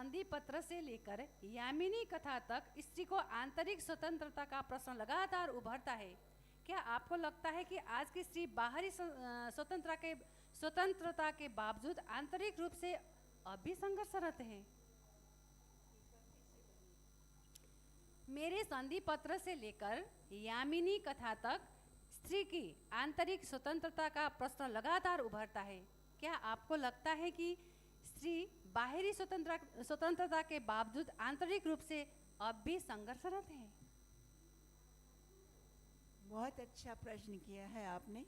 संधि पत्र से लेकर यामिनी कथा तक स्त्री को आंतरिक स्वतंत्रता का प्रश्न लगातार उभरता है। क्या आपको लगता है कि आज की स्त्री बाहरी स्वतंत्रता के बावजूद आंतरिक रूप से अब भी संघर्षरत है? मेरे संधि पत्र से लेकर यामिनी कथा तक स्त्री की आंतरिक स्वतंत्रता का प्रश्न लगातार उभरता है। क्या आपको लगता है कि स्त्री बाहरी स्वतंत्रता के बावजूद आंतरिक रूप से अब भी संघर्षरत है? बहुत अच्छा प्रश्न किया है आपने।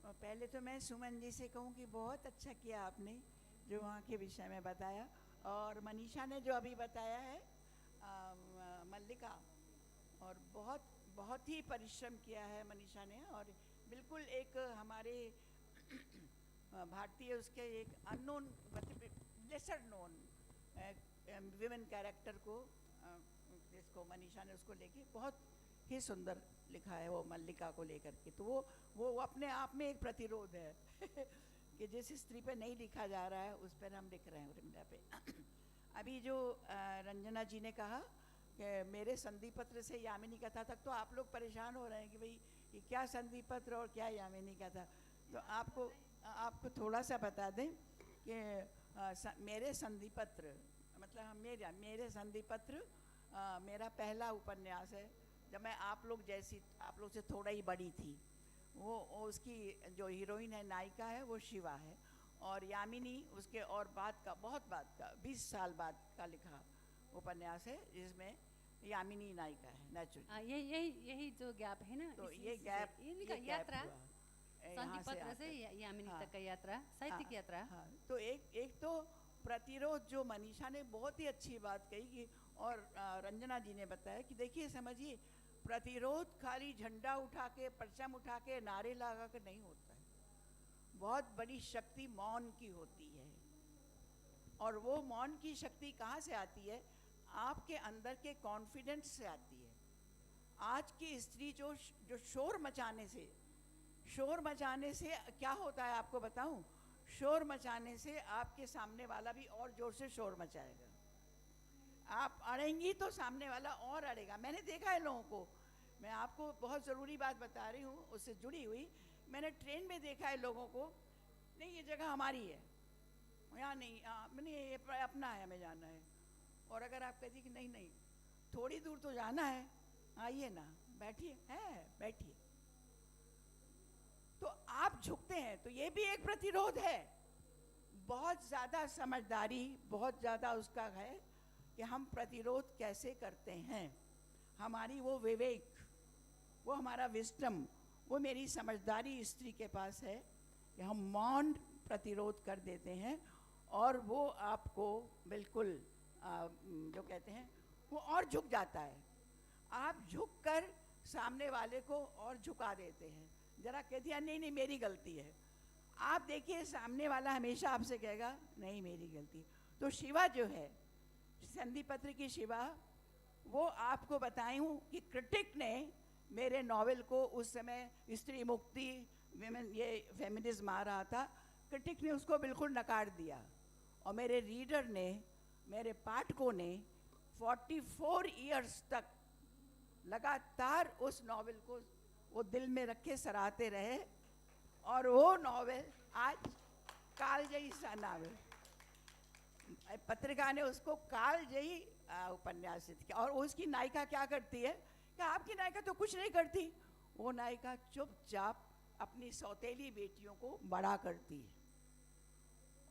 और पहले तो मैं सुमन जी से कहूँ कि बहुत अच्छा किया आपने जो वहाँ के विषय में बताया, और मनीषा ने जो अभी बताया है मल्लिका, और बहुत बहुत ही परिश्रम किया है मनीषा ने, और बिल्कुल एक हमारे भारतीय उसके एक unknown lesser known women character को जिसको मनीषा ने उसको लेके बहुत ही सुंदर लिखा है वो मल्लिका को लेकर के। तो वो अपने आप में एक प्रतिरोध है कि जिस स्त्री पे नहीं लिखा जा रहा है उस पर हम लिख रहे हैं उर्मिला पे। अभी जो रंजना जी ने कहा कि मेरे संधि पत्र से यामिनी कथा तक, तो आप लोग परेशान हो रहे हैं कि भाई ये क्या संधि पत्र और क्या यामिनी कथा। तो आपको थोड़ा सा बता दें कि मेरे संधि पत्र मतलब मेरे संधि पत्र मेरा पहला उपन्यास है जब मैं आप लोग से थोड़ा ही बड़ी थी। वो उसकी जो हीरोइन है, नायिका है, वो शिवा है, और यामिनी उसके और बहुत बाद का 20 साल बाद का लिखा उपन्यास है जिसमें यामिनी नायिका है नेचुरल। यही जो गैप है ना, तो ये गैप यात्रा संधि पत्र से यामिनी तक का यात्रा, साहित्यिक यात्रा। हाँ, तो एक तो प्रतिरोध जो मनीषा ने बहुत ही अच्छी बात कही कि, और रंजना जी ने बताया कि देखिए समझिए, प्रतिरोध खाली झंडा उठा के, परचम उठा के, नारे लगा कर नहीं होता है। बहुत बड़ी शक्ति मौन की होती है, और वो मौन की शक्ति कहाँ से आती है? आपके अंदर के कॉन्फिडेंस से आती है। आज की स्त्री जो शोर मचाने से क्या होता है आपको बताऊं? शोर मचाने से आपके सामने वाला भी और जोर से शोर मचाएगा। आप अड़ेंगी तो सामने वाला और अड़ेगा। मैंने देखा है लोगों को, मैं आपको बहुत ज़रूरी बात बता रही हूँ उससे जुड़ी हुई। मैंने ट्रेन में देखा है लोगों को, नहीं ये जगह हमारी है, यहाँ नहीं, मैंने ये अपना है, हमें जाना है। और अगर आप कहती कि नहीं थोड़ी दूर तो जाना है, आइए ना, बैठिए, तो आप झुकते हैं। तो ये भी एक प्रतिरोध है। बहुत ज़्यादा समझदारी, बहुत ज़्यादा उसका है कि हम प्रतिरोध कैसे करते हैं। हमारी वो विवेक, वो हमारा विस्डम, वो मेरी समझदारी स्त्री के पास है कि हम मौन प्रतिरोध कर देते हैं, और वो आपको बिल्कुल जो कहते हैं वो और झुक जाता है। आप झुककर सामने वाले को और झुका देते हैं। जरा कह दिया नहीं मेरी गलती है, आप देखिए सामने वाला हमेशा आपसे कहेगा नहीं मेरी गलती। तो शिवा जो है, संधि पत्र की शिवा, वो आपको बताई हूँ कि क्रिटिक ने मेरे नॉवेल को, उस समय स्त्री मुक्ति, विमेन, ये फेमिनिज्म आ रहा था, क्रिटिक ने उसको बिल्कुल नकार दिया, और मेरे रीडर ने, मेरे पाठकों ने 44 इयर्स तक लगातार उस नॉवेल को वो दिल में रखे सराहते रहे, और वो नॉवेल आज कालजयी सा नॉवेल, पत्रिका ने उसको कालजयी उपन्यासित किया। और उसकी नायिका क्या करती है कि आपकी नायिका तो कुछ नहीं करती, वो नायिका चुपचाप अपनी सौतेली बेटियों को बड़ा करती है,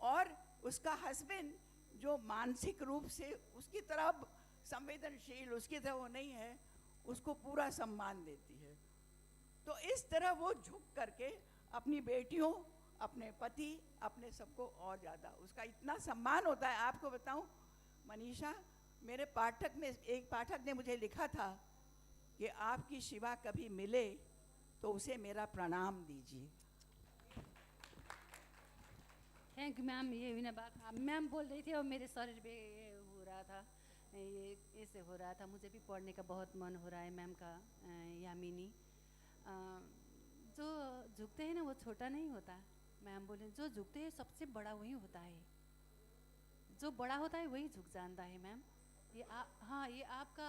और उसका हस्बैंड जो मानसिक रूप से उसकी तरफ संवेदनशील, उसकी तरफ वो नहीं है, उसको पूरा सम्मान देती है। तो इस तरह वो झुक करके अपनी बेटियों, अपने पति, अपने सबको और ज़्यादा उसका इतना सम्मान होता है। आपको बताऊं मनीषा, मेरे एक पाठक ने मुझे लिखा था कि आपकी शिवा कभी मिले तो उसे मेरा प्रणाम दीजिए। Thank you ma'am. ये बिना बात मैम बोल रही थी और मेरे शरीर पे हो रहा था, ये ऐसे हो रहा था। मुझे भी पढ़ने का बहुत मन हो रहा है मैम का यामिनी। जो झुकते हैं ना वो छोटा नहीं होता। मैम बोले जो झुकते हैं सबसे बड़ा वही होता है। जो बड़ा होता है वही झुक जाता है मैम। हाँ, ये आपका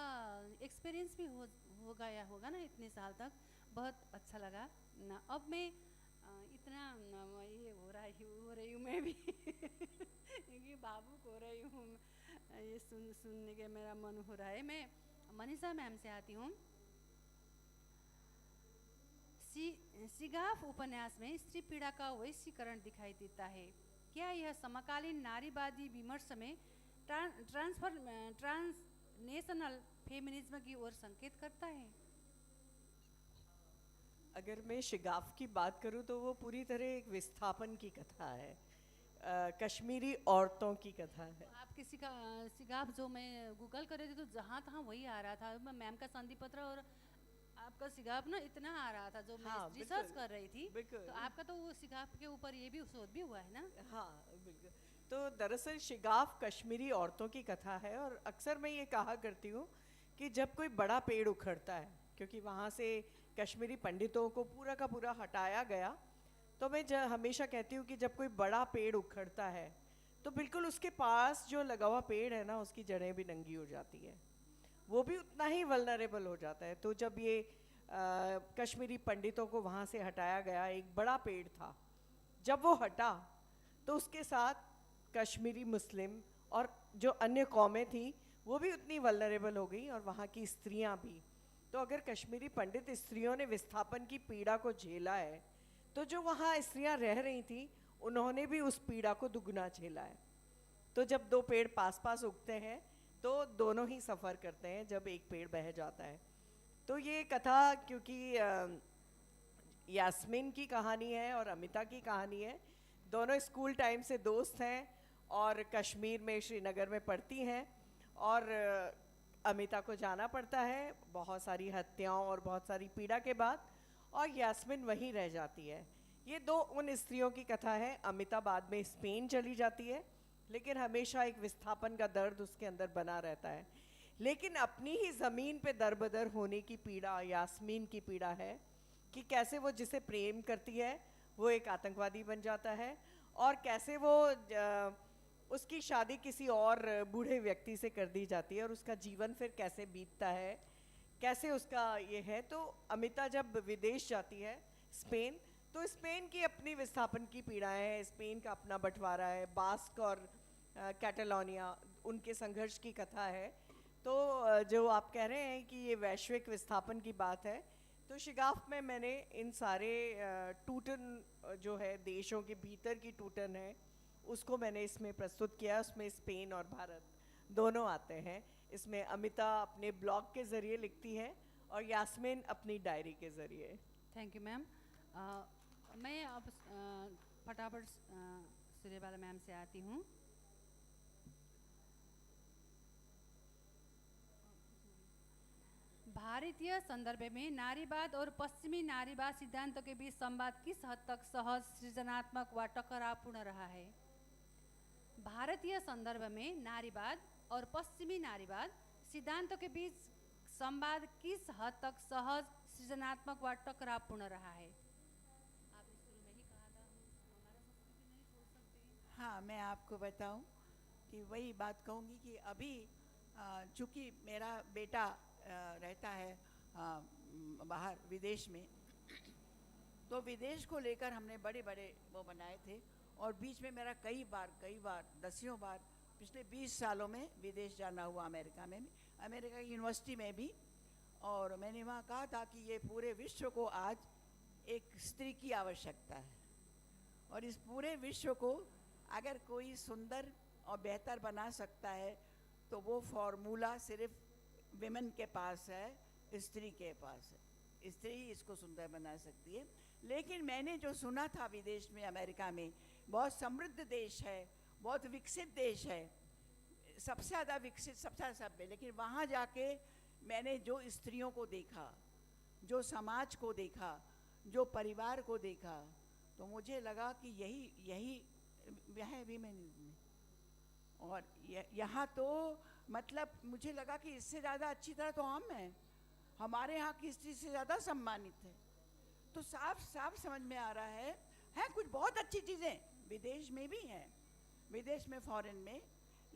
एक्सपीरियंस भी हो गया होगा ना इतने साल तक। बहुत अच्छा लगा ना। अब मैं इतना ये हो रही हूँ मैं भी क्योंकि भावुक हो रही हूँ। ये सुनने के मेरा मन हो रहा है। मैं मनीषा मैम से आती हूँ। सिगाफ उपन्यास में स्त्री पीड़ा का वैश्वीकरण दिखाई देता है। क्या यह समकालीन नारीवादी विमर्श में ट्रांसनेशनल फेमिनिज्म की ओर संकेत करता है? अगर मैं शिगाफ की बात करूं तो वो पूरी तरह एक विस्थापन की कथा है, कश्मीरी औरतों की कथा है। आप किसी का सिगाफ जो मैं गूगल कर रही थी तो जहाँ तहाँ वही आ रहा था। मैं मैम का संधि पत्र और आपका सिगाफ ना इतना आ रहा था जो मैं रिसर्च कर रही थी। तो आपका तो वो सिगाफ के ऊपर ये भी शोध भी हुआ है ना? हाँ बिल्कुल। तो दरअसल शिगाफ कश्मीरी औरतों की कथा है। और अक्सर मैं ये कहा करती हूँ कि जब कोई बड़ा पेड़ उखड़ता है, क्योंकि वहाँ से कश्मीरी पंडितों को पूरा का पूरा हटाया गया, तो मैं हमेशा कहती हूँ कि जब कोई बड़ा पेड़ उखड़ता है तो बिल्कुल उसके पास जो लगा हुआ पेड़ है ना, उसकी जड़ें भी नंगी हो जाती है, वो भी उतना ही वल्नरेबल हो जाता है। तो जब ये कश्मीरी पंडितों को वहाँ से हटाया गया, एक बड़ा पेड़ था, जब वो हटा तो उसके साथ कश्मीरी मुस्लिम और जो अन्य कौमें थी वो भी उतनी वल्नरेबल हो गई, और वहाँ की स्त्रियाँ भी। तो अगर कश्मीरी पंडित स्त्रियों ने विस्थापन की पीड़ा को झेला है, तो जो वहाँ स्त्रियाँ रह रही थी उन्होंने भी उस पीड़ा को दुगना झेला है। तो जब दो पेड़ पास पास उगते हैं तो दोनों ही सफ़र करते हैं जब एक पेड़ बह जाता है। तो ये कथा क्योंकि यास्मीन की कहानी है और अमिता की कहानी है, दोनों स्कूल टाइम से दोस्त हैं और कश्मीर में श्रीनगर में पढ़ती हैं, और अमिता को जाना पड़ता है बहुत सारी हत्याओं और बहुत सारी पीड़ा के बाद, और यास्मीन वहीं रह जाती है। ये दो उन स्त्रियों की कथा है। अमिता बाद में स्पेन चली जाती है, लेकिन हमेशा एक विस्थापन का दर्द उसके अंदर बना रहता है। लेकिन अपनी ही ज़मीन पे दरबदर होने की पीड़ा यास्मीन की पीड़ा है कि कैसे वो जिसे प्रेम करती है वो एक आतंकवादी बन जाता है, और कैसे वो उसकी शादी किसी और बूढ़े व्यक्ति से कर दी जाती है, और उसका जीवन फिर कैसे बीतता है, कैसे उसका ये है। तो अमिता जब विदेश जाती है स्पेन, तो स्पेन की अपनी विस्थापन की पीड़ाएं हैं, स्पेन का अपना बंटवारा है, बास्क और कैटलोनिया, उनके संघर्ष की कथा है। तो जो आप कह रहे हैं कि ये वैश्विक विस्थापन की बात है, तो शिगाफ में मैंने इन सारे टूटन जो है देशों के भीतर की टूटन है उसको मैंने इसमें प्रस्तुत किया। उसमें स्पेन और भारत दोनों आते हैं। इसमें अमिता अपने ब्लॉग के ज़रिए लिखती है और यास्मीन अपनी डायरी के ज़रिए। Thank you ma'am. मैं अब फटाफट सूर्यबाला मैम से आती हूँ। भारतीय संदर्भ में नारीवाद और पश्चिमी नारीवाद सिद्धांतों के बीच संवाद किस हद तक सहज, सृजनात्मक व टकरावपूर्ण रहा है? भारतीय संदर्भ में नारीवाद और पश्चिमी नारीवाद सिद्धांतों के बीच संवाद किस हद तक सहज, सृजनात्मक व टकरावपूर्ण रहा है? आपने शुरू में ही कहा था हमारा संस्कृति नहीं छोड़ सकते। हाँ, मैं आपको बताऊं कि वही बात कहूँगी कि अभी चूँकि मेरा बेटा रहता है बाहर विदेश में, तो विदेश को लेकर हमने बड़े बड़े वो बनाए थे, और बीच में मेरा कई बार दसियों बार पिछले 20 सालों में विदेश जाना हुआ, अमेरिका में भी, अमेरिका की यूनिवर्सिटी में भी। और मैंने वहाँ कहा था कि ये पूरे विश्व को आज एक स्त्री की आवश्यकता है, और इस पूरे विश्व को अगर कोई सुंदर और बेहतर बना सकता है तो वो फॉर्मूला सिर्फ विमेन के पास है, स्त्री के पास है। स्त्री ही इसको सुंदर बना सकती है। लेकिन मैंने जो सुना था विदेश में, अमेरिका में बहुत समृद्ध देश है, बहुत विकसित देश है, सबसे ज़्यादा विकसित, सबसे ज़्यादा सभ्य, लेकिन वहाँ जाके मैंने जो स्त्रियों को देखा, जो समाज को देखा, जो परिवार को देखा, तो मुझे लगा कि यही है विमेन। और यहाँ तो मतलब मुझे लगा कि इससे ज़्यादा अच्छी तरह तो हम हैं, हमारे यहाँ की स्त्री से ज़्यादा सम्मानित है। तो साफ साफ समझ में आ रहा है कुछ बहुत अच्छी चीज़ें विदेश में भी हैं, विदेश में फॉरेन में,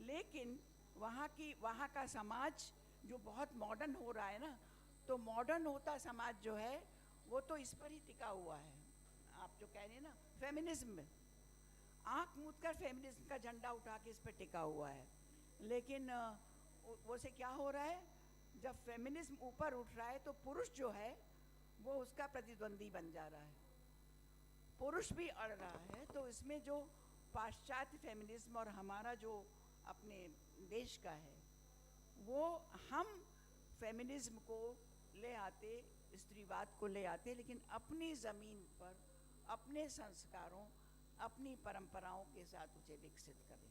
लेकिन वहाँ का समाज जो बहुत मॉडर्न हो रहा है ना, तो मॉडर्न होता समाज जो है वो तो इस पर ही टिका हुआ है। आप जो कह रहे हैं ना फेमिनिज्म में, आँख मूंद कर फेमिनिज्म का झंडा उठा के इस पर टिका हुआ है। लेकिन वो से क्या हो रहा है, जब फेमिनिज्म ऊपर उठ रहा है तो पुरुष जो है वो उसका प्रतिद्वंदी बन जा रहा है, पुरुष भी अड़ रहा है। तो इसमें जो पाश्चात्य फेमिनिज्म और हमारा जो अपने देश का है, वो हम फेमिनिज्म को ले आते, स्त्रीवाद को ले आते, लेकिन अपनी ज़मीन पर अपने संस्कारों, अपनी परंपराओं के साथ उसे विकसित करें।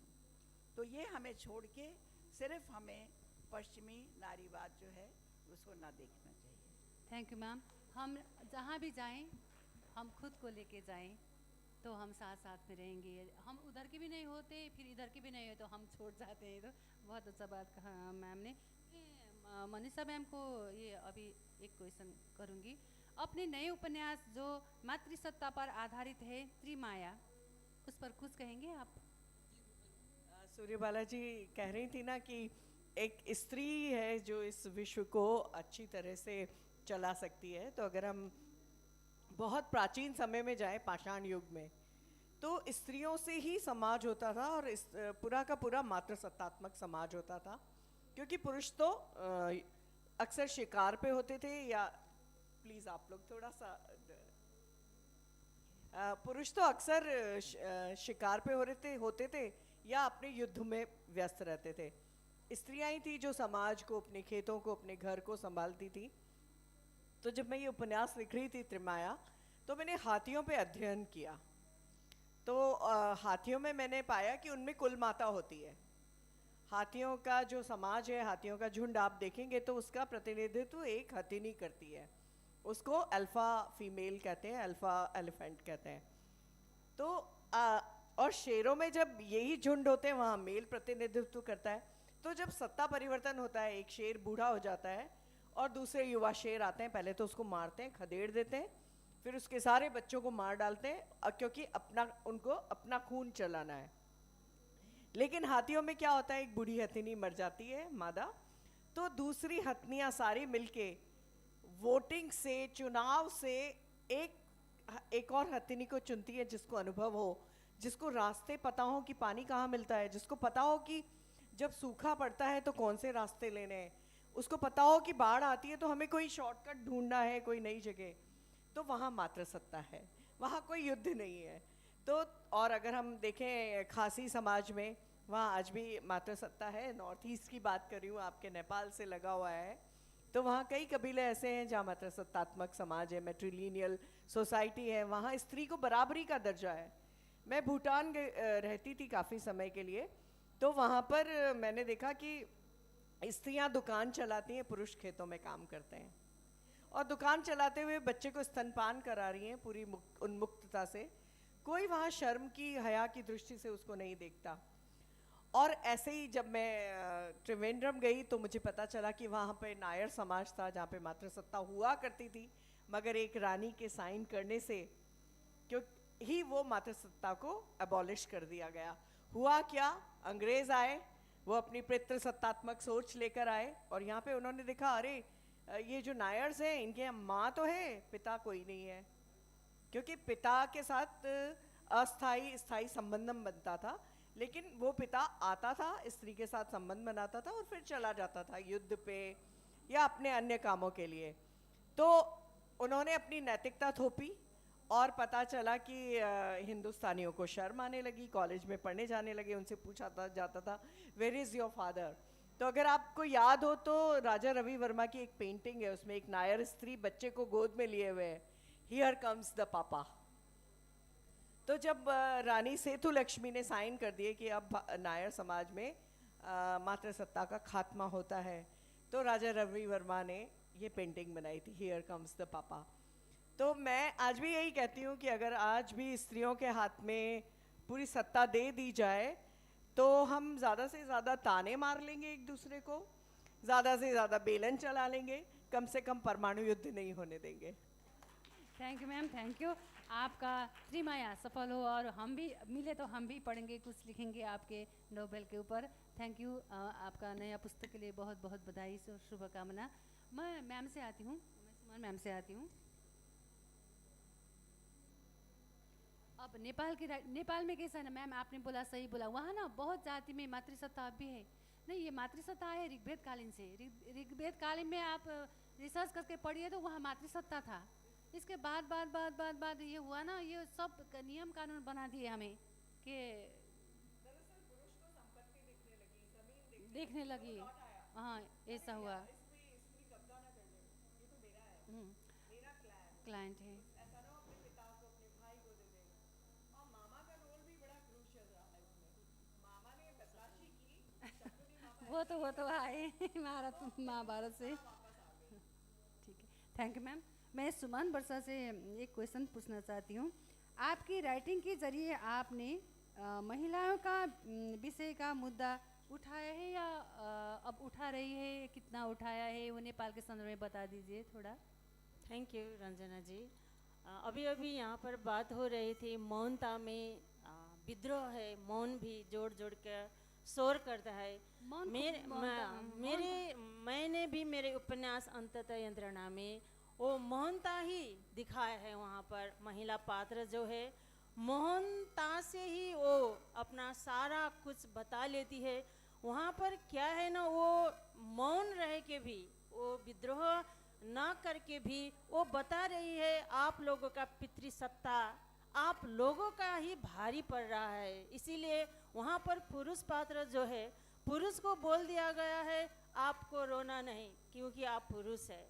तो ये हमें छोड़ के सिर्फ हमें पश्चिमी नारीवाद जो है उसको ना देखना चाहिए। Thank you ma'am. हम जहाँ भी जाएं, हम खुद को लेके जाएं तो हम साथ साथ में रहेंगे। हम उधर के भी नहीं होते, फिर इधर के भी नहीं होते तो हम छोड़ जाते हैं। तो बहुत अच्छा बात कहा मैम ने। मनीषा मैम को ये अभी एक क्वेश्चन करूँगी। अपने नए उपन्यास जो मातृसत्ता पर आधारित है, त्रिमाया, उस पर कुछ कहेंगे आप? सूर्यबाला जी कह रही थी ना कि एक स्त्री है जो इस विश्व को अच्छी तरह से चला सकती है। तो अगर हम बहुत प्राचीन समय में जाएं, पाषाण युग में, तो स्त्रियों से ही समाज होता था और इस पूरा का पूरा मातृसत्तात्मक समाज होता था। क्योंकि पुरुष तो अक्सर शिकार पे होते थे, या प्लीज आप लोग थोड़ा सा, पुरुष तो अक्सर शिकार पे होते थे या अपने युद्ध में व्यस्त रहते थे। स्त्रियां ही थी जो समाज को, अपने खेतों को, अपने घर को संभालती थी। तो जब मैं ये उपन्यास लिख रही थी त्रिमाया, तो मैंने हाथियों पे अध्ययन किया। तो हाथियों में मैंने पाया कि उनमें कुल माता होती है। हाथियों का जो समाज है, हाथियों का झुंड आप देखेंगे तो उसका प्रतिनिधित्व एक हथिनी करती है। उसको अल्फा फीमेल कहते हैं, अल्फा एलिफेंट कहते हैं। तो और शेरों में जब यही झुंड होते हैं, वहाँ मेल प्रतिनिधित्व करता है। तो जब सत्ता परिवर्तन होता है, एक शेर बूढ़ा हो जाता है और दूसरे युवा शेर आते हैं, पहले तो उसको मारते हैं, खदेड़ देते हैं, फिर उसके सारे बच्चों को मार डालते हैं, क्योंकि उनको अपना खून चलाना है। लेकिन हाथियों में क्या होता है, एक बूढ़ी हथिनी मर जाती है, मादा, तो दूसरी हथनियाँ सारी मिलके वोटिंग से, चुनाव से एक और हथिनी को चुनती है जिसको अनुभव हो, जिसको रास्ते पता हो कि पानी कहाँ मिलता है, जिसको पता हो कि जब सूखा पड़ता है तो कौन से रास्ते लेने हैं, उसको पता हो कि बाढ़ आती है तो हमें कोई शॉर्टकट ढूंढना है, कोई नई जगह। तो वहाँ मातृसत्ता है, वहाँ कोई युद्ध नहीं है। तो और अगर हम देखें खासी समाज में, वहाँ आज भी मातृसत्ता है। नॉर्थ ईस्ट की बात कर रही हूँ, आपके नेपाल से लगा हुआ है, तो वहाँ कई कबीले ऐसे हैं जहाँ मातृसत्तात्मक समाज है, मैट्रिलिनियल सोसाइटी है, वहाँ स्त्री को बराबरी का दर्जा है। मैं भूटान रहती थी काफ़ी समय के लिए, तो वहाँ पर मैंने देखा कि स्त्रियाँ दुकान चलाती हैं, पुरुष खेतों में काम करते हैं, और दुकान चलाते हुए बच्चे को स्तनपान करा रही हैं पूरी उन्मुक्तता से। कोई वहाँ शर्म की, हया की दृष्टि से उसको नहीं देखता। और ऐसे ही जब मैं त्रिवेंद्रम गई तो मुझे पता चला कि वहाँ पे नायर समाज था जहाँ पे मातृसत्ता हुआ करती थी, मगर एक रानी के साइन करने से क्यों ही वो मातृसत्ता को अबॉलिश कर दिया गया। हुआ क्या, अंग्रेज आए, वो अपनी पितृसत्तात्मक सोच लेकर आए, और यहाँ पे उन्होंने देखा अरे ये जो नायर्स हैं इनके माँ तो है, पिता कोई नहीं है। क्योंकि पिता के साथ अस्थाई स्थायी संबंध बनता था, लेकिन वो पिता आता था, स्त्री के साथ संबंध बनाता था और फिर चला जाता था युद्ध पे या अपने अन्य कामों के लिए। तो उन्होंने अपनी नैतिकता थोपी और पता चला कि हिंदुस्तानियों को शर्म आने लगी, कॉलेज में पढ़ने जाने लगे, उनसे पूछा जाता था वेयर इज़ योर फादर। तो अगर आपको याद हो तो राजा रवि वर्मा की एक पेंटिंग है, उसमें एक नायर स्त्री बच्चे को गोद में लिए हुए है, हियर कम्स द पापा। तो जब रानी सेतु लक्ष्मी ने साइन कर दिए कि अब नायर समाज में मातृसत्ता का खात्मा होता है, तो राजा रवि वर्मा ने ये पेंटिंग बनाई थी, हियर कम्स द पापा। तो मैं आज भी यही कहती हूँ कि अगर आज भी स्त्रियों के हाथ में पूरी सत्ता दे दी जाए तो हम ज़्यादा से ज़्यादा ताने मार लेंगे एक दूसरे को, ज़्यादा से ज़्यादा बेलन चला लेंगे, कम से कम परमाणु युद्ध नहीं होने देंगे। Thank you ma'am, thank you. आपका त्रिमाया सफल हो और हम भी मिले तो हम भी पढ़ेंगे, कुछ लिखेंगे आपके नोबेल के ऊपर। Thank you. आपका नया पुस्तक के लिए बहुत बहुत बधाई और शुभकामना। मैं मैम से आती हूँ, मैं सुमन मैम से आती हूँ। अब नेपाल में कैसा है ना मैम, आपने बोला सही बोला, वहाँ ना बहुत जाति में मातृसत्ता अब भी है। नहीं, ये मातृसत्ता है ऋग्वेद कालीन से। ऋग्वेद कालीन में आप रिसर्च करके पढ़िए तो वहाँ मातृसत्ता था। इसके बाद ये हुआ ना, ये सब नियम कानून बना दिए हमें कि दरअसल पुरुष को संपत्ति दिखने लगी, जमीन देखने लगी। वो लौट आया। हाँ, ऐसा हुआ। इसमें कब्जा ना कर ले, ये तो मेरा है, मेरा क्लाइंट है। ऐसा ना हो अपने पिता को अपने भाई को दे देगा। और मामा का रोल भी बड़ा क्रूशियल रहा है इसमें। मामा ने बदमाशी की, शकुनी मामा वो तो आए महाभारत से। ठीक है, थैंक यू मैम। मैं सुमन बरसा से एक क्वेश्चन पूछना चाहती हूँ। आपकी राइटिंग के जरिए आपने महिलाओं का विषय का मुद्दा उठाया है या अब उठा रही है, कितना उठाया है, वो नेपाल के संदर्भ में बता दीजिए थोड़ा। थैंक यू रंजना जी। अभी अभी यहाँ पर बात हो रही थी मौनता में विद्रोह है। मौन भी जोड़ जोड़ कर शोर करता है। मैंने भी मेरे उपन्यास अंततः यंत्रणा में वो मौनता ही दिखाया है। वहाँ पर महिला पात्र जो है मौनता से ही वो अपना सारा कुछ बता लेती है। वहाँ पर क्या है ना, वो मौन रह के भी, वो विद्रोह ना करके भी वो बता रही है आप लोगों का पितृसत्ता आप लोगों का ही भारी पड़ रहा है। इसीलिए वहाँ पर पुरुष पात्र जो है, पुरुष को बोल दिया गया है आपको रोना नहीं क्योंकि आप पुरुष है,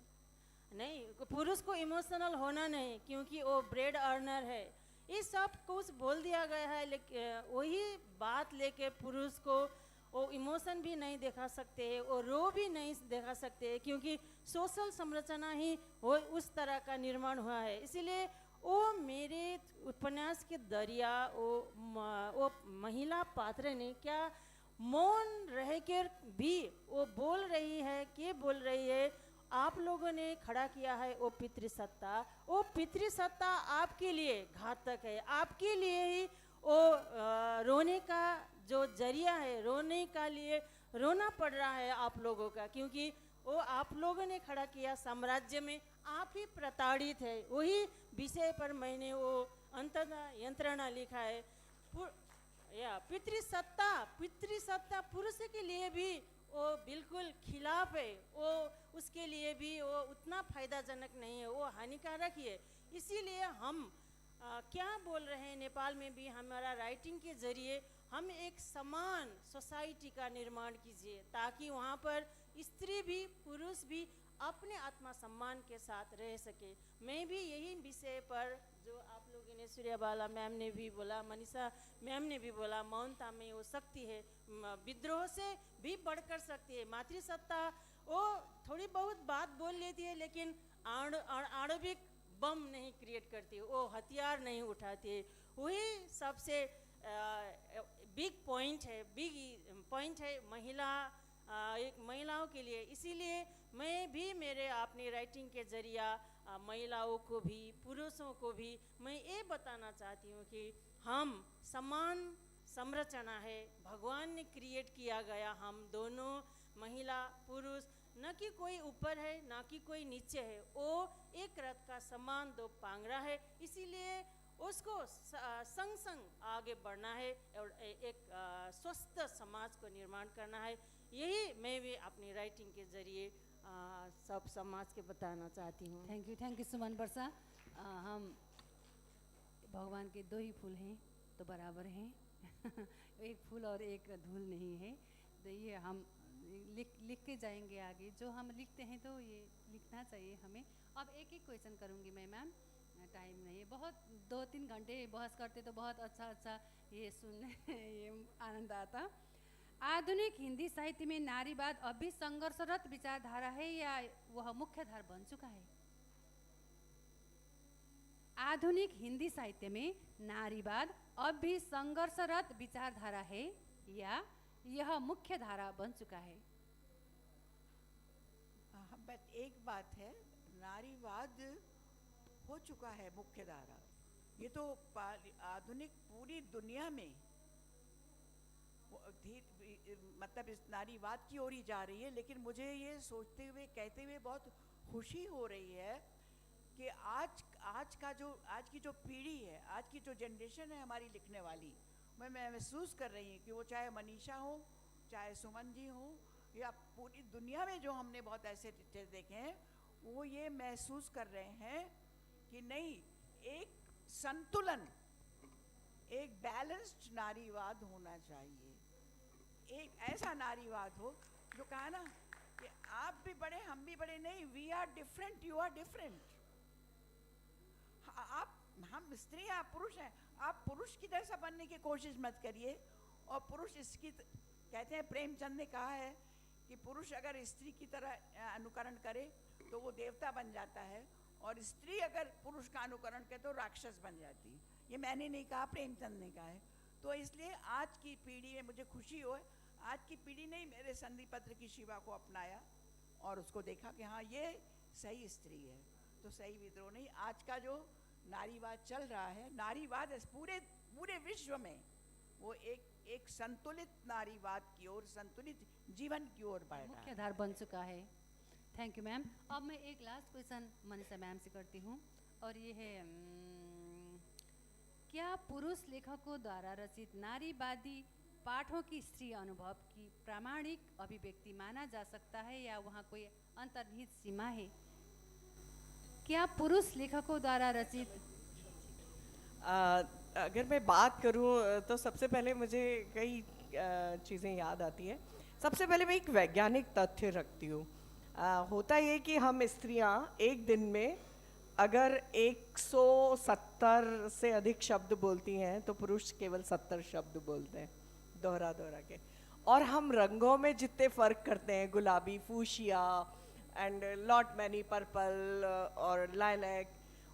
नहीं पुरुष को इमोशनल होना नहीं क्योंकि वो ब्रेड अर्नर है। ये सब कुछ बोल दिया गया है, लेकिन वही बात लेके पुरुष को वो इमोशन भी नहीं दिखा सकते हैं, वो रो भी नहीं दिखा सकते हैं क्योंकि सोशल संरचना ही वो उस तरह का निर्माण हुआ है। इसीलिए वो मेरे उपन्यास के दरिया वो महिला पात्र ने क्या मौन रह कर भी वो बोल रही है कि बोल रही है आप लोगों ने खड़ा किया है वो पितृसत्ता। वो पितृसत्ता आपके लिए घातक है, आपके लिए ही वो रोने का जो जरिया है, रोने का लिए रोना पड़ रहा है आप लोगों का, क्योंकि वो आप लोगों ने खड़ा किया साम्राज्य में, आप ही प्रताड़ित है। वही विषय पर मैंने वो अंततः यंत्रणा लिखा है। या पितृसत्ता पुरुष के लिए भी वो बिल्कुल खिलाफ है, वो उसके लिए भी वो उतना फायदाजनक नहीं है, वो हानिकारक ही है। इसीलिए हम क्या बोल रहे हैं, नेपाल में भी हमारा राइटिंग के जरिए हम एक समान सोसाइटी का निर्माण कीजिए ताकि वहाँ पर स्त्री भी पुरुष भी अपने आत्मसम्मान के साथ रह सके। मैं भी यही विषय पर जो आप लोगों ने, सूर्यबाला मैम ने भी बोला, मनीषा मैम ने भी बोला, मौनता में वो शक्ति है, विद्रोह से भी बढ़कर शक्ति है। मातृसत्ता वो थोड़ी बहुत बात बोल लेती है लेकिन आणविक बम नहीं क्रिएट करती, वो हथियार नहीं उठाती। वही सबसे बिग पॉइंट है एक महिलाओं के लिए। इसीलिए मैं भी मेरे अपनी राइटिंग के जरिया महिलाओं को भी पुरुषों को भी मैं ये बताना चाहती हूँ कि हम समान संरचना है, भगवान ने क्रिएट किया गया हम दोनों महिला पुरुष, न कि कोई ऊपर है न कि कोई नीचे है, वो एक रथ का समान दो पांगरा है। इसीलिए उसको संग संग आगे बढ़ना है और एक स्वस्थ समाज को निर्माण करना है। यही मैं भी अपनी राइटिंग के जरिए सब समाज के बताना चाहती हूँ। थैंक यू सुमन बरसा। हम भगवान के दो ही फूल हैं तो बराबर हैं एक फूल और एक धूल नहीं है। तो ये हम लिख के जाएंगे आगे, जो हम लिखते हैं तो ये लिखना चाहिए हमें। अब एक एक क्वेश्चन करूँगी मैं मैम, टाइम नहीं है बहुत, 2-3 घंटे बहस करते तो बहुत अच्छा ये सुनने ये आनंद आता। आधुनिक हिंदी साहित्य में नारीवाद अब भी संघर्षरत विचारधारा है या वह मुख्य धारा बन चुका है? आधुनिक हिंदी साहित्य में नारीवाद अब भी संघर्षरत विचारधारा है या यह मुख्य धारा बन चुका है? बट एक बात है, नारीवाद हो चुका है मुख्य धारा। ये तो आधुनिक पूरी दुनिया में मतलब इस नारीवाद की ओर ही जा रही है। लेकिन मुझे ये सोचते हुए कहते हुए बहुत खुशी हो रही है कि आज की जो पीढ़ी है, आज की जो जनरेशन है हमारी लिखने वाली, मैं महसूस कर रही हूँ कि वो चाहे मनीषा हो, चाहे सुमन जी हो, या पूरी दुनिया में जो हमने बहुत ऐसे टीचर देखे हैं, वो ये महसूस कर रहे हैं कि नहीं, एक संतुलन, एक बैलेंस्ड नारीवाद होना चाहिए। एक ऐसा नारीवाद हो जो कहा ना कि आप भी बड़े हम भी बड़े, नहीं, we are different, you are different. आप, हम स्त्री हैं, आप पुरुष हैं, आप पुरुष की जैसा बनने की कोशिश मत करिए। और पुरुष इसकी कहते हैं, प्रेमचंद ने कहा है कि पुरुष अगर स्त्री की तरह अनुकरण करे तो वो देवता बन जाता है, और स्त्री अगर पुरुष का अनुकरण करे तो राक्षस बन जाती है। ये मैंने नहीं कहा, प्रेमचंद ने कहा है। तो इसलिए आज की पीढ़ी में मुझे खुशी हो, आज की पीढ़ी ने मेरे संधि पत्र की शिवा को अपनाया और उसको देखा कि हाँ, ये सही स्त्री है। तो सही विद्रोह नहीं, आज का जो नारीवाद चल रहा है, नारीवाद पूरे पूरे विश्व में वो एक संतुलित नारीवाद की ओर, संतुलित जीवन की ओर बढ़ रहा है, मुख्य आधार बन चुका है। Thank you ma'am. अब मैं एक लास्ट क्वेश्चन मनीषा मैम से करती हूँ, और ये है क्या पुरुष लेखकों द्वारा रचित नारीवादी पाठों की स्त्री अनुभव की प्रामाणिक अभिव्यक्ति माना जा सकता है, या वहाँ कोई अंतर्निहित सीमा है? क्या पुरुष लेखकों द्वारा रचित अगर मैं बात करूं तो सबसे पहले मुझे कई चीज़ें याद आती हैं। सबसे पहले मैं एक वैज्ञानिक तथ्य रखती हूँ। होता ये कि हम स्त्रियां एक दिन में अगर 170 से अधिक शब्द बोलती हैं तो पुरुष केवल 70 शब्द बोलते हैं, दोहरा दोहरा के। और हम रंगों में जितने फ़र्क करते हैं, गुलाबी, fuchsia and lot many purple और लाइलैक,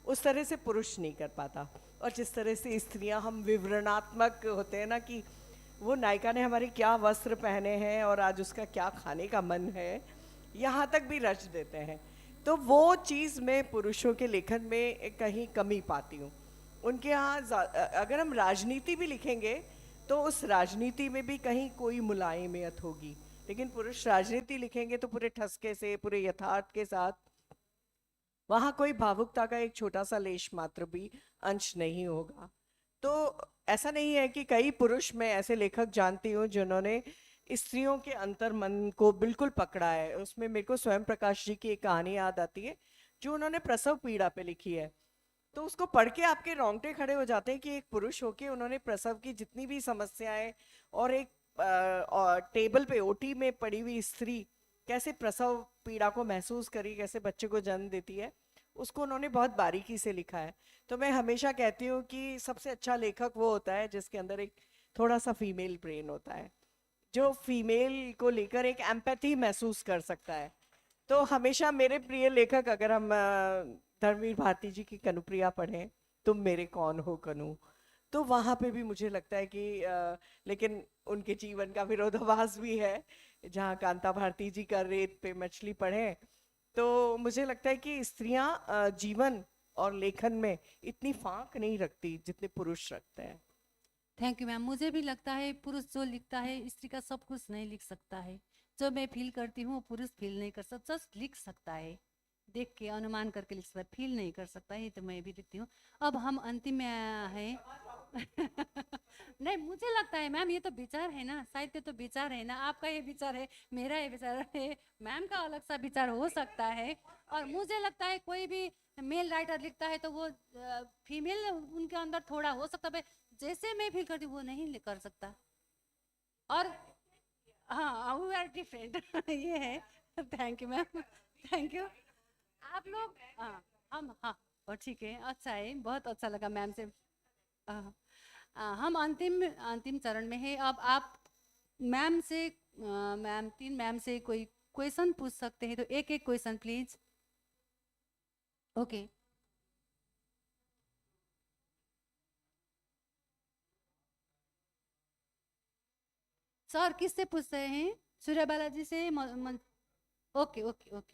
उस तरह से पुरुष नहीं कर पाता। और जिस तरह से स्त्रियां हम विवरणात्मक होते हैं ना, कि वो नायिका ने हमारे क्या वस्त्र पहने हैं और आज उसका क्या खाने का मन है, यहाँ तक भी रच देते हैं। तो वो चीज़ मैं पुरुषों के लेखन में कहीं कमी पाती हूँ। उनके यहाँ अगर हम राजनीति भी लिखेंगे तो उस राजनीति में भी कहीं कोई मुलायमियत होगी, लेकिन पुरुष राजनीति लिखेंगे तो पूरे ठसके से, पूरे यथार्थ के साथ, वहाँ कोई भावुकता का एक छोटा सा लेश मात्र भी अंश नहीं होगा। तो ऐसा नहीं है कि कई पुरुष, मैं ऐसे लेखक जानती हूँ जिन्होंने स्त्रियों के अंतर मन को बिल्कुल पकड़ा है। उसमें मेरे को स्वयं प्रकाश जी की एक कहानी याद आती है जो उन्होंने प्रसव पीड़ा पे लिखी है। तो उसको पढ़ के आपके रोंगटे खड़े हो जाते हैं कि एक पुरुष होके उन्होंने प्रसव की जितनी भी समस्याएं, और एक टेबल पे ओटी में पड़ी हुई स्त्री कैसे प्रसव पीड़ा को महसूस करी, कैसे बच्चे को जन्म देती है, उसको उन्होंने बहुत बारीकी से लिखा है। तो मैं हमेशा कहती हूँ कि सबसे अच्छा लेखक वो होता है जिसके अंदर एक थोड़ा सा फीमेल ब्रेन होता है, जो फीमेल को लेकर एक एम्पैथी महसूस कर सकता है। तो हमेशा मेरे प्रिय लेखक, अगर हम धर्मवीर भारती जी की कनुप्रिया पढ़ें, तुम मेरे कौन हो कनु, तो वहाँ पे भी मुझे लगता है कि लेकिन उनके जीवन का विरोधाभास भी है। जहाँ कांता भारती जी का रेत पे मछली पढ़ें, तो मुझे लगता है कि स्त्रियां जीवन और लेखन में इतनी फांक नहीं रखती जितने पुरुष रखते हैं। Thank you ma'am. मुझे भी लगता है पुरुष जो लिखता है स्त्री का सब कुछ नहीं लिख सकता है। जो मैं फील करती हूँ पुरुष फील नहीं कर सकता, जस्ट लिख सकता है, देख के अनुमान करके लिख सकता है, फील नहीं कर सकता है। तो मैं भी लिखती हूँ। अब हम अंतिम में हैं। नहीं, मुझे लगता है मैम ये तो विचार है ना, साहित्य तो विचार है ना। आपका ये विचार है, मेरा ये विचार है, मैम का अलग सा विचार हो सकता है। और मुझे लगता है कोई भी मेल राइटर लिखता है तो वो फीमेल उनके अंदर थोड़ा हो सकता है, जैसे मैं फील करती हूँ वो नहीं कर सकता। और हाँ, वी आर डिफरेंट। ये है। Thank you ma'am, thank you. आप लोग हाँ, और ठीक है, अच्छा है, बहुत अच्छा लगा मैम से। हम अंतिम चरण में है। अब आप मैम से तीन मैम से कोई क्वेश्चन पूछ सकते हैं, तो एक एक क्वेश्चन प्लीज। ओके। सर किससे पूछ रहे हैं? सूर्य बालाजी से? Okay okay okay.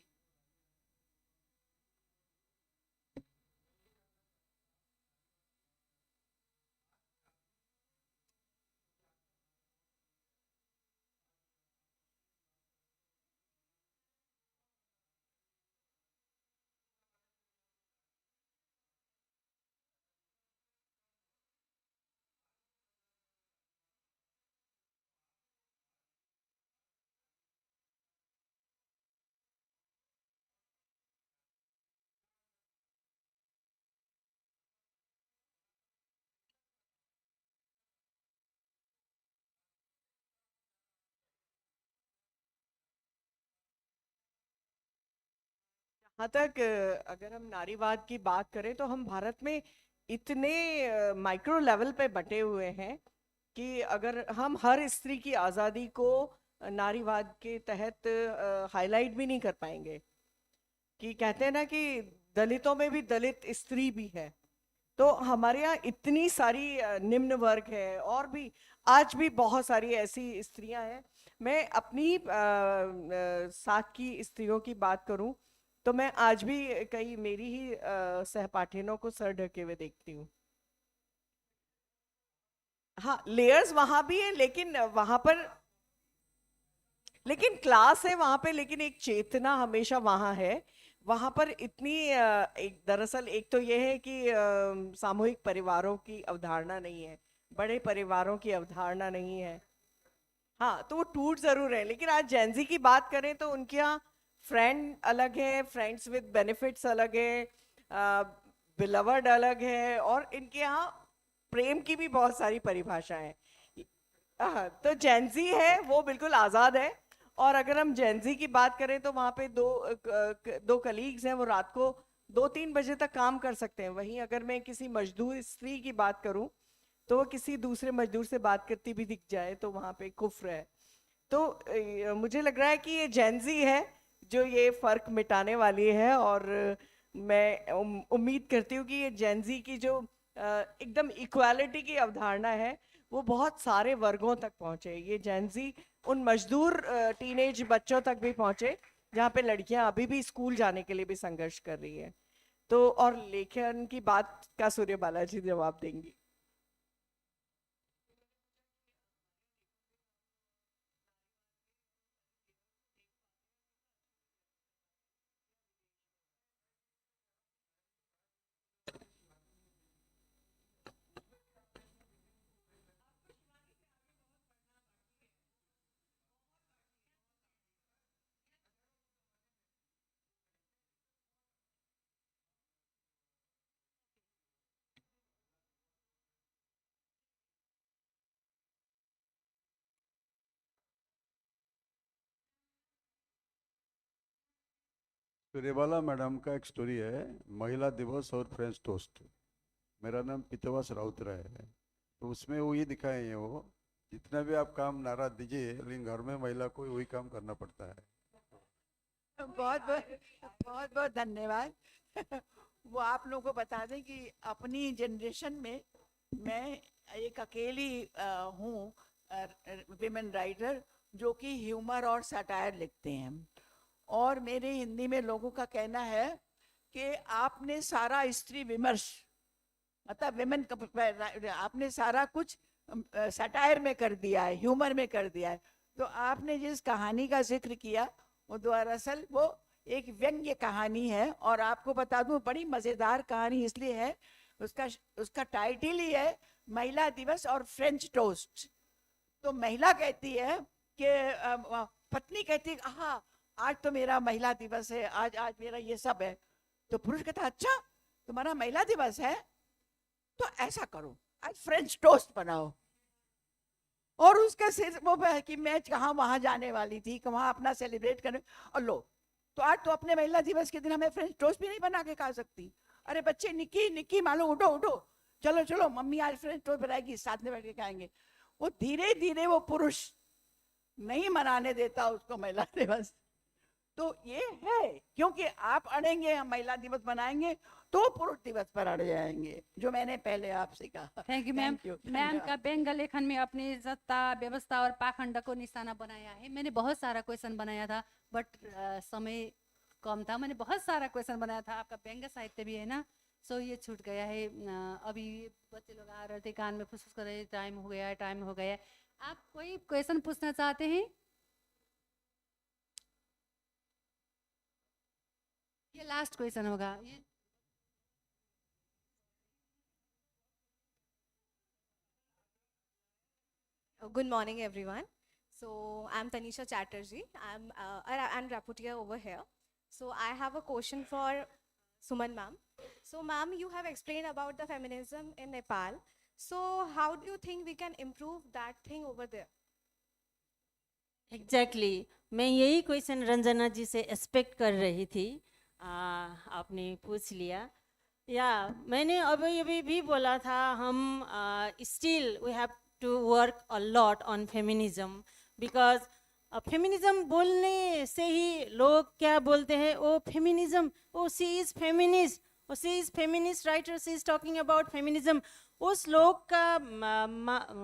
हाँ तक अगर हम नारीवाद की बात करें तो हम भारत में इतने माइक्रो लेवल पे बटे हुए हैं कि अगर हम हर स्त्री की आज़ादी को नारीवाद के तहत हाईलाइट भी नहीं कर पाएंगे। कि कहते हैं ना कि दलितों में भी दलित स्त्री भी है, तो हमारे यहाँ इतनी सारी निम्न वर्ग है और भी आज भी बहुत सारी ऐसी स्त्रियां हैं। मैं अपनी साथ की स्त्रियों की बात करूं तो मैं आज भी कई मेरी ही सहपाठिनों को सर ढके हुए देखती हूँ। हाँ, लेयर्स वहां भी है, लेकिन वहां पर लेकिन क्लास है वहां पे, लेकिन एक चेतना हमेशा वहां है। वहां पर इतनी एक दरअसल एक तो ये है कि सामूहिक परिवारों की अवधारणा नहीं है, बड़े परिवारों की अवधारणा नहीं है। हाँ, तो वो टूट जरूर है, लेकिन आज जेंजी की बात करें तो उनके यहाँ फ्रेंड अलग है, फ्रेंड्स विद बेनिफिट्स अलग है, बिलवर्ड अलग है, और इनके यहाँ प्रेम की भी बहुत सारी परिभाषाएं हैं। तो जेंजी है वो बिल्कुल आज़ाद है। और अगर हम जेंजी की बात करें तो वहाँ पे दो कलीग्स हैं, वो रात को 2-3 बजे तक काम कर सकते हैं। वहीं अगर मैं किसी मजदूर स्त्री की बात करूं तो वो किसी दूसरे मजदूर से बात करती भी दिख जाए तो वहाँ पे कुफ्र है। तो मुझे लग रहा है कि ये जेंजी है जो ये फर्क मिटाने वाली है, और मैं उम्मीद करती हूँ कि ये जेंजी की जो एकदम इक्वालिटी की अवधारणा है वो बहुत सारे वर्गों तक पहुंचे। ये जेंजी उन मजदूर टीनेज बच्चों तक भी पहुंचे जहाँ पे लड़कियां अभी भी स्कूल जाने के लिए भी संघर्ष कर रही है। तो और लेखन की बात का सूर्य बालाजी जवाब देंगी। सूर्यबाला मैडम का एक स्टोरी है, महिला दिवस और फ्रेंच टोस्ट। मेरा नाम पितवास राउतराय है। तो उसमें वो ये दिखाए हैं, वो जितना भी आप काम नारा दीजिए लेकिन घर में महिला को वही काम करना पड़ता है। बहुत बहुत बहुत धन्यवाद। वो आप लोगों को बता दें कि अपनी जनरेशन में मैं एक अकेली हूँ विमेन राइटर जो कि ह्यूमर और सटायर लिखते हैं। और मेरे हिंदी में लोगों का कहना है कि आपने सारा स्त्री विमर्श, मतलब विमेन, आपने सारा कुछ सटायर में कर दिया है, ह्यूमर में कर दिया है। तो आपने जिस कहानी का जिक्र किया वो दरअसल वो एक व्यंग्य कहानी है। और आपको बता दूं बड़ी मज़ेदार कहानी इसलिए है, उसका टाइटल ही है महिला दिवस और फ्रेंच टोस्ट। तो महिला कहती है कि पत्नी कहती है हाँ आज तो मेरा महिला दिवस है, आज आज मेरा ये सब है। तो पुरुष कहता अच्छा तुम्हारा महिला दिवस है तो ऐसा करो आज फ्रेंच टोस्ट बनाओ। और उसका वो कि मैं कहाँ वहां जाने वाली थी, वहां अपना सेलिब्रेट करने, और लो तो आज तो अपने महिला दिवस के दिन हमें फ्रेंच टोस्ट भी नहीं बना के खा सकती। अरे बच्चे निक्की निक्की मालूम, उठो उठो, चलो चलो मम्मी आज फ्रेंच टोस्ट बनाएगी, साथ में बैठ के खाएंगे। वो धीरे धीरे वो पुरुष नहीं मनाने देता उसको महिला दिवस। तो ये है क्योंकि आप अड़ेंगे, हम महिला दिवस बनाएंगे तो पुरुष दिवस पर अड़ जाएंगे, जो मैंने पहले आपसे कहा। Thank you ma'am. मैम का व्यंग लेखन में अपनी सत्ता, व्यवस्था और पाखंड को निशाना बनाया है। मैंने बहुत सारा क्वेश्चन बनाया था बट समय कम था, मैंने बहुत सारा क्वेश्चन बनाया था। आपका व्यंग साहित्य भी है ना, सो ये छूट गया है। अभी बच्चे लोग आ रहे थे, कान में फुसफुस कर रहे थे, टाइम हो गया है, टाइम हो गया है। आप कोई क्वेश्चन पूछना चाहते हैं? ये लास्ट क्वेश्चन होगा। Good morning, everyone. So I'm Tanisha Chatterjee. I'm and Raputia over here. So I have a question for Suman ma'am. So ma'am, you have explained about the feminism in Nepal. So how do you think we can improve that thing over there? Exactly मैं यही question Ranjana जी से expect कर रही थी। आपने पूछ लिया। या मैंने अभी अभी भी बोला था, हम still we have to work a lot on feminism, because feminism बोलने से ही लोग क्या बोलते हैं, oh feminism, oh she is feminist, oh she is feminist writer, she is talking about feminism. उस लोग का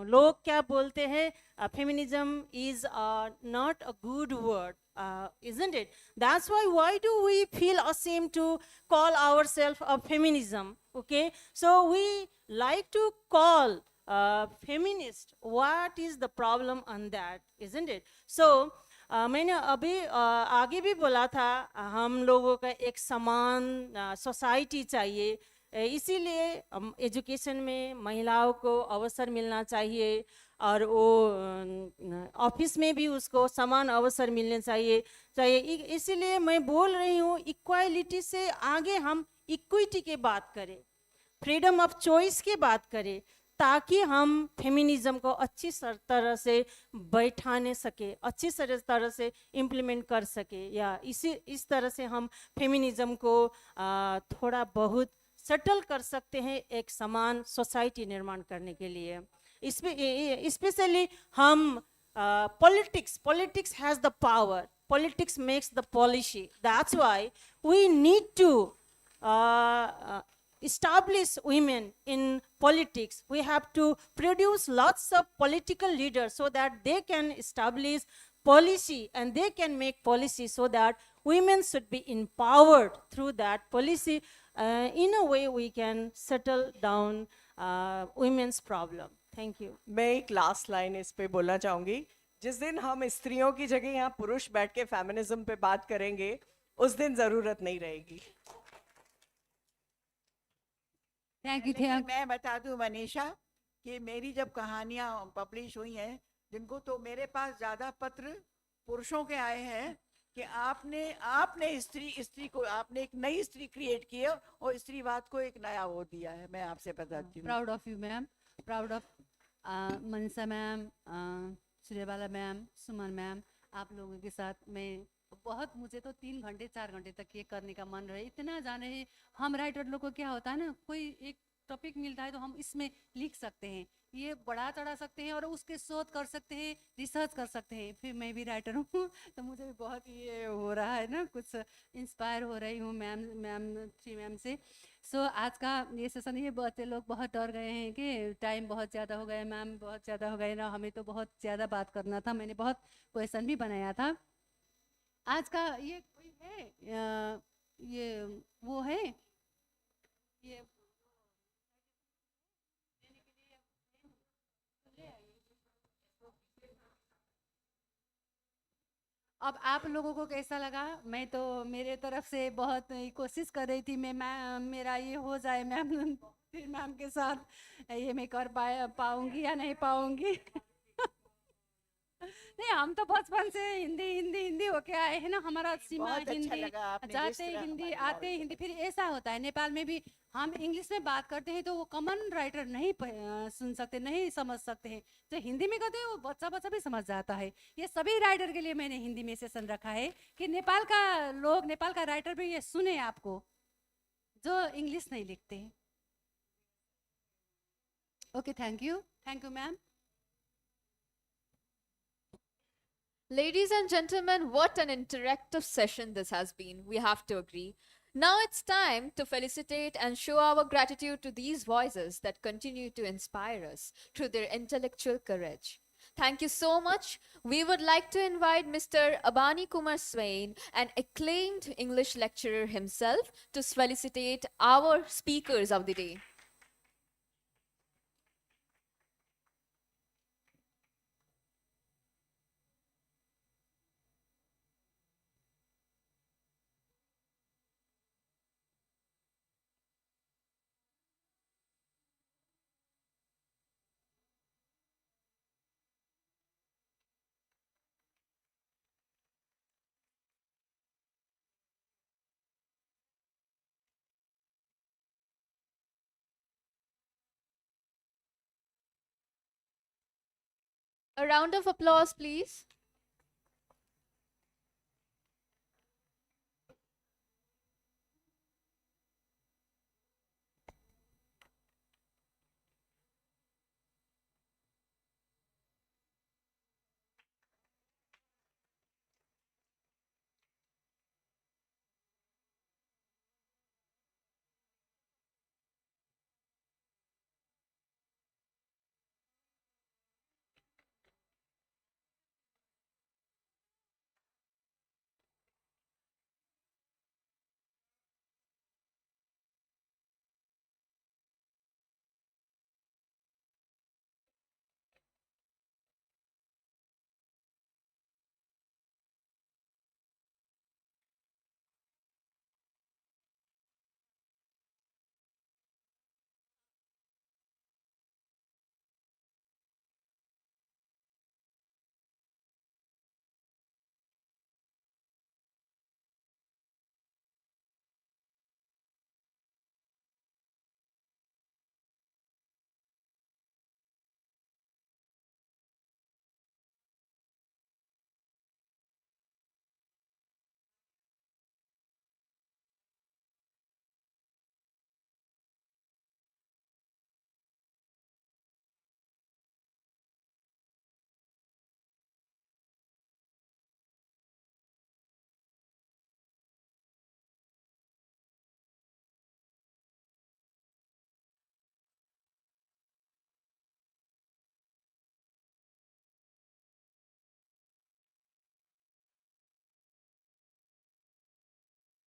लोग क्या बोलते हैं, feminism is not a good word, isn't it? That's why do we feel ashamed to call ourselves a feminism? Okay, so we like to call feminist. What is the problem on that, isn't it? So मैंने अभी आगे भी बोला था, हम लोगों का एक समान सोसाइटी चाहिए, इसीलिए एजुकेशन में महिलाओं को अवसर मिलना चाहिए, और वो ऑफिस में भी उसको समान अवसर मिलने चाहिए। इसीलिए मैं बोल रही हूँ, इक्वालिटी से आगे हम इक्विटी के बात करें, फ्रीडम ऑफ चॉइस की बात करें, ताकि हम फेमिनिज्म को अच्छी तरह से बैठाने सके, अच्छी तरह से इम्प्लीमेंट कर सके, या इस तरह से हम फेमिनिज्म को थोड़ा बहुत सेटल कर सकते हैं एक समान सोसाइटी निर्माण करने के लिए। Especially हम politics has the power, politics makes the policy. That's why we need to establish women in politics. We have to produce lots of political leaders so that they can establish policy and they can make policy so that women should be empowered through that policy. In a way we can settle down women's problem. Thank you. मैं एक last line इस पे बोलना चाहूंगी, जिस दिन हम स्त्रियों की जगह यहाँ पुरुष बैठ के फेमिनिज्म पे बात करेंगे, उस दिन जरूरत नहीं रहेगी। Thank you. मैं बता दूं मनीषा कि मेरी जब कहानियां पब्लिश हुई हैं, जिनको तो मेरे पास ज्यादा पत्र पुरुषों के आए हैं कि आपने स्त्री को आपने एक नई स्त्री क्रिएट की है और स्त्रीवाद को एक नया वो दिया है। मैं आपसे बताती हूँ। Proud of you ma'am, proud of Mansa ma'am, Suryabala ma'am, Suman ma'am, आप लोगों के साथ मैं बहुत, मुझे तो 3 घंटे 4 घंटे तक ये करने का मन रहे। इतना जाने ही हम राइटर लोग को क्या होता है ना, कोई एक टॉपिक मिलता है तो हम इसमें लिख सकते हैं, ये बढ़ा चढ़ा सकते हैं और उसके शोध कर सकते हैं, रिसर्च कर सकते हैं। फिर मैं भी राइटर हूँ तो मुझे भी बहुत ये हो रहा है ना, कुछ इंस्पायर हो रही हूँ श्री मैम से। सो आज का ये सेशन, ये बच्चे लोग बहुत डर गए हैं कि टाइम बहुत ज़्यादा हो गया, मैम बहुत ज़्यादा हो गए ना, हमें तो बहुत ज़्यादा बात करना था। मैंने बहुत क्वेश्चन भी बनाया था। आज का ये कोई है, ये वो है, ये अब आप लोगों को कैसा लगा? मैं तो मेरे तरफ से बहुत कोशिश कर रही थी, मेरा ये हो जाए मैम, फिर मैम के साथ ये मैं कर पाऊंगी या नहीं पाऊंगी। नहीं, हम तो बचपन से हिंदी हिंदी हिंदी होके आए हैं ना, हमारा सीमा हिंदी, जाते हिंदी आते हिंदी। फिर ऐसा होता है नेपाल में भी, हम इंग्लिश में बात करते हैं तो वो कॉमन राइटर नहीं सुन सकते, नहीं समझ सकते हैं। जो हिंदी में कहते हैं वो बच्चा बच्चा भी समझ जाता है। ये सभी राइटर के लिए मैंने हिंदी में सेशन रखा है कि नेपाल का लोग, नेपाल का राइटर भी ये सुने आपको, जो इंग्लिश नहीं लिखते। Okay, thank you ma'am. Ladies and gentlemen, what an interactive session this has been, we have to agree. Now it's time to felicitate and show our gratitude to these voices that continue to inspire us through their intellectual courage. Thank you so much. We would like to invite Mr. Abani Kumar Swain, an acclaimed English lecturer himself, to felicitate our speakers of the day. A round of applause, please.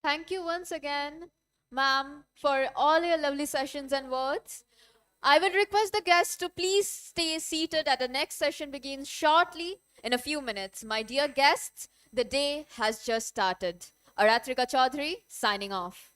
Thank you once again, ma'am, for all your lovely sessions and words. I would request the guests to please stay seated as the next session begins shortly in a few minutes. My dear guests, the day has just started. Aratrika Chaudhary signing off.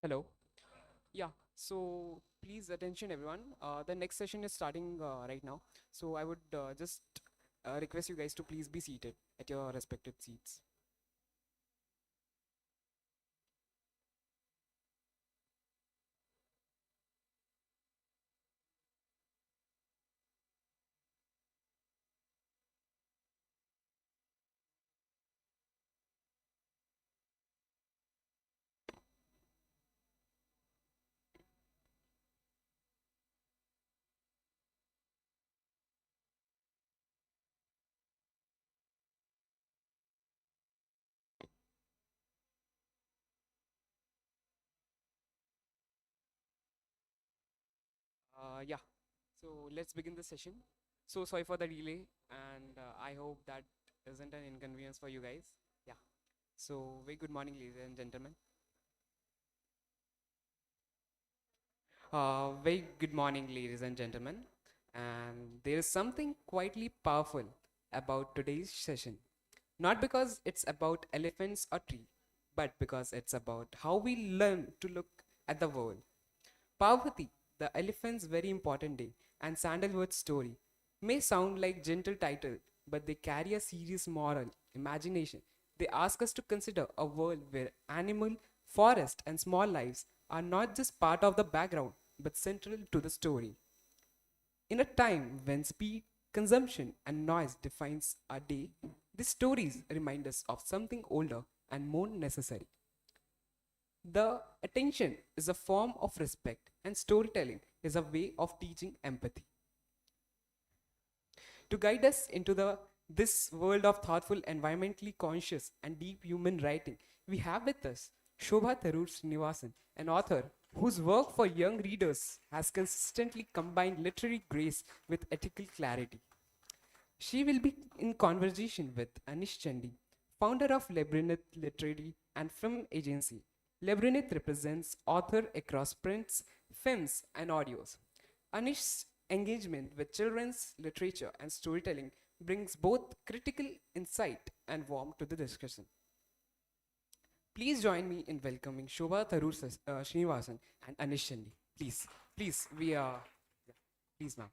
Hello. Yeah. So please attention everyone. The next session is starting right now. So I would just request you guys to please be seated at your respective seats. Yeah. So let's begin the session. So sorry for the delay, and I hope that isn't an inconvenience for you guys. Yeah. So very good morning, ladies and gentlemen. Very good morning, ladies and gentlemen. And there is something quietly powerful about today's session. Not because it's about elephants or tree, but because it's about how we learn to look at the world. Parvati, the elephant's very important day, and Sandalwood's story may sound like gentle title, but they carry a serious moral imagination. They ask us to consider a world where animal, forest, and small lives are not just part of the background, but central to the story. In a time when speed, consumption, and noise defines our day, these stories remind us of something older and more necessary. The attention is a form of respect, and storytelling is a way of teaching empathy. To guide us into this world of thoughtful, environmentally conscious, and deep human writing, we have with us Shobha Tharoor Srinivasan, an author whose work for young readers has consistently combined literary grace with ethical clarity. She will be in conversation with Anish Chandi, founder of Labyrinth Literary and Film Agency. Labyrinth represents author across prints, films, and audios. Anish's engagement with children's literature and storytelling brings both critical insight and warmth to the discussion. Please join me in welcoming Shobha Tharoor Srinivasan and Anish Chandi. Please, we are, yeah, please, ma'am.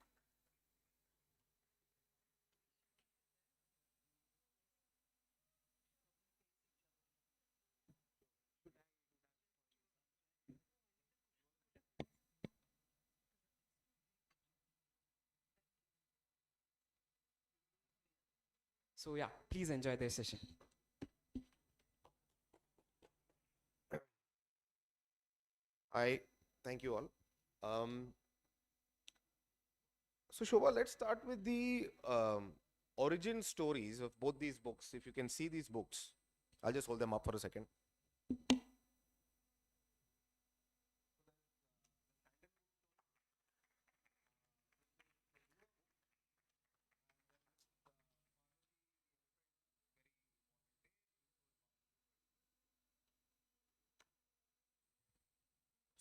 So yeah, please enjoy this session. Hi, thank you all. Um, so Shobha, let's start with the origin stories of both these books. If you can see these books, I'll just hold them up for a second.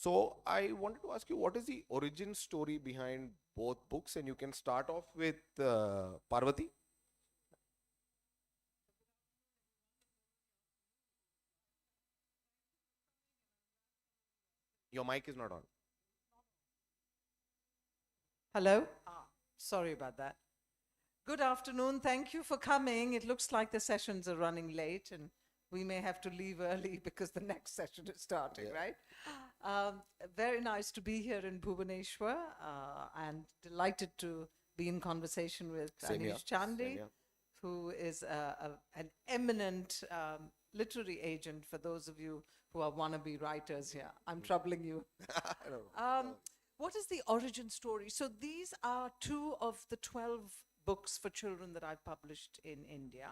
So I wanted to ask you, what is the origin story behind both books? And you can start off with Parvati. Your mic is not on. Hello? Sorry about that. Good afternoon. Thank you for coming. It looks like the sessions are running late and we may have to leave early because the next session is starting, right? Very nice to be here in Bhubaneswar and delighted to be in conversation with Same here. Anish Chandi, Same here. who is an eminent literary agent for those of you who are wannabe writers here. I'm troubling you. What is the origin story? So these are two of the 12 books for children that I've published in India.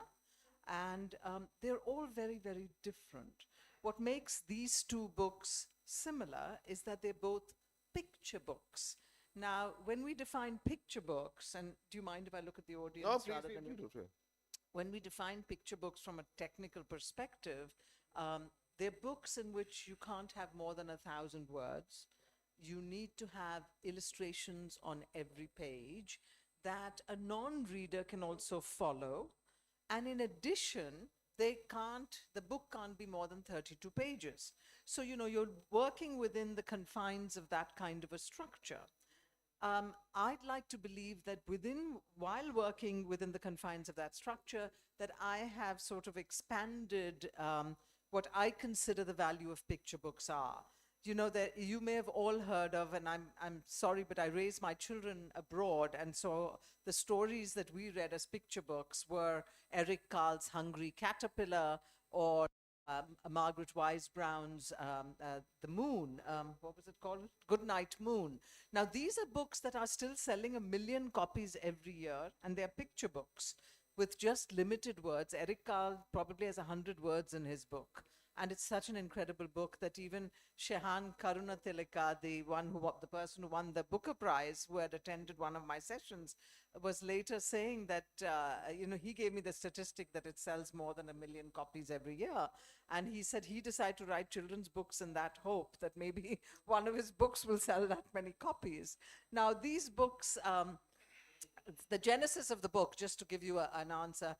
And they're all very, very different. What makes these two books similar is that they're both picture books. Now, when we define picture books, and do you mind if I look at the audience No, please, rather please, than please you? do. When we define picture books from a technical perspective, they're books in which you can't have more than 1,000 words. You need to have illustrations on every page that a non-reader can also follow. And in addition, the book can't be more than 32 pages. So, you're working within the confines of that kind of a structure. I'd like to believe that while working within the confines of that structure, that I have sort of expanded what I consider the value of picture books are. That you may have all heard of, and I'm sorry, but I raised my children abroad, and so the stories that we read as picture books were Eric Carle's Hungry Caterpillar, or Margaret Wise Brown's The Moon. What was it called? Goodnight Moon. Now, these are books that are still selling 1 million copies every year, and they're picture books with just limited words. Eric Carle probably has 100 words in his book. And it's such an incredible book that even Shehan Karunatilaka, the person who won the Booker Prize, who had attended one of my sessions, was later saying that, he gave me the statistic that it sells more than 1 million copies every year. And he said he decided to write children's books in that hope that maybe one of his books will sell that many copies. Now, these books, the genesis of the book, just to give you an answer,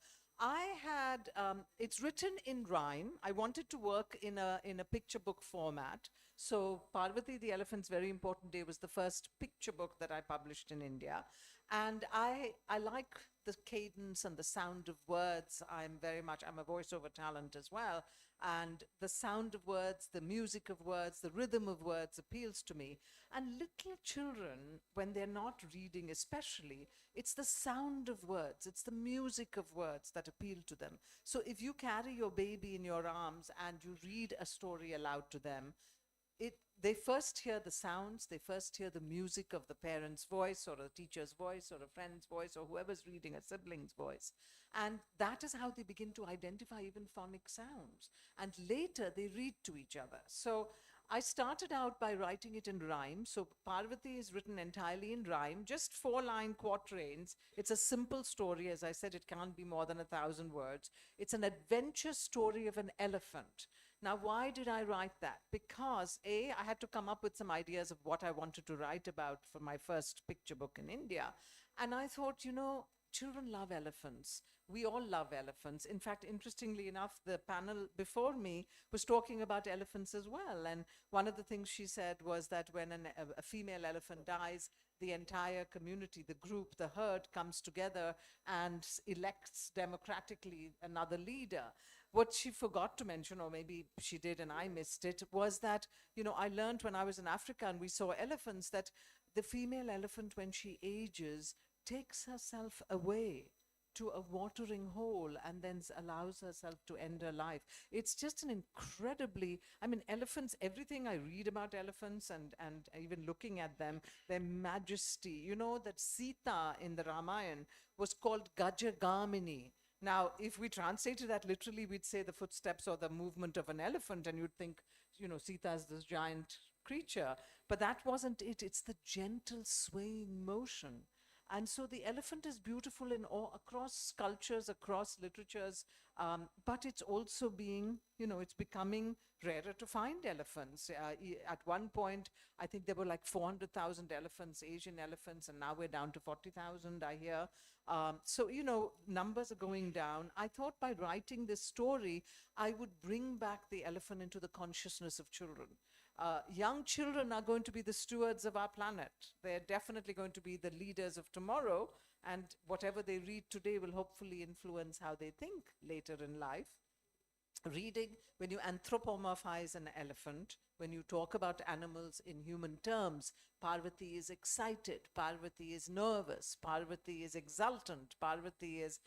it's written in rhyme. I wanted to work in a picture book format. So Parvati the Elephant's Very Important Day was the first picture book that I published in India. And I like the cadence and the sound of words. I'm a voiceover talent as well. And the sound of words, the music of words, the rhythm of words appeals to me. And little children, when they're not reading especially, it's the sound of words, it's the music of words that appeal to them. So if you carry your baby in your arms and you read a story aloud to them, they first hear the sounds, they first hear the music of the parent's voice or a teacher's voice or a friend's voice or whoever's reading, a sibling's voice. And that is how they begin to identify even phonic sounds. And later they read to each other. So I started out by writing it in rhyme. So Parvati is written entirely in rhyme, just 4-line quatrains. It's a simple story. As I said, it can't be more than 1,000 words. It's an adventure story of an elephant. Now, why did I write that? Because I had to come up with some ideas of what I wanted to write about for my first picture book in India. And I thought, children love elephants. We all love elephants. In fact, interestingly enough, the panel before me was talking about elephants as well. And one of the things she said was that when a female elephant dies, the entire community, the group, the herd comes together and elects democratically another leader. What she forgot to mention, or maybe she did and I missed it, was that, I learned when I was in Africa and we saw elephants that the female elephant, when she ages, takes herself away to a watering hole and then allows herself to end her life. It's just an elephants, everything I read about elephants and even looking at them, their majesty. That Sita in the Ramayana was called Gajagamini. Now, if we translated that literally, we'd say the footsteps or the movement of an elephant, and you'd think, Sita is this giant creature. But that wasn't it. It's the gentle swaying motion. And so the elephant is beautiful across cultures, across literatures, but it's also it's becoming rarer to find elephants. At one point, I think there were like 400,000 elephants, Asian elephants, and now we're down to 40,000, I hear. So, numbers are going down. I thought by writing this story, I would bring back the elephant into the consciousness of children. Young children are going to be the stewards of our planet. They're definitely going to be the leaders of tomorrow, and whatever they read today will hopefully influence how they think later in life. Reading, when you anthropomorphize an elephant, when you talk about animals in human terms, Parvati is excited, Parvati is nervous, Parvati is exultant, Parvati is,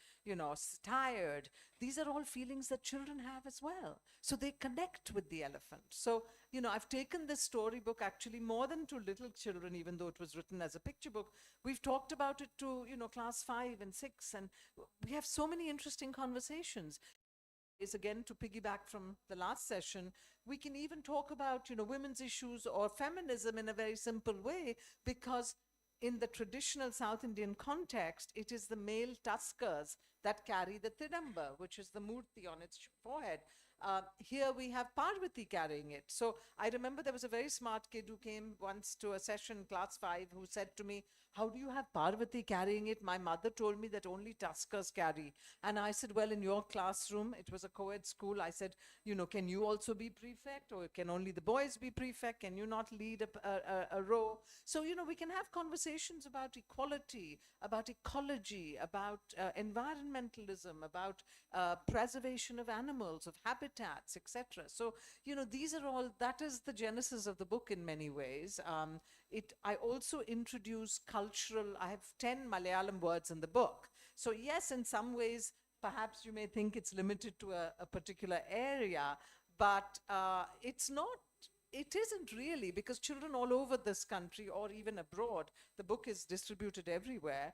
tired. These are all feelings that children have as well. So they connect with the elephant. So, I've taken this storybook actually more than to little children, even though it was written as a picture book. We've talked about it to, class 5 and 6, and we have so many interesting conversations. Is again, to piggyback from the last session, we can even talk about, women's issues or feminism in a very simple way, because in the traditional South Indian context, it is the male tuskers that carry the Tidamba, which is the murti on its forehead. Here we have Parvati carrying it. So I remember there was a very smart kid who came once to a session, class 5, who said to me, how do you have Parvati carrying it? My mother told me that only Tuskers carry. And I said, well, in your classroom, it was a co-ed school. I said, can you also be prefect, or can only the boys be prefect? Can you not lead a row? So, we can have conversations about equality, about ecology, about environmentalism, about preservation of animals, of habitats, etc. So, these are all, that is the genesis of the book in many ways. I also introduce cultural, I have 10 Malayalam words in the book. So yes, in some ways, perhaps you may think it's limited to a particular area, but it's not. It isn't really, because children all over this country or even abroad, the book is distributed everywhere,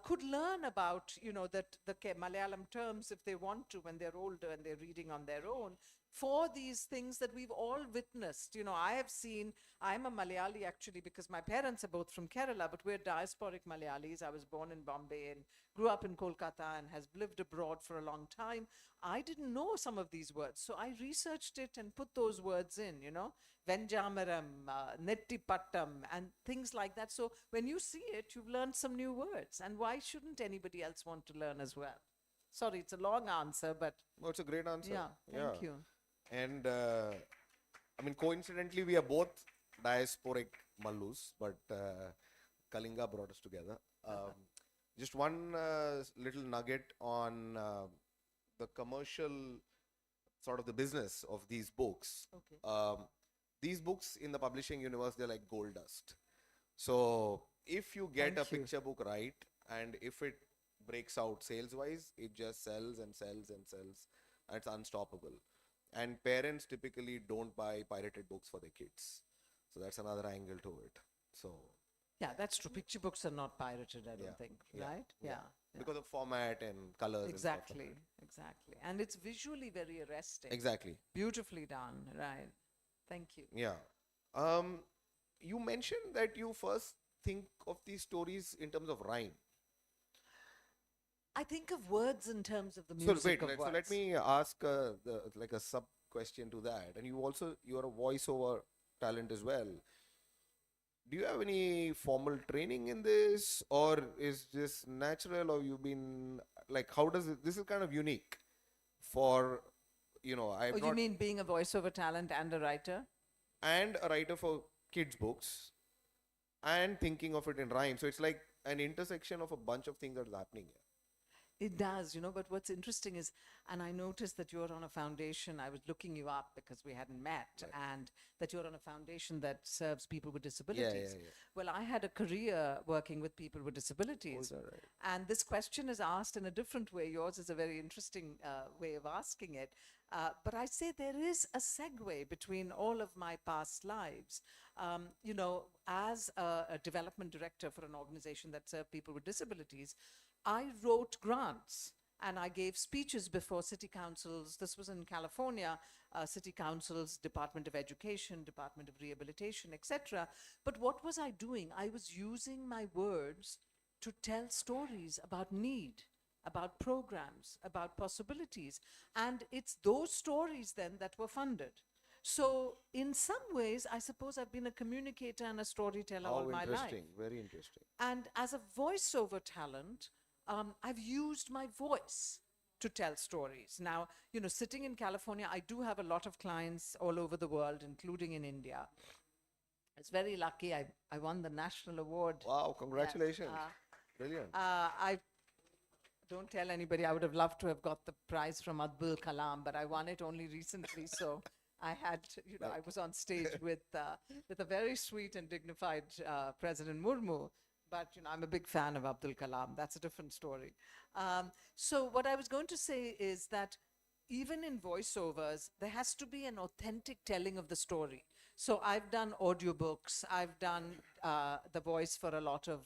could learn about, that the Malayalam terms if they want to when they're older and they're reading on their own, for these things that we've all witnessed. I have seen, I'm a Malayali actually because my parents are both from Kerala, but we're diasporic Malayalis. I was born in Bombay and grew up in Kolkata and has lived abroad for a long time. I didn't know some of these words, so I researched it and put those words in, Venjamaram, Nettipattam, and things like that. So when you see it, you've learned some new words. And why shouldn't anybody else want to learn as well? Sorry, it's a long answer, but... No, it's a great answer. Yeah, thank you. And coincidentally, we are both diasporic Mallus, but Kalinga brought us together. Just one little nugget on the commercial sort of the business of these books. Okay. These books in the publishing universe, they're like gold dust. So if you get Thank a you. picture book right, and if it breaks out sales-wise, it just sells and sells and sells, and it's unstoppable. And parents typically don't buy pirated books for their kids. So that's another angle to it. So Yeah, that's true. Picture books are not pirated, I don't Yeah, think, yeah, right? yeah. Yeah. because of format and colors. and stuff like Exactly, exactly. And it's visually very arresting. that. Exactly. Beautifully done, right. Thank you. Yeah. You mentioned that you first think of these stories in terms of rhyme. I think of words in terms of the So music wait, of let, words. so let me ask like a sub question to that. And you are a voiceover talent as well. Do you have any formal training in this, or is this natural, or you've been like, how does it? This is kind of unique for, I've Oh, not, you mean being a voiceover talent and a writer? and a writer for kids books, and thinking of it in rhyme. So it's like an intersection of a bunch of things that is happening here. It does, but what's interesting is, and I noticed that you're on a foundation, I was looking you up because we hadn't met, and that you're on a foundation that serves people with disabilities. yeah. Well, I had a career working with people with disabilities. that right? And this question is asked in a different way. Yours is a very interesting way of asking it. But I say there is a segue between all of my past lives. As a development director for an organization that served people with disabilities, I wrote grants and I gave speeches before city councils. This was in California, city councils, Department of Education, Department of Rehabilitation, etc. But what was I doing? I was using my words to tell stories about need, about programs, about possibilities. And it's those stories then that were funded. So in some ways, I suppose I've been a communicator and a storyteller all my life. Interesting, very interesting. And as a voiceover talent, I've used my voice to tell stories. Now, sitting in California, I do have a lot of clients all over the world, including in India. I was very lucky. I won the national award. Wow, congratulations. Brilliant. I don't tell anybody. I would have loved to have got the prize from Abdul Kalam, but I won it only recently. So I had, I was on stage with a very sweet and dignified President Murmu. But, I'm a big fan of Abdul Kalam. That's a different story. So what I was going to say is that even in voiceovers, there has to be an authentic telling of the story. So I've done audiobooks. I've done the voice for a lot of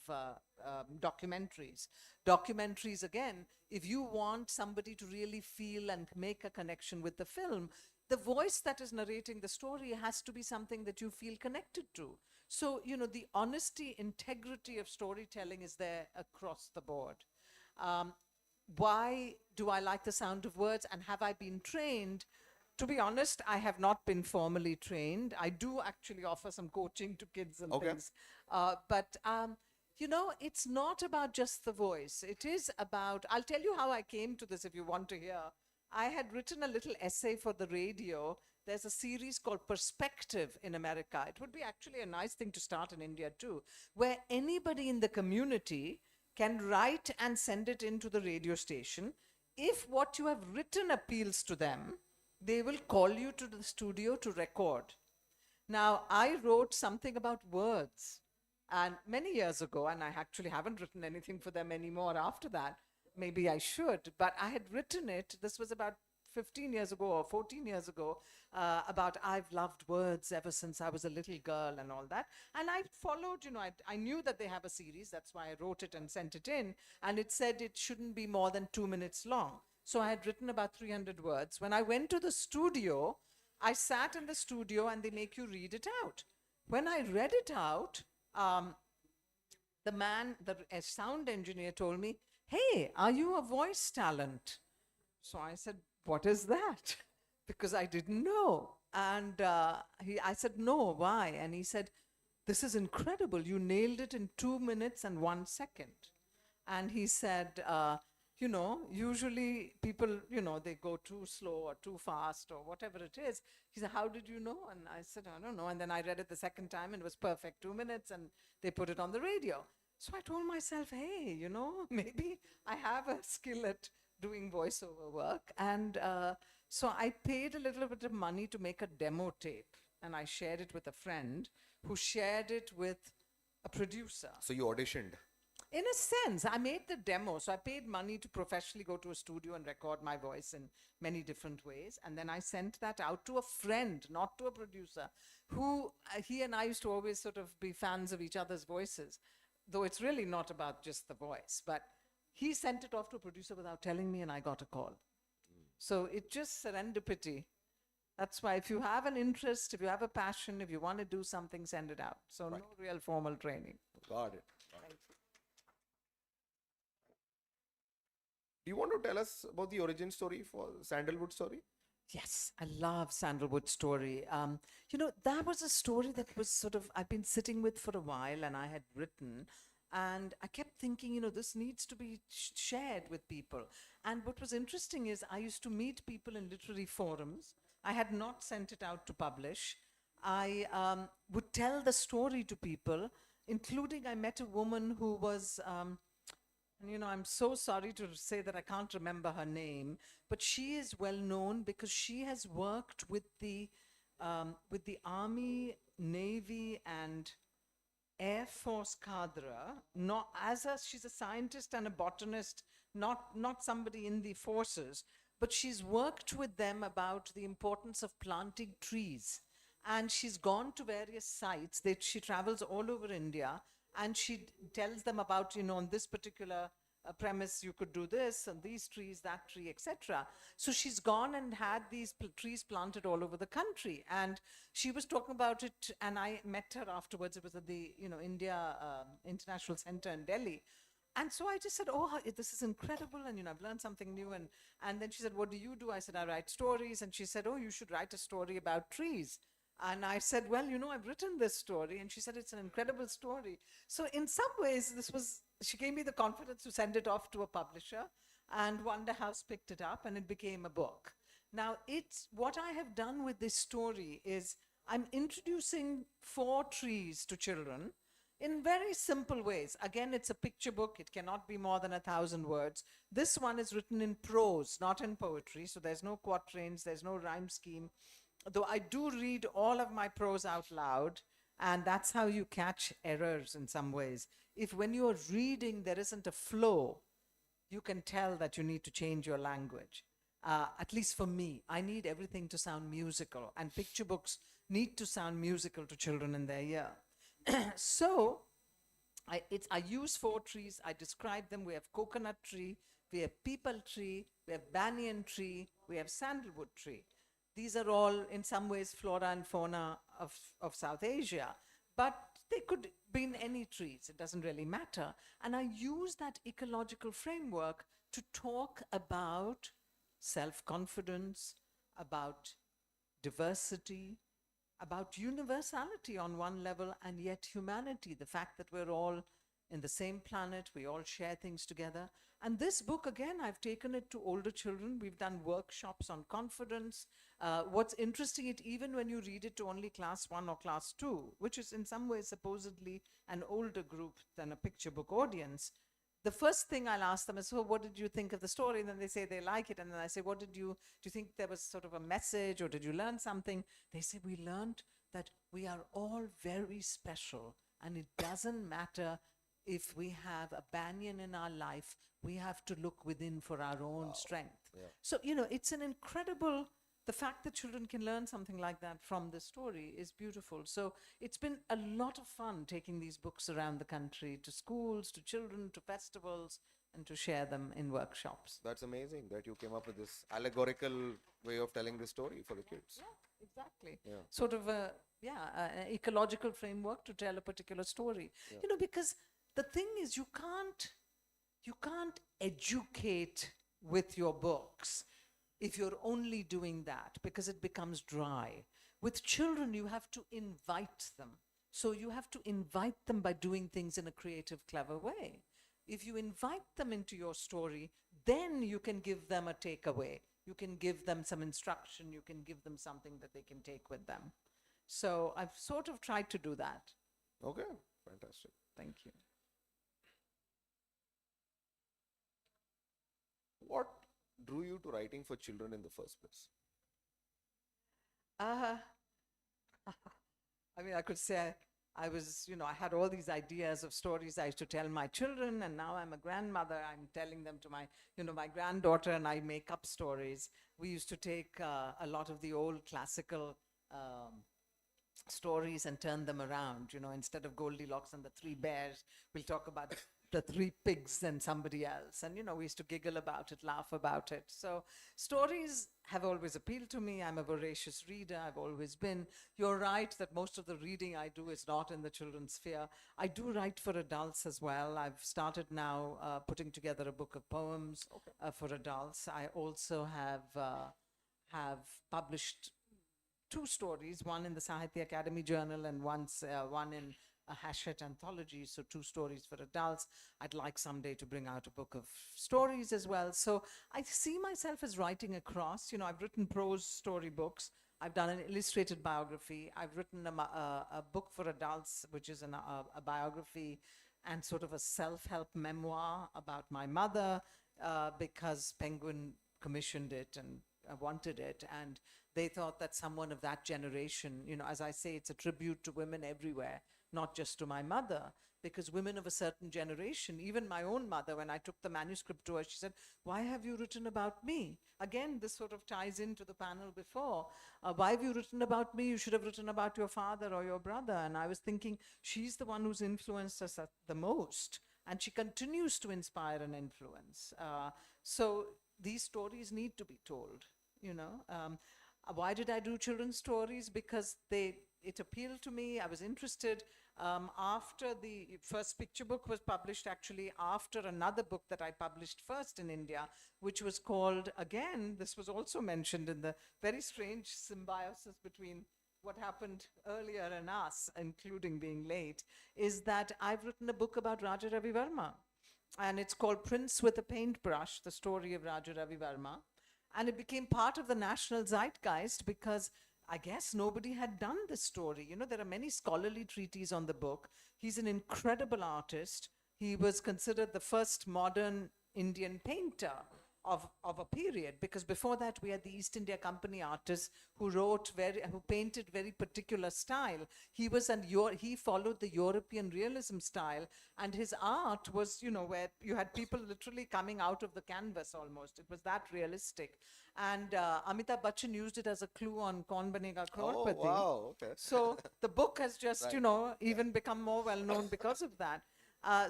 documentaries. Documentaries, again, if you want somebody to really feel and make a connection with the film, the voice that is narrating the story has to be something that you feel connected to. So, the honesty, integrity of storytelling is there across the board. Why do I like the sound of words, and have I been trained? To be honest, I have not been formally trained. I do actually offer some coaching to kids and Okay. things. But you know, it's not about just the voice. It is about, I'll tell you how I came to this if you want to hear. I had written a little essay for the radio. There's a series called Perspective in America. It would be actually a nice thing to start in India too, where anybody in the community can write and send it into the radio station. If what you have written appeals to them, they will call you to the studio to record. Now, I wrote something about words, and many years ago, and I actually haven't written anything for them anymore after that. Maybe I should, but I had written it. This was about 15 years ago or 14 years ago, about I've loved words ever since I was a little girl and all that. And I followed, you know, I knew that they have a series. That's why I wrote it and sent it in. And it said it shouldn't be more than 2 minutes long. So I had written about 300 words. When I went to the studio, I sat in the studio and they make you read it out. When I read it out, the man, the sound engineer told me, "Hey, are you a voice talent?" So I said, "What is that?" Because I didn't know. And I said, "No, why?" And he said, "This is incredible. You nailed it in 2 minutes and 1 second." And he said, you know, usually people, you know, they go too slow or too fast or whatever it is. He said, "How did you know?" And I said, "I don't know." And then I read it the second time and it was perfect, 2 minutes, and they put it on the radio. So I told myself, hey, you know, maybe I have a skill at doing voiceover work. And so I paid a little bit of money to make a demo tape, and I shared it with a friend who shared it with a producer. So you auditioned. In a sense, I made the demo. So I paid money to professionally go to a studio and record my voice in many different ways. And then I sent that out to a friend, not to a producer, who he and I used to always sort of be fans of each other's voices, though it's really not about just the voice. But he sent it off to a producer without telling me, and I got a call. So it just serendipity. That's why if you have an interest, if you have a passion, if you want to do something, send it out. So Right. no real formal training. Got it. Do you want to tell us about the origin story for Sandalwood story? Yes, I love Sandalwood story. You know, that was a story that was sort of, I've been sitting with for a while and I had written. And I kept thinking, you know, this needs to be shared with people. And what was interesting is I used to meet people in literary forums. I had not sent it out to publish. I would tell the story to people, including I met a woman who was, and you know, I'm so sorry to say that I can't remember her name, but she is well known because she has worked with the Army, Navy, and Air Force cadre. Not as a, she's a scientist and a botanist, not somebody in the forces, but she's worked with them about the importance of planting trees. And she's gone to various sites that she travels all over India, and she tells them about, you know, on this particular premise you could do this, and these trees, that tree, etc. So she's gone and had these trees planted all over the country, and she was talking about it, and I met her afterwards. It was at the, you know, India International Center in Delhi. And so I just said, "Oh, this is incredible, and you know, I've learned something new." And then she said, "What do you do?" I said, "I write stories." And she said, "Oh, you should write a story about trees." And I said, "Well, you know, I've written this story." And she said, "It's an incredible story." So in some ways, she gave me the confidence to send it off to a publisher, and Wonder House picked it up and it became a book. Now, what I have done with this story is I'm introducing 4 trees to children in very simple ways. Again, it's a picture book. It cannot be more than 1,000 words. This one is written in prose, not in poetry. So there's no quatrains, there's no rhyme scheme. Though I do read all of my prose out loud, and that's how you catch errors in some ways. If when you're reading there isn't a flow, you can tell that you need to change your language. At least for me, I need everything to sound musical, and picture books need to sound musical to children in their ear. So I use 4 trees, I describe them. We have coconut tree, we have peepal tree, we have banyan tree, we have sandalwood tree. These are all, in some ways, flora and fauna of South Asia, but they could be in any trees. It doesn't really matter. And I use that ecological framework to talk about self-confidence, about diversity, about universality on one level, and yet humanity, the fact that we're all in the same planet. We all share things together. And this book, again, I've taken it to older children. We've done workshops on confidence. What's interesting, it even when you read it to only class 1 or class 2, which is in some ways supposedly an older group than a picture book audience, the first thing I'll ask them is, so what did you think of the story? And then they say they like it. And then I say, do you think there was sort of a message, or did you learn something? They say, we learned that we are all very special, and it doesn't matter if we have a banyan in our life, we have to look within for our own strength. Yeah. So, it's an incredible, the fact that children can learn something like that from this story is beautiful. So it's been a lot of fun taking these books around the country to schools, to children, to festivals, and to share them in workshops. That's amazing that you came up with this allegorical way of telling the story for the kids. Yeah, exactly. Yeah. Sort of an ecological framework to tell a particular story. Yeah. Because the thing is, you can't educate with your books if you're only doing that, because it becomes dry. With children, you have to invite them. So you have to invite them by doing things in a creative, clever way. If you invite them into your story, then you can give them a takeaway. You can give them some instruction. You can give them something that they can take with them. So I've sort of tried to do that. Okay, fantastic. Thank you. What drew you to writing for children in the first place? I mean, I could say I was, I had all these ideas of stories I used to tell my children, and now I'm a grandmother. I'm telling them to my, my granddaughter, and I make up stories. We used to take a lot of the old classical stories and turn them around. Instead of Goldilocks and the 3 bears, we'll talk about the 3 pigs and somebody else. And, we used to giggle about it, laugh about it. So stories have always appealed to me. I'm a voracious reader. I've always been. You're right that most of the reading I do is not in the children's sphere. I do write for adults as well. I've started now putting together a book of poems for adults. I also have published 2 stories, one in the Sahitya Academy Journal and one in a Hachette anthology, so 2 stories for adults. I'd like someday to bring out a book of stories as well. So I see myself as writing across. I've written prose story books. I've done an illustrated biography. I've written a book for adults, which is a biography and sort of a self-help memoir about my mother, because Penguin commissioned it and wanted it, and they thought that someone of that generation, as I say, it's a tribute to women everywhere, not just to my mother, because women of a certain generation, even my own mother, when I took the manuscript to her, she said, why have you written about me? Again, this sort of ties into the panel before. Why have you written about me? You should have written about your father or your brother. And I was thinking, she's the one who's influenced us the most, and she continues to inspire and influence. So these stories need to be told, Why did I do children's stories? Because it appealed to me. I was interested. After the first picture book was published, actually after another book that I published first in India, which was called, again, this was also mentioned in the very strange symbiosis between what happened earlier and us, including being late, is that I've written a book about Raja Ravi Verma. And it's called Prince with a Paintbrush, the story of Raja Ravi Verma. And it became part of the national zeitgeist because I guess nobody had done this story. There are many scholarly treatises on the book. He's an incredible artist. He was considered the first modern Indian painter of a period, because before that we had the East India Company artists who painted very particular style. He followed the European realism style, and his art was, where you had people literally coming out of the canvas almost. It was that realistic. And Amitabh Bachchan used it as a clue on Kaun Banega Crorepati. Oh, wow, okay. So the book has just, Right. even become more well-known because of that.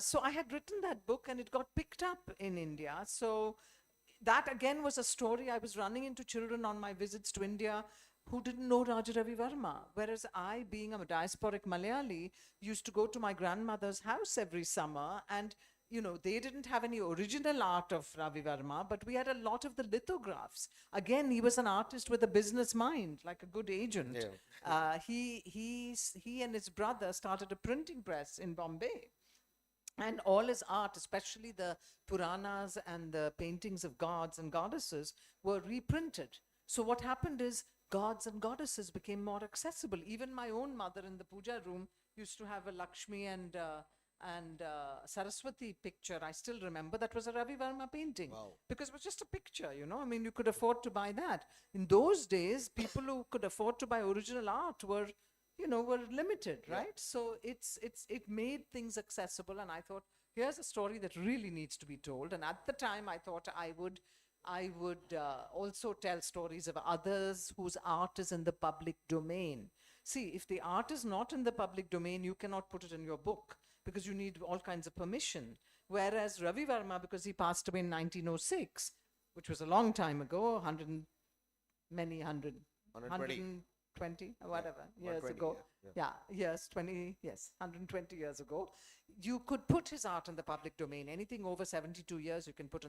So I had written that book and it got picked up in India. So that again was a story. I was running into children on my visits to India who didn't know Raja Ravi Verma. Whereas I, being a diasporic Malayali, used to go to my grandmother's house every summer, and they didn't have any original art of Ravi Verma, but we had a lot of the lithographs. Again, he was an artist with a business mind, like a good agent. Yeah. He and his brother started a printing press in Bombay. And all his art, especially the Puranas and the paintings of gods and goddesses, were reprinted. So what happened is gods and goddesses became more accessible. Even my own mother in the puja room used to have a Lakshmi and Saraswati picture. I still remember that was a Ravi Verma painting. Wow. Because it was just a picture, you know. I mean, you could afford to buy that. In those days, people who could afford to buy original art were, you know, were limited, right? So it made things accessible, and I thought, here's a story that really needs to be told. And at the time, I thought I would also tell stories of others whose art is in the public domain. See, if the art is not in the public domain, you cannot put it in your book because you need all kinds of permission. Whereas Ravi Verma, because he passed away in 1906, which was a long time ago, 120 or whatever years 120, ago. Yes, 120 years ago. You could put his art in the public domain. Anything over 72 years, you can put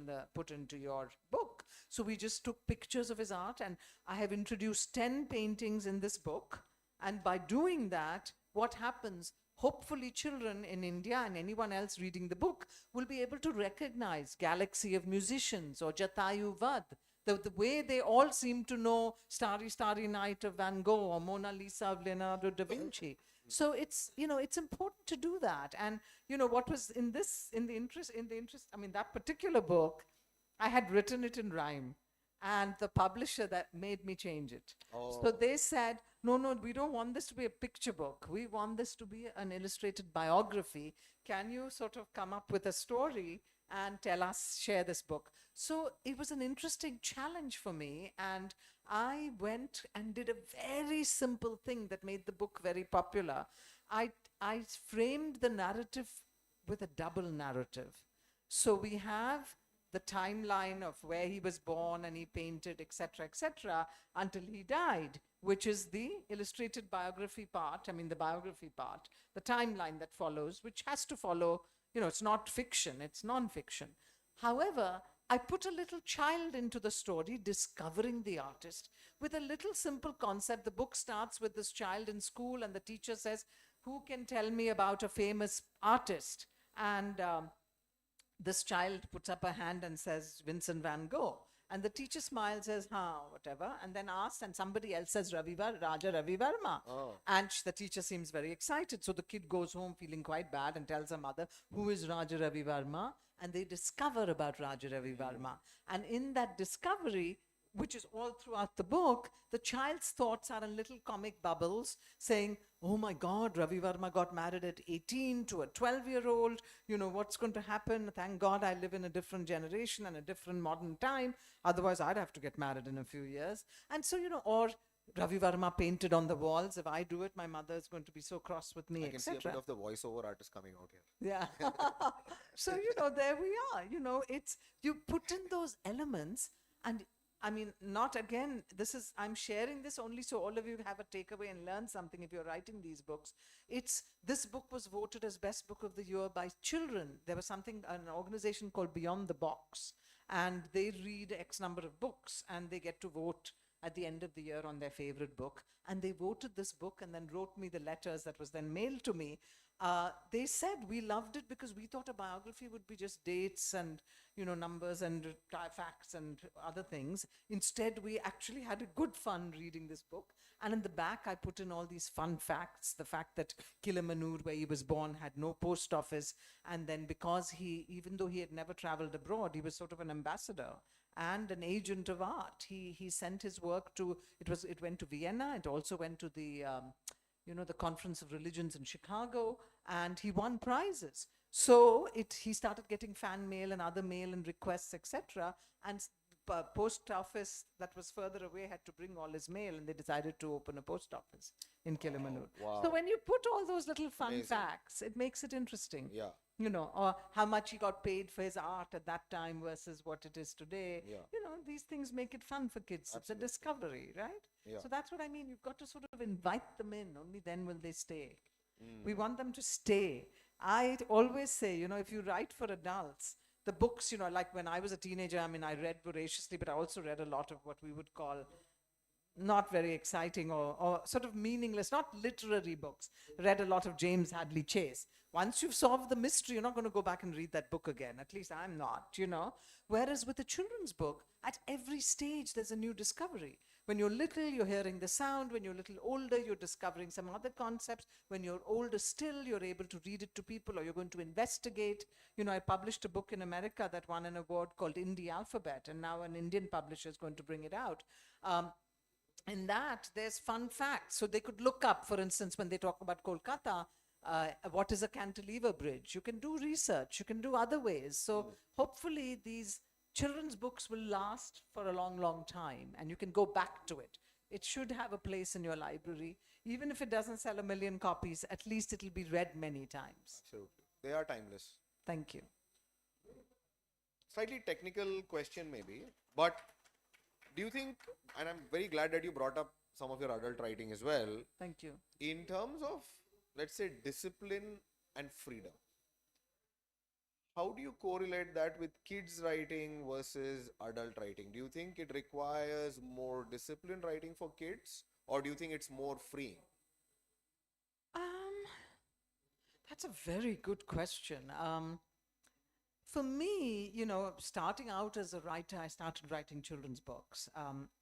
into your book. So we just took pictures of his art, and I have introduced 10 paintings in this book. And by doing that, what happens? Hopefully children in India and anyone else reading the book will be able to recognize Galaxy of Musicians or Jatayu Vad, the way they all seem to know Starry Starry Night of Van Gogh or Mona Lisa of Leonardo da Vinci. So it's, you know, it's important to do that. And, you know, what was in the interest, I mean, that particular book, I had written it in rhyme, and the publisher that made me change it. So they said, no, we don't want this to be a picture book. We want this to be an illustrated biography. Can you sort of come up with a story and share this book? So it was an interesting challenge for me, and I went and did a very simple thing that made the book very popular. I framed the narrative with a double narrative. So we have the timeline of where he was born and he painted, etc., until he died, which is the illustrated biography part, I mean the biography part, the timeline that follows, which has to follow, you know, it's not fiction, it's non-fiction. However, I put a little child into the story, discovering the artist, with a little simple concept. The book starts with this child in school, and the teacher says, who can tell me about a famous artist? And this child puts up a hand and says, Vincent van Gogh. And the teacher smiles, says, whatever, and then asks, and somebody else says, Raja Ravi Verma. And the teacher seems very excited. So the kid goes home feeling quite bad and tells her mother, who is Raja Ravi Verma? And they discover about Raja Ravi Verma. And in that discovery, which is all throughout the book, the child's thoughts are in little comic bubbles saying, oh my God, Ravi Verma got married at 18 to a 12-year-old. You know, what's going to happen? Thank God I live in a different generation and a different modern time. Otherwise, I'd have to get married in a few years. And so, you know, or Ravi Verma painted on the walls. If I do it, my mother is going to be so cross with me, I can see a bit of the voiceover artist coming out here. Yeah. So, you know, there we are. You know, it's, you put in those elements, and I mean, not again, I'm sharing this only so all of you have a takeaway and learn something if you're writing these books. This book was voted as best book of the year by children. There was an organization called Beyond the Box, and they read X number of books, and they get to vote at the end of the year on their favorite book. And they voted this book and then wrote me the letters that was then mailed to me. They said, we loved it because we thought a biography would be just dates and, you know, numbers and facts and other things. Instead, we actually had a good fun reading this book. And in the back, I put in all these fun facts. The fact that Kilimanur, where he was born, had no post office. And then because even though he had never traveled abroad, he was sort of an ambassador and an agent of art. He sent his work to, it went to Vienna. It also went to the the Conference of Religions in Chicago, and he won prizes. So he started getting fan mail and other mail and requests, etc. And post office that was further away had to bring all his mail, and they decided to open a post office in Kilimanur. Wow. So when you put all those little fun Amazing. facts, it makes it interesting. Yeah. You know, or how much he got paid for his art at that time versus what it is today. Yeah. You know, these things make it fun for kids. Absolutely. It's a discovery, right? Yeah. So that's what I mean. You've got to sort of invite them in. Only then will they stay. We want them to stay. I always say, you know, if you write for adults, the books, you know, like when I was a teenager, I mean, I read voraciously, but I also read a lot of what we would call not very exciting or sort of meaningless, not literary books. Read a lot of James Hadley Chase. Once you've solved the mystery, you're not going to go back and read that book again. At least I'm not, you know. Whereas with a children's book, at every stage, there's a new discovery. When you're little, you're hearing the sound. When you're a little older, you're discovering some other concepts. When you're older still, you're able to read it to people, or you're going to investigate. You know, I published a book in America that won an award called Indie Alphabet, and now an Indian publisher is going to bring it out. In that, there's fun facts. So they could look up, for instance, when they talk about Kolkata, what is a cantilever bridge? You can do research. You can do other ways. So hopefully these children's books will last for a long, long time, and you can go back to it. It should have a place in your library. Even if it doesn't sell 1 million copies, at least it'll be read many times. Absolutely. They are timeless. Thank you. Slightly technical question maybe, but do you think, and I'm very glad that you brought up some of your adult writing as well, Thank you. in terms of, let's say, discipline and freedom, how do you correlate that with kids writing versus adult writing? Do you think it requires more disciplined writing for kids, or do you think it's more freeing? That's a very good question. For me, you know, starting out as a writer, I started writing children's books.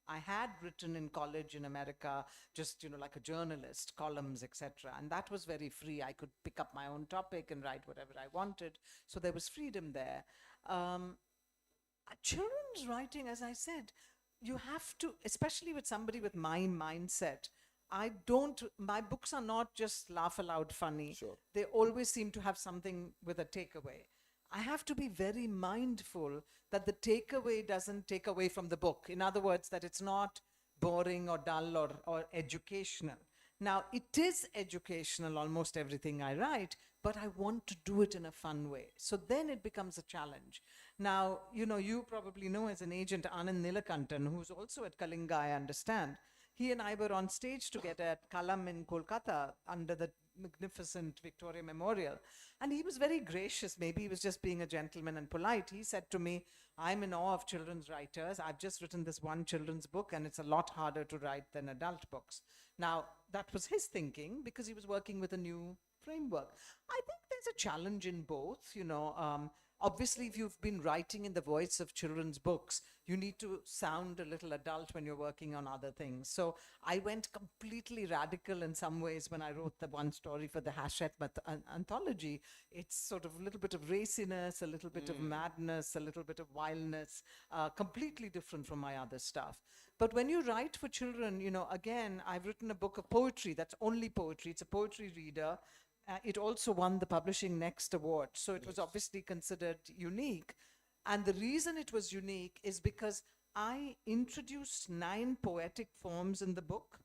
I had written in college in America, just, you know, like a journalist, columns, etc. And that was very free. I could pick up my own topic and write whatever I wanted. So there was freedom there. Children's writing, as I said, you have to, especially with somebody with my mindset, my books are not just laugh aloud funny. Sure. They always seem to have something with a takeaway. I have to be very mindful that the takeaway doesn't take away from the book. In other words, that it's not boring or dull or educational. Now, it is educational, almost everything I write, but I want to do it in a fun way. So then it becomes a challenge. Now, you know, you probably know as an agent, Anand Nilakantan, who's also at Kalinga, I understand. He and I were on stage together at Kalam in Kolkata under the magnificent Victoria Memorial. And he was very gracious. Maybe he was just being a gentleman and polite. He said to me, I'm in awe of children's writers. I've just written this one children's book, and it's a lot harder to write than adult books. Now, that was his thinking because he was working with a new framework. I think there's a challenge in both, you know. Obviously, if you've been writing in the voice of children's books, you need to sound a little adult when you're working on other things. So I went completely radical in some ways when I wrote the one story for the Hachette anthology. It's sort of a little bit of raciness, a little bit of madness, a little bit of wildness, completely different from my other stuff. But when you write for children, you know, again, I've written a book of poetry that's only poetry. It's a poetry reader. It also won the Publishing Next Award, so it was obviously considered unique. And the reason it was unique is because I introduced 9 poetic forms in the book,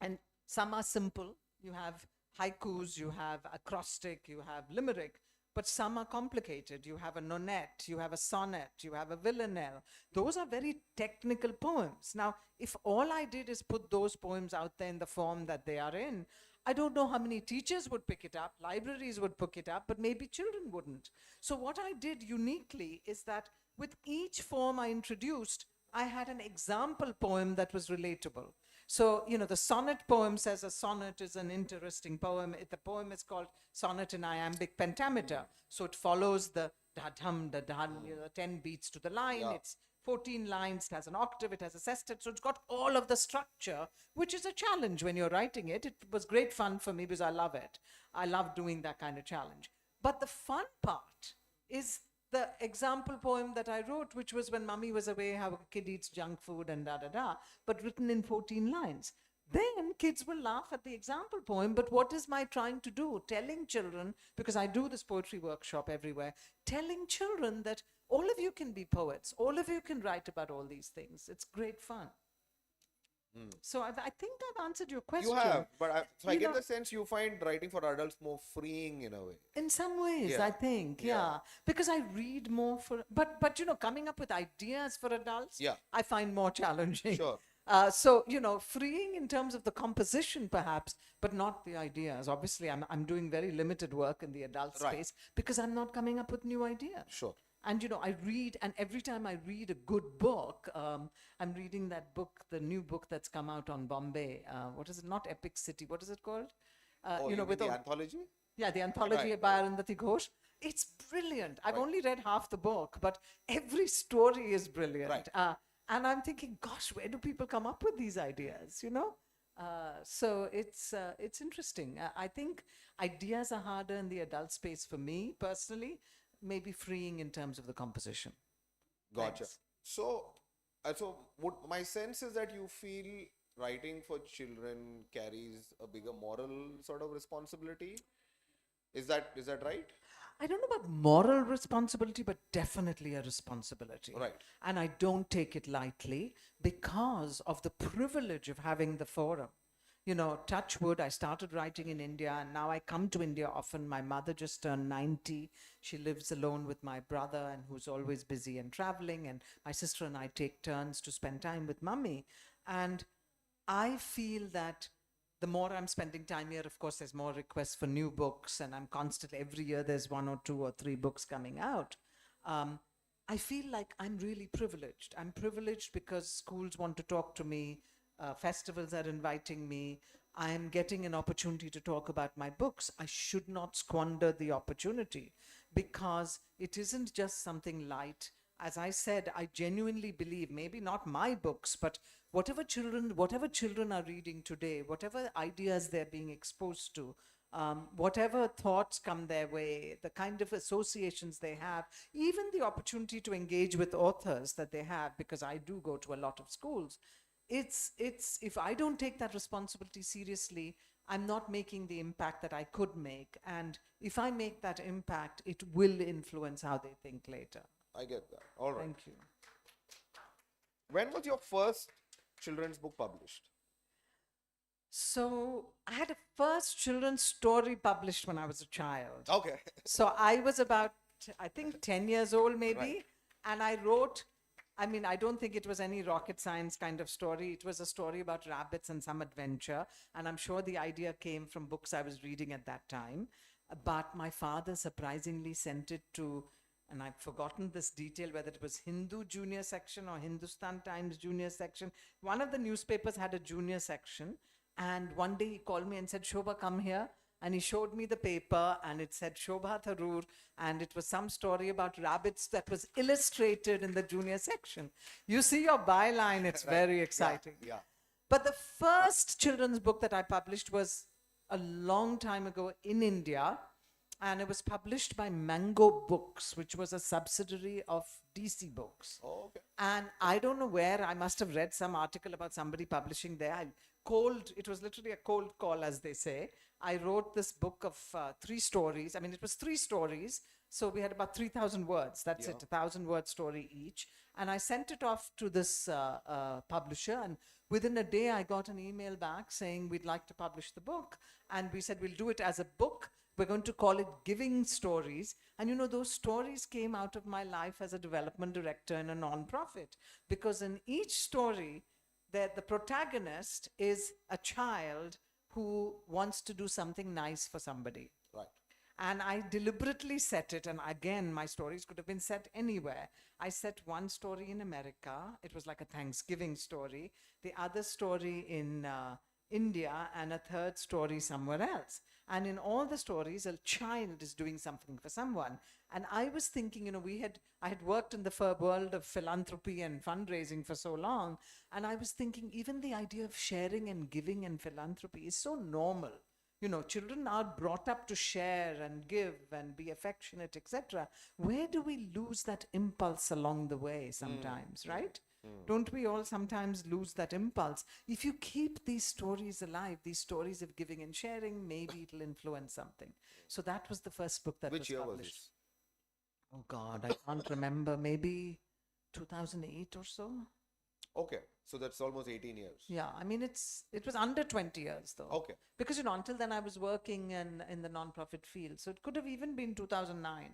and some are simple. You have haikus, you have acrostic, you have limerick, but some are complicated. You have a nonette, you have a sonnet, you have a villanelle. Those are very technical poems. Now, if all I did is put those poems out there in the form that they are in, I don't know how many teachers would pick it up, libraries would pick it up, but maybe children wouldn't. So what I did uniquely is that with each form I introduced, I had an example poem that was relatable. So, you know, the sonnet poem says a sonnet is an interesting poem. The poem is called Sonnet in Iambic Pentameter. So it follows the da-dum, da-dum, you know, 10 beats to the line. Yeah. It's 14 lines, it has an octave, it has a sestet, so it's got all of the structure, which is a challenge when you're writing it. It was great fun for me because I love it. I love doing that kind of challenge. But the fun part is the example poem that I wrote, which was when Mummy was away, how a kid eats junk food and da-da-da, but written in 14 lines. Then kids will laugh at the example poem, but what is my trying to do? Telling children, because I do this poetry workshop everywhere, telling children that all of you can be poets, all of you can write about all these things. It's great fun. So I think I've answered your question. You have, but I You get know- the sense you find writing for adults more freeing in a way. In some ways, Yeah. I think, yeah. Because I read more for, but you know, coming up with ideas for adults, Yeah. I find more challenging. Sure. So, you know, freeing in terms of the composition perhaps, but not the ideas. Obviously, I'm doing very limited work in the adult Right. space because I'm not coming up with new ideas. Sure. And I read, and every time I read a good book, I'm reading that book, the new book that's come out on Bombay. What is it? Not Epic City. What is it called? Oh, you mean with the all- anthology? yeah, the anthology Right, by Arundhati Ghosh. It's brilliant. I've Right. only read half the book, but every story is brilliant. Right. And I'm thinking, gosh, where do people come up with these ideas? So it's interesting. I think ideas are harder in the adult space for me personally, maybe freeing in terms of the composition. Gotcha. Thanks. So what my sense is that you feel writing for children carries a bigger moral sort of responsibility. Is that right? I don't know about moral responsibility, but definitely a responsibility. Right. And I don't take it lightly because of the privilege of having the forum. Touch wood, I started writing in India and now I come to India often. My mother just turned 90. She lives alone with my brother and who's always busy and traveling. And my sister and I take turns to spend time with mummy. And I feel that the more I'm spending time here, of course, there's more requests for new books, and I'm constantly, every year there's 1 or 2 or 3 books coming out. I feel like I'm really privileged. I'm privileged because schools want to talk to me, festivals are inviting me. I am getting an opportunity to talk about my books. I should not squander the opportunity because it isn't just something light. As I said, I genuinely believe, maybe not my books, but whatever children are reading today, whatever ideas they're being exposed to, whatever thoughts come their way, the kind of associations they have, even the opportunity to engage with authors that they have, because I do go to a lot of schools. It's if I don't take that responsibility seriously, I'm not making the impact that I could make. And if I make that impact, it will influence how they think later. I get that. All right. Thank you. When was your first children's book published? So I had a first children's story published when I was a child. Okay. So I was about, I think, 10 years old maybe. Right. And I wrote, I don't think it was any rocket science kind of story. It was a story about rabbits and some adventure. And I'm sure the idea came from books I was reading at that time. But my father surprisingly sent it to, and I've forgotten this detail, whether it was Hindu junior section or Hindustan Times junior section. One of the newspapers had a junior section. And one day he called me and said, Shobha, come here. And he showed me the paper and it said Shobha Tharoor, and it was some story about rabbits that was illustrated in the junior section. You see your byline, it's very exciting. Yeah. But the first children's book that I published was a long time ago in India, and it was published by Mango Books, which was a subsidiary of DC Books. Oh, okay. And I don't know where, I must have read some article about somebody publishing there. It was literally a cold call, as they say. I wrote this book of 3 stories. It was 3 stories. So we had about 3,000 words. That's it, 1,000-word story each. And I sent it off to this publisher. And within a day, I got an email back saying, we'd like to publish the book. And we said, we'll do it as a book. We're going to call it Giving Stories. And those stories came out of my life as a development director in a non-profit. Because in each story, the protagonist is a child who wants to do something nice for somebody. Right. And I deliberately set it, and again, my stories could have been set anywhere. I set one story in America. It was like a Thanksgiving story. The other story in India, and a third story somewhere else. And in all the stories, a child is doing something for someone. And I was thinking, I had worked in the world of philanthropy and fundraising for so long. And I was thinking, even the idea of sharing and giving and philanthropy is so normal. Children are brought up to share and give and be affectionate, etc. Where do we lose that impulse along the way sometimes, right? Don't we all sometimes lose that impulse? If you keep these stories alive, these stories of giving and sharing, maybe it'll influence something. So that was the first book that Which was year published. was this? Oh God, I can't remember. Maybe 2008 or so. Okay, so that's almost 18 years. Yeah, it was under 20 years though. Okay. Because until then I was working in the non-profit field, so it could have even been 2009.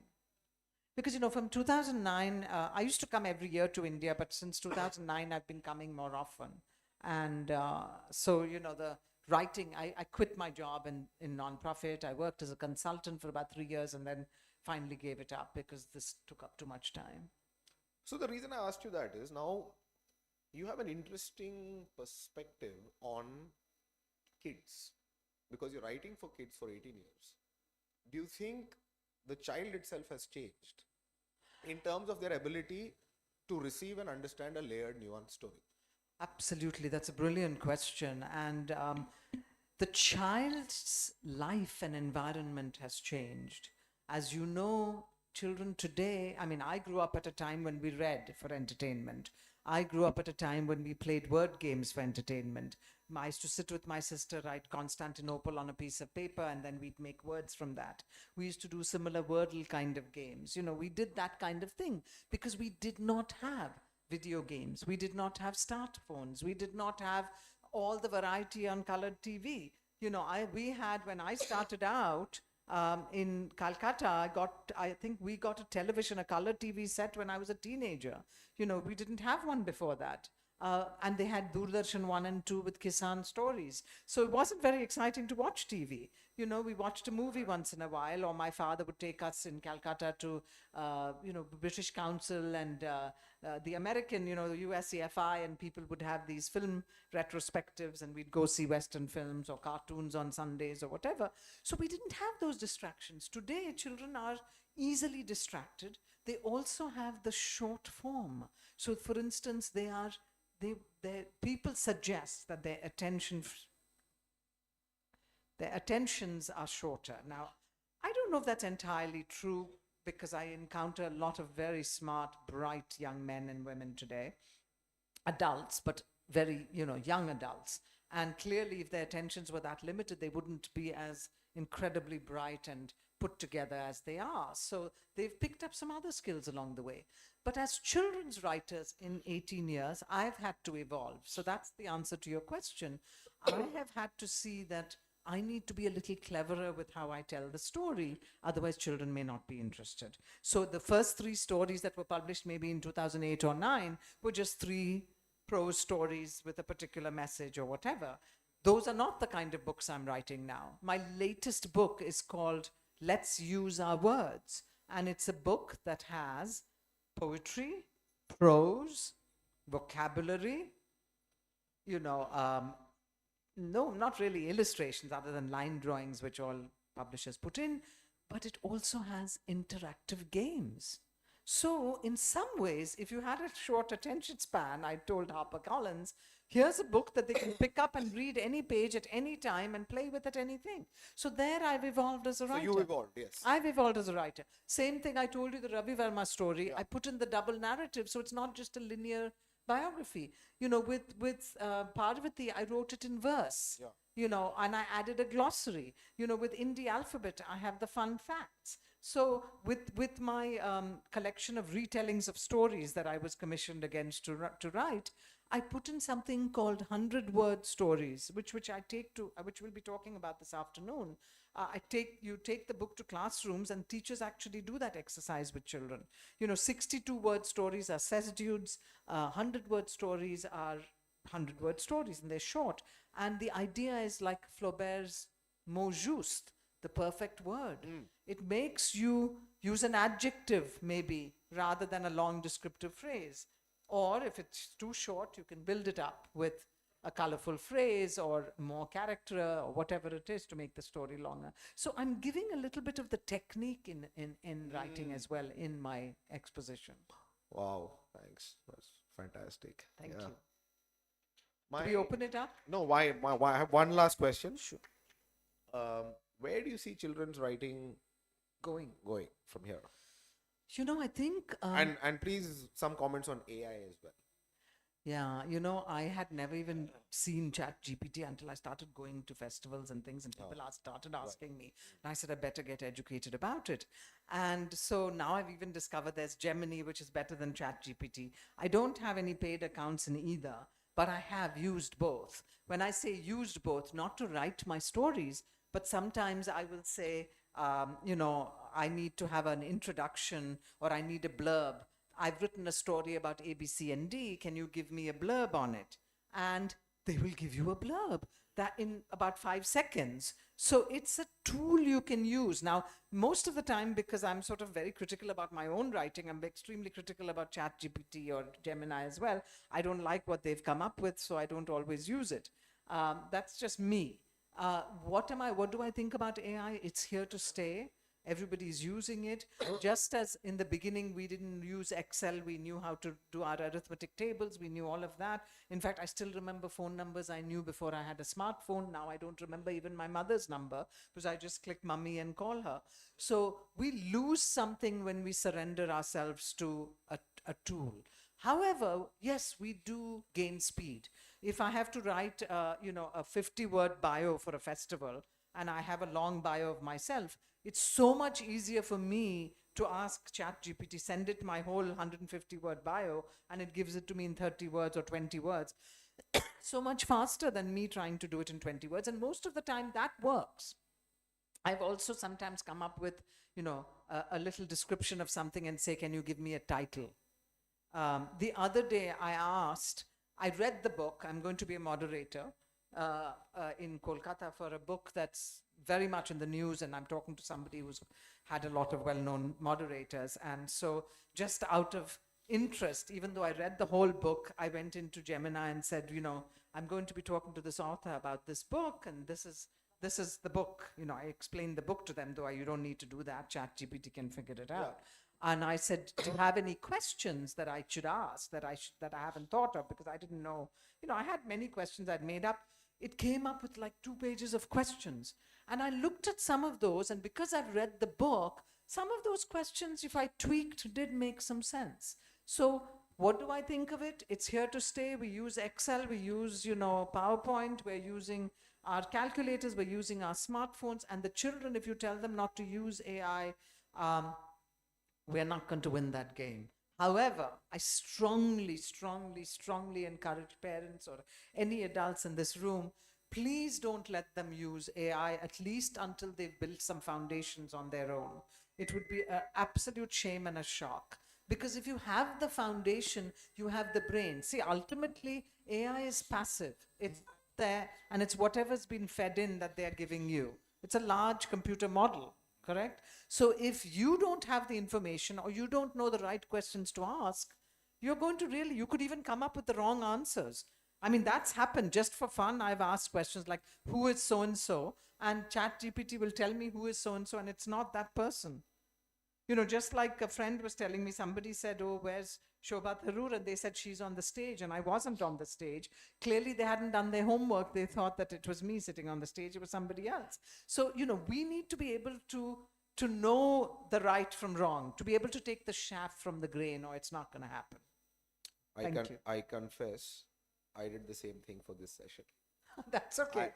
Because from 2009, I used to come every year to India, but since 2009 I've been coming more often. And so the writing, I quit my job in non-profit. I worked as a consultant for about 3 years, and then finally gave it up because this took up too much time. So the reason I asked you that is now you have an interesting perspective on kids because you're writing for kids for 18 years. Do you think the child itself has changed in terms of their ability to receive and understand a layered, nuanced story? Absolutely, that's a brilliant question. And the child's life and environment has changed. As you know, children today, I mean, I grew up at a time when we read for entertainment. I grew up at a time when we played word games for entertainment. I used to sit with my sister, write Constantinople on a piece of paper, and then we'd make words from that. We used to do similar Wordle kind of games. You know, we did that kind of thing because we did not have video games. We did not have smartphones. We did not have all the variety on colored TV. You know, when I started out in Calcutta, I think we got a television, a color TV set when I was a teenager. You know, we didn't have one before that. And they had Doordarshan 1 and 2 with Kisan stories. So it wasn't very exciting to watch TV. You know, we watched a movie once in a while, or my father would take us in Calcutta to, British Council and the American, the USCFI, and people would have these film retrospectives, and we'd go see Western films or cartoons on Sundays or whatever. So we didn't have those distractions. Today, children are easily distracted. They also have the short form. So, for instance, people suggest that their attentions are shorter. Now, I don't know if that's entirely true because I encounter a lot of very smart, bright young men and women today, adults, but very, young adults. And clearly, if their attentions were that limited, they wouldn't be as incredibly bright and put together as they are. So they've picked up some other skills along the way. But as children's writers in 18 years, I've had to evolve. So that's the answer to your question. I have had to see that I need to be a little cleverer with how I tell the story, otherwise children may not be interested. So the first 3 stories that were published maybe in 2008 or 9 were just 3 prose stories with a particular message or whatever. Those are not the kind of books I'm writing now. My latest book is called Let's Use Our Words, and it's a book that has poetry, prose, vocabulary, no, not really illustrations other than line drawings, which all publishers put in, but it also has interactive games. So in some ways, if you had a short attention span, I told HarperCollins, here's a book that they can pick up and read any page at any time and play with at anything. So there I've evolved as a writer. So you evolved, yes. I've evolved as a writer. Same thing I told you, the Ravi Verma story. Yeah. I put in the double narrative, so it's not just a linear biography. With Parvati, I wrote it in verse. Yeah. And I added a glossary. With Indie alphabet, I have the fun facts. So with my collection of retellings of stories that I was commissioned against to write, I put in something called 100-word stories, which we'll be talking about this afternoon. You take the book to classrooms, and teachers actually do that exercise with children. 62-word stories are sesdudes, 100-word stories are 100-word stories, and they're short. And the idea is like Flaubert's mot juste, the perfect word. It makes you use an adjective, maybe, rather than a long descriptive phrase. Or if it's too short, you can build it up with a colorful phrase or more character or whatever it is to make the story longer. So I'm giving a little bit of the technique in writing as well in my exposition. Wow, thanks. That's fantastic. Thank you. Do we open it up? No, why? I have one last question. Sure. Where do you see children's writing going from here? I think... and please, some comments on AI as well. Yeah, I had never even seen ChatGPT until I started going to festivals and things, and people started asking me. And I said, I better get educated about it. And so now I've even discovered there's Gemini, which is better than ChatGPT. I don't have any paid accounts in either, but I have used both. When I say used both, not to write my stories, but sometimes I will say, I need to have an introduction or I need a blurb. I've written a story about A, B, C, and D. Can you give me a blurb on it? And they will give you a blurb that in about 5 seconds. So it's a tool you can use. Now, most of the time, because I'm sort of very critical about my own writing, I'm extremely critical about ChatGPT or Gemini as well. I don't like what they've come up with, so I don't always use it. That's just me. What do I think about AI? It's here to stay. Everybody's using it. Just as in the beginning we didn't use Excel, we knew how to do our arithmetic tables, we knew all of that. In fact, I still remember phone numbers I knew before I had a smartphone. Now I don't remember even my mother's number because I just click mummy and call her. So we lose something when we surrender ourselves to a tool. However, yes, we do gain speed. If I have to write, a 50-word bio for a festival, and I have a long bio of myself, it's so much easier for me to ask ChatGPT, send it my whole 150-word bio, and it gives it to me in 30 words or 20 words. So much faster than me trying to do it in 20 words. And most of the time that works. I've also sometimes come up with, a little description of something and say, can you give me a title? The other day I read the book. I'm going to be a moderator in Kolkata for a book that's very much in the news, and I'm talking to somebody who's had a lot of well-known moderators. And so just out of interest, even though I read the whole book, I went into Gemini and said, I'm going to be talking to this author about this book, and this is the book. I explained the book to them, though you don't need to do that. ChatGPT can figure it out. And I said, do you have any questions that I should ask that I haven't thought of? Because I didn't know. I had many questions I'd made up. It came up with like 2 pages of questions. And I looked at some of those, and because I've read the book, some of those questions, if I tweaked, did make some sense. So what do I think of it? It's here to stay. We use Excel, we use, PowerPoint, we're using our calculators, we're using our smartphones, and the children, if you tell them not to use AI, we're not going to win that game. However, I strongly, strongly, strongly encourage parents or any adults in this room, please don't let them use AI, at least until they've built some foundations on their own. It would be an absolute shame and a shock. Because if you have the foundation, you have the brain. See, ultimately, AI is passive. It's there, and it's whatever's been fed in that they're giving you. It's a large computer model. Correct? So if you don't have the information or you don't know the right questions to ask, you could even come up with the wrong answers. I mean, that's happened just for fun. I've asked questions like, who is so-and-so? And ChatGPT will tell me who is so-and-so, and it's not that person. Just like a friend was telling me, somebody said, oh, where's Shobha Tharoor? And they said, she's on the stage, and I wasn't on the stage. Clearly, they hadn't done their homework. They thought that it was me sitting on the stage. It was somebody else. So, we need to be able to know the right from wrong, to be able to take the chaff from the grain, or it's not going to happen. Thank you. I confess, I did the same thing for this session. That's okay.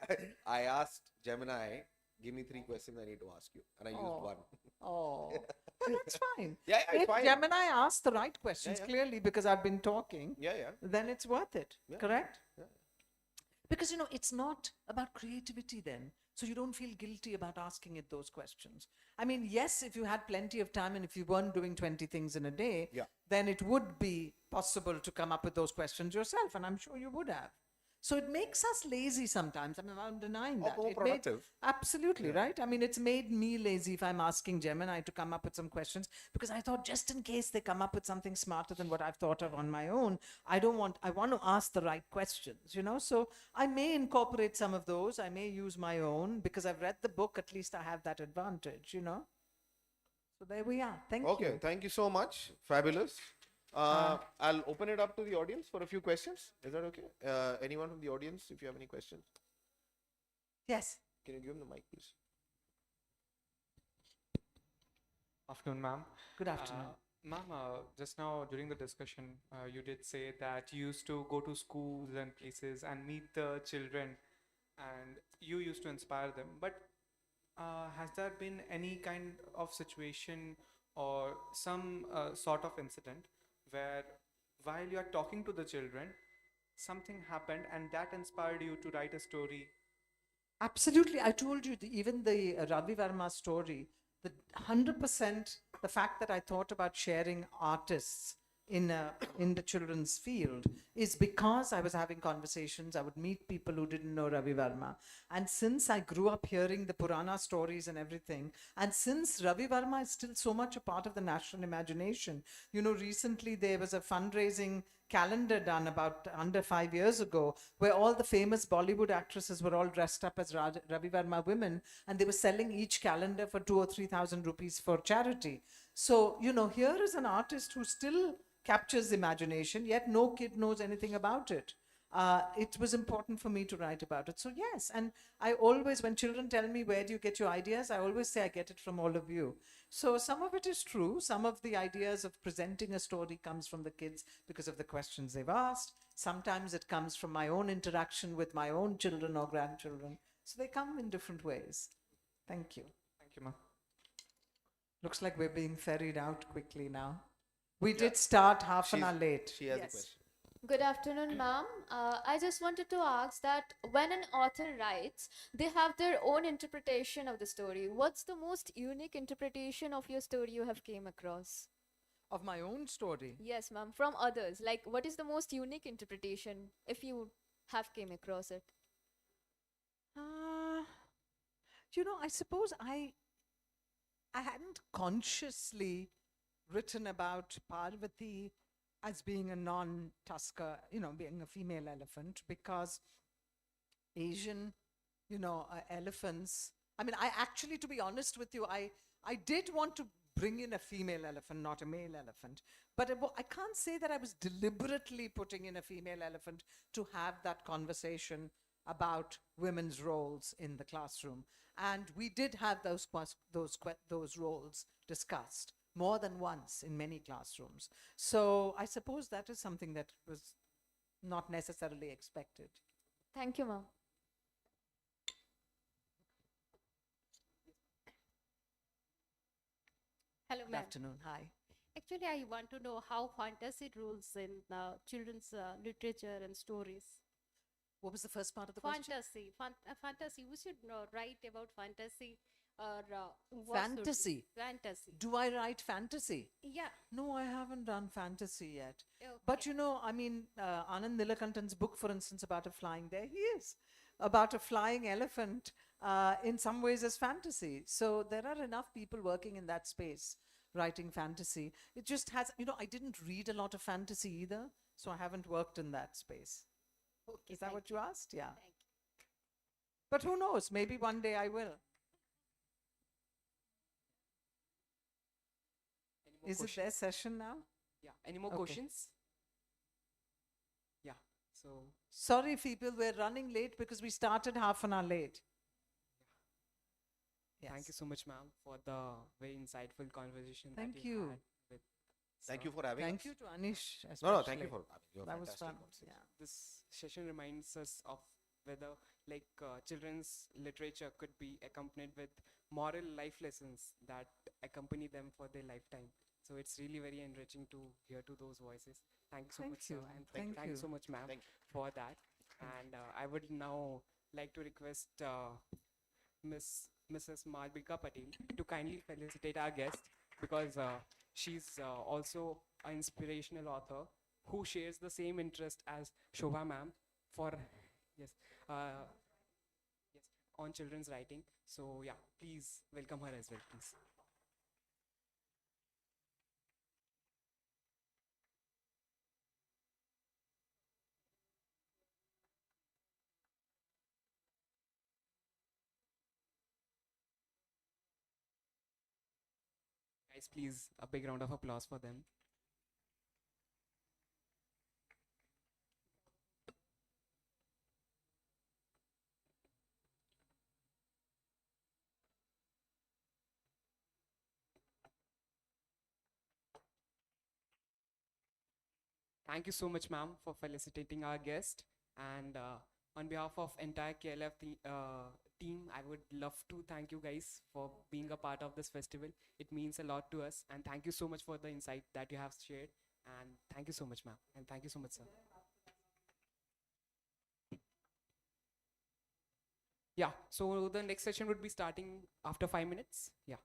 I asked Gemini, give me 3 questions I need to ask you, and I used 1. Oh, but that's fine. Yeah, it's if fine. Gemini asks the right questions clearly, because I've been talking, Yeah. then it's worth it. Yeah. Correct? Yeah. Because, it's not about creativity then. So you don't feel guilty about asking it those questions. I mean, yes, if you had plenty of time and if you weren't doing 20 things in a day, then it would be possible to come up with those questions yourself. And I'm sure you would have. So it makes us lazy sometimes. I mean, I'm denying that. More productive. Absolutely, right? I mean, it's made me lazy if I'm asking Gemini to come up with some questions, because I thought just in case they come up with something smarter than what I've thought of on my own, I want to ask the right questions, So I may incorporate some of those. I may use my own, because I've read the book. At least I have that advantage, So there we are. Thank you. Okay, thank you so much. Fabulous. I'll open it up to the audience for a few questions. Is that okay? Anyone from the audience, if you have any questions? Yes. Can you give them the mic, please? Afternoon, ma'am. Good afternoon. Ma'am, just now during the discussion, you did say that you used to go to schools and places and meet the children, and you used to inspire them. But has there been any kind of situation or some sort of incident where while you are talking to the children, something happened and that inspired you to write a story? Absolutely. I told you, even the Ravi Verma story, the 100%, the fact that I thought about sharing artists in the children's field is because I was having conversations. I would meet people who didn't know Ravi Verma. And since I grew up hearing the Purana stories and everything, and since Ravi Verma is still so much a part of the national imagination, you know, recently there was a fundraising calendar done about under 5 years ago where all the famous Bollywood actresses were all dressed up as Ravi Verma women, and they were selling each calendar for 2 or 3,000 rupees for charity. So, you know, here is an artist who still captures imagination, yet no kid knows anything about it. It was important for me to write about it. So yes, and I always, when children tell me, where do you get your ideas? I always say I get it from all of you. So some of it is true. Some of the ideas of presenting a story comes from the kids because of the questions they've asked. Sometimes it comes from my own interaction with my own children or grandchildren. So they come in different ways. Thank you. Thank you, ma'am. Looks like we're being ferried out quickly now. We did start half an hour late. She has Yes. a question. Good afternoon, ma'am. I just wanted to ask that when an author writes, they have their own interpretation of the story. What's the most unique interpretation of your story you have came across? Of my own story. Yes, ma'am. From others, like what is the most unique interpretation if you have came across it? You know, I suppose I hadn't consciously written about Parvati as being a non-tusker, you know, being a female elephant, because Asian, you know, elephants. I mean, I actually, to be honest with you, I did want to bring in a female elephant, not a male elephant. But I can't say that I was deliberately putting in a female elephant to have that conversation about women's roles in the classroom. And we did have those roles discussed more than once in many classrooms. So I suppose that is something that was not necessarily expected. Thank you, ma'am. Hello, Good ma'am. afternoon. Hi. Actually, I want to know how fantasy rules in children's literature and stories. What was the first part of the question? Fantasy. We should write about fantasy or what should we- Fantasy. Fantasy. Do I write fantasy? Yeah. No, I haven't done fantasy yet. Okay. But you know, I mean, Anand Nilakantan's book, for instance, about a flying, there he is, about a flying elephant, in some ways as fantasy. So there are enough people working in that space writing fantasy. It just has, you know, I didn't read a lot of fantasy either, so I haven't worked in that space. Okay, Is that thank what you asked? Yeah. Thank you. But who knows? Maybe one day I will. Any more Is it their questions? session now? Yeah. Any more Okay. questions? Yeah. So Sorry, people, we're running late because we started half an hour late. thank you so much, ma'am, for the very insightful conversation Thank that you you. had with. Thank you for having Thank us. you to Anish. No, thank you especially. for your That was fantastic fun. conversation. Yeah. This session reminds us of whether children's literature could be accompanied with moral life lessons that accompany them for their lifetime. So it's really very enriching to hear to those voices. Thank you so Thank much, sir, you. and Thank thank you you. so much, ma'am, Thank you. for that. And I would now like to request Mrs. Malvika Patel to kindly felicitate our guest, because she's also an inspirational author who shares the same interest as Shobha ma'am for yes yes on children's writing. So yeah, please welcome her as well, please. Guys, please a big round of applause for them. Thank you so much, ma'am, for felicitating our guest. And on behalf of entire KLF team, I would love to thank you guys for being a part of this festival. It means a lot to us. And thank you so much for the insight that you have shared. And thank you so much, ma'am. And thank you so much, sir. Yeah, so the next session would be starting after 5 minutes. Yeah.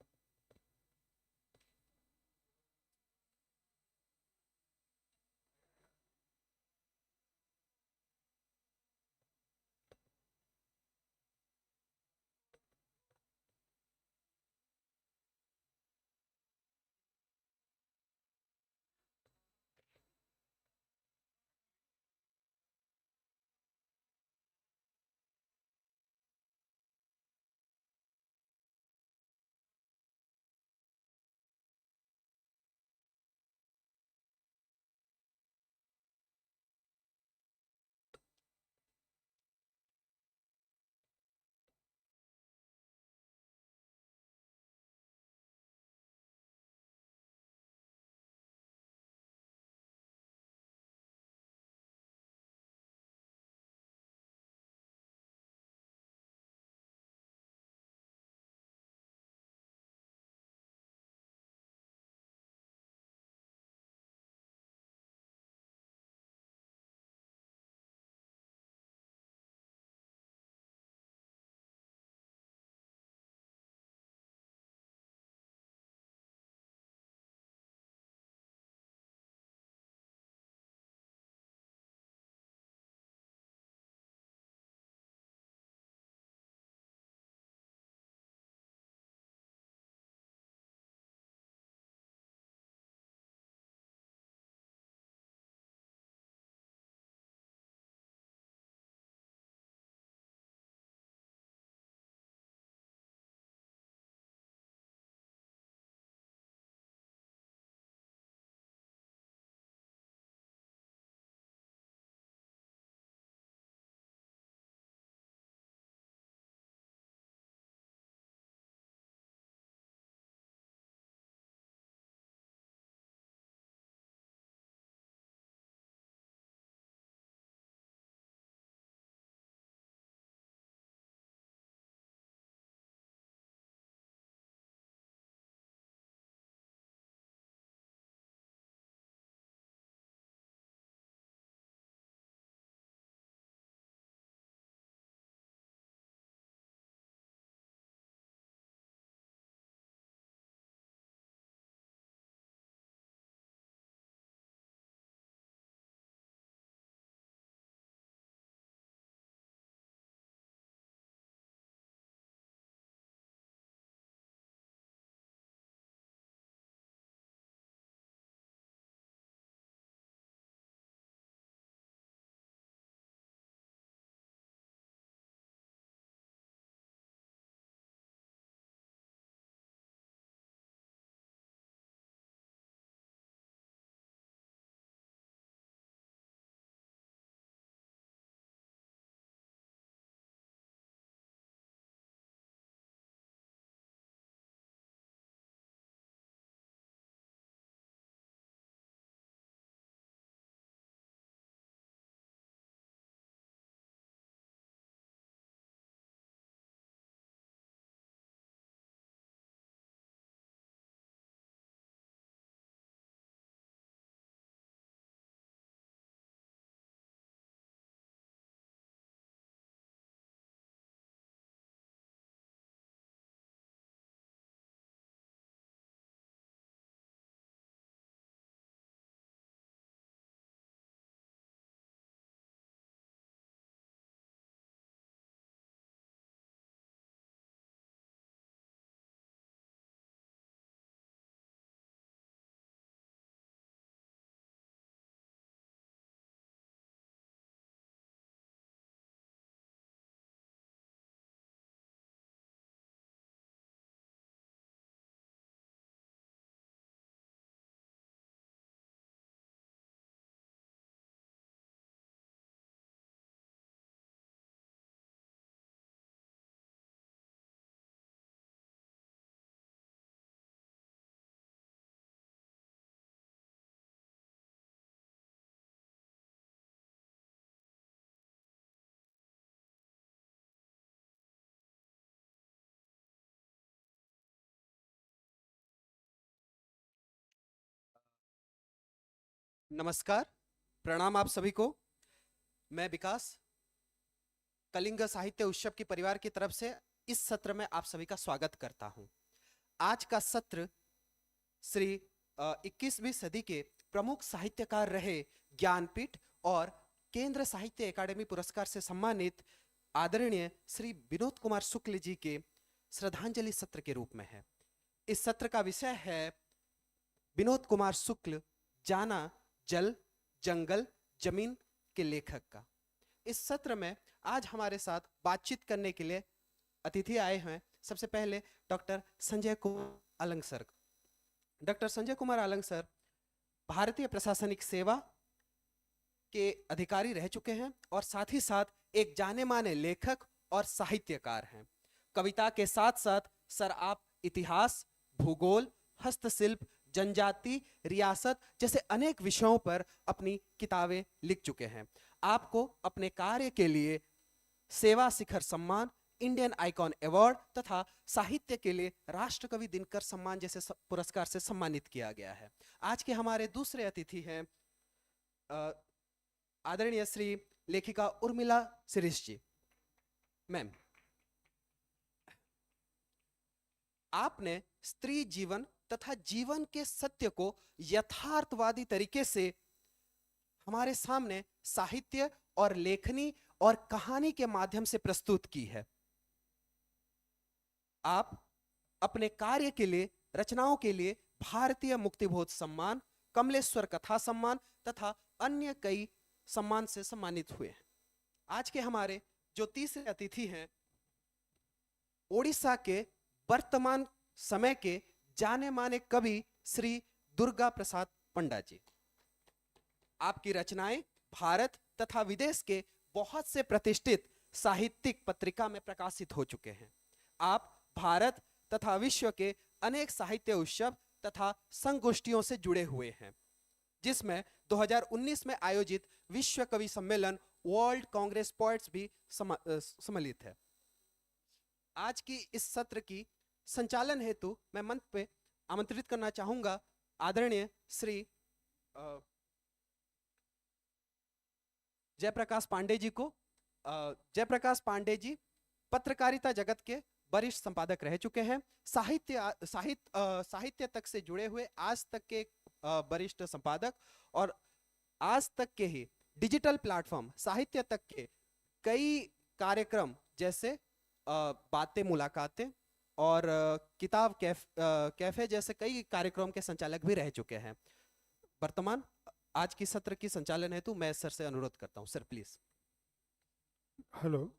नमस्कार, प्रणाम आप सभी को। मैं विकास कलिंग साहित्य उत्सव के परिवार की तरफ से इस सत्र में आप सभी का स्वागत करता हूं। आज का सत्र श्री 21वीं सदी के प्रमुख साहित्यकार रहे ज्ञानपीठ और केंद्र साहित्य अकादमी पुरस्कार से सम्मानित आदरणीय श्री विनोद कुमार शुक्ल जी के श्रद्धांजलि सत्र के रूप में है। इस सत्र का विषय है विनोद कुमार शुक्ल, जाना जल, जंगल, जमीन के लेखक का। इस सत्र में आज हमारे साथ बातचीत करने के लिए अतिथि आए हैं। सबसे पहले doctor Sanjay Kumar Alang sir. Doctor Sanjay Kumar Alang sir भारतीय प्रशासनिक सेवा के अधिकारी रह चुके हैं और साथ ही साथ एक जाने माने लेखक और साहित्यकार हैं। कविता के साथ साथ सर आप इतिहास, भूगोल, हस्तशिल्प, जनजाति, रियासत जैसे अनेक विषयों पर अपनी किताबें लिख चुके हैं। आपको अपने कार्य के लिए सेवा शिखर सम्मान, इंडियन आइकॉन अवार्ड तथा साहित्य के लिए राष्ट्रकवि दिनकर सम्मान जैसे पुरस्कार से सम्मानित किया गया है। आज के हमारे दूसरे अतिथि हैं आदरणीय श्री लेखिका उर्मिला शिरीष जी। मैम, आपने स्त्री जीवन तथा जीवन के सत्य को यथार्थवादी तरीके से हमारे सामने साहित्य और लेखनी और कहानी के माध्यम से प्रस्तुत की है। आप अपने कार्य के लिए, रचनाओं के लिए भारतीय मुक्तिबोध सम्मान, कमलेश्वर कथा सम्मान तथा अन्य कई सम्मान से सम्मानित हुए हैं। आज के हमारे जो तीसरे अतिथि हैं ओडिशा के वर्तमान समय के जाने माने कवि श्री दुर्गा प्रसाद पंडा जी। आपकी रचनाएं भारत तथा विदेश के बहुत से प्रतिष्ठित साहित्यिक पत्रिका में प्रकाशित हो चुके हैं। आप भारत तथा विश्व के अनेक साहित्य उत्सव तथा संगोष्ठियों से जुड़े हुए हैं, जिसमें 2019 में आयोजित विश्व कवि सम्मेलन वर्ल्ड कांग्रेस पोएट्स भी सम्मिलित है। आज की इस सत्र की संचालन हेतु मैं मंच पे आमंत्रित करना चाहूंगा आदरणीय श्री जयप्रकाश पांडे जी को। जयप्रकाश पांडे जी पत्रकारिता जगत के वरिष्ठ संपादक रह चुके हैं। साहित्य तक से जुड़े हुए आज तक के वरिष्ठ संपादक और आज तक के ही डिजिटल प्लेटफॉर्म साहित्य तक के कई कार्यक्रम जैसे बातें, मुलाकातें और किताब कैफे जैसे कई कार्यक्रम के संचालक भी रह चुके हैं। वर्तमान आज की सत्र की संचालन हेतु मैं सर से अनुरोध करता हूं। Sir please. Hello,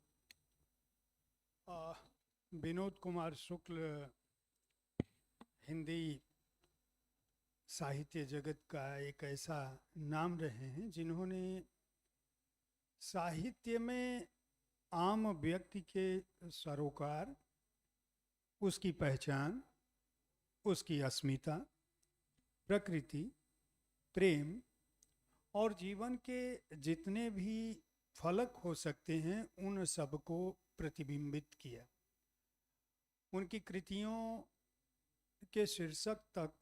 Vinod Kumar Shukla Hindi साहित्य जगत का एक ऐसा नाम रहे हैं जिन्होंने साहित्य में आम व्यक्ति के सरोकार, उसकी पहचान, उसकी अस्मिता, प्रकृति, प्रेम और जीवन के जितने भी फलक हो सकते हैं उन सबको प्रतिबिंबित किया। उनकी कृतियों के शीर्षक तक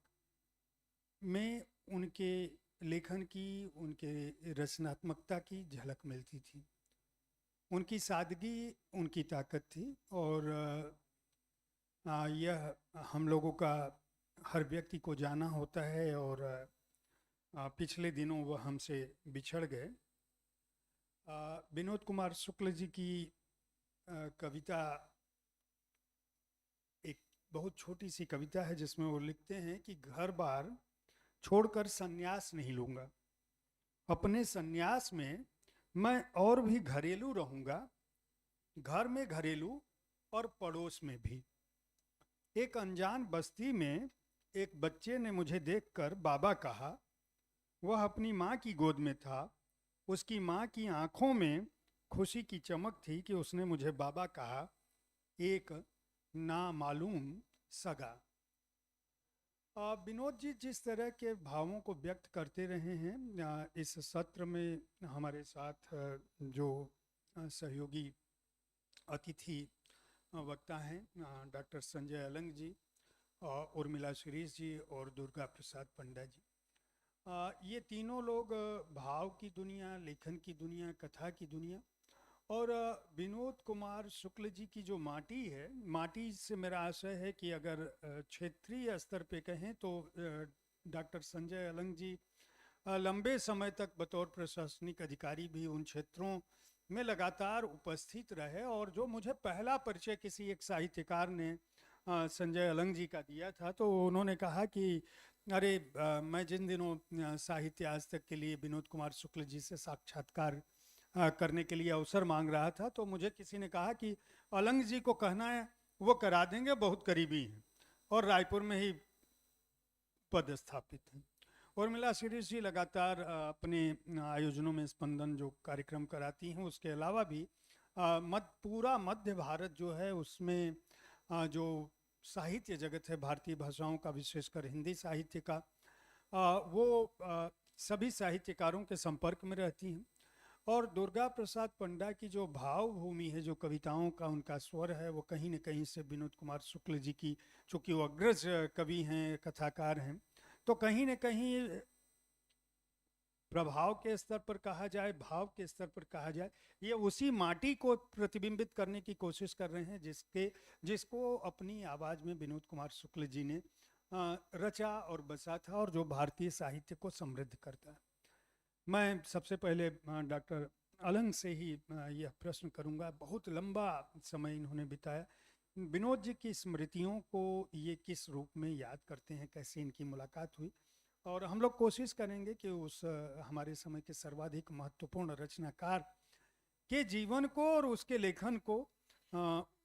में उनके लेखन की, उनके रचनात्मकता की झलक मिलती थी। उनकी सादगी उनकी ताकत थी और यह हम लोगों का हर व्यक्ति को जाना होता है और पिछले दिनों वह हमसे बिछड़ गए। विनोद कुमार शुक्ल जी की कविता एक बहुत छोटी सी कविता है जिसमें वो लिखते हैं कि घर बार छोड़कर संन्यास नहीं लूँगा, अपने संन्यास में मैं और भी घरेलू रहूँगा, घर में घरेलू और पड़ोस में भी। एक अनजान बस्ती में एक बच्चे ने मुझे देखकर बाबा कहा। वह अपनी माँ की गोद में था। उसकी माँ की आंखों में खुशी की चमक थी कि उसने मुझे बाबा कहा, एक नामालूम सगा। विनोद जी जिस तरह के भावों को व्यक्त करते रहे हैं, इस सत्र में हमारे साथ जो सहयोगी अतिथि वक्ता हैं डॉक्टर संजय अलंग जी, उर्मिला शिरीष जी और दुर्गा प्रसाद पंडा जी, ये तीनों लोग भाव की दुनिया, लेखन की दुनिया, कथा की दुनिया, और विनोद कुमार शुक्ल जी की जो माटी है, माटी से मेरा आशय है कि अगर क्षेत्रीय स्तर पे कहें तो डॉक्टर संजय अलंग जी लंबे समय तक बतौर प्रशासनिक अधिकारी भी उन क्षेत्रों में लगातार उपस्थित रहे, और जो मुझे पहला परिचय किसी एक साहित्यकार ने संजय अलंग जी का दिया था, तो उन्होंने कहा कि अरे मैं जिन दिनों साहित्य आज तक के लिए विनोद कुमार शुक्ल जी से साक्षात्कार करने के लिए अवसर मांग रहा था, तो मुझे किसी ने कहा कि अलंग जी को कहना है वो करा देंगे, बहुत करीबी हैं और रायपुर में ही पदस्थापित हैं। और मिला सीरीज जी लगातार अपने आयोजनों में स्पंदन जो कार्यक्रम कराती हैं, उसके अलावा भी पूरा मध्य भारत जो है उसमें जो साहित्य जगत है भारतीय भाषाओं का, विशेषकर हिंदी साहित्य का, वो सभी साहित्यकारों के संपर्क में रहती हैं। और दुर्गा प्रसाद पंडा की जो भाव भूमि है, जो कविताओं का उनका स्वर है, वो कहीं न कहीं से विनोद कुमार शुक्ल जी की, चूँकि वो अग्रज कवि हैं, कथाकार हैं, तो कहीं न कहीं प्रभाव के स्तर पर कहा जाए, भाव के स्तर पर कहा जाए, ये उसी माटी को प्रतिबिंबित करने की कोशिश कर रहे हैं जिसको अपनी आवाज़ में विनोद कुमार शुक्ल जी ने रचा और बसा था, और जो भारतीय साहित्य को समृद्ध करता है। मैं सबसे पहले डॉक्टर अलंग से ही यह प्रश्न करूंगा। बहुत लंबा समय इन्होंने बिताया, विनोद जी की स्मृतियों को ये किस रूप में याद करते हैं, कैसे इनकी मुलाकात हुई, और हम लोग कोशिश करेंगे कि उस हमारे समय के सर्वाधिक महत्वपूर्ण रचनाकार के जीवन को और उसके लेखन को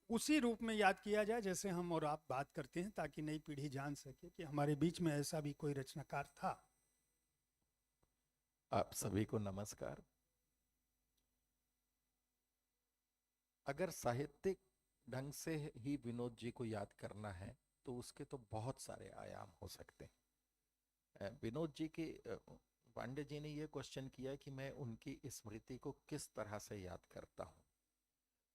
उसी रूप में याद किया जाए जैसे हम और आप बात करते हैं, ताकि नई पीढ़ी जान सके कि हमारे बीच में ऐसा भी कोई रचनाकार था। आप सभी को नमस्कार। अगर साहित्यिक ढंग से ही विनोद जी को याद करना है तो उसके तो बहुत सारे आयाम हो सकते हैं। विनोद जी की, पांडे जी ने ये क्वेश्चन किया कि मैं उनकी स्मृति को किस तरह से याद करता हूँ,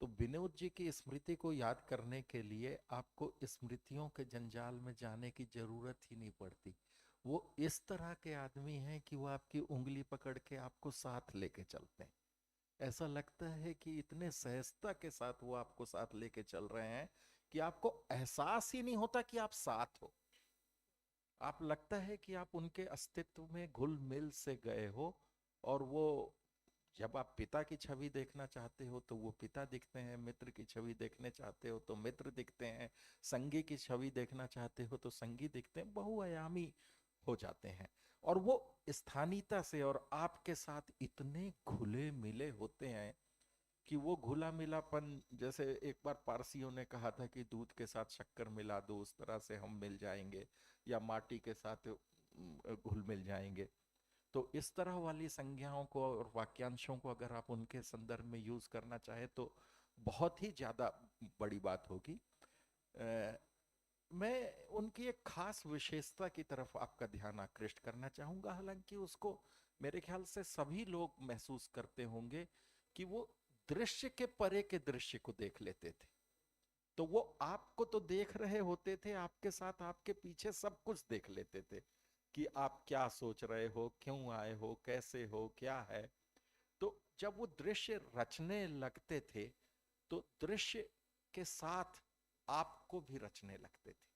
तो विनोद जी की स्मृति को याद करने के लिए आपको स्मृतियों के जंजाल में जाने की जरूरत ही नहीं पड़ती। वो इस तरह के आदमी हैं कि वो आपकी उंगली पकड़ के आपको साथ लेके चलते हैं। ऐसा लगता है कि इतने सहजता के साथ वो आपको साथ लेके चल रहे हैं कि आपको एहसास ही नहीं होता कि आप साथ हो। आप लगता है कि आप उनके अस्तित्व में घुल मिल से गए हो, और वो जब आप पिता की छवि देखना चाहते हो तो वो पिता दिखते हैं, मित्र की छवि देखने चाहते हो तो मित्र दिखते हैं, संगी की छवि देखना चाहते हो तो संगी दिखते हैं, बहुआयामी हो जाते हैं। और वो स्थानीयता से और आपके साथ इतने घुले मिले होते हैं कि वो घुला मिलापन, जैसे एक बार पारसियों ने कहा था कि दूध के साथ शक्कर मिला दो, उस तरह से हम मिल जाएंगे, या माटी के साथ घुल मिल जाएंगे। तो इस तरह वाली संज्ञाओं को और वाक्यांशों को अगर आप उनके संदर्भ में यूज करना चाहे तो बहुत ही ज्यादा बड़ी बात होगी। मैं उनकी एक खास विशेषता की तरफ आपका ध्यान आकृष्ट करना चाहूंगा, हालांकि उसको मेरे ख्याल से सभी लोग महसूस करते होंगे कि वो दृश्य के परे के दृश्य को देख लेते थे। तो वो आपको तो देख रहे होते थे, आपके साथ आपके पीछे सब कुछ देख लेते थे कि आप क्या सोच रहे हो, क्यों आए हो, कैसे हो, क्या है। तो जब वो दृश्य रचने लगते थे तो दृश्य के साथ आपको भी रचने लगते थे,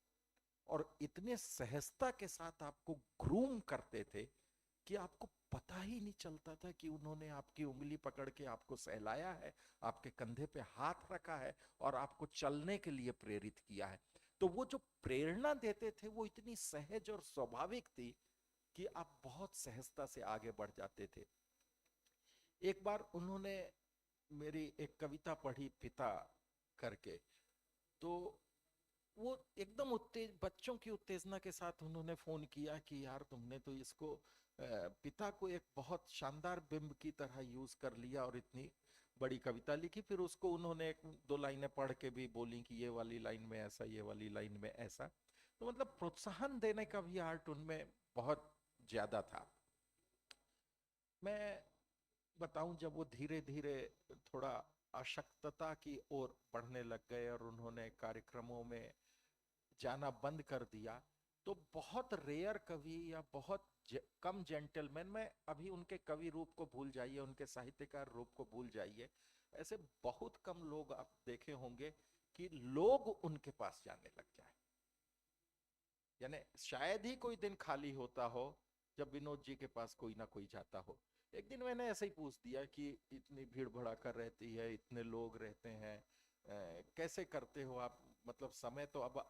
और इतने सहजता के साथ आपको ग्रूम करते थे कि आपको पता ही नहीं चलता था कि उन्होंने आपकी उंगली पकड़ के आपको सहलाया है, आपके कंधे पे हाथ रखा है और आपको चलने के लिए प्रेरित किया है। तो वो जो प्रेरणा देते थे वो इतनी सहज और स्वाभाविक थी कि आप बहुत सहजता से आगे बढ़ जाते थे। एक बार उन्होंने मेरी एक कविता पढ़ी पिता करके, तो वो एकदम बच्चों की उत्तेजना के साथ उन्होंने फोन किया कि यार तुमने तो इसको पिता को एक बहुत शानदार बिंब की तरह यूज कर लिया और इतनी बड़ी कविता लिखी। फिर उसको उन्होंने एक दो लाइनें पढ़ के भी बोली कि ये वाली लाइन में ऐसा, ये वाली लाइन में ऐसा। तो मतलब प्रोत्साहन देने का भी आर्ट उनमें बहुत ज्यादा था। मैं बताऊं, जब वो धीरे धीरे थोड़ा अशक्तता की ओर बढ़ने लग गए और उन्होंने कार्यक्रमों में जाना बंद कर दिया, तो बहुत रेयर कवि या बहुत कम जेंटलमैन, मैं अभी उनके कवि रूप को भूल जाइए, उनके साहित्यकार रूप को भूल जाइए, ऐसे बहुत कम लोग आप देखे होंगे कि लोग उनके पास जाने लग जाए। यानी शायद ही कोई दिन खाली होता हो जब विनोद जी के पास कोई ना कोई जाता हो। एक दिन मैंने ऐसे ही पूछ दिया कि इतनी भीड़ भड़ाका रहती है, इतने लोग रहते हैं, कैसे करते हो आप? मतलब समय तो अब,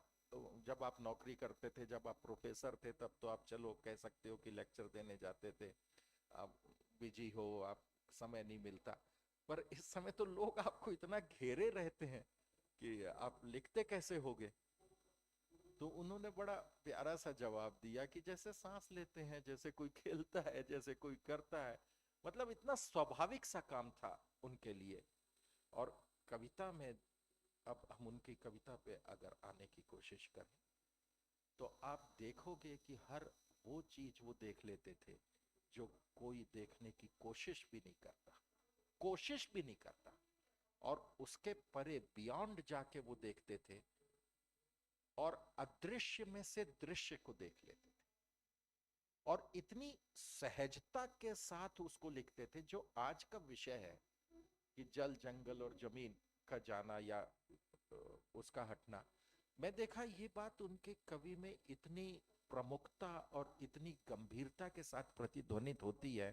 जब आप नौकरी करते थे, जब आप प्रोफेसर थे, तब तो आप चलो कह सकते हो कि लेक्चर देने जाते थे, आप बिजी हो, आप समय नहीं मिलता, पर इस समय तो लोग आपको इतना घेरे रहते हैं कि आप लिखते कैसे होगे? तो उन्होंने बड़ा प्यारा सा जवाब दिया कि जैसे सांस लेते हैं, जैसे कोई खेलता है, जैसे कोई करता है। मतलब इतना स्वाभाविक सा काम था उनके लिए। और कविता में, अब हम उनकी कविता पे अगर आने की कोशिश करें तो आप देखोगे कि हर वो चीज वो देख लेते थे जो कोई देखने की कोशिश भी नहीं करता, कोशिश भी नहीं करता, और उसके परे बियॉन्ड जाके वो देखते थे और अदृश्य में से दृश्य को देख लेते थे और इतनी सहजता के साथ उसको लिखते थे। जो आज का विषय है कि जल, जंगल और जमीन का जाना या उसका हटना, मैं देखा ये बात उनके कवि में इतनी प्रमुखता और इतनी गंभीरता के साथ प्रतिध्वनित होती है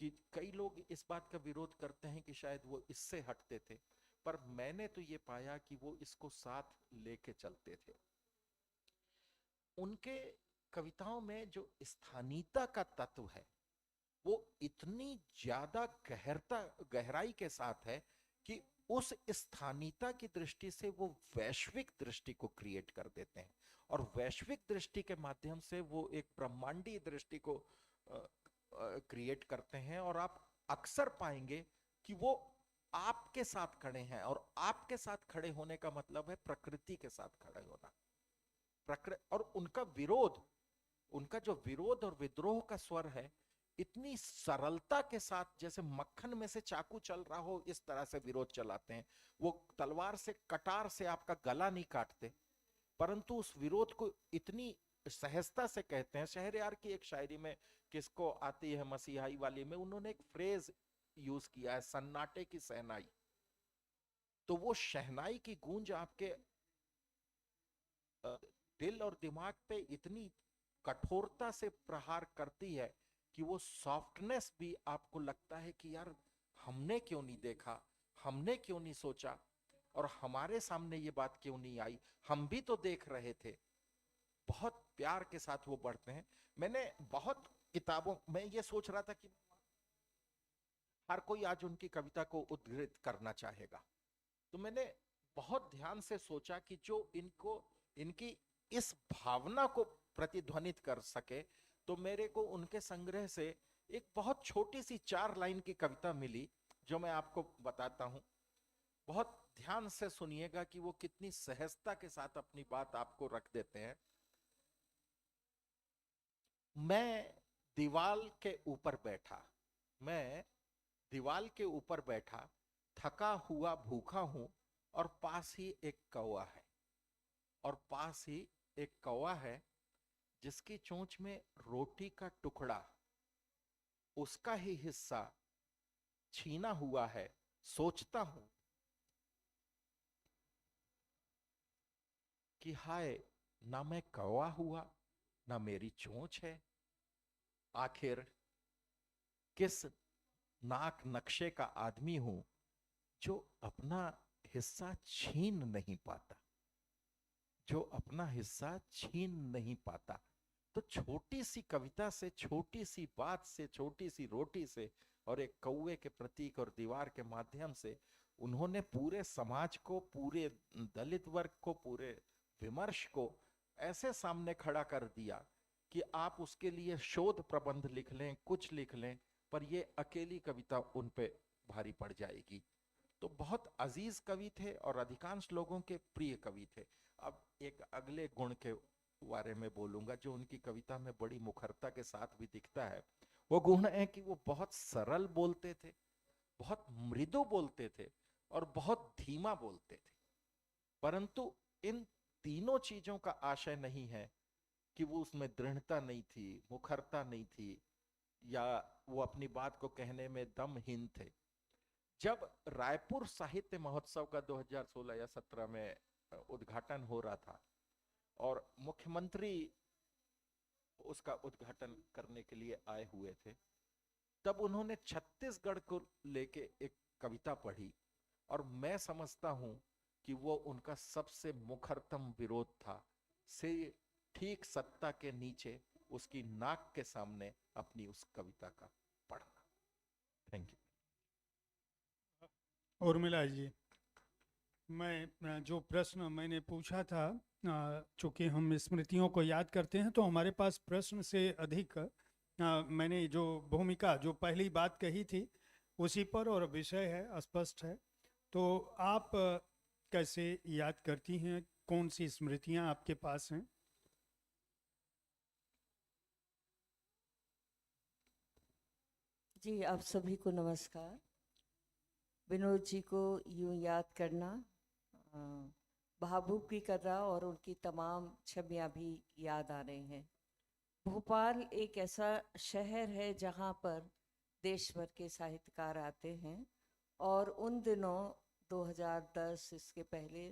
कि कई लोग इस बात का विरोध करते हैं कि शायद वो इससे हटते थे, पर मैंने तो ये पाया कि वो इसको साथ लेके चलते थे। उनके कविताओं में जो स्थानीयता का तत्व है वो इतनी ज्यादा गहराई के साथ है कि उस स्थानीयता की दृष्टि से वो वैश्विक दृष्टि को क्रिएट कर देते हैं, और वैश्विक दृष्टि के माध्यम से वो एक ब्रह्मांडीय दृष्टि को क्रिएट करते हैं। और आप अक्सर पाएंगे कि वो आपके साथ खड़े हैं, और आपके साथ खड़े होने का मतलब है प्रकृति के साथ खड़े होना। और उनका विरोध, उनका जो विरोध और विद्रोह का स्वर है, इतनी सरलता के साथ, जैसे मक्खन में से चाकू चल रहा हो इस तरह से विरोध चलाते हैं। वो तलवार से, कटार से आपका गला नहीं काटते, परंतु उस विरोध को इतनी सहजता से कहते हैं। शहरयार की एक शायरी में, किसको आती है मसीहाई वाली में, उन्होंने एक फ्रेज यूज किया है, सन्नाटे की सहनाई। तो वो शहनाई की गूंज आपके दिल और दिमाग पे इतनी कठोरता से प्रहार करती है कि वो सॉफ्टनेस भी आपको लगता है कि यार हमने क्यों नहीं देखा, हमने क्यों नहीं सोचा, और हमारे सामने ये बात क्यों नहीं आई, हम भी तो देख रहे थे। बहुत प्यार के साथ वो बढ़ते हैं। मैंने बहुत किताबों में ये सोच रहा था कि हर कोई आज उनकी कविता को उद्धृत करना चाहेगा, तो मैंने बहुत ध्यान से सोचा कि जो इनको, इनकी इस भावना को प्रतिध्वनित कर सके, तो मेरे को उनके संग्रह से एक बहुत छोटी सी 4 लाइन की कविता मिली जो मैं आपको बताता हूं। बहुत ध्यान से सुनिएगा कि वो कितनी सहजता के साथ अपनी बात आपको रख देते हैं। मैं दीवाल के ऊपर बैठा, मैं दीवाल के ऊपर बैठा, थका हुआ भूखा हूं, और पास ही एक कौवा है, और पास ही एक कौवा है जिसकी चोंच में रोटी का टुकड़ा, उसका ही हिस्सा छीना हुआ है। सोचता हूं कि हाय, ना मैं कौवा हुआ, ना मेरी चोंच है, आखिर किस नाक नक्शे का आदमी हूं जो अपना हिस्सा छीन नहीं पाता, जो अपना हिस्सा छीन नहीं पाता। तो छोटी सी कविता से, छोटी सी बात से, छोटी सी रोटी से और एक कौवे के प्रतीक और दीवार के माध्यम से उन्होंने पूरे समाज को, पूरे दलित वर्ग को, पूरे विमर्श को ऐसे सामने खड़ा कर दिया कि आप उसके लिए शोध प्रबंध लिख लें, कुछ लिख लें, पर ये अकेली कविता उन पे भारी पड़ जाएगी। तो बहुत अजीज कवि थे और अधिकांश लोगों के प्रिय कवि थे। अब एक अगले गुण के बारे में बोलूंगा जो उनकी कविता में बड़ी मुखरता के साथ भी दिखता है। वो गुण है कि वो बहुत सरल बोलते थे, बहुत मृदु बोलते थे और बहुत धीमा बोलते थे, परंतु इन तीनों चीजों का आशय नहीं है कि वो उसमें दृढ़ता नहीं थी, मुखरता नहीं थी, या वो अपनी बात को कहने में दमहीन थे। जब रायपुर साहित्य महोत्सव का 2016 या 17 में उद्घाटन हो रहा था और मुख्यमंत्री उसका उद्घाटन करने के लिए आए हुए थे, तब उन्होंने छत्तीसगढ़ को लेके एक कविता पढ़ी और मैं समझता हूं कि वो उनका सबसे मुखरतम विरोध था, से ठीक सत्ता के नीचे उसकी नाक के सामने अपनी उस कविता का पढ़ना। Thank you. उर्मिला जी, मैं जो प्रश्न मैंने पूछा था, चूँकि हम स्मृतियों को याद करते हैं तो हमारे पास प्रश्न से अधिक मैंने जो भूमिका, जो पहली बात कही थी उसी पर, और विषय है स्पष्ट है। तो आप कैसे याद करती हैं, कौन सी स्मृतियां आपके पास हैं? जी, आप सभी को नमस्कार। विनोद जी को यूं याद करना भावुक भी कर रहा और उनकी तमाम छवियां भी याद आ रही हैं। भोपाल एक ऐसा शहर है जहां पर देश भर के साहित्यकार आते हैं और उन दिनों 2010 इसके पहले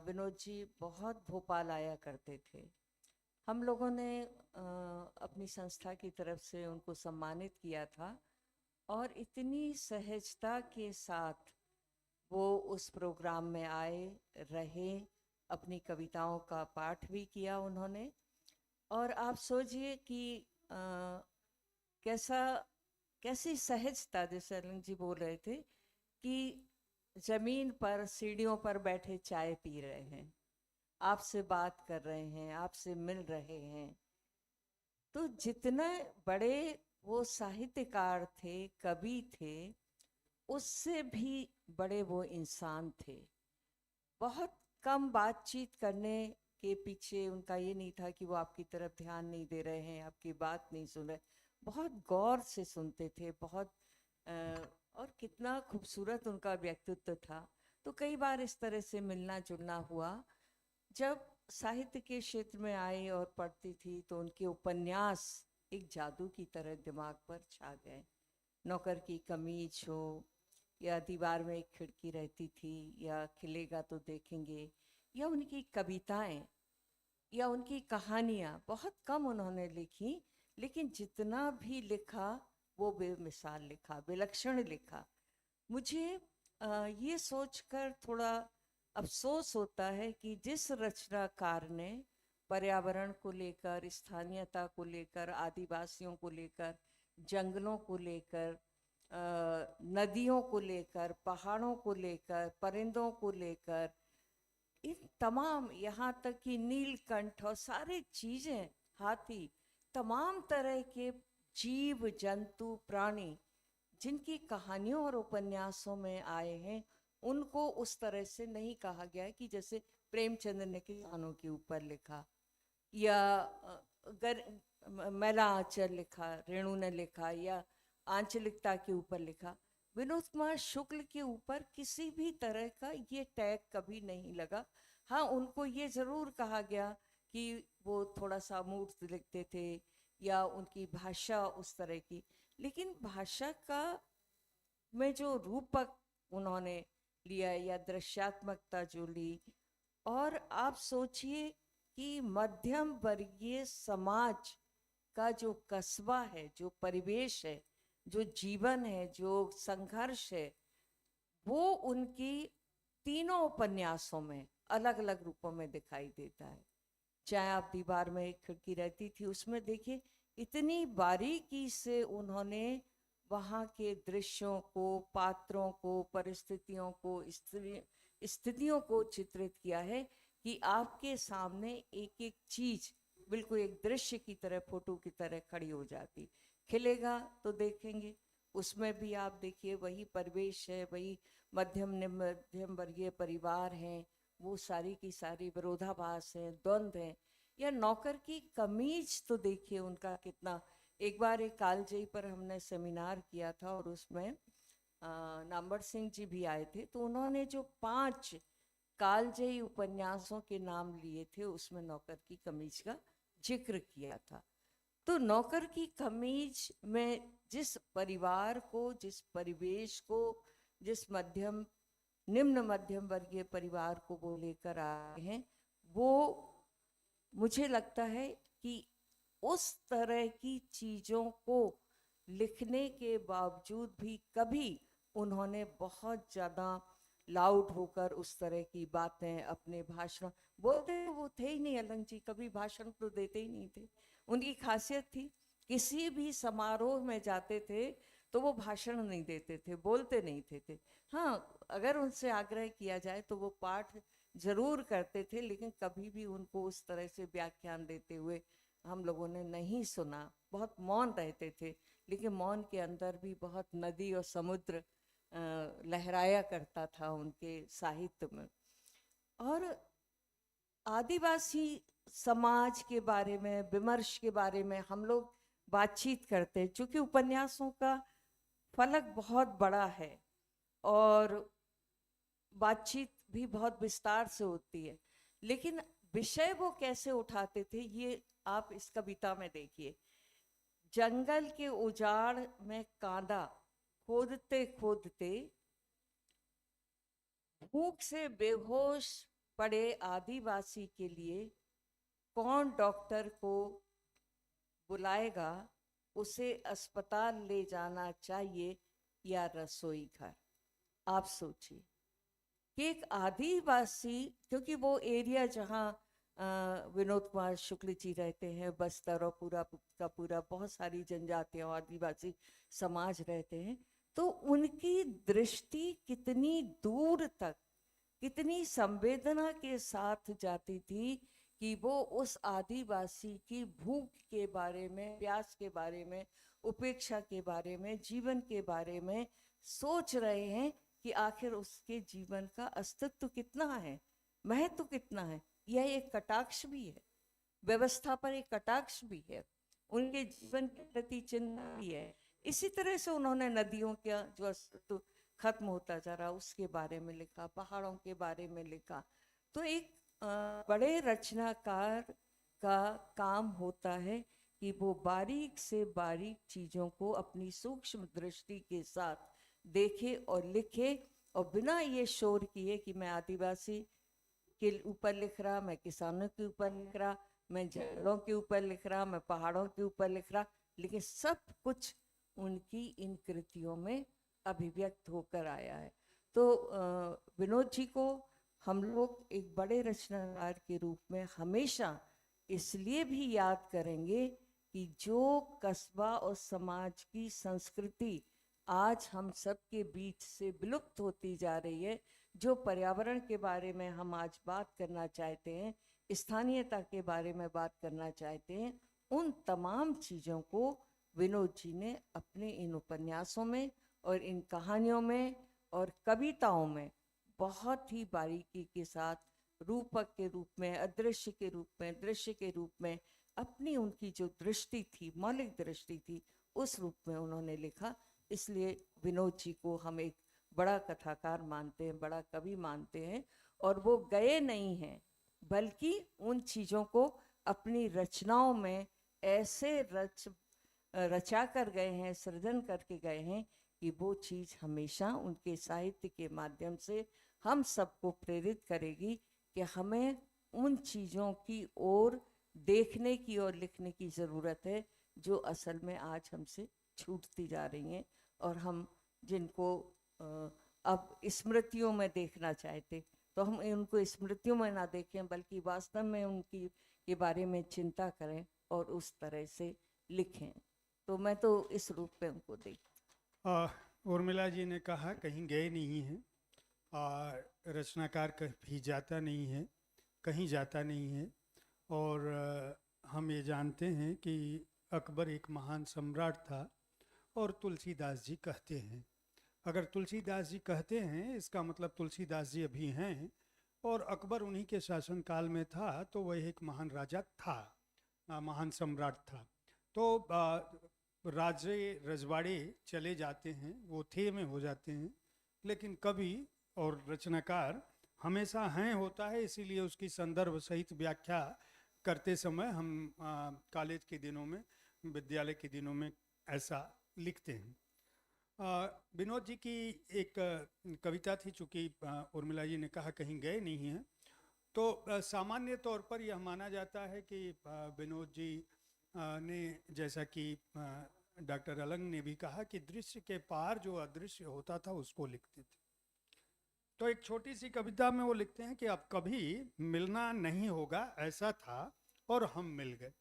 विनोद जी बहुत भोपाल आया करते थे। हम लोगों ने अपनी संस्था की तरफ से उनको सम्मानित किया था और इतनी सहजता के साथ वो उस प्रोग्राम में आए, रहे, अपनी कविताओं का पाठ भी किया उन्होंने। और आप सोचिए कि कैसी सहजता, जैसे अरविंद जी बोल रहे थे कि जमीन पर सीढ़ियों पर बैठे चाय पी रहे हैं, आपसे बात कर रहे हैं, आपसे मिल रहे हैं। तो जितने बड़े वो साहित्यकार थे, कवि थे, उससे भी बड़े वो इंसान थे। बहुत कम बातचीत करने के पीछे उनका ये नहीं था कि वो आपकी तरफ ध्यान नहीं दे रहे हैं, आपकी बात नहीं सुन रहे, बहुत गौर से सुनते थे, बहुत और कितना खूबसूरत उनका व्यक्तित्व था। तो कई बार इस तरह से मिलना जुलना हुआ। जब साहित्य के क्षेत्र में आई और पढ़ती थी तो उनके उपन्यास एक जादू की तरह दिमाग पर छा गए। नौकर की कमीज हो, या दीवार में एक खिड़की रहती थी, या खिलेगा तो देखेंगे, या उनकी कविताएं, या उनकी कहानियाँ। बहुत कम उन्होंने लिखी, लेकिन जितना भी लिखा वो बेमिसाल लिखा, विलक्षण लिखा। मुझे ये सोचकर थोड़ा अफसोस होता है कि जिस रचनाकार ने पर्यावरण को लेकर, स्थानीयता को लेकर, आदिवासियों को लेकर, जंगलों को लेकर, नदियों को लेकर, पहाड़ों को लेकर, परिंदों को लेकर, इन तमाम, यहाँ तक कि नीलकंठ और सारी चीज़ें, हाथी, तमाम तरह के जीव जंतु प्राणी जिनकी कहानियों और उपन्यासों में आए हैं, उनको उस तरह से नहीं कहा गया है कि जैसे प्रेमचंद्र ने किसानों के ऊपर लिखा, या मैला आंचल लिखा, रेणु ने लिखा, या आंचलिकता के ऊपर लिखा। विनोद कुमार शुक्ल के ऊपर किसी भी तरह का ये टैग कभी नहीं लगा। हाँ, उनको ये ज़रूर कहा गया कि वो थोड़ा सा मूर्त लिखते थे, या उनकी भाषा उस तरह की, लेकिन भाषा का में जो रूपक उन्होंने लिया, या दृश्यात्मकता जो ली, और आप सोचिए कि मध्यम वर्गीय समाज का जो कस्बा है, जो परिवेश है, जो जीवन है, जो संघर्ष है, वो उनकी तीनों उपन्यासों में अलग अलग रूपों में दिखाई देता है। चाहे आप दीवार में एक खिड़की रहती थी, उसमें देखिए इतनी बारीकी से उन्होंने वहाँ के दृश्यों को, पात्रों को, परिस्थितियों को, स्थितियों को चित्रित किया है कि आपके सामने एक एक चीज बिल्कुल एक दृश्य की तरह, फोटो की तरह खड़ी हो जाती। खिलेगा तो देखेंगे, उसमें भी आप देखिए वही परिवेश है, वही मध्यम वर्गीय परिवार हैं, वो सारी की सारी विरोधाभास हैं, द्वंद्व हैं। या नौकर की कमीज तो देखिए उनका कितना। एक बार एक कालजयी पर हमने सेमिनार किया था और उसमें नामवर सिंह जी भी आए थे, तो उन्होंने जो 5 कालजयी उपन्यासों के नाम लिए थे, उसमें नौकर की कमीज का जिक्र किया था। तो नौकर की कमीज में जिस परिवार को, जिस परिवेश को, जिस निम्न मध्यम वर्गीय परिवार को वो लेकर आए हैं, वो मुझे लगता है कि उस तरह की चीज़ों को लिखने के बावजूद भी कभी उन्होंने बहुत ज़्यादा लाउड होकर उस तरह की बातें अपने भाषण बोलते, वो थे ही नहीं अलंग जी, कभी भाषण तो देते ही नहीं थे। उनकी खासियत थी, किसी भी समारोह में जाते थे तो वो भाषण नहीं देते थे, बोलते नहीं थे। हाँ, अगर उनसे आग्रह किया जाए तो वो पाठ जरूर करते थे, लेकिन कभी भी उनको उस तरह से व्याख्यान देते हुए हम लोगों ने नहीं सुना। बहुत मौन रहते थे, लेकिन मौन के अंदर भी बहुत नदी और समुद्र लहराया करता था उनके साहित्य में। और आदिवासी समाज के बारे में, विमर्श के बारे में हम लोग बातचीत करते हैं, चूँकि उपन्यासों का फलक बहुत बड़ा है और बातचीत भी बहुत विस्तार से होती है, लेकिन विषय वो कैसे उठाते थे ये आप इस कविता में देखिए। जंगल के उजाड़ में कांदा खोदते खोदते भूख से बेहोश पड़े आदिवासी के लिए कौन डॉक्टर को बुलाएगा, उसे अस्पताल ले जाना चाहिए या रसोई घर। आप सोचिए कि एक आदिवासी, क्योंकि वो एरिया जहाँ विनोद कुमार शुक्ल जी रहते हैं, बस्तर और पूरा का पूरा बहुत सारी जनजातियाँ और आदिवासी समाज रहते हैं, तो उनकी दृष्टि कितनी दूर तक, कितनी संवेदना के साथ जाती थी कि वो उस आदिवासी की भूख के बारे में, प्यास के बारे में, उपेक्षा के बारे में, जीवन के बारे में सोच रहे हैं कि आखिर उसके जीवन का अस्तित्व कितना है, महत्व कितना है। यह एक कटाक्ष भी है, व्यवस्था पर एक कटाक्ष भी है, उनके जीवन के प्रति चिंता भी है। इसी तरह से उन्होंने नदियों का जो अस्तित्व खत्म होता जा रहा उसके बारे में लिखा, पहाड़ों के बारे में लिखा। तो एक बड़े रचनाकार का काम होता है कि वो बारीक से बारीक चीज़ों को अपनी सूक्ष्म दृष्टि के साथ देखे और लिखे, और बिना ये शोर किए कि मैं आदिवासी के ऊपर लिख रहा, मैं किसानों के ऊपर लिख रहा, मैं जंगलों के ऊपर लिख रहा, मैं पहाड़ों के ऊपर लिख रहा, लेकिन सब कुछ उनकी इन कृतियों में अभिव्यक्त होकर आया है। तो विनोद जी को हम लोग एक बड़े रचनाकार के रूप में हमेशा इसलिए भी याद करेंगे कि जो कस्बा और समाज की संस्कृति आज हम सब के बीच से विलुप्त होती जा रही है, जो पर्यावरण के बारे में हम आज बात करना चाहते हैं, स्थानीयता के बारे में बात करना चाहते हैं, उन तमाम चीज़ों को विनोद जी ने अपने इन उपन्यासों में और इन कहानियों में और कविताओं में बहुत ही बारीकी के साथ रूपक के रूप में, अदृश्य के रूप में, दृश्य के रूप में अपनी उनकी जो दृष्टि थी, मौलिक दृष्टि थी, उस रूप में उन्होंने लिखा। इसलिए विनोद जी को हम एक बड़ा कथाकार मानते हैं, बड़ा कवि मानते हैं, और वो गए नहीं हैं, बल्कि उन चीज़ों को अपनी रचनाओं में ऐसे रचा कर गए हैं, सृजन करके गए हैं कि वो चीज़ हमेशा उनके साहित्य के माध्यम से हम सबको प्रेरित करेगी कि हमें उन चीज़ों की ओर देखने की और लिखने की ज़रूरत है जो असल में आज हमसे छूटती जा रही हैं, और हम जिनको अब स्मृतियों में देखना चाहते, तो हम उनको स्मृतियों में ना देखें, बल्कि वास्तव में उनकी के बारे में चिंता करें और उस तरह से लिखें। तो मैं तो इस रूप में उनको देखती। उर्मिला जी ने कहा कहीं गए नहीं हैं, रचनाकार कहीं जाता नहीं है, कहीं जाता नहीं है, और हम ये जानते हैं कि अकबर एक महान सम्राट था, और तुलसीदास जी कहते हैं, अगर तुलसीदास जी कहते हैं इसका मतलब तुलसीदास जी अभी हैं, और अकबर उन्हीं के शासनकाल में था, तो वह एक महान राजा था, महान सम्राट था। तो राजे रजवाड़े चले जाते हैं, वो थे में हो जाते हैं, लेकिन कवि और रचनाकार हमेशा हैं होता है, इसीलिए उसकी संदर्भ सहित व्याख्या करते समय हम कॉलेज के दिनों में, विद्यालय के दिनों में ऐसा लिखते हैं। विनोद जी की एक कविता थी, चूँकि उर्मिला जी ने कहा कहीं गए नहीं हैं, तो सामान्य तौर पर यह माना जाता है कि विनोद जी ने, जैसा कि डॉक्टर अलंग ने भी कहा, कि दृश्य के पार जो अदृश्य होता था उसको लिखते थे। तो एक छोटी सी कविता में वो लिखते हैं कि अब कभी मिलना नहीं होगा ऐसा था और हम मिल गए।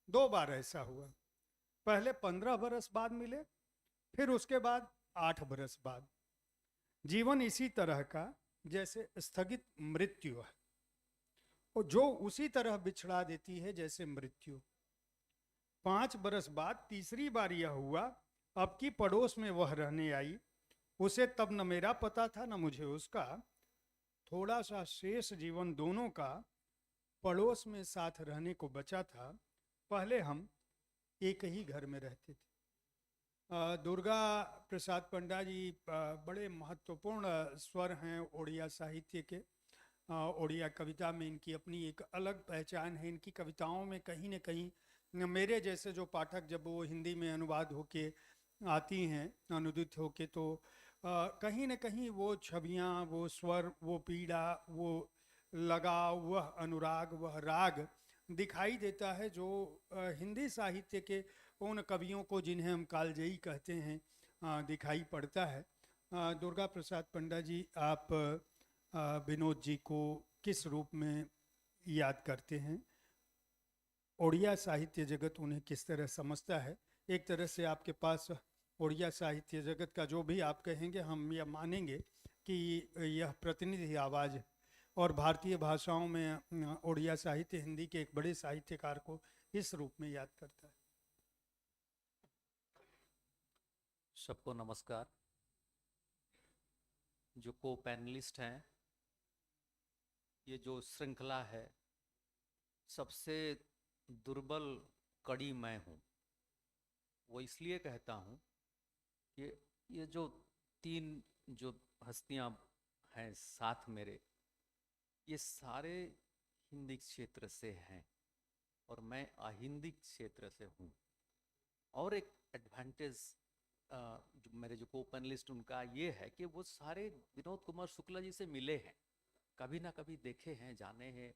2 बार ऐसा हुआ, पहले 15 बरस बाद मिले, फिर उसके बाद 8 बरस बाद। जीवन इसी तरह का जैसे स्थगित मृत्यु है, और जो उसी तरह बिछड़ा देती है जैसे मृत्यु। 5 बरस बाद तीसरी बार यह हुआ, अब की पड़ोस में वह रहने आई। उसे तब न मेरा पता था न मुझे उसका, थोड़ा सा शेष जीवन दोनों का पड़ोस में साथ रहने को बचा था। पहले हम एक ही घर में रहते थे। दुर्गा प्रसाद पंडा जी बड़े महत्वपूर्ण स्वर हैं ओडिया साहित्य के। ओडिया कविता में इनकी अपनी एक अलग पहचान है। इनकी कविताओं में कहीं न कहीं मेरे जैसे जो पाठक, जब वो हिंदी में अनुवाद होके आती हैं, अनुदित होके, तो कहीं न कहीं वो छवियाँ, वो स्वर, वो पीड़ा, वो लगाव, वह अनुराग, वह राग दिखाई देता है जो हिंदी साहित्य के उन कवियों को, जिन्हें हम कालजयी कहते हैं, दिखाई पड़ता है। दुर्गा प्रसाद पंडा जी, आप विनोद जी को किस रूप में याद करते हैं? ओडिया साहित्य जगत उन्हें किस तरह समझता है? एक तरह से आपके पास ओडिया साहित्य जगत का जो भी आप कहेंगे, हम यह मानेंगे कि यह प्रतिनिधि आवाज़ है, और भारतीय भाषाओं में ओडिया साहित्य हिंदी के एक बड़े साहित्यकार को इस रूप में याद करता है। सबको नमस्कार। जो को पैनलिस्ट हैं, ये जो श्रृंखला है, सबसे दुर्बल कड़ी मैं हूँ। वो इसलिए कहता हूँ कि ये जो 3 जो हस्तियाँ हैं साथ मेरे, ये सारे हिंदी क्षेत्र से हैं और मैं अहिंदी क्षेत्र से हूँ। और एक एडवांटेज जो मेरे जो को पैनलिस्ट, उनका ये है कि वो सारे विनोद कुमार शुक्ला जी से मिले हैं, कभी ना कभी देखे हैं, जाने हैं,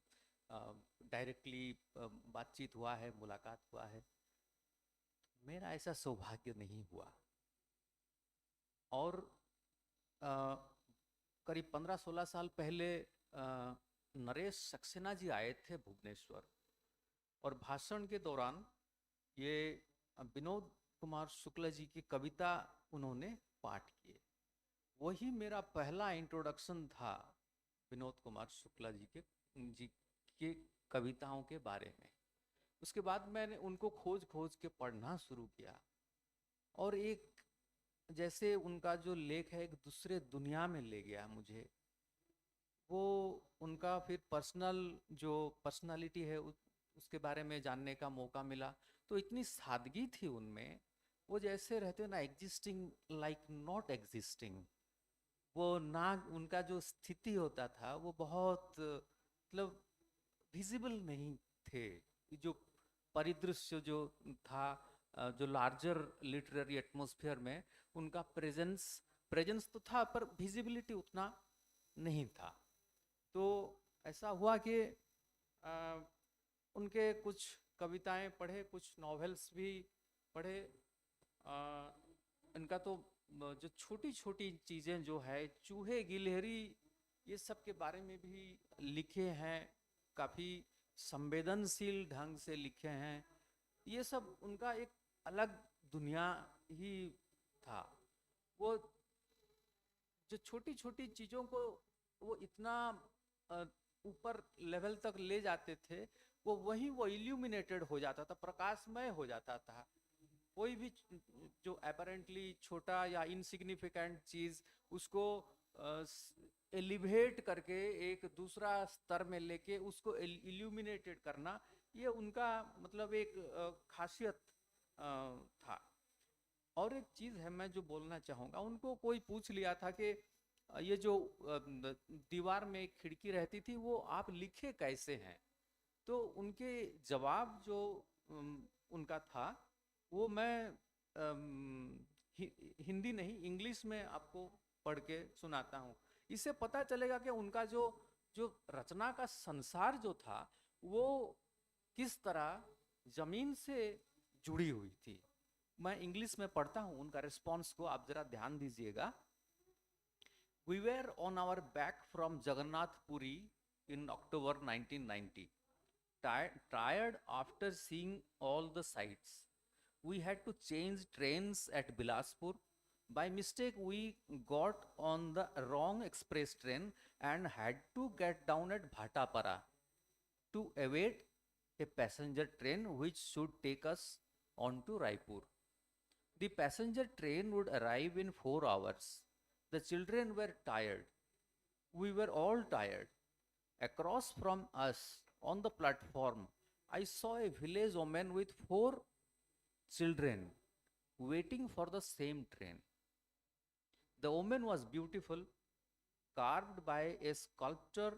डायरेक्टली बातचीत हुआ है, मुलाकात हुआ है। मेरा ऐसा सौभाग्य नहीं हुआ। और करीब 15-16 साल पहले नरेश सक्सेना जी आए थे भुवनेश्वर, और भाषण के दौरान ये विनोद कुमार शुक्ला जी की कविता उन्होंने पाठ किए। वही मेरा पहला इंट्रोडक्शन था विनोद कुमार शुक्ला जी के कविताओं के बारे में। उसके बाद मैंने उनको खोज खोज के पढ़ना शुरू किया, और एक जैसे उनका जो लेख है एक दूसरे दुनिया में ले गया मुझे। वो उनका फिर पर्सनालिटी है, उसके बारे में जानने का मौका मिला। तो इतनी सादगी थी उनमें, वो जैसे रहते ना, एग्जिस्टिंग लाइक नॉट एग्जिस्टिंग। वो ना, उनका जो स्थिति होता था वो बहुत मतलब विजिबल नहीं थे। जो परिदृश्य जो था, जो लार्जर लिटरेरी एटमॉस्फेयर में उनका प्रेजेंस तो था, पर विजिबिलिटी उतना नहीं था। तो ऐसा हुआ कि उनके कुछ कविताएं पढ़े, कुछ नॉवेल्स भी पढ़े। इनका तो जो छोटी छोटी चीज़ें जो है, चूहे गिलहरी, ये सब के बारे में भी लिखे हैं, काफ़ी संवेदनशील ढंग से लिखे हैं। ये सब उनका एक अलग दुनिया ही था। वो जो छोटी छोटी चीज़ों को वो इतना ऊपर लेवल तक ले जाते थे, वो इल्यूमिनेटेड हो जाता था, प्रकाशमय हो जाता था। कोई भी जो अपैरेंटली छोटा या इनसिग्निफिकेंट चीज़, उसको एलिवेट करके एक दूसरा स्तर में लेके उसको इल्यूमिनेटेड करना, ये उनका मतलब एक खासियत था। और एक चीज़ है मैं जो बोलना चाहूँगा, उनको कोई पूछ लिया था कि ये जो दीवार में एक खिड़की रहती थी, वो आप लिखे कैसे हैं? तो उनके जवाब जो उनका था वो मैं हिंदी नहीं इंग्लिश में आपको पढ़ के सुनाता हूँ। इससे पता चलेगा कि उनका जो जो रचना का संसार जो था वो किस तरह जमीन से जुड़ी हुई थी। मैं इंग्लिश में पढ़ता हूँ उनका रिस्पॉन्स को, आप जरा ध्यान दीजिएगा। We were on our back from Jagannath Puri in October 1990. Tired after seeing all the sights. We had to change trains at Bilaspur. By mistake, we got on the wrong express train and had to get down at Bhattapara to await a passenger train which should take us on to Raipur. The passenger train would arrive in 4 hours. The children were tired. We were all tired. Across from us on the platform, I saw a village woman with 4 children waiting for the same train. The woman was beautiful, carved by a sculptor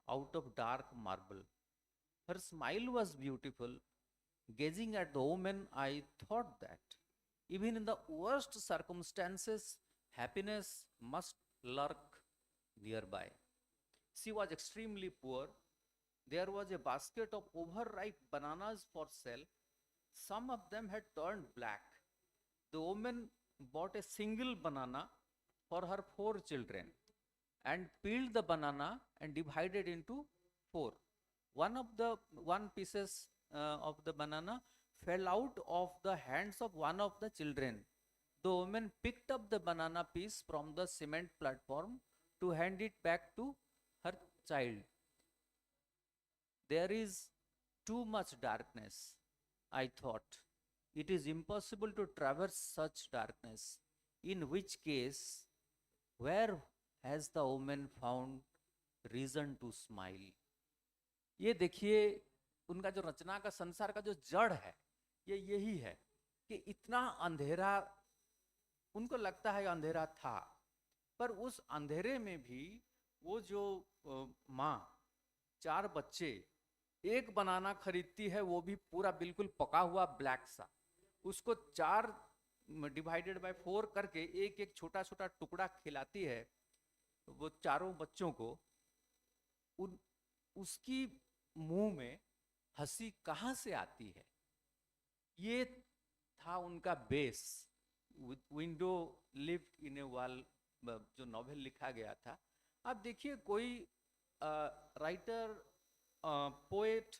out of dark marble. Her smile was beautiful. Gazing at the woman, I thought that even in the worst circumstances, happiness must lurk nearby. She was extremely poor. There was a basket of overripe bananas for sale. Some of them had turned black. The woman bought a single banana for her 4 children and peeled the banana and divided into 4. One pieces of the banana fell out of the hands of one of the children. The woman picked up the banana piece from the cement platform to hand it back to her child. There is too much darkness, I thought. It is impossible to traverse such darkness. In which case, where has the woman found reason to smile? ये देखिए उनका जो रचना का संसार का जो जड़ है ये यही है कि इतना अंधेरा, उनको लगता है अंधेरा था, पर उस अंधेरे में भी वो जो माँ 4 बच्चे एक बनाना खरीदती है, वो भी पूरा बिल्कुल पका हुआ ब्लैक सा, उसको 4 डिवाइडेड बाय 4 करके एक एक छोटा छोटा टुकड़ा खिलाती है वो चारों बच्चों को। उसकी मुंह में हंसी कहाँ से आती है? ये था उनका base. Window lived in A wall जो नॉवेल लिखा गया था। आप देखिए कोई राइटर पोएट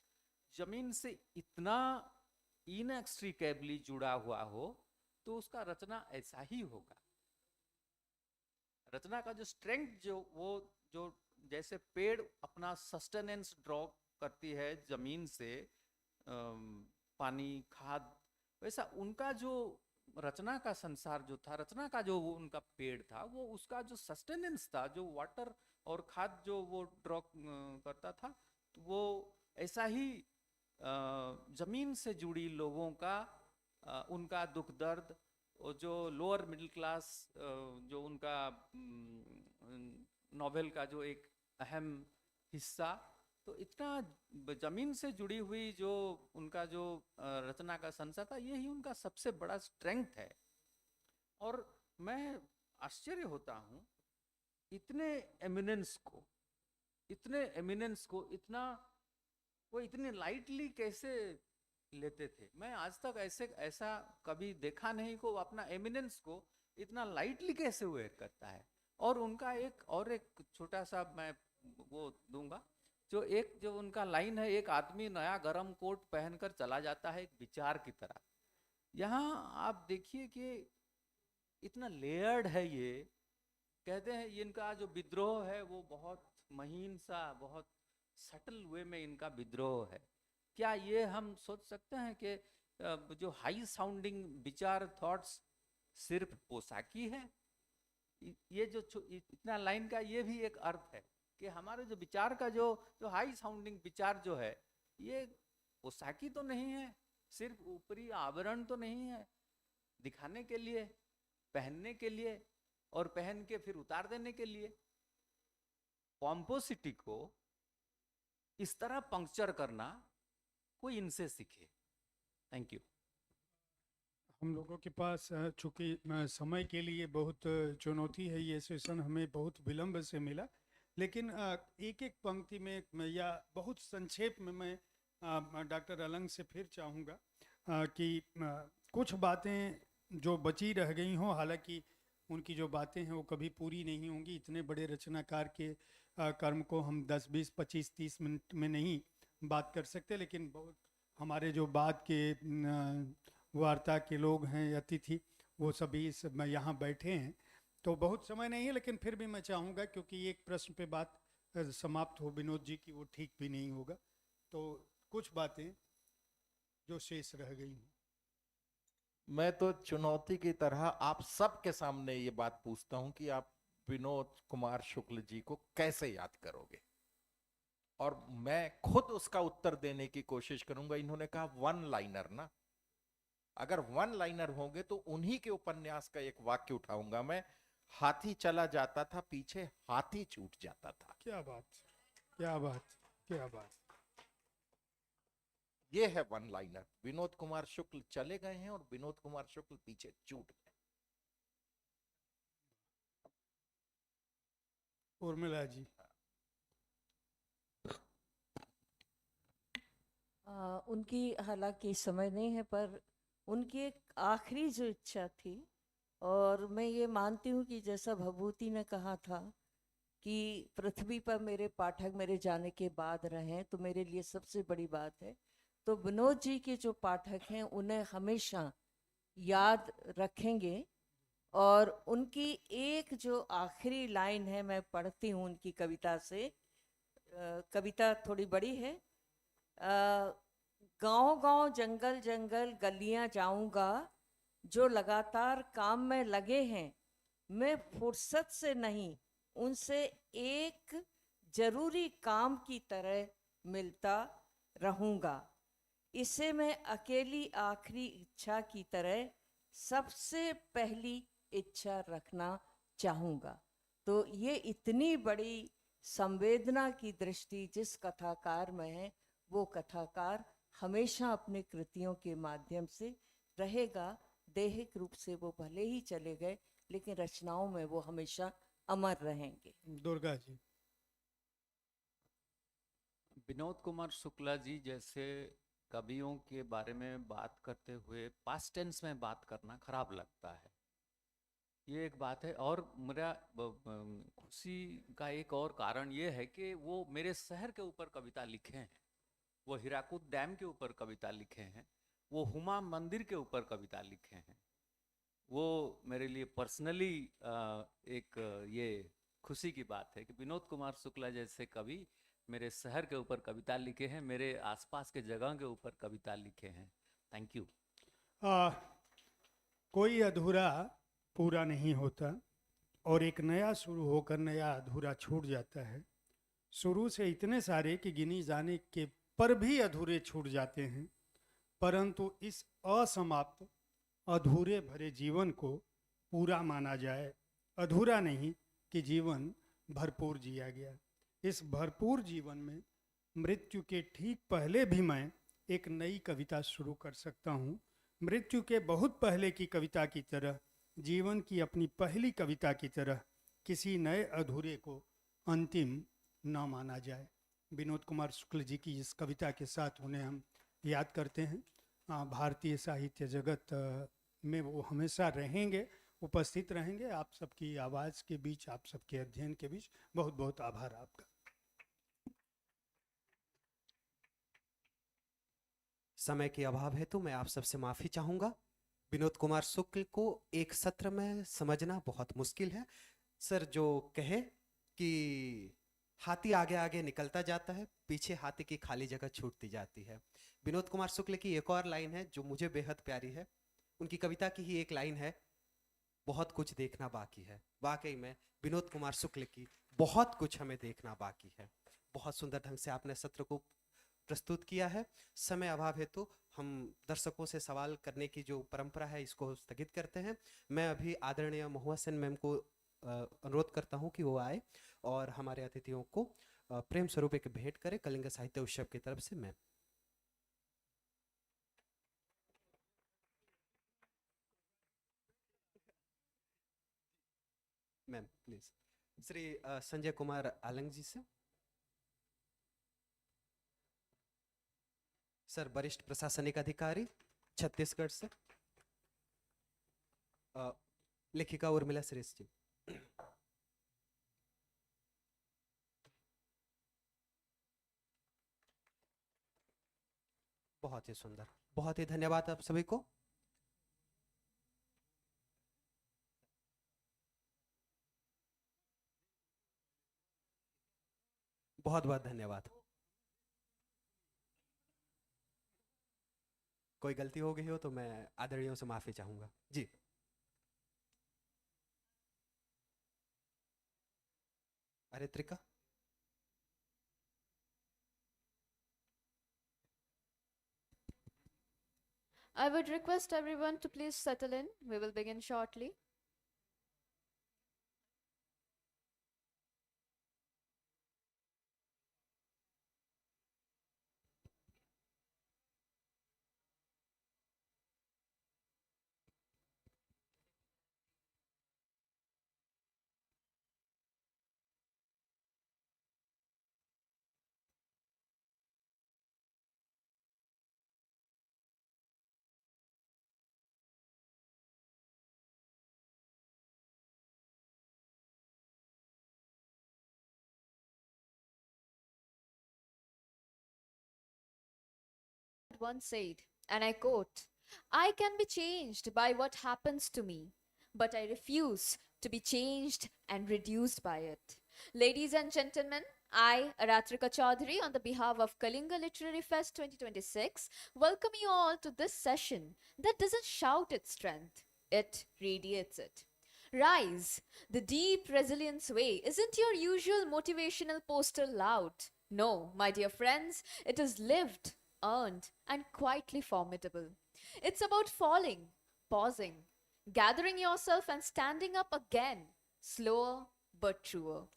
जमीन से इतना इनएक्सट्रिकेबली जुड़ा हुआ हो तो उसका रचना ऐसा ही होगा। रचना का जो स्ट्रेंथ जो जैसे पेड़ अपना सस्टेनेंस ड्रॉ करती है जमीन से, पानी खाद, वैसा उनका जो रचना का संसार जो था, रचना का जो वो उनका पेड़ था, वो उसका जो सस्टेनेंस था, जो वाटर और खाद जो वो ड्रॉ करता था, तो वो ऐसा ही जमीन से जुड़ी लोगों का उनका दुख दर्द, और जो लोअर मिडिल क्लास जो उनका नॉवेल का जो एक अहम हिस्सा, तो इतना जमीन से जुड़ी हुई जो उनका जो रचना का संसार था, यही उनका सबसे बड़ा स्ट्रेंथ है। और मैं आश्चर्य होता हूँ इतने एमिनेंस को इतना वो इतने लाइटली कैसे लेते थे। मैं आज तक ऐसा कभी देखा नहीं को अपना एमिनेंस को इतना लाइटली कैसे वेयर करता है। और उनका एक छोटा सा मैं वो दूंगा, जो उनका लाइन है, एक आदमी नया गरम कोट पहनकर चला जाता है एक विचार की तरह। यहाँ आप देखिए कि इतना लेयर्ड है। ये कहते हैं इनका जो विद्रोह है वो बहुत महीन सा, बहुत सटल वे में इनका विद्रोह है। क्या ये हम सोच सकते हैं कि जो हाई साउंडिंग विचार थॉट्स सिर्फ पोशाकी है? ये जो इतना लाइन का ये भी एक अर्थ है कि हमारे जो विचार का जो हाई साउंडिंग विचार जो है ये पोशाकी तो नहीं है, सिर्फ ऊपरी आवरण तो नहीं है, दिखाने के लिए, पहनने के लिए और पहन के फिर उतार देने के लिए। पॉम्पोसिटी को इस तरह पंक्चर करना कोई इनसे सीखे। Thank you. हम लोगों के पास चूंकि समय के लिए बहुत चुनौती है, ये सेशन हमें बहुत विलंब से मिला, लेकिन एक एक पंक्ति में या बहुत संक्षेप में मैं डॉक्टर अलंग से फिर चाहूँगा कि कुछ बातें जो बची रह गई हों, हालांकि उनकी जो बातें हैं वो कभी पूरी नहीं होंगी। इतने बड़े रचनाकार के कर्म को हम 10, 20, 25, 30 मिनट में नहीं बात कर सकते, लेकिन बहुत हमारे जो बाद के वार्ता के लोग हैं, अतिथि, वो सभी यहाँ बैठे हैं, तो बहुत समय नहीं है, लेकिन फिर भी मैं चाहूँगा क्योंकि एक प्रश्न पे बात समाप्त हो विनोद जी की, वो ठीक भी नहीं होगा, तो कुछ बातें जो शेष रह गई हैं। मैं तो चुनौती की तरह आप सबके सामने ये बात पूछता हूं कि आप विनोद कुमार शुक्ल जी को कैसे याद करोगे, और मैं खुद उसका उत्तर देने की कोशिश करूंगा। इन्होंने कहा वन लाइनर ना, अगर वन लाइनर होंगे तो उन्हीं के उपन्यास का एक वाक्य उठाऊंगा मैं, हाथी चला जाता था पीछे हाथी छूट जाता था। क्या बात, क्या बात, क्या बात। ये है वन लाइनर। विनोद कुमार शुक्ल चले गए हैं और विनोद कुमार शुक्ल पीछे छूट गए। उर्मिला जी। उनकी हालांकि समय नहीं है, पर उनकी एक आखिरी जो इच्छा थी, और मैं ये मानती हूँ कि जैसा भभूति ने कहा था कि पृथ्वी पर मेरे पाठक मेरे जाने के बाद रहें, तो मेरे लिए सबसे बड़ी बात है। तो विनोद जी के जो पाठक हैं उन्हें हमेशा याद रखेंगे, और उनकी एक जो आखिरी लाइन है, मैं पढ़ती हूँ उनकी कविता से। कविता थोड़ी बड़ी है। गांव गांव जंगल जंगल गलियां जाऊंगा, जो लगातार काम में लगे हैं, मैं फुर्सत से नहीं उनसे एक जरूरी काम की तरह मिलता रहूंगा। इसे मैं अकेली आखिरी इच्छा की तरह सबसे पहली इच्छा रखना चाहूँगा। तो ये इतनी बड़ी संवेदना की दृष्टि जिस कथाकार में है, वो कथाकार हमेशा अपने कृतियों के माध्यम से रहेगा। दैहिक रूप से वो भले ही चले गए, लेकिन रचनाओं में वो हमेशा अमर रहेंगे। दुर्गा जी। विनोद कुमार शुक्ला जी जैसे कवियों के बारे में बात करते हुए पास्ट टेंस में बात करना खराब लगता है, ये एक बात है। और मेरा खुशी का एक और कारण ये है कि वो मेरे शहर के ऊपर कविता लिखे हैं, वो हीराकुद डैम के ऊपर कविता लिखे हैं, वो हुमा मंदिर के ऊपर कविता लिखे हैं। वो मेरे लिए पर्सनली एक ये खुशी की बात है कि विनोद कुमार शुक्ला जैसे कवि मेरे शहर के ऊपर कविता लिखे हैं, मेरे आसपास के जगह के ऊपर कविता लिखे हैं। Thank you. कोई अधूरा पूरा नहीं होता, और एक नया शुरू होकर नया अधूरा छूट जाता है। शुरू से इतने सारे कि गिनी जाने के पर भी अधूरे छूट जाते हैं, परंतु इस असमाप्त अधूरे भरे जीवन को पूरा माना जाए। अधूरा नहीं कि जीवन भरपूर जिया गया। इस भरपूर जीवन में मृत्यु के ठीक पहले भी मैं एक नई कविता शुरू कर सकता हूँ। मृत्यु के बहुत पहले की कविता की तरह, जीवन की अपनी पहली कविता की तरह किसी नए अधूरे को अंतिम न माना जाए। विनोद कुमार शुक्ल जी की इस कविता के साथ उन्हें हम याद करते हैं। भारतीय साहित्य जगत में वो हमेशा रहेंगे, उपस्थित रहेंगे। आप सबकी आवाज़ के बीच, आप सबके अध्ययन के बीच बहुत बहुत आभार आपका। समय के अभाव है तो मैं आप सबसे माफ़ी चाहूँगा। विनोद कुमार शुक्ल को एक सत्र में समझना बहुत मुश्किल है। सर जो कहे कि हाथी आगे आगे निकलता जाता है, पीछे हाथी की खाली जगह छूटती जाती है। विनोद कुमार शुक्ल की एक और लाइन है जो मुझे बेहद प्यारी है। उनकी कविता की ही एक लाइन है, बहुत कुछ देखना बाकी है। वाकई में विनोद कुमार शुक्ल की बहुत कुछ हमें देखना बाकी है। बहुत सुंदर ढंग से आपने सत्र को प्रस्तुत किया है। समय अभाव है तो हम दर्शकों से सवाल करने की जो परंपरा है इसको स्थगित करते हैं। मैं अभी आदरणीय महुआ सेन मैम को अनुरोध करता हूं कि वो आए और हमारे अतिथियों को प्रेम स्वरूप एक भेंट करें कलिंग साहित्य उत्सव की तरफ से। Ma'am ma'am please Shri Sanjay Kumar Alang ji से। सर वरिष्ठ प्रशासनिक अधिकारी छत्तीसगढ़ से। लेखिका उर्मिला श्रेष्ठ जी। बहुत ही सुंदर, बहुत ही धन्यवाद आप सभी को। बहुत बहुत धन्यवाद। कोई गलती हो गई हो तो मैं आदरणीयों से माफी चाहूंगा जी। अरे Trika I would request everyone to please settle in. We will begin shortly. Once said, and I quote, I can be changed by what happens to me, but I refuse to be changed and reduced by it. Ladies and gentlemen, I, Aratrika Chaudhary, on the behalf of Kalinga Literary Fest 2026, welcome you all to this session that doesn't shout its strength, it radiates it. Rise, the deep resilience way isn't your usual motivational poster loud. No, my dear friends, it is lived, earned, and quietly formidable. It's about falling, pausing, gathering yourself, and standing up again, slower but truer.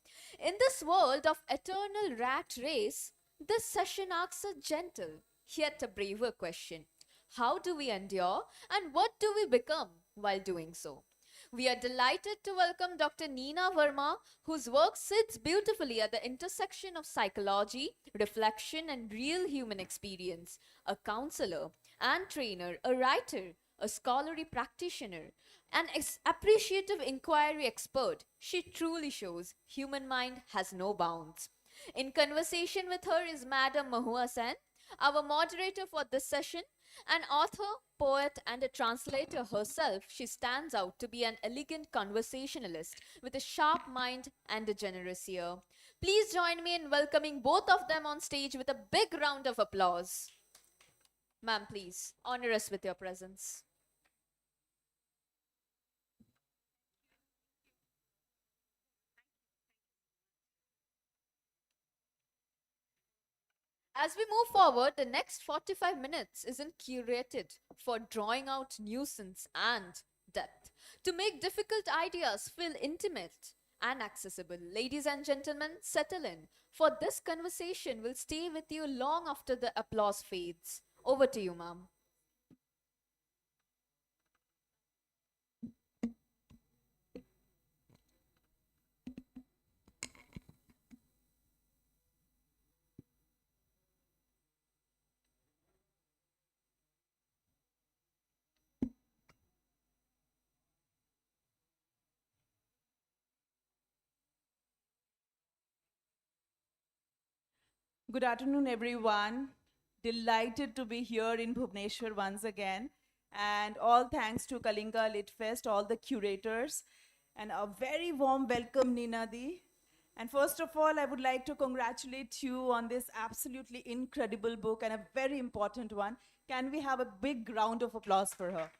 In this world of eternal rat race, this session asks a gentle, yet a braver question. How do we endure, and what do we become while doing so? We are delighted to welcome Dr. Neena Verma, whose work sits beautifully at the intersection of psychology, reflection, and real human experience. A counselor and trainer, a writer, a scholarly practitioner, an appreciative inquiry expert, she truly shows human mind has no bounds. In conversation with her is Madam Mahua Sen, our moderator for this session, an author, poet, and a translator herself. She stands out to be an elegant conversationalist with a sharp mind and a generous ear. Please join me in welcoming both of them on stage with a big round of applause. Ma'am, please honor us with your presence. As we move forward, the next 45 minutes isn't curated for drawing out nuisance and depth, to make difficult ideas feel intimate and accessible. Ladies and gentlemen, settle in, for this conversation will stay with you long after the applause fades. Over to you, ma'am. Good afternoon, everyone. Delighted to be here in Bhubaneswar once again. And all thanks to Kalinga Lit Fest, all the curators, and a very warm welcome, Neena Di. And first of all, I would like to congratulate you on this absolutely incredible book and a very important one. Can we have a big round of applause for her?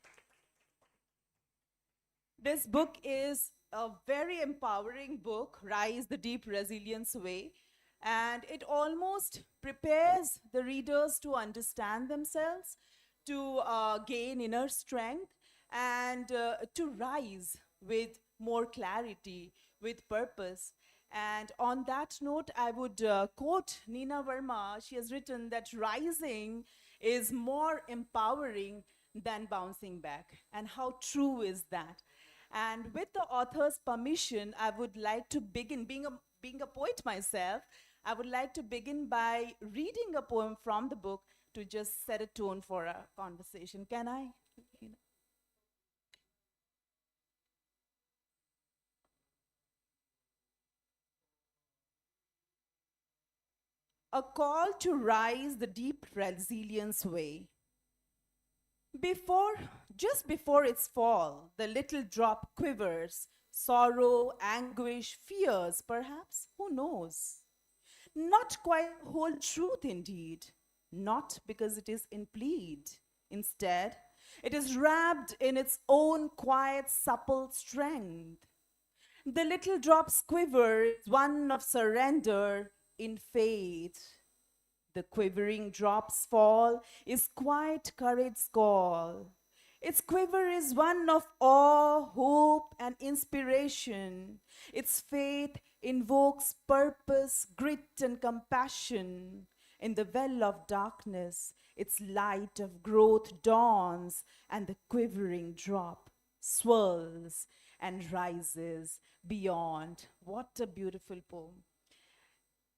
This book is a very empowering book, Rise, the Deep Resilience Way. And it almost prepares the readers to understand themselves, to gain inner strength, and to rise with more clarity, with purpose. And on that note, I would quote Nina Verma. She has written that rising is more empowering than bouncing back. And how true is that? And with the author's permission, I would like to begin, being a poet myself, I would like to begin by reading a poem from the book to just set a tone for a conversation. Can I? A call to rise the deep resilience way. Before, just before its fall, the little drop quivers, sorrow, anguish, fears, perhaps, who knows? Not quite whole truth indeed, not because it is in plead. Instead, it is wrapped in its own quiet, supple strength. The little drop's quiver is one of surrender in faith. The quivering drop's fall is quiet courage's call. Its quiver is one of awe, hope, and inspiration. Its faith invokes purpose, grit, and compassion. In the well of darkness, its light of growth dawns, and the quivering drop swirls and rises beyond. What a beautiful poem.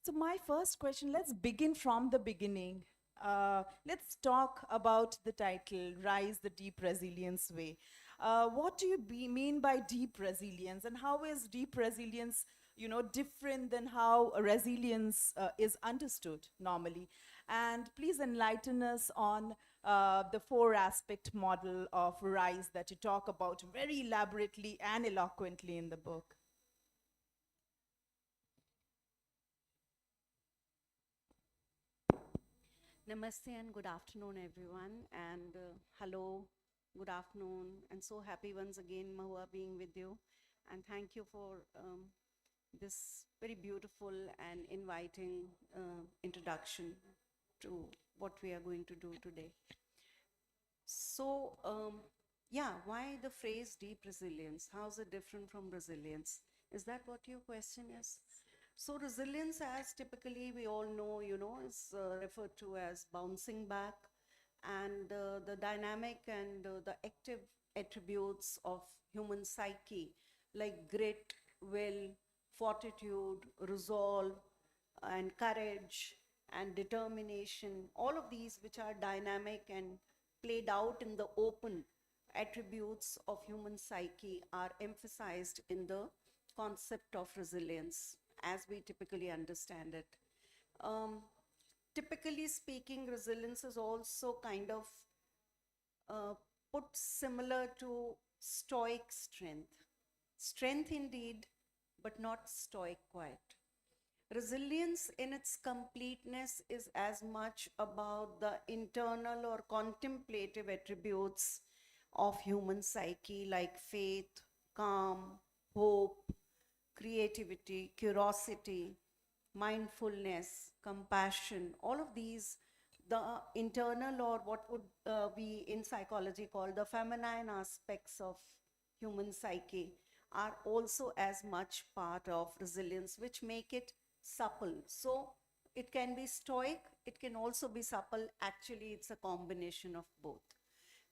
So my first question, let's begin from the beginning. Let's talk about the title, Rise the Deep Resilience Way. What do you mean by deep resilience, and how is deep resilience, different than how resilience is understood normally? And please enlighten us on the 4-aspect model of rise that you talk about very elaborately and eloquently in the book. Namaste and good afternoon, everyone. And hello, good afternoon. And so happy once again, Mahua, being with you. And thank you for this very beautiful and inviting introduction to what we are going to do today. So, yeah, why the phrase deep resilience? How is it different from resilience? Is that what your question is? So resilience, as typically we all know, is referred to as bouncing back, and the dynamic and the active attributes of human psyche, like grit, will, fortitude, resolve, and courage, and determination, all of these which are dynamic and played out in the open attributes of human psyche are emphasized in the concept of resilience as we typically understand it. Typically speaking, resilience is also kind of put similar to stoic strength. Strength indeed, but not stoic quite. Resilience in its completeness is as much about the internal or contemplative attributes of human psyche, like faith, calm, hope, creativity, curiosity, mindfulness, compassion, all of these, the internal, or what would we in psychology call the feminine aspects of human psyche, are also as much part of resilience, which make it supple. So it can be stoic, it can also be supple. Actually, it's a combination of both.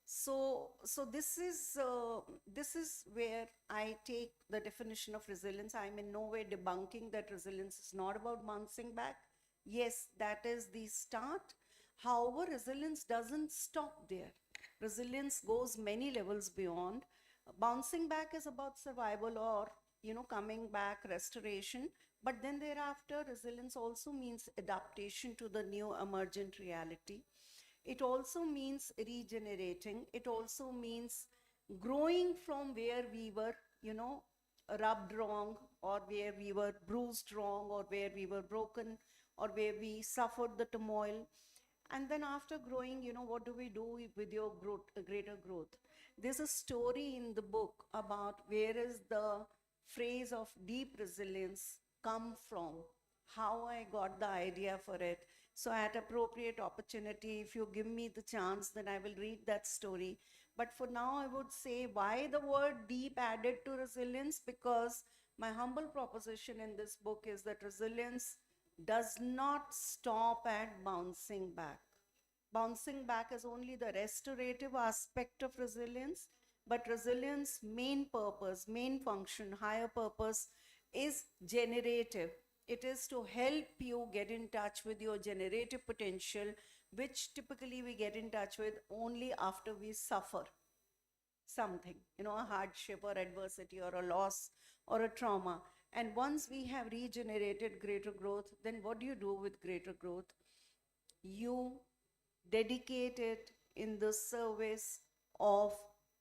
So this is where I take the definition of resilience. I'm in no way debunking that resilience is not about bouncing back. Yes, that is the start. However, resilience doesn't stop there. Resilience goes many levels beyond. Bouncing back is about survival, or coming back, restoration. But then thereafter, resilience also means adaptation to the new emergent reality. It also means regenerating. It also means growing from where we were, rubbed wrong, or where we were bruised wrong, or where we were broken, or where we suffered the turmoil. And then after growing, what do we do with your growth, greater growth? There's a story in the book about where is the phrase of deep resilience come from, how I got the idea for it. So at appropriate opportunity, if you give me the chance, then I will read that story. But for now, I would say why the word deep added to resilience, because My humble proposition in this book is that resilience does not stop at bouncing back. Bouncing back is only the restorative aspect of resilience, but resilience main purpose, main function, higher purpose is generative. It is to help you get in touch with your generative potential, which typically we get in touch with only after we suffer something, a hardship or adversity or a loss or a trauma. And once we have regenerated greater growth, then what do you do with greater growth? You dedicate it in the service of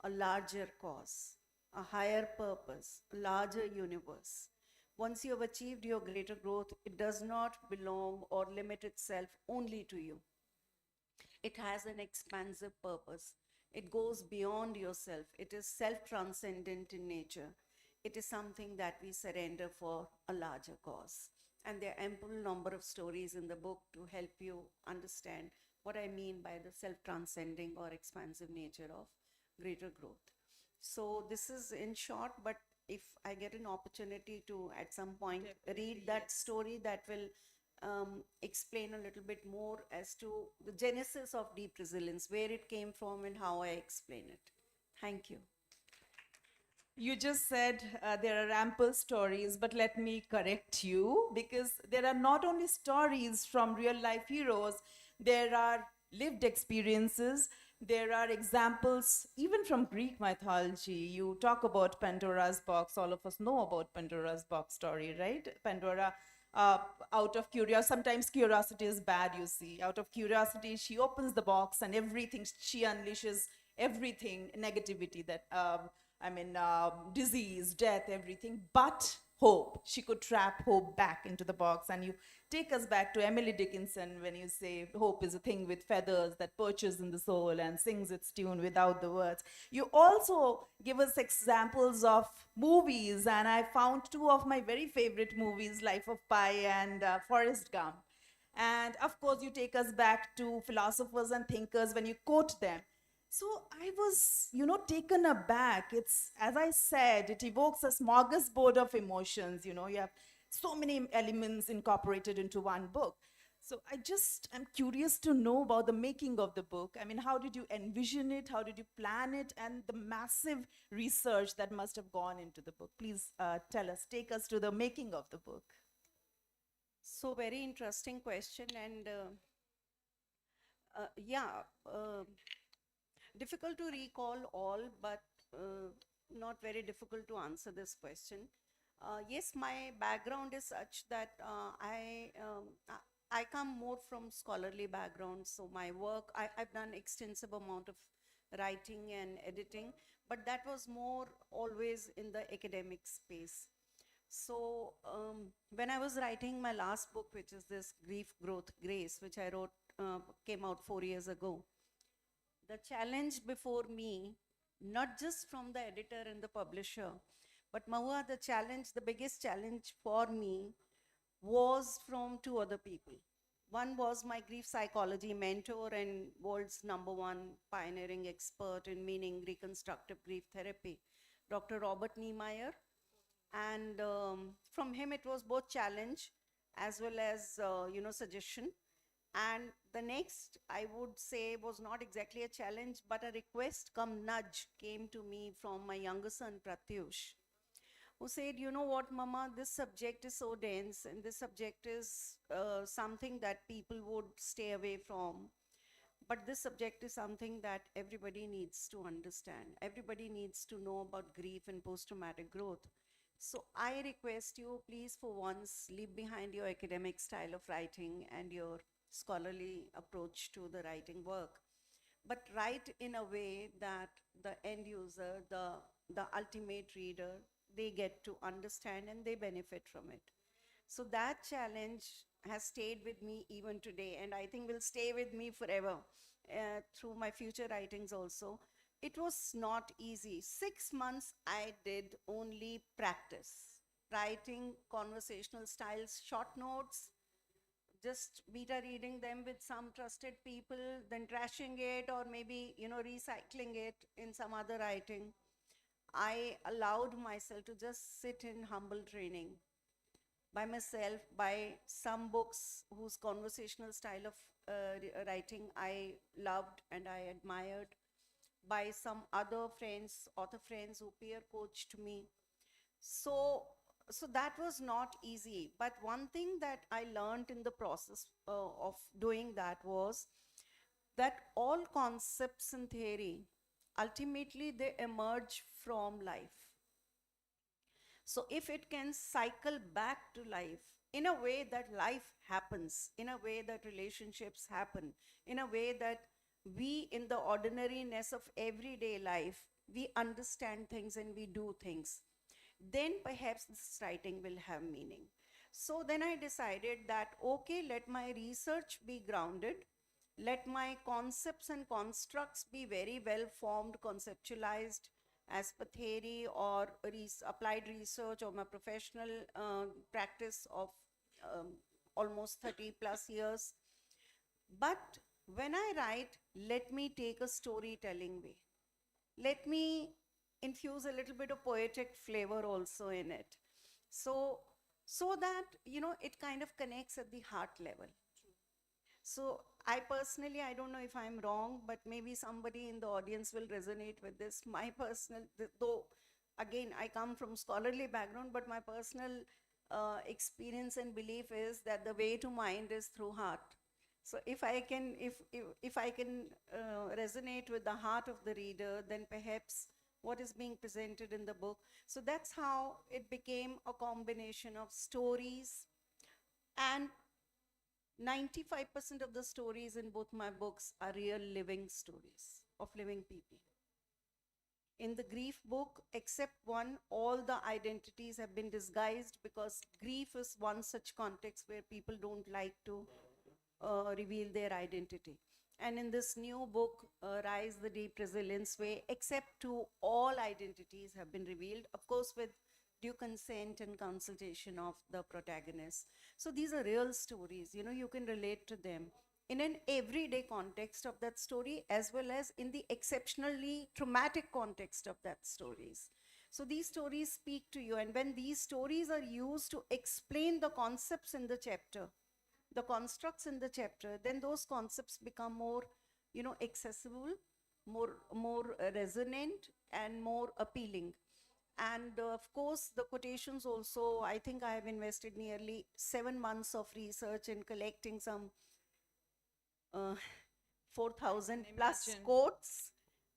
a larger cause, a higher purpose, a larger universe. Once you have achieved your greater growth, it does not belong or limit itself only to you. It has an expansive purpose. It goes beyond yourself. It is self-transcendent in nature. It is something that we surrender for a larger cause. And there are ample number of stories in the book to help you understand what I mean by the self-transcending or expansive nature of greater growth. So this is in short, but if I get an opportunity to at some point read that story, that will explain a little bit more as to the genesis of deep resilience, where it came from and how I explain it. Thank you. You just said there are ample stories, but let me correct you, because there are not only stories from real life heroes, there are lived experiences, there are examples even from Greek mythology. You talk about Pandora's box, all of us know about Pandora's box story, right? Pandora, out of curiosity, sometimes curiosity is bad, you see. Out of curiosity, she opens the box and everything, she unleashes everything, negativity that, disease, death, everything, but hope. She could trap hope back into the box. And you take us back to Emily Dickinson when you say hope is a thing with feathers that perches in the soul and sings its tune without the words. You also give us examples of movies, and I found two of my very favorite movies, Life of Pi and Forrest Gump. And of course, you take us back to philosophers and thinkers when you quote them. So I was, taken aback. It's, as I said, it evokes a smorgasbord of emotions. You have so many elements incorporated into one book. So I'm curious to know about the making of the book. I mean, how did you envision it? How did you plan it? And the massive research that must have gone into the book. Please tell us, take us to the making of the book. So very interesting question, and difficult to recall all, but not very difficult to answer this question. Yes, my background is such that I come more from scholarly background, so my work, I've done extensive amount of writing and editing, but that was more always in the academic space. So when I was writing my last book, which is this Grief, Growth, Grace, which I wrote, came out 4 years ago, the challenge before me, not just from the editor and the publisher, but Mahua, the biggest challenge for me was from two other people. One was my grief psychology mentor and world's #1 pioneering expert in meaning reconstructive grief therapy, Dr. Robert Niemeyer. And from him, it was both challenge as well as, suggestion. And the next, I would say, was not exactly a challenge, but a request come nudge came to me from my younger son, Pratyush, who said, you know what, Mama, this subject is so dense, and this subject is something that people would stay away from. But this subject is something that everybody needs to understand. Everybody needs to know about grief and post-traumatic growth. So I request you, please, for once, leave behind your academic style of writing and your scholarly approach to the writing work, but write in a way that the end user, the ultimate reader, they get to understand and they benefit from it. So that challenge has stayed with me even today, and I think will stay with me forever through my future writings also. It was not easy. 6 months I did only practice, writing conversational styles, short notes, just beta reading them with some trusted people, then trashing it or maybe, recycling it in some other writing. I allowed myself to just sit in humble training by myself, by some books whose conversational style of writing I loved and I admired, by some other friends, author friends who peer coached me. So that was not easy. But one thing that I learned in the process of doing that was that all concepts and theory, ultimately they emerge from life. So if it can cycle back to life in a way that life happens, in a way that relationships happen, in a way that we in the ordinariness of everyday life, we understand things and we do things, then perhaps this writing will have meaning. So then I decided that, okay, let my research be grounded, let my concepts and constructs be very well formed, conceptualized as per theory or applied research or my professional practice of almost 30 plus years. But when I write, let me take a storytelling way. Let me infuse a little bit of poetic flavor also in it. So that, it kind of connects at the heart level. So I personally, I don't know if I'm wrong, but maybe somebody in the audience will resonate with this. My personal, though, again, I come from scholarly background, but my personal experience and belief is that the way to mind is through heart. So if I can, if I can resonate with the heart of the reader, then perhaps what is being presented in the book. So that's how it became a combination of stories, and 95% of the stories in both my books are real living stories of living people. In the grief book, except one, all the identities have been disguised because grief is one such context where people don't like to reveal their identity. And in this new book, Rise the Deep Resilience Way, except two, all identities have been revealed, of course with due consent and consultation of the protagonist. So these are real stories, you can relate to them in an everyday context of that story, as well as in the exceptionally traumatic context of that stories. So these stories speak to you, and when these stories are used to explain the concepts in the chapter, the constructs in the chapter, then those concepts become more, accessible, more resonant, and more appealing. And of course, the quotations also, I think I have invested nearly 7 months of research in collecting some 4,000 plus quotes.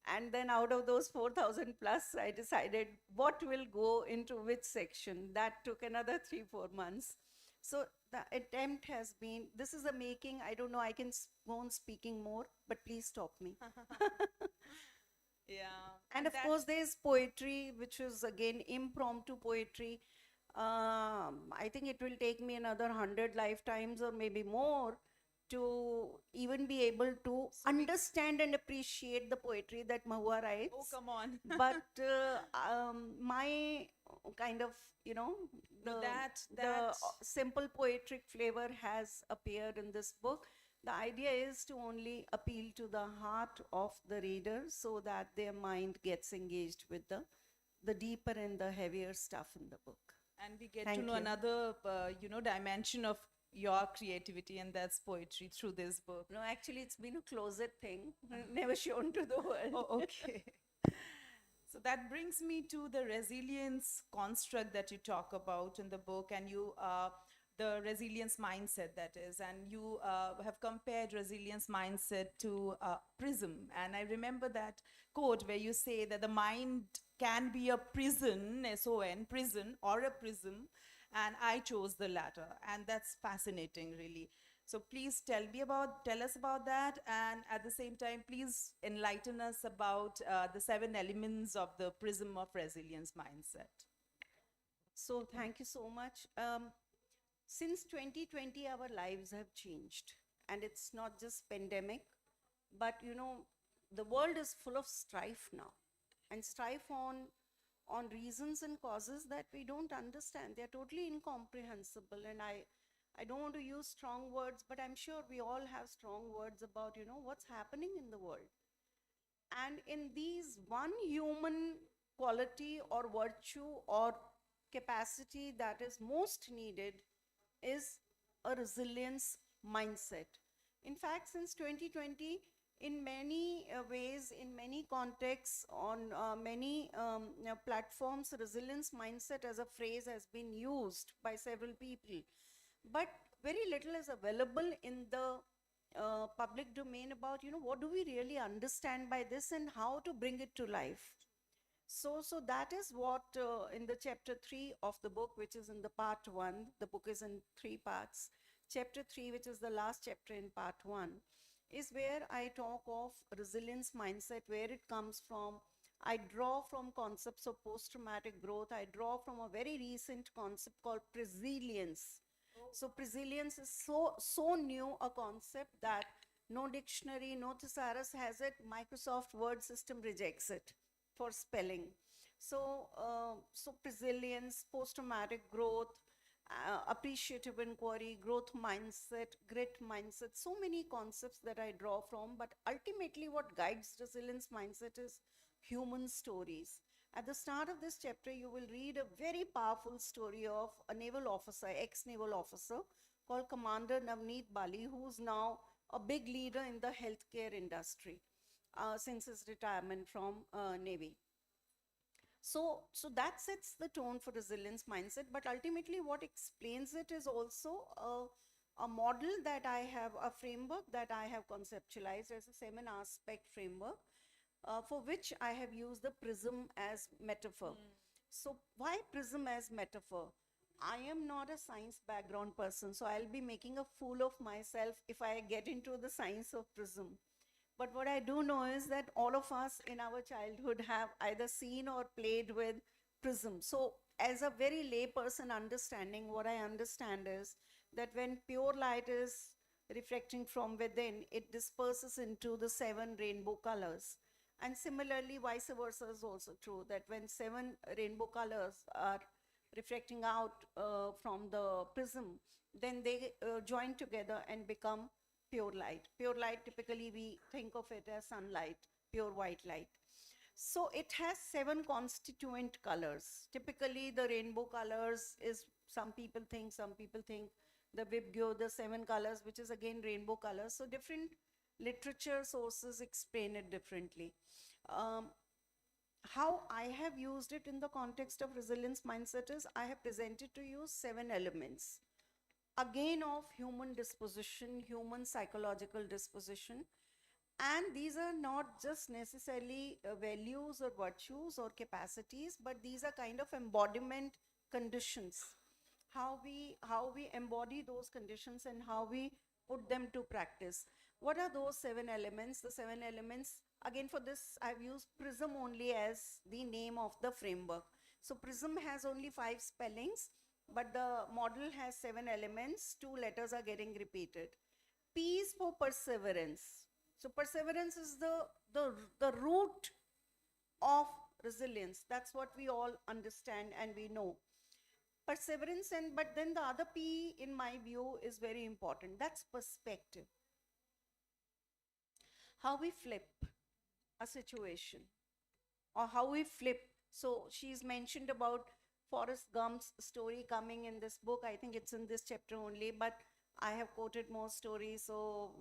And then out of those 4,000 plus, I decided what will go into which section. That took another 3-4 months. So the attempt has been, this is a making, I don't know, I can go on speaking more, but please stop me. Yeah. And of course, there's poetry, which is again impromptu poetry. I think it will take me another 100 lifetimes or maybe more to even be able to understand and appreciate the poetry that Mahua writes. Oh, come on. But my kind of, the simple poetic flavor has appeared in this book. The idea is to only appeal to the heart of the reader so that their mind gets engaged with the deeper and the heavier stuff in the book. And we get Thank to know you. another, dimension of your creativity, and that's poetry through this book. No, actually, it's been a closet thing, never shown to the world. Oh, okay. So that brings me to the resilience construct that you talk about in the book, and the resilience mindset that is, and you have compared resilience mindset to prism. And I remember that quote where you say that the mind can be a prison, S-O-N, prison, or a prism, and I chose the latter. And that's fascinating, really. So please tell us about that, and at the same time, please enlighten us about the 7 elements of the prism of resilience mindset. So thank you so much. Since 2020, our lives have changed, and it's not just pandemic, but the world is full of strife now, and strife on reasons and causes that we don't understand. They're totally incomprehensible, and I don't want to use strong words, but I'm sure we all have strong words about, what's happening in the world. And in these one human quality or virtue or capacity that is most needed is a resilience mindset. In fact, since 2020, in many ways, in many contexts, on many platforms, resilience mindset as a phrase has been used by several people. But very little is available in the public domain about, what do we really understand by this and how to bring it to life. So that is what in the chapter 3 of the book, which is in the part 1, the book is in 3 parts. Chapter 3, which is the last chapter in part 1, is where I talk of resilience mindset, where it comes from. I draw from concepts of post-traumatic growth. I draw from a very recent concept called resilience. So resilience is so new a concept that no dictionary, no thesaurus has it. Microsoft Word system rejects it for spelling. So resilience, post-traumatic growth, appreciative inquiry, growth mindset, grit mindset, so many concepts that I draw from, but ultimately what guides resilience mindset is human stories. At the start of this chapter, you will read a very powerful story of a naval officer, ex-naval officer, called Commander Navneet Bali, who's now a big leader in the healthcare industry since his retirement from Navy. So that sets the tone for resilience mindset, but ultimately what explains it is also a model that I have, a framework that I have conceptualized as a 7-aspect framework, for which I have used the prism as metaphor. So why prism as metaphor? I am not a science background person, so I'll be making a fool of myself if I get into the science of prism. But what I do know is that all of us in our childhood have either seen or played with prism. So as a very lay person understanding, what I understand is that when pure light is reflecting from within, it disperses into the 7 rainbow colors. And similarly, vice versa is also true, that when 7 rainbow colors are reflecting out from the prism, then they join together and become pure light. Pure light, typically we think of it as sunlight, pure white light. So it has 7 constituent colors. Typically the rainbow colors is, some people think the Vibgyo, the 7 colors, which is again rainbow colors. So different literature sources explain it differently. How I have used it in the context of resilience mindset is I have presented to you 7 elements. Again of human disposition, human psychological disposition. And these are not just necessarily values or virtues or capacities, but these are kind of embodiment conditions. How we embody those conditions and how we put them to practice. What are those 7 elements? The 7 elements, again for this I've used prism only as the name of the framework. So prism has only 5 spellings, but the model has 7 elements, 2 letters are getting repeated. P is for perseverance. So perseverance is the root of resilience. That's what we all understand and we know. Perseverance, but then the other P in my view is very important. That's perspective. How we flip a situation or how we flip. So she's mentioned about Forrest Gump's story coming in this book. I think it's in this chapter only, but I have quoted more stories. So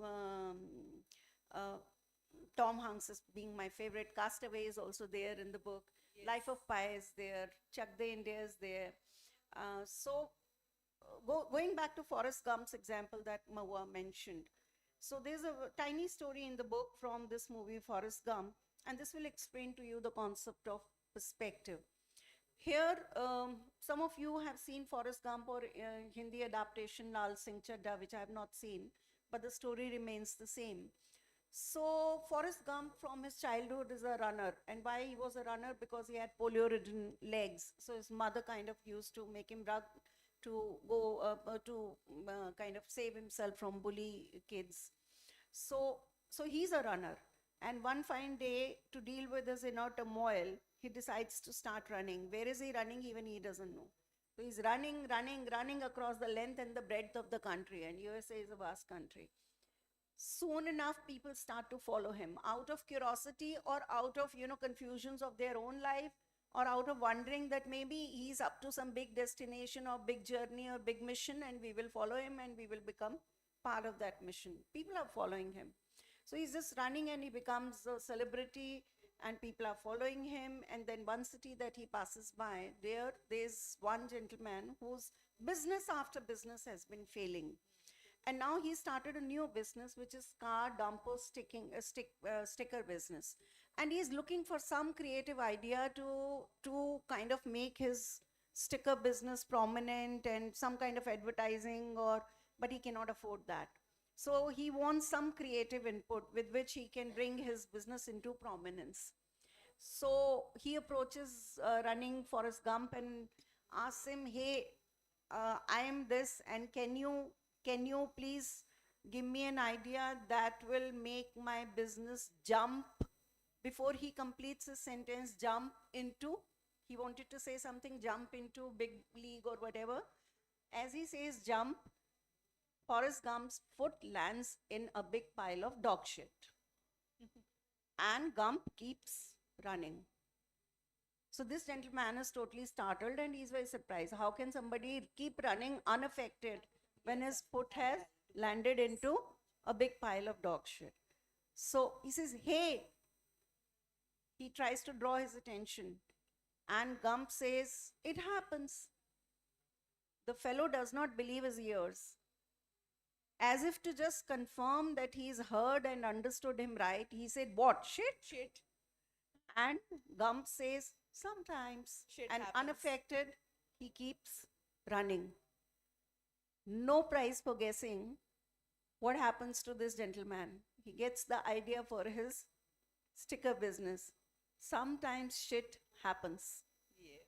Tom Hanks is being my favorite. Castaway is also there in the book. Yes. Life of Pi is there. Chuck the India is there. Going back to Forrest Gump's example that Mawa mentioned. So there's a tiny story in the book from this movie Forrest Gump, and this will explain to you the concept of perspective. Here, some of you have seen Forrest Gump or Hindi adaptation Lal Singh Chadda, which I have not seen, but the story remains the same. So Forrest Gump from his childhood is a runner, and why he was a runner? Because he had polio-ridden legs. So his mother kind of used to make him run to go kind of save himself from bully kids. So he's a runner, and one fine day, to deal with his inner turmoil, he decides to start running. Where is he running? Even he doesn't know. So he's running across the length and the breadth of the country, and USA is a vast country. Soon enough, people start to follow him out of curiosity or out of, confusions of their own life, or out of wondering that maybe he's up to some big destination or big journey or big mission, and we will follow him and we will become part of that mission. People are following him. So he's just running and he becomes a celebrity and people are following him. And then one city that he passes by, there's one gentleman whose business after business has been failing. And now he started a new business, which is car dumper sticker business. And he's looking for some creative idea to kind of make his sticker business prominent and some kind of advertising, but he cannot afford that. So he wants some creative input with which he can bring his business into prominence. So he approaches running Forrest Gump and asks him, hey, I am this, and can you please give me an idea that will make my business jump? Before he completes his sentence, he wanted to say something, jump into big league or whatever. As he says jump, Forrest Gump's foot lands in a big pile of dog shit. And Gump keeps running. So this gentleman is totally startled and he's very surprised. How can somebody keep running unaffected when his foot has landed into a big pile of dog shit? So he says, hey, he tries to draw his attention. And Gump says, it happens. The fellow does not believe his ears. As if to just confirm that he's heard and understood him right, he said, what? Shit? Shit. And Gump says, sometimes. Shit and happens. Unaffected, he keeps running. No prize for guessing what happens to this gentleman. He gets the idea for his sticker business. Sometimes shit happens. Yes.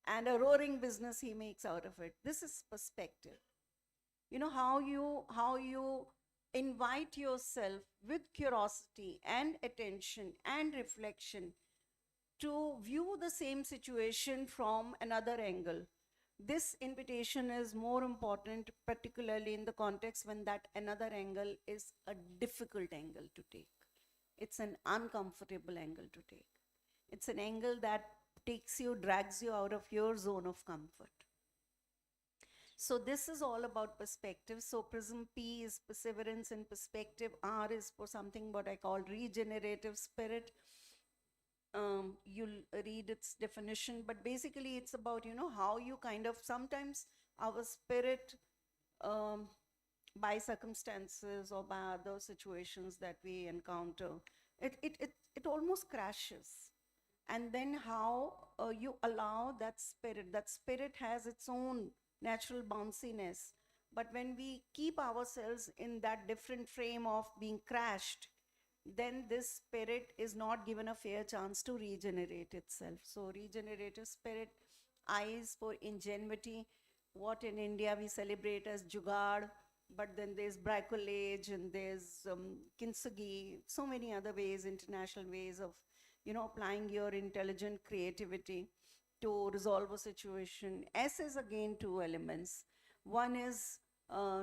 And a roaring business he makes out of it. This is perspective. You know, how you invite yourself with curiosity and attention and reflection to view the same situation from another angle. This invitation is more important, particularly in the context when that another angle is a difficult angle to take. It's an uncomfortable angle to take. It's an angle that drags you out of your zone of comfort. So this is all about perspective. So Prism P is perseverance and perspective. R is for something what I call regenerative spirit. You'll read its definition, but basically it's about, how you kind of, sometimes our spirit, by circumstances or by other situations that we encounter, it almost crashes. And then how you allow that spirit has its own natural bounciness. But when we keep ourselves in that different frame of being crashed, then this spirit is not given a fair chance to regenerate itself. So regenerative spirit, I is for ingenuity, what in India we celebrate as jugaad, but then there's bricolage and there's kintsugi, so many other ways, international ways of, applying your intelligent creativity to resolve a situation. S is again two elements. One is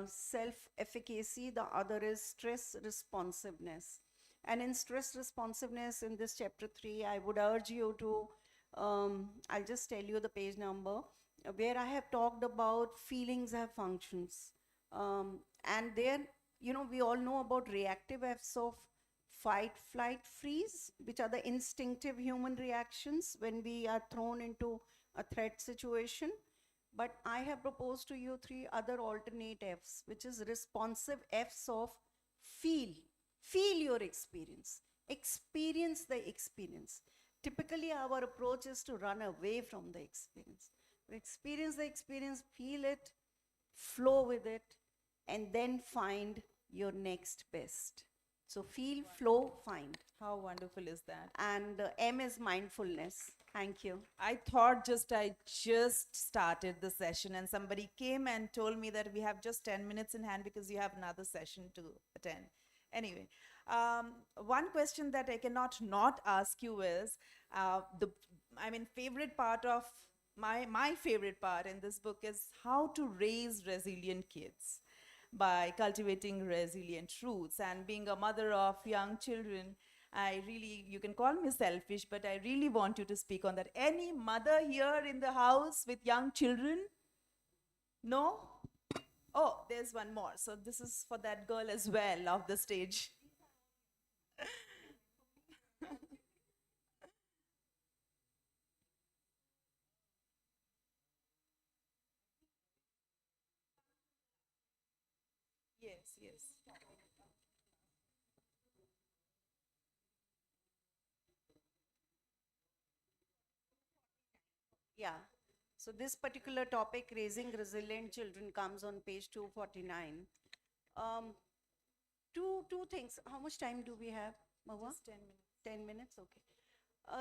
self-efficacy, the other is stress responsiveness. And in stress responsiveness, in this chapter 3, I would urge you to, I'll just tell you the page number, where I have talked about feelings have functions. And there, we all know about reactive Fs of fight, flight, freeze, which are the instinctive human reactions when we are thrown into a threat situation. But I have proposed to you 3 other alternate Fs, which is responsive Fs of feel. Feel your experience. Experience the experience. Typically, our approach is to run away from the experience. Experience the experience, feel it, flow with it, and then find your next best. So feel, flow, find. How wonderful is that? And M is mindfulness. Thank you. I thought I just started the session and somebody came and told me that we have just 10 minutes in hand because you have another session to attend. Anyway, one question that I cannot not ask you is, favorite part of my favorite part in this book is how to raise resilient kids by cultivating resilient roots. And being a mother of young children, I really, you can call me selfish, but I really want you to speak on that. Any mother here in the house with young children? No? Oh, there's one more. So this is for that girl as well off the stage. Yes, yes. Yeah. So this particular topic, raising resilient children, comes on page 249. Um, two things. How much time do we have, Mahua? Just 10 minutes. 10 minutes, okay.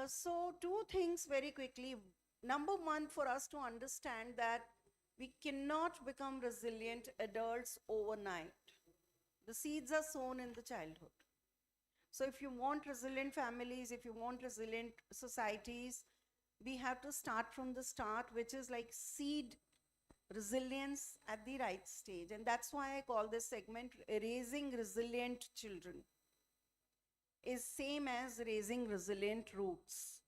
So two things very quickly. Number one, for us to understand that we cannot become resilient adults overnight. The seeds are sown in the childhood. So if you want resilient families, if you want resilient societies, we have to start from the start, which is like seed resilience at the right stage. And that's why I call this segment raising resilient children. Is same as raising resilient roots.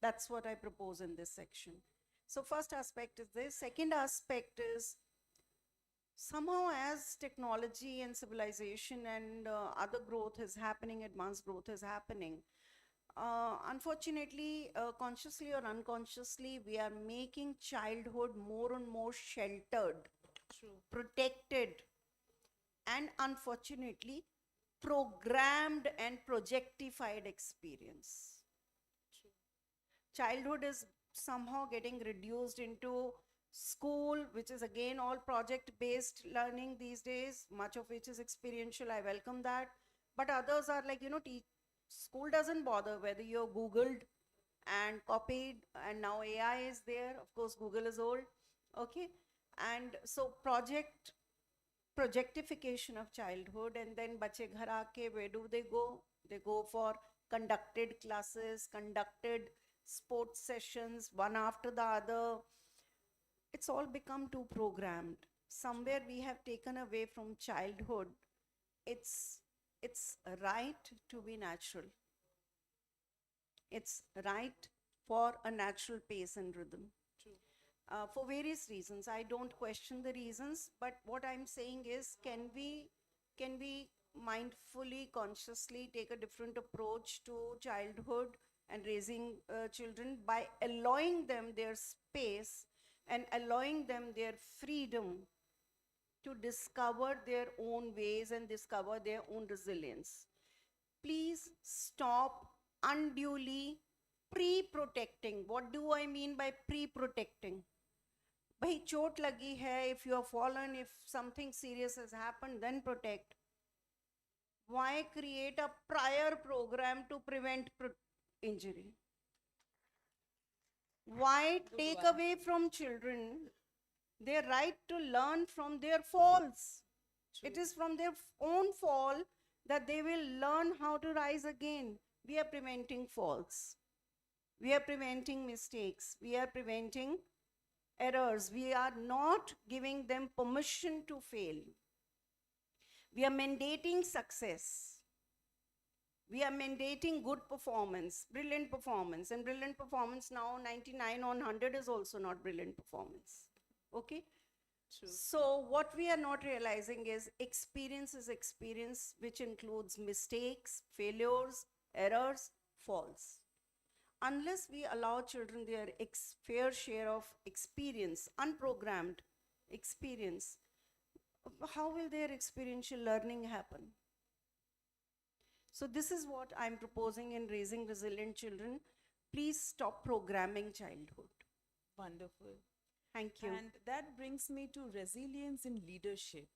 That's what I propose in this section. So first aspect is this. Second aspect is somehow as technology and civilization and other growth is happening, advanced growth is happening, unfortunately, consciously or unconsciously, we are making childhood more and more sheltered, protected, and unfortunately, programmed and projectified experience. Childhood is somehow getting reduced into school, which is again all project-based learning these days, much of which is experiential. I welcome that. But others are like, school doesn't bother whether you're Googled and copied, and now AI is there. Of course, Google is old. Okay. And so projectification of childhood, and then bache ghar aake, where do they go? They go for conducted classes, conducted sports sessions, one after the other. It's all become too programmed. Somewhere we have taken away from childhood its right to be natural. It's right for a natural pace and rhythm. For various reasons. I don't question the reasons, but what I'm saying is, can we mindfully, consciously take a different approach to childhood and raising children by allowing them their space and allowing them their freedom to discover their own ways and discover their own resilience. Please stop unduly pre-protecting. What do I mean by pre-protecting? Bhai, chot lagi hai, if you have fallen, if something serious has happened, then protect. Why create a prior program to prevent injury? Why take away from children their right to learn from their falls? It is from their own fall that they will learn how to rise again. We are preventing falls. We are preventing mistakes. We are preventing errors. We are not giving them permission to fail. We are mandating success. We are mandating good performance, brilliant performance. And brilliant performance now, 99 on 100 is also not brilliant performance. Okay? True. So what we are not realizing is experience, which includes mistakes, failures, errors, falls. Unless we allow children their fair share of experience, unprogrammed experience, how will their experiential learning happen? So this is what I'm proposing in raising resilient children. Please stop programming childhood. Wonderful. Thank you. And that brings me to resilience in leadership.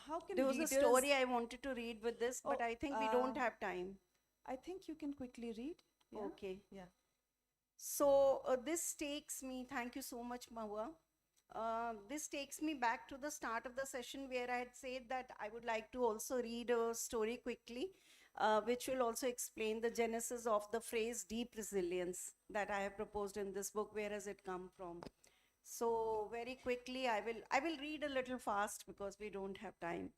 How can there was leaders... a story I wanted to read with this, but I think we don't have time. I think you can quickly read. Yeah? Okay. Yeah. So this takes me, thank you so much, Mahua. This takes me back to the start of the session where I had said that I would like to also read a story quickly, which will also explain the genesis of the phrase deep resilience that I have proposed in this book. Where has it come from? So very quickly, I will read a little fast because we don't have time.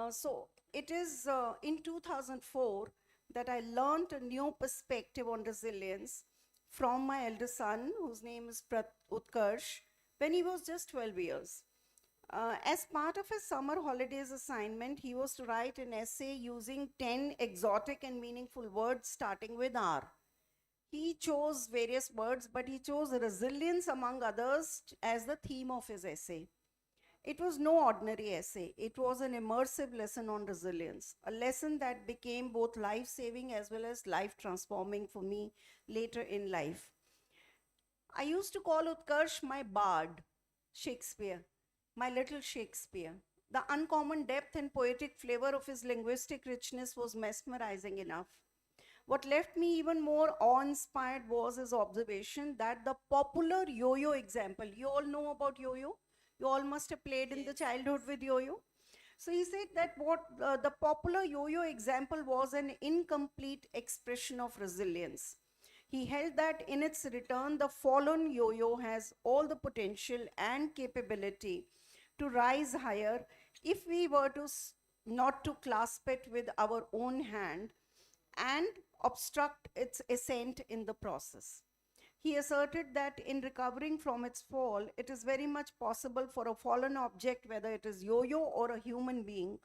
So it is in 2004 that I learned a new perspective on resilience from my elder son, whose name is Utkarsh, when he was just 12 years. As part of his summer holidays assignment, he was to write an essay using 10 exotic and meaningful words starting with R. He chose various words, but he chose resilience among others as the theme of his essay. It was no ordinary essay. It was an immersive lesson on resilience, a lesson that became both life-saving as well as life-transforming for me later in life. I used to call Utkarsh my bard, Shakespeare, my little Shakespeare. The uncommon depth and poetic flavor of his linguistic richness was mesmerizing enough. What left me even more awe-inspired was his observation that the popular yo-yo example, you all know about yo-yo? You all must have played in the childhood with yo-yo. So he said that what the popular yo-yo example was an incomplete expression of resilience. He held that in its return, the fallen yo-yo has all the potential and capability to rise higher if we were to not to clasp it with our own hand and obstruct its ascent in the process. He asserted that in recovering from its fall, it is very much possible for a fallen object, whether it is yo-yo or a human being,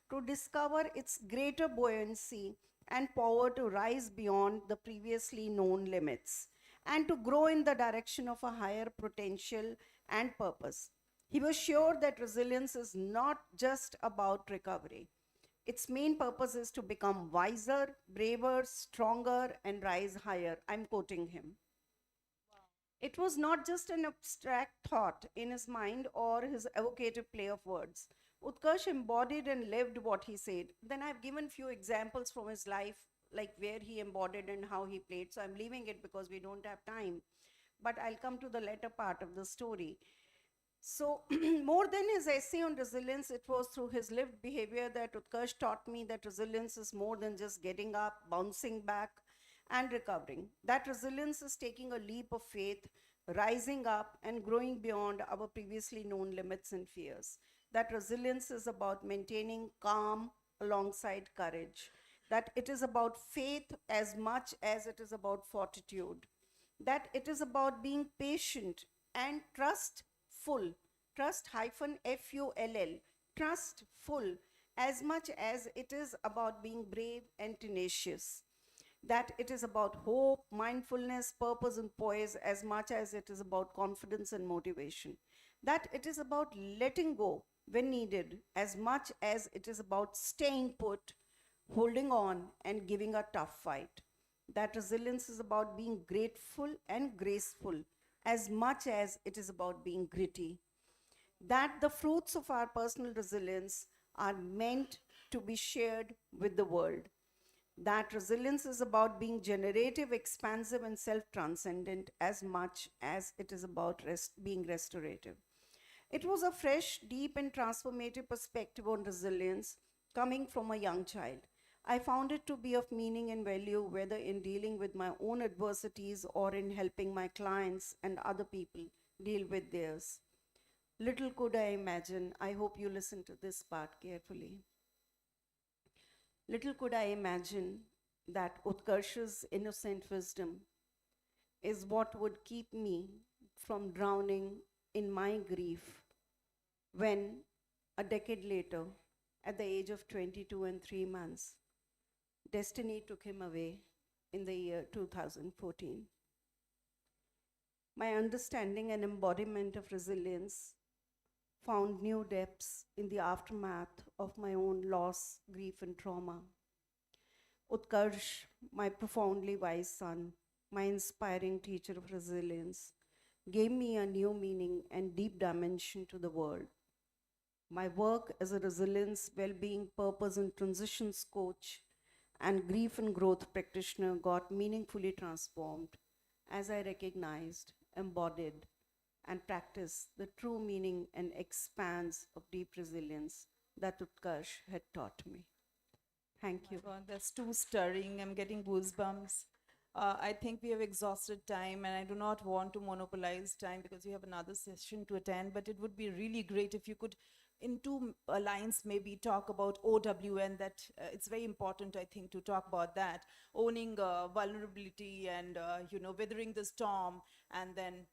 to discover its greater buoyancy and power to rise beyond the previously known limits and to grow in the direction of a higher potential and purpose. He was sure that resilience is not just about recovery. Its main purpose is to become wiser, braver, stronger, and rise higher. I'm quoting him. It was not just an abstract thought in his mind or his evocative play of words. Utkarsh embodied and lived what he said. Then I've given few examples from his life, like where he embodied and how he played. So I'm leaving it because we don't have time. But I'll come to the latter part of the story. So more than his essay on resilience, it was through his lived behavior that Utkarsh taught me that resilience is more than just getting up, bouncing back, and recovering. That resilience is taking a leap of faith, rising up, and growing beyond our previously known limits and fears. That resilience is about maintaining calm alongside courage. That it is about faith as much as it is about fortitude. That it is about being patient and trustful, trust-full, trustful, as much as it is about being brave and tenacious. That it is about hope, mindfulness, purpose, and poise as much as it is about confidence and motivation. That it is about letting go when needed as much as it is about staying put, holding on, and giving a tough fight. That resilience is about being grateful and graceful as much as it is about being gritty. That the fruits of our personal resilience are meant to be shared with the world. That resilience is about being generative, expansive, and self-transcendent as much as it is about being restorative. It was a fresh, deep, and transformative perspective on resilience coming from a young child. I found it to be of meaning and value, whether in dealing with my own adversities or in helping my clients and other people deal with theirs. Little could I imagine, I hope you listen to this part carefully. Little could I imagine that Utkarsh's innocent wisdom is what would keep me from drowning in my grief when, a decade later, at the age of 22 and 3 months, destiny took him away in the year 2014. My understanding and embodiment of resilience found new depths in the aftermath of my own loss, grief, and trauma. Utkarsh, my profoundly wise son, my inspiring teacher of resilience, gave me a new meaning and deep dimension to the world. My work as a resilience, well-being, purpose, and transitions coach and grief and growth practitioner got meaningfully transformed as I recognized, embodied, and practiced the true meaning and expanse of deep resilience that Utkarsh had taught me. Thank you. God, that's too stirring. I'm getting goosebumps. I think we have exhausted time, and I do not want to monopolize time because we have another session to attend. But it would be really great if you could, in two lines, maybe talk about OWN. That it's very important, I think, to talk about that, owning vulnerability and weathering the storm, and then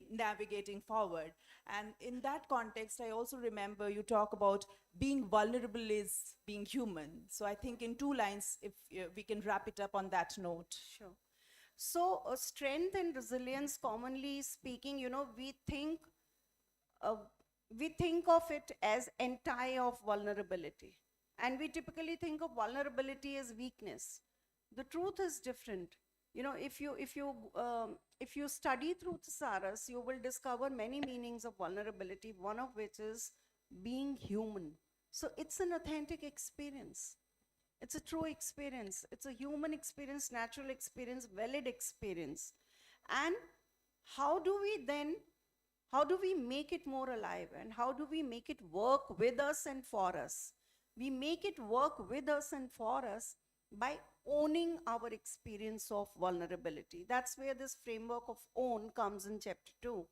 navigating forward. And in that context, I also remember you talk about being vulnerable is being human. So I think in two lines, if we can wrap it up on that note. Sure. So, strength and resilience, commonly speaking, uh, we think of it as anti of vulnerability, and we typically think of vulnerability as weakness. The truth is different. If you study through thesaurus, you will discover many meanings of vulnerability, one of which is being human. So it's an authentic experience. It's a true experience. It's a human experience, natural experience, valid experience. And how do we make it more alive, and how do we make it work with us and for us? We make it work with us and for us by owning our experience of vulnerability. That's where this framework of own comes in chapter 2.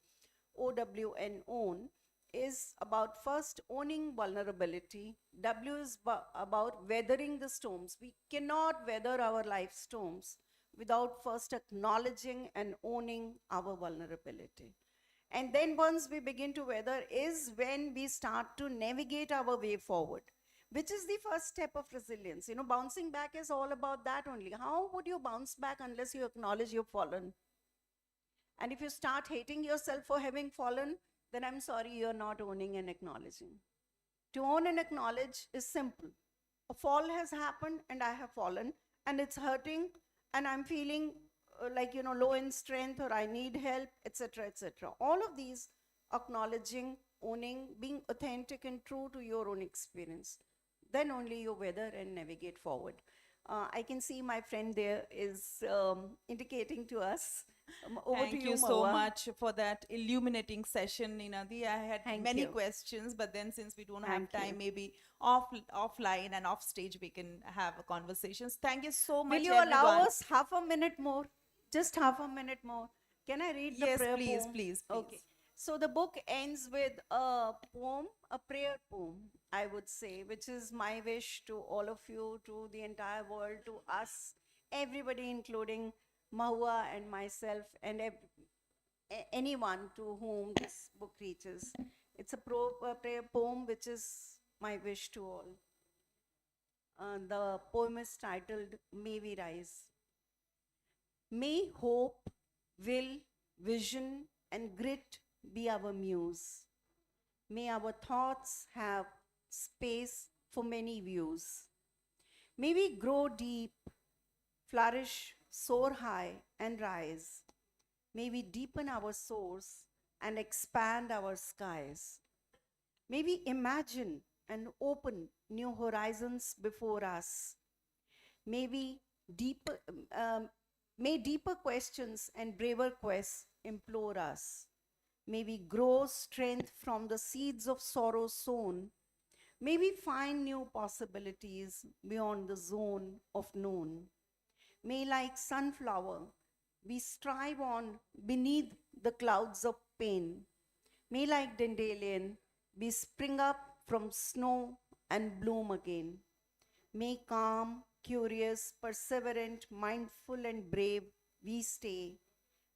OWN, own, is about first owning vulnerability. W is about weathering the storms. We cannot weather our life storms without first acknowledging and owning our vulnerability. And then once we begin to weather is when we start to navigate our way forward, which is the first step of resilience. Bouncing back is all about that only. How would you bounce back unless you acknowledge you've fallen? And if you start hating yourself for having fallen, then I'm sorry, you're not owning and acknowledging. To own and acknowledge is simple. A fall has happened and I have fallen, and it's hurting, and I'm feeling low in strength, or I need help, etc., etc. All of these, acknowledging, owning, being authentic and true to your own experience. Then only you weather and navigate forward. I can see my friend there is indicating to us. Over Thank to you so Mahua. much for that illuminating session, Ninadi. I had Thank many you. questions, but then since we don't Thank have time, you. maybe offline and off stage we can have conversations. Thank you so much, Will you everyone. allow us half a minute more? Just half a minute more. Can I read the Yes, prayer please, poem? please, Okay. please. So the book ends with a poem, a prayer poem, I would say, which is my wish to all of you, to the entire world, to us, everybody, including Mahua and myself, and anyone to whom this book reaches. It's a prayer poem, which is my wish to all. The poem is titled May We Rise. May hope, will, vision, and grit be our muse. May our thoughts have space for many views. May we grow deep, flourish, soar high, and rise. May we deepen our soars and expand our skies. May we imagine and open new horizons before us. May we may deeper questions and braver quests implore us. May we grow strength from the seeds of sorrow sown. May we find new possibilities beyond the zone of known. May, like sunflower, we strive on beneath the clouds of pain. May, like dandelion, we spring up from snow and bloom again. May calm, curious, perseverant, mindful, and brave we stay.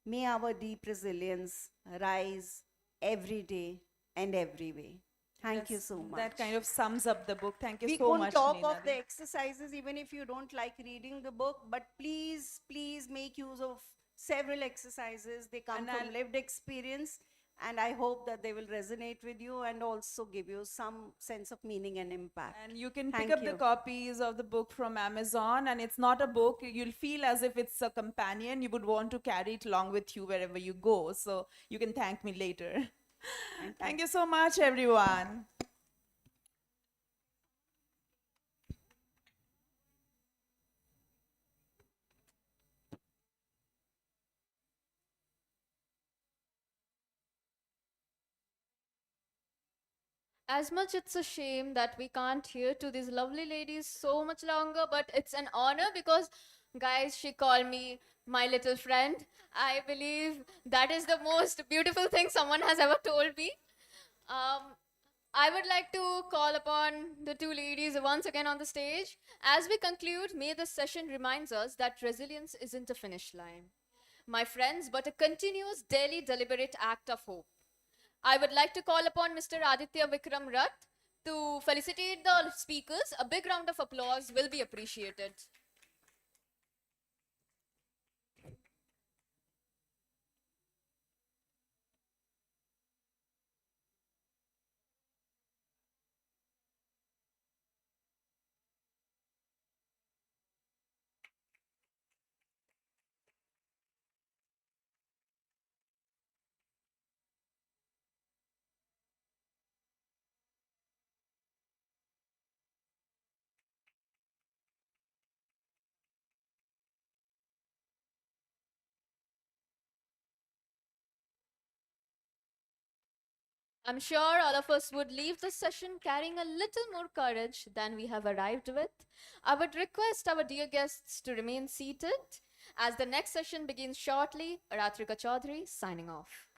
May our deep resilience rise every day and every way. Thank you so much. That kind of sums up the book. Thank you We so could much, talk of Ninadi. the exercises even if you don't like reading the book, but please, please make use of several exercises. They come And from I'll- lived experience, and I hope that they will resonate with you and also give you some sense of meaning and impact. And you can Thank pick up you. the copies of the book from Amazon, and it's not a book. You'll feel as if it's a companion. You would want to carry it along with you wherever you go. So you can thank me later. Thank you so much, everyone. As much it's a shame that we can't hear to these lovely ladies so much longer, but it's an honor because Guys, she called me my little friend. I believe that is the most beautiful thing someone has ever told me. Um, I would like to call upon the two ladies once again on the stage. As we conclude, may this session reminds us that resilience isn't a finish line, my friends, but a continuous daily deliberate act of hope. I would like to call upon Mr. Aditya Vikram Rath to felicitate the speakers. A big round of applause will be appreciated. I'm sure all of us would leave this session carrying a little more courage than we have arrived with. I would request our dear guests to remain seated as the next session begins shortly. Ratrika Chaudhary signing off.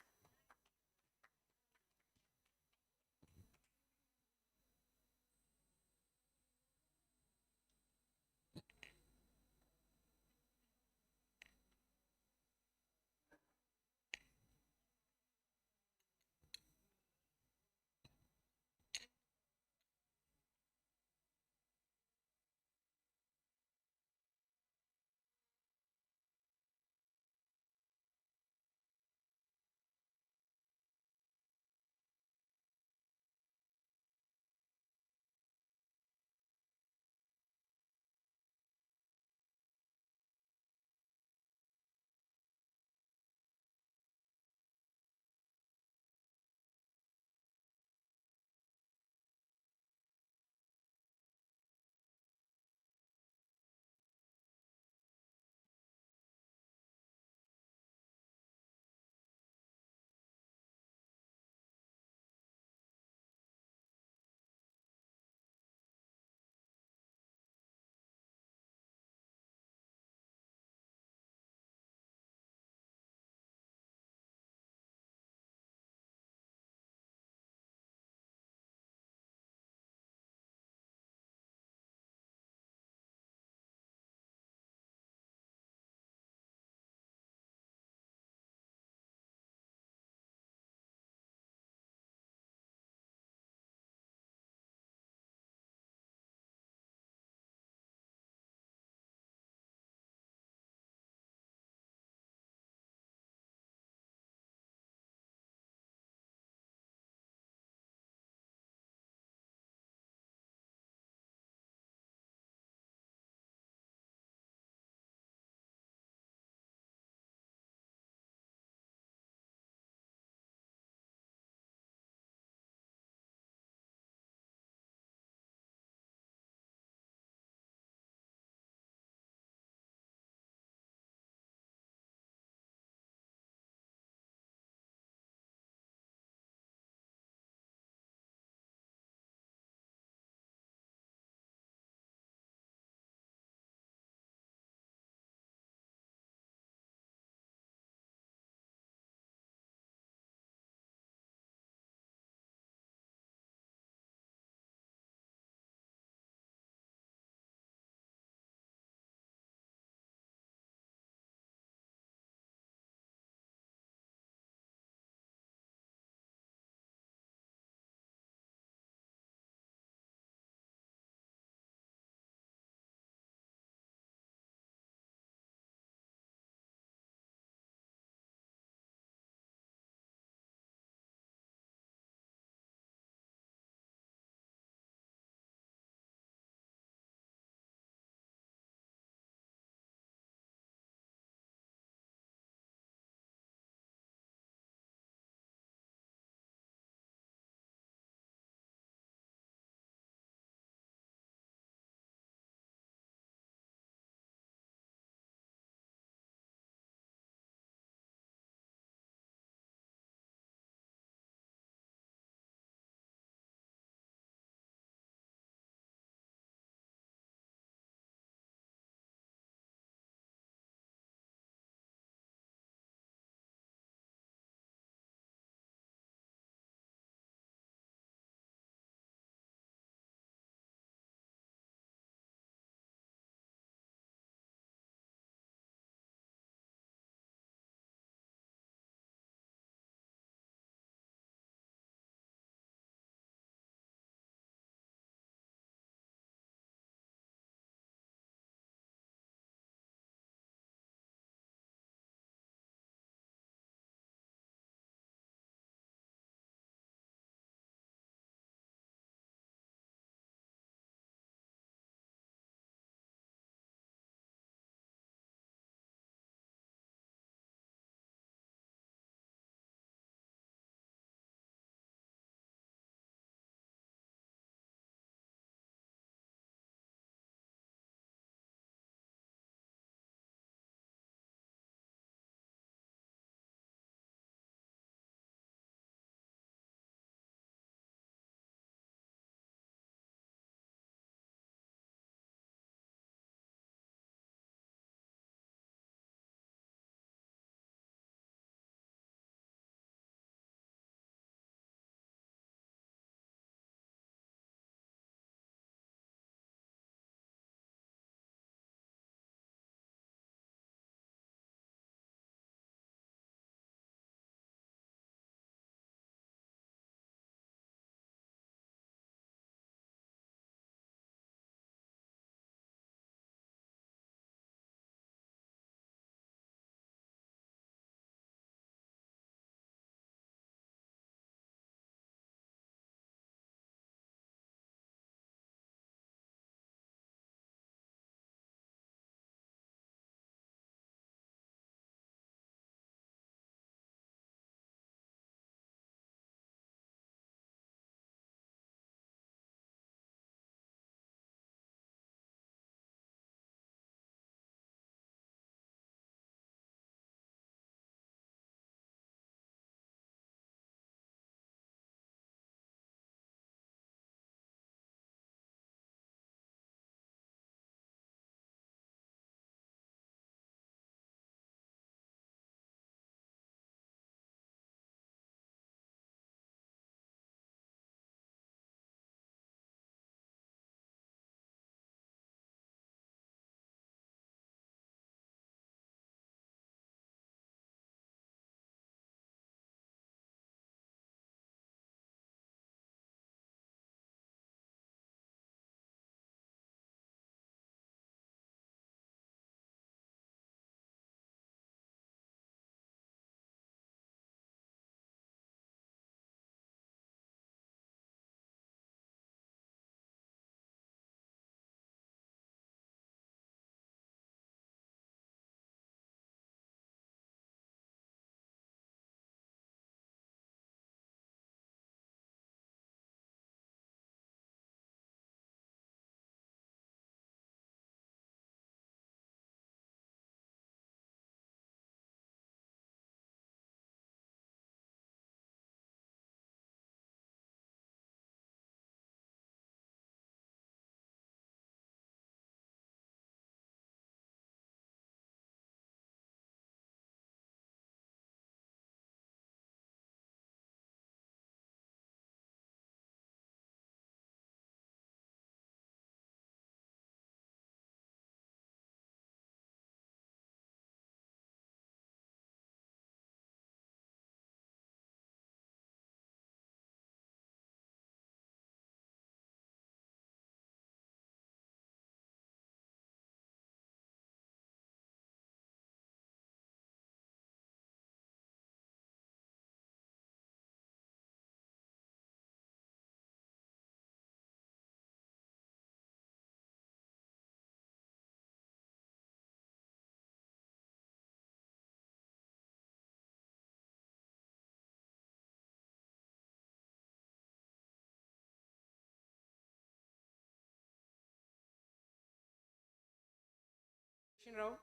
Shinrao,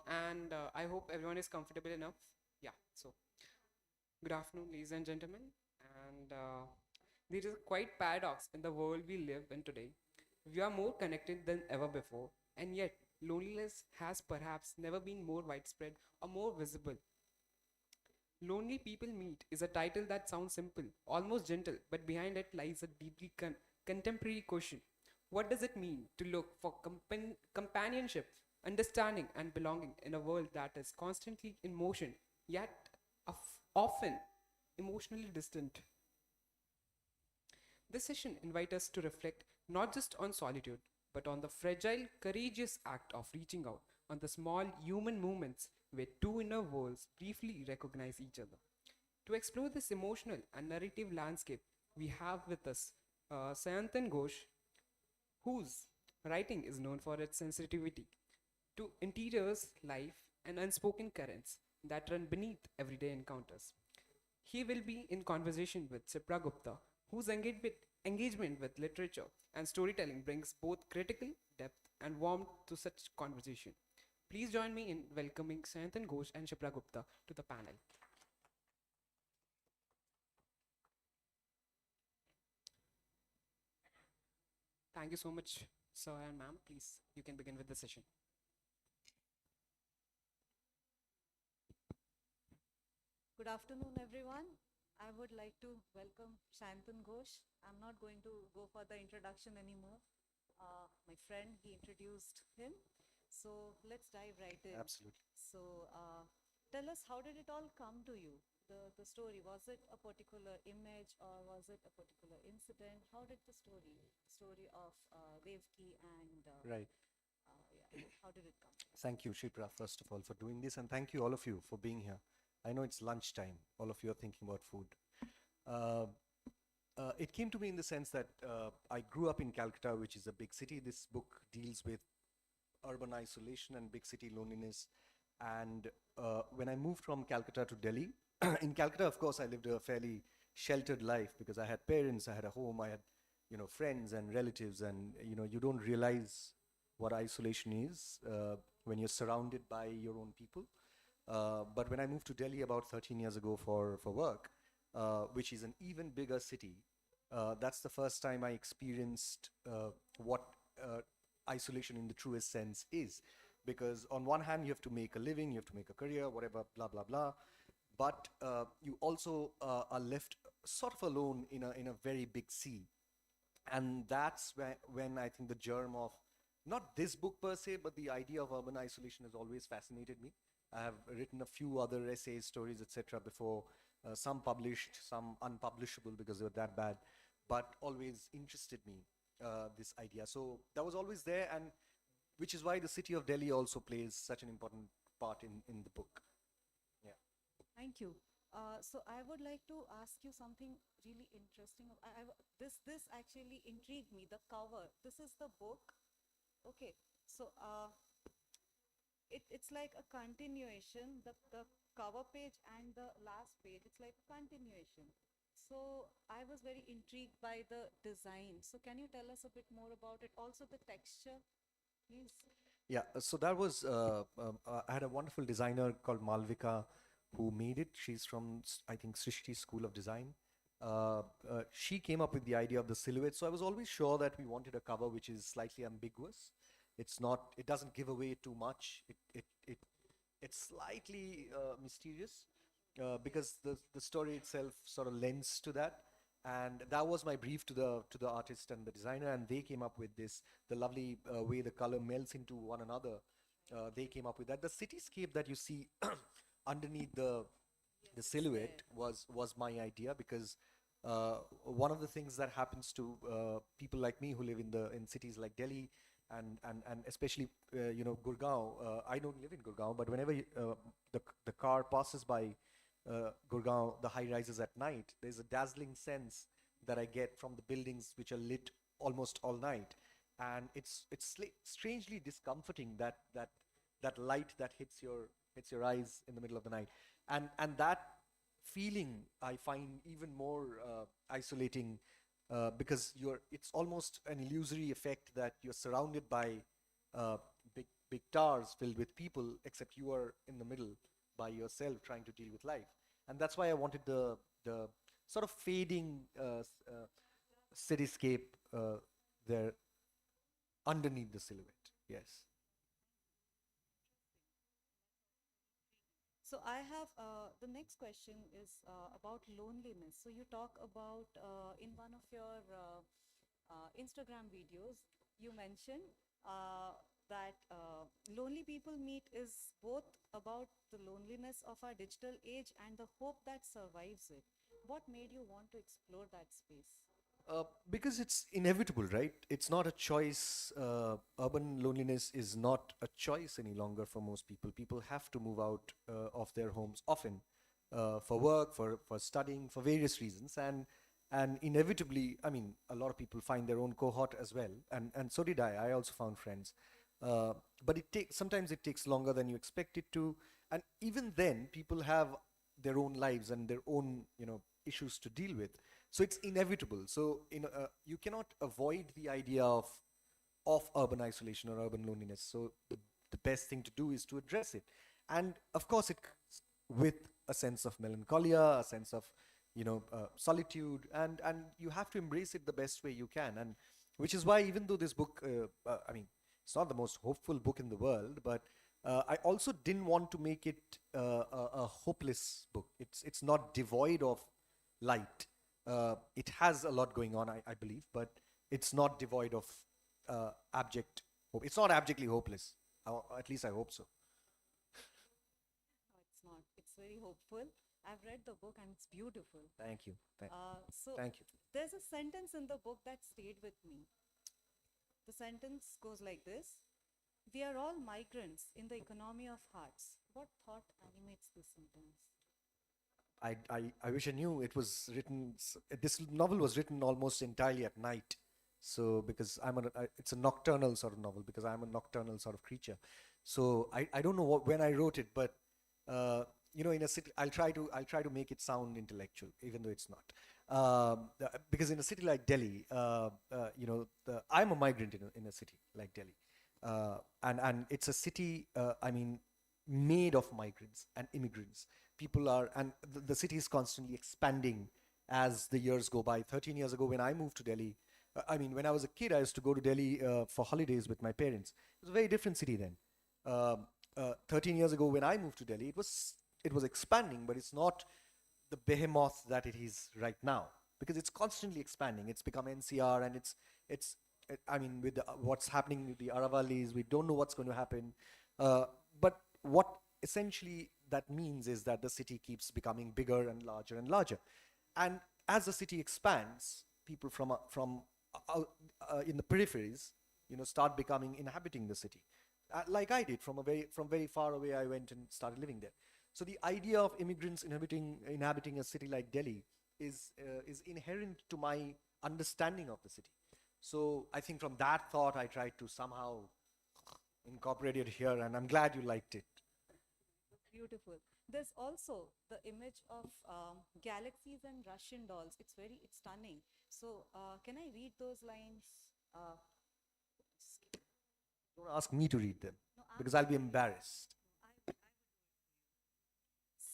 and I hope everyone is comfortable enough. Yeah, so good afternoon, ladies and gentlemen. And there is a quite paradox in the world we live in today. We are more connected than ever before, and yet loneliness has perhaps never been more widespread or more visible. Lonely People Meet is a title that sounds simple, almost gentle, but behind it lies a deeply contemporary question. What does it mean to look for companionship, understanding, and belonging in a world that is constantly in motion, yet often emotionally distant? This session invites us to reflect not just on solitude, but on the fragile, courageous act of reaching out, on the small human moments where two inner worlds briefly recognize each other. To explore this emotional and narrative landscape, we have with us Sayantan Ghosh, whose writing is known for its sensitivity to interiors, life, and unspoken currents that run beneath everyday encounters. He will be in conversation with Sipra Gupta, whose engagement with literature and storytelling brings both critical depth and warmth to such conversation. Please join me in welcoming Sayantan Ghosh and Shipra Gupta to the panel. Thank you so much, sir and ma'am. Please, you can begin with the session. Good afternoon, everyone. I would like to welcome Shantan Ghosh. I'm not going to go for the introduction anymore. My friend, he introduced him. So let's dive right in. Absolutely. So tell us, how did it all come to you? The story, was it a particular image or was it a particular incident? How did the story of Devki and Right. yeah, how did it come? Thank you, Shipra, first of all, for doing this, and thank you, all of you, for being here. I know it's lunchtime. All of you are thinking about food. It came to me in the sense that I grew up in Calcutta, which is a big city. This book deals with urban isolation and big city loneliness. And when I moved from Calcutta to Delhi, in Calcutta, of course, I lived a fairly sheltered life because I had parents, I had a home, I had, friends and relatives, and, you don't realize what isolation is when you're surrounded by your own people. But when I moved to Delhi about 13 years ago for work, which is an even bigger city, that's the first time I experienced what isolation in the truest sense is. Because on one hand, you have to make a living, you have to make a career, whatever, blah, blah, blah. But you also are left sort of alone in a very big sea. And that's when I think the germ of, not this book per se, but the idea of urban isolation has always fascinated me. I have written a few other essays, stories, etc. before, some published, some unpublishable because they were that bad, but always interested me, this idea. So that was always there, and which is why the city of Delhi also plays such an important part in the book. Yeah. Thank you. So I would like to ask you something really interesting. This actually intrigued me. The cover. This is the book. Okay. So it's like a continuation. The cover page and the last page. It's like a continuation. So I was very intrigued by the design. So can you tell us a bit more about it? Also the texture, please. Yeah, so that was, I had a wonderful designer called Malvika who made it. She's from, I think, Srishti School of Design. She came up with the idea of the silhouette. So I was always sure that we wanted a cover which is slightly ambiguous. It's not, it doesn't give away too much. It's slightly mysterious because the story itself sort of lends to that. And that was my brief to the artist and the designer, and they came up with this, the lovely way the color melts into one another. They came up with that. The cityscape that you see underneath the silhouette was my idea, because one of the things that happens to people like me who live in cities like Delhi and especially Gurgaon. I don't live in Gurgaon, but whenever the car passes by Gurgaon, the high rises at night, there's a dazzling sense that I get from the buildings which are lit almost all night, and it's strangely discomforting, that light that hits your eyes in the middle of the night, and that feeling I find even more isolating, because it's almost an illusory effect that you're surrounded by big towers filled with people, except you are in the middle by yourself trying to deal with life. And that's why I wanted the sort of fading cityscape there underneath the silhouette. Yes. So I have the next question is about loneliness. So you talk about in one of your Instagram videos, you mentioned that lonely people meet is both about the loneliness of our digital age and the hope that survives it. What made you want to explore that space? Because it's inevitable, right? It's not a choice. Urban loneliness is not a choice any longer for most people. People have to move out of their homes often for work, for studying, for various reasons. And inevitably, I mean, a lot of people find their own cohort as well. And so did I. I also found friends. But sometimes it takes longer than you expect it to. And even then, people have their own lives and their own, issues to deal with. So it's inevitable. So you cannot avoid the idea of urban isolation or urban loneliness. So the best thing to do is to address it. And of course, it comes with a sense of melancholia, a sense of solitude, and you have to embrace it the best way you can. And which is why, even though this book, I mean, it's not the most hopeful book in the world, but I also didn't want to make it a hopeless book. It's not devoid of light. It has a lot going on, I believe, but it's not devoid of abject hope. It's not abjectly hopeless. At least I hope so. No, it's not. It's very hopeful. I've read the book and it's beautiful. Thank you. So Thank you. there's a sentence in the book that stayed with me. The sentence goes like this: "We are all migrants in the economy of hearts." What thought animates this sentence? I wish I knew. It was written. This novel was written almost entirely at night. So because it's a nocturnal sort of novel, because I'm a nocturnal sort of creature. So I don't know when I wrote it, but in a city, I'll try to make it sound intellectual, even though it's not. Because in a city like Delhi, I'm a migrant in a city like Delhi, and it's a city. Made of migrants and immigrants. People are, and the city is constantly expanding as the years go by. 13 years ago, when I moved to Delhi, when I was a kid, I used to go to Delhi for holidays with my parents. It was a very different city then. 13 years ago, when I moved to Delhi, it was expanding, but it's not the behemoth that it is right now, because it's constantly expanding. It's become NCR, and with what's happening with the Aravalis, we don't know what's going to happen. But what essentially that means is that the city keeps becoming bigger and larger and larger. And as the city expands, people from in the peripheries, start inhabiting the city. Like I did, from very far away, I went and started living there. So the idea of immigrants inhabiting a city like Delhi is inherent to my understanding of the city. So I think from that thought, I tried to somehow incorporate it here, and I'm glad you liked it. Beautiful. There's also the image of galaxies and Russian dolls. It's stunning. So can I read those lines? Don't ask me to read them, because I'll be embarrassed.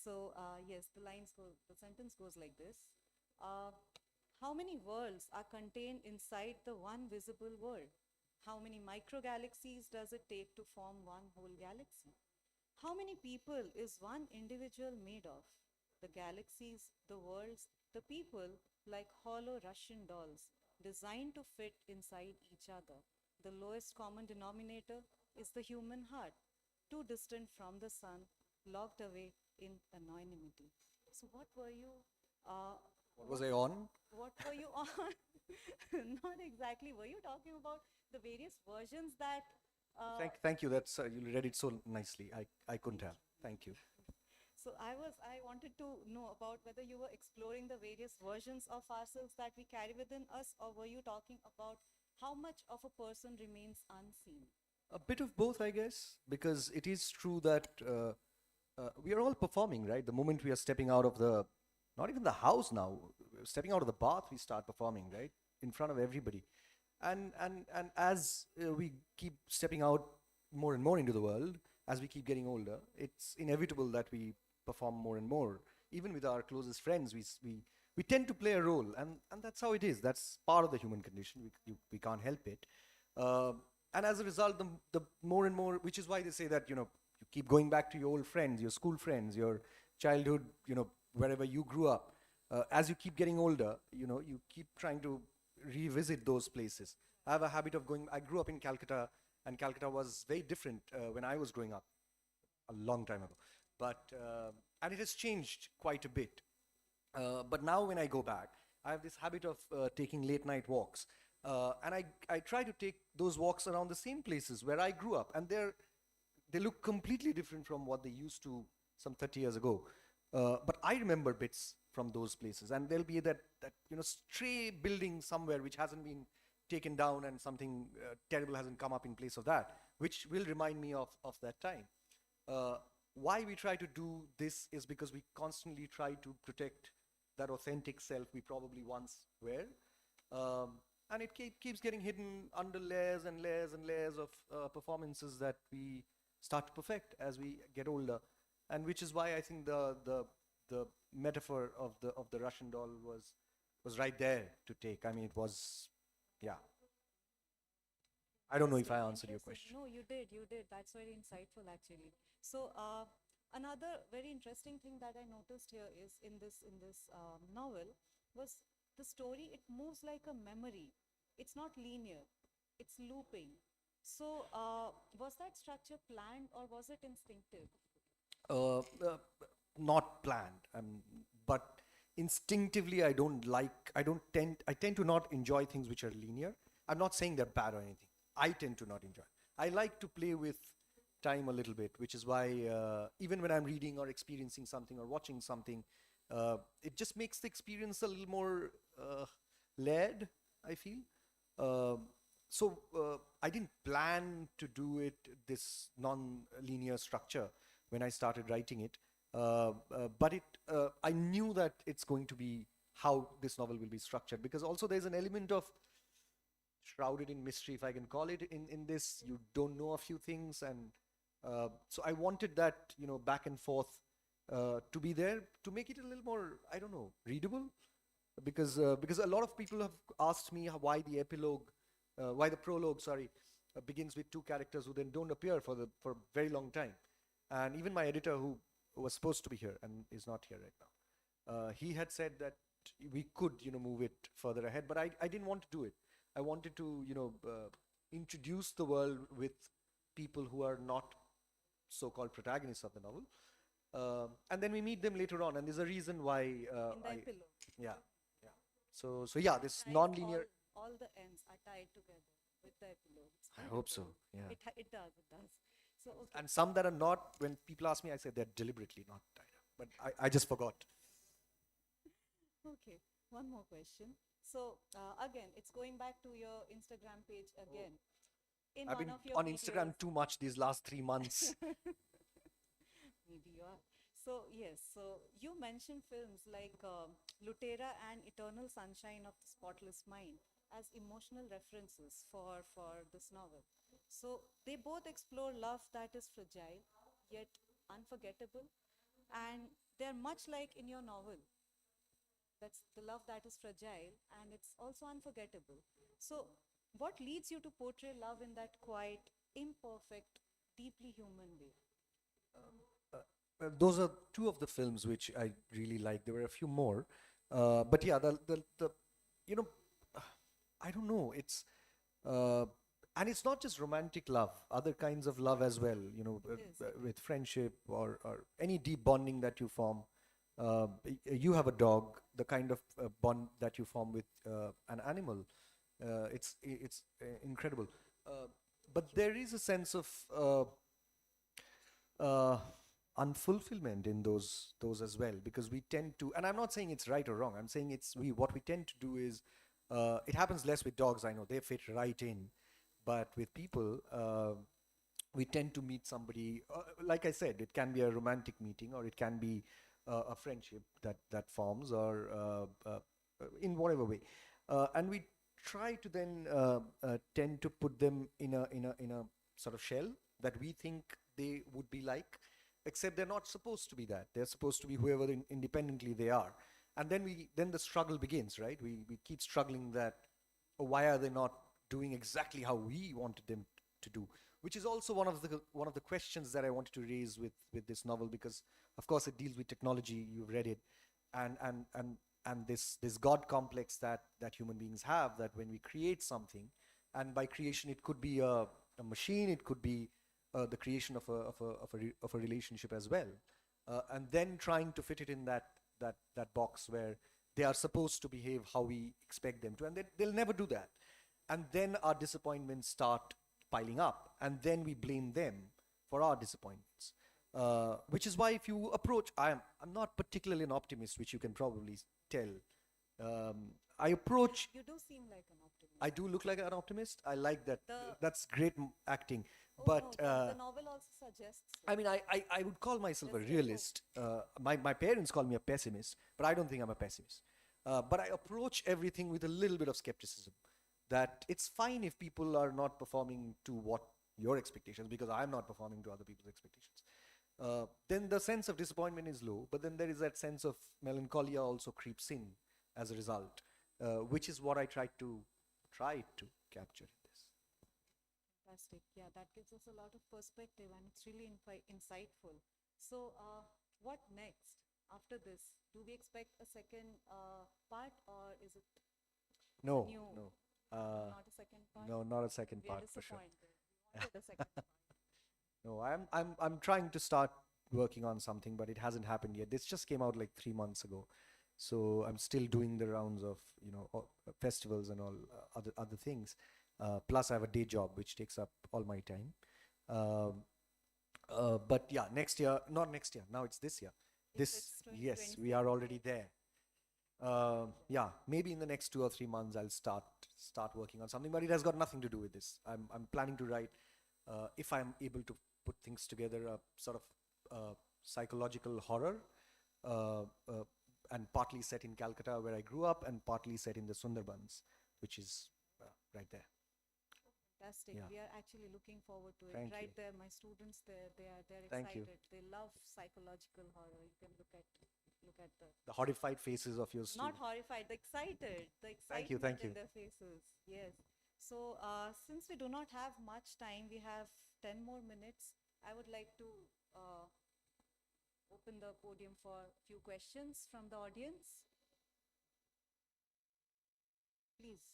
So yes, the sentence goes like this: how many worlds are contained inside the one visible world? How many microgalaxies does it take to form one whole galaxy? How many people is one individual made of? The galaxies, the worlds, the people, like hollow Russian dolls, designed to fit inside each other. The lowest common denominator is the human heart, too distant from the sun, locked away in anonymity. So what were you? What was I on? What were you on? Not exactly. Were you talking about the various versions that? Thank you. That's you read it so nicely. I couldn't help. Thank you. So I wanted to know about whether you were exploring the various versions of ourselves that we carry within us, or were you talking about how much of a person remains unseen? A bit of both, I guess, because it is true that we are all performing, right? The moment we are stepping out of not even the house now, stepping out of the bath, we start performing, right? In front of everybody. And as we keep stepping out more and more into the world, as we keep getting older, it's inevitable that we perform more and more. Even with our closest friends, we tend to play a role, and that's how it is. That's part of the human condition. We can't help it. And as a result, the more and more, which is why they say that, you keep going back to your old friends, your school friends, your childhood, wherever you grew up. As you keep getting older, you keep trying to revisit those places. I have a habit of going. I grew up in Calcutta, and Calcutta was very different when I was growing up, a long time ago. But and it has changed quite a bit. But now when I go back, I have this habit of taking late night walks, and I try to take those walks around the same places where I grew up, and they look completely different from what they used to some 30 years ago. But I remember bits from those places, and there'll be that stray building somewhere which hasn't been taken down, and something terrible hasn't come up in place of that, which will remind me of that time. Why we try to do this is because we constantly try to protect that authentic self we probably once were. And it keeps getting hidden under layers and layers and layers of performances that we start to perfect as we get older. And which is why I think the metaphor of the Russian doll was right there to take. I mean, it was, yeah. I don't know if I answered your question. No, you did. That's very insightful, actually. So another very interesting thing that I noticed here is in this novel was the story. It moves like a memory. It's not linear. It's looping. So was that structure planned or was it instinctive? Not planned, but instinctively I tend to not enjoy things which are linear. I'm not saying they're bad or anything. I tend to not enjoy. I like to play with time a little bit, which is why even when I'm reading or experiencing something or watching something, it just makes the experience a little more layered, I feel. So I didn't plan to do it this non-linear structure when I started writing it, but I knew that it's going to be how this novel will be structured, because also there's an element of shrouded in mystery, if I can call it, in this. You don't know a few things, and so I wanted that back and forth to be there, to make it a little more, I don't know, readable, because a lot of people have asked me why the prologue begins with two characters who then don't appear for a very long time. And even my editor, who was supposed to be here and is not here right now, he had said that we could move it further ahead, but I didn't want to do it. I wanted to introduce the world with people who are not so-called protagonists of the novel, and then we meet them later on, and there's a reason why In the epilogue. yeah. So yeah, this non-linear. All the ends are tied together with the epilogue. It's I hope so, beautiful. yeah. It does. So okay. And some that are not, when people ask me, I say they're deliberately not tied up, but I just forgot. Okay, one more question. So again, it's going back to your Instagram page again. In I've one been of your on Instagram videos- too much these last 3 months. Maybe you are. So yes, so you mentioned films like Lutera and Eternal Sunshine of the Spotless Mind as emotional references for this novel. So they both explore love that is fragile yet unforgettable, and they're much like in your novel. That's the love that is fragile and it's also unforgettable. So what leads you to portray love in that quiet, imperfect, deeply human way? Those are two of the films which I really like. There were a few more, but yeah, the I don't know. It's and it's not just romantic love. Other kinds of love as well. With friendship or any deep bonding that you form. You have a dog. The kind of bond that you form with an animal, it's incredible. But there is a sense of unfulfillment in those as well, because we tend to, and I'm not saying it's right or wrong, I'm saying what we tend to do is, it happens less with dogs, I know, they fit right in, but with people, we tend to meet somebody, like I said, it can be a romantic meeting, or it can be a friendship that forms, or in whatever way, and we try to then tend to put them in a sort of shell that we think they would be like, except they're not supposed to be that. They're supposed to be whoever independently they are. And then the struggle begins, right? We keep struggling that, oh, why are they not doing exactly how we wanted them to do? Which is also one of the questions that I wanted to raise with this novel, because of course it deals with technology. You've read it, and this God complex that human beings have, that when we create something, and by creation it could be a machine, it could be the creation of a relationship as well, and then trying to fit it in that box where they are supposed to behave how we expect them to, and they'll never do that. And then our disappointments start piling up, and then we blame them for our disappointments. Which is why if you approach, I'm not particularly an optimist, which you can probably tell. I approach. You do seem like an optimist. I do look like an optimist. I like that. The- That's great acting. Oh, But no, the novel also suggests. I mean, I would call myself a realist. My parents call me a pessimist, but I don't think I'm a pessimist. But I approach everything with a little bit of skepticism. That it's fine if people are not performing to what your expectations, because I'm not performing to other people's expectations. Then the sense of disappointment is low, but then there is that sense of melancholia also creeps in as a result, which is what I try to capture in this. Fantastic. Yeah, that gives us a lot of perspective and it's really insightful. So, what next after this? Do we expect a second part or is it No, new? no. Not a second part? No, not a second We are part for sure. disappointed. We wanted a second part. No, I'm trying to start working on something, but it hasn't happened yet. This just came out like 3 months ago, so I'm still doing the rounds of festivals and all other things. Plus, I have a day job which takes up all my time. But yeah, next year, not next year. Now it's this year. Yes, we are already there. Yeah, maybe in the next 2 or 3 months I'll start working on something, but it has got nothing to do with this. I'm planning to write, if I'm able to put things together, a sort of psychological horror, and partly set in Calcutta where I grew up, and partly set in the Sundarbans, which is right there. Fantastic. Yeah. We are actually looking forward to it. Thank Right you. there, my students there, they're Thank you. excited. They love psychological horror. You can look at The horrified faces of your not students. horrified, the excited, the Thank you, excitement thank in you. their faces. Yes. So, since we do not have much time, we have 10 more minutes. I would like to open the podium for a few questions from the audience. Please.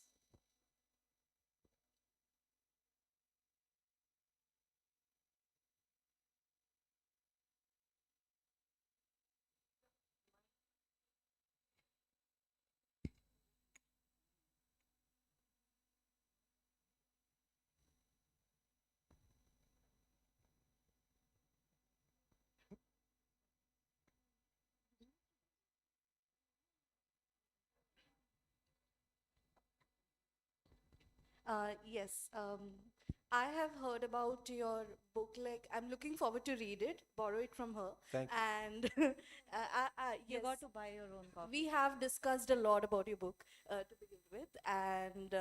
Yes, I have heard about your book. Like, I'm looking forward to read it, borrow it from her. Thank you. And You yes, got to buy your own copy. we have discussed a lot about your book to begin with, and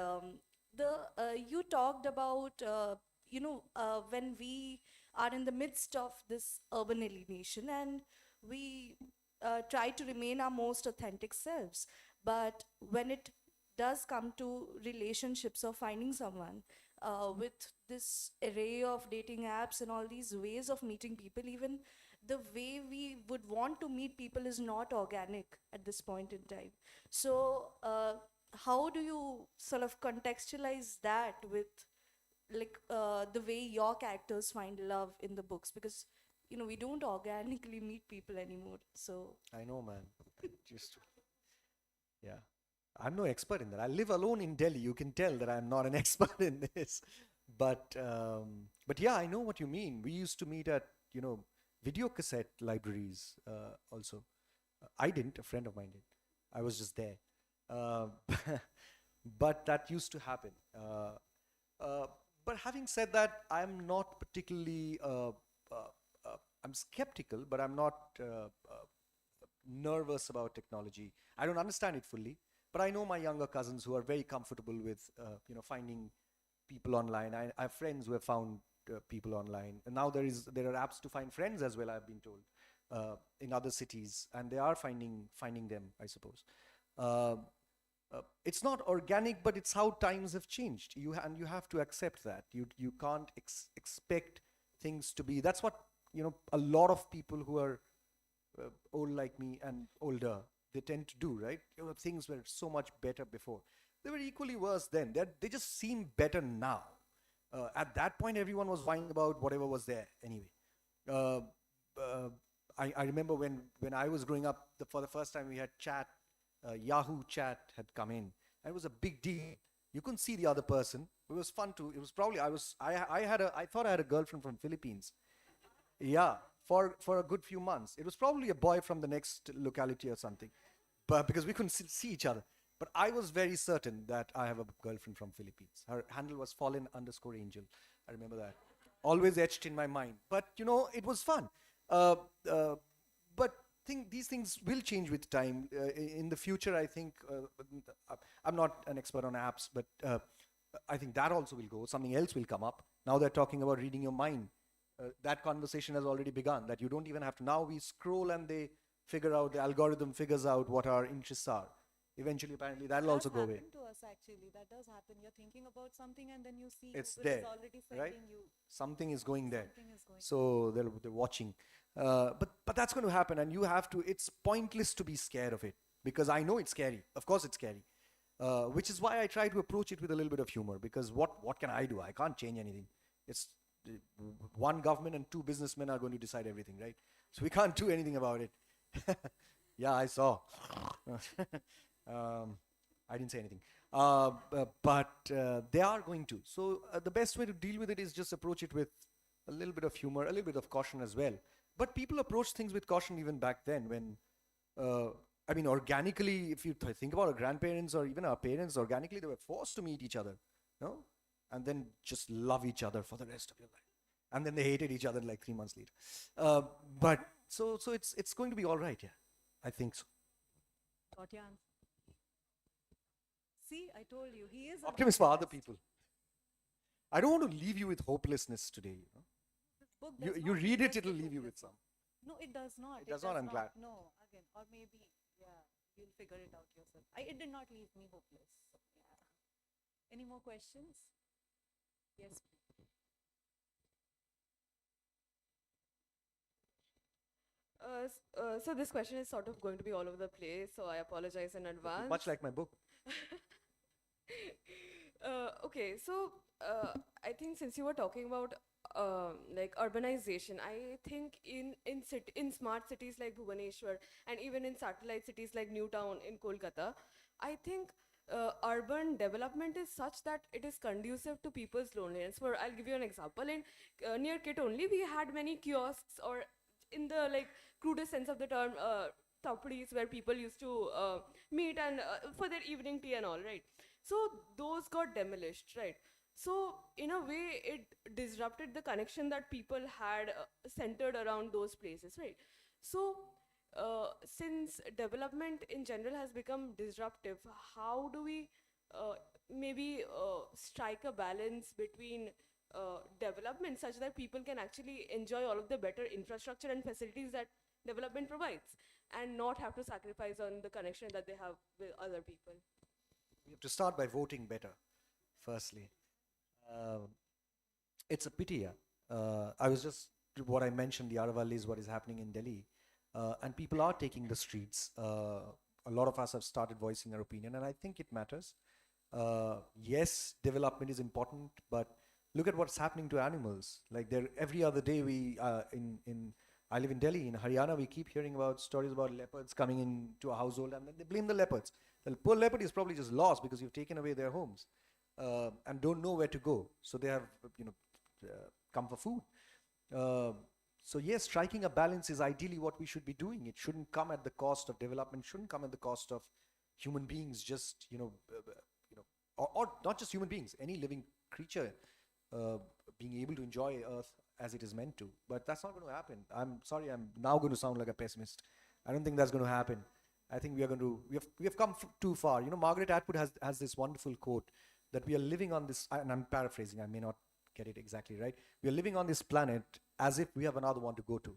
you talked about when we are in the midst of this urban alienation and we try to remain our most authentic selves, but when it does come to relationships or finding someone with this array of dating apps and all these ways of meeting people, even the way we would want to meet people is not organic at this point in time. So, how do you sort of contextualize that with the way your characters find love in the books? Because we don't organically meet people anymore. So I know, man. Just yeah. I'm no expert in that. I live alone in Delhi. You can tell that I'm not an expert in this. But yeah, I know what you mean. We used to meet at video cassette libraries also. I didn't. A friend of mine did. I was just there. Uh, but that used to happen. But having said that, I'm not particularly. I'm skeptical, but I'm not nervous about technology. I don't understand it fully, but I know my younger cousins who are very comfortable with finding people online. I have friends who have found people online. And now there are apps to find friends as well, I've been told, in other cities, and they are finding them, I suppose. It's not organic, but it's how times have changed. And you have to accept that. You can't expect things to be. That's what, a lot of people who are old like me and older, they tend to do, right? Things were so much better before. They were equally worse then. They just seem better now. At that point, everyone was whining about whatever was there anyway. I remember when I was growing up, for the first time we had chat, Yahoo chat had come in. And it was a big deal. You couldn't see the other person. It was fun to, it was probably, I thought I had a girlfriend from Philippines. Yeah, for a good few months. It was probably a boy from the next locality or something, but because we couldn't see each other. But I was very certain that I have a girlfriend from Philippines. Her handle was Fallen_Angel. I remember that. Always etched in my mind. But, it was fun. But these things will change with time. In the future, I think, I'm not an expert on apps, but I think that also will go. Something else will come up. Now they're talking about reading your mind. That conversation has already begun, that you don't even have to. Now we scroll and the algorithm figures out what our interests are. Eventually, apparently, that'll also go away. That to us actually. That does happen. You're thinking about something and then you see It's Google there, is already right? sending you. Something is going there. Something is going So they're watching. But that's going to happen, and you have to. It's pointless to be scared of it, because I know it's scary. Of course, it's scary. Which is why I try to approach it with a little bit of humor, because what can I do? I can't change anything. It's one government and two businessmen are going to decide everything, right? So we can't do anything about it. Yeah, I saw. I didn't say anything. But they are going to. So the best way to deal with it is just approach it with a little bit of humor, a little bit of caution as well. But people approach things with caution even back then when, organically, if you think about our grandparents or even our parents, organically they were forced to meet each other, no? And then just love each other for the rest of your life. And then they hated each other like 3 months later. But so it's going to be all right, yeah. I think so. Got your answer. See, I told you, he is Optimist for other people. I don't want to leave you with hopelessness today. This book does You not read leave it, us it'll with leave you with hopelessness. some. No, it does not. It does not, I'm glad. No, again, or maybe, yeah, you'll figure it out yourself. It did not leave me hopeless. So, yeah. Any more questions? Yes. So this question is sort of going to be all over the place, so I apologize in advance. Much like my book. Okay, so I think since you were talking about like urbanization, I think in smart cities like Bhubaneswar and even in satellite cities like Newtown in Kolkata, I think urban development is such that it is conducive to people's loneliness. I'll give you an example. In near Kit only, we had many kiosks, or in the crudest sense of the term, tapdis where people used to meet and for their evening tea and all, right? So those got demolished, right? So in a way, it disrupted the connection that people had centered around those places, right? So since development in general has become disruptive, how do we maybe strike a balance between development such that people can actually enjoy all of the better infrastructure and facilities that development provides, and not have to sacrifice on the connection that they have with other people? We have to start by voting better, firstly. It's a pity, yeah. What I mentioned, the Aravalli is what is happening in Delhi. And people are taking the streets. A lot of us have started voicing our opinion, and I think it matters. Yes, development is important, but look at what's happening to animals. Like every other day I live in Delhi, in Haryana, we keep hearing about stories about leopards coming into a household, and then they blame the leopards. The poor leopard is probably just lost because you've taken away their homes and don't know where to go. So they have, come for food. So yes, striking a balance is ideally what we should be doing. It shouldn't come at the cost of development, shouldn't come at the cost of human beings, just, or not just human beings, any living creature being able to enjoy Earth as it is meant to. But that's not going to happen. I'm sorry, I'm now going to sound like a pessimist. I don't think that's going to happen. I think we have come too far. Margaret Atwood has this wonderful quote that we are living on this, and I'm paraphrasing, I may not get it exactly right. We are living on this planet as if we have another one to go to.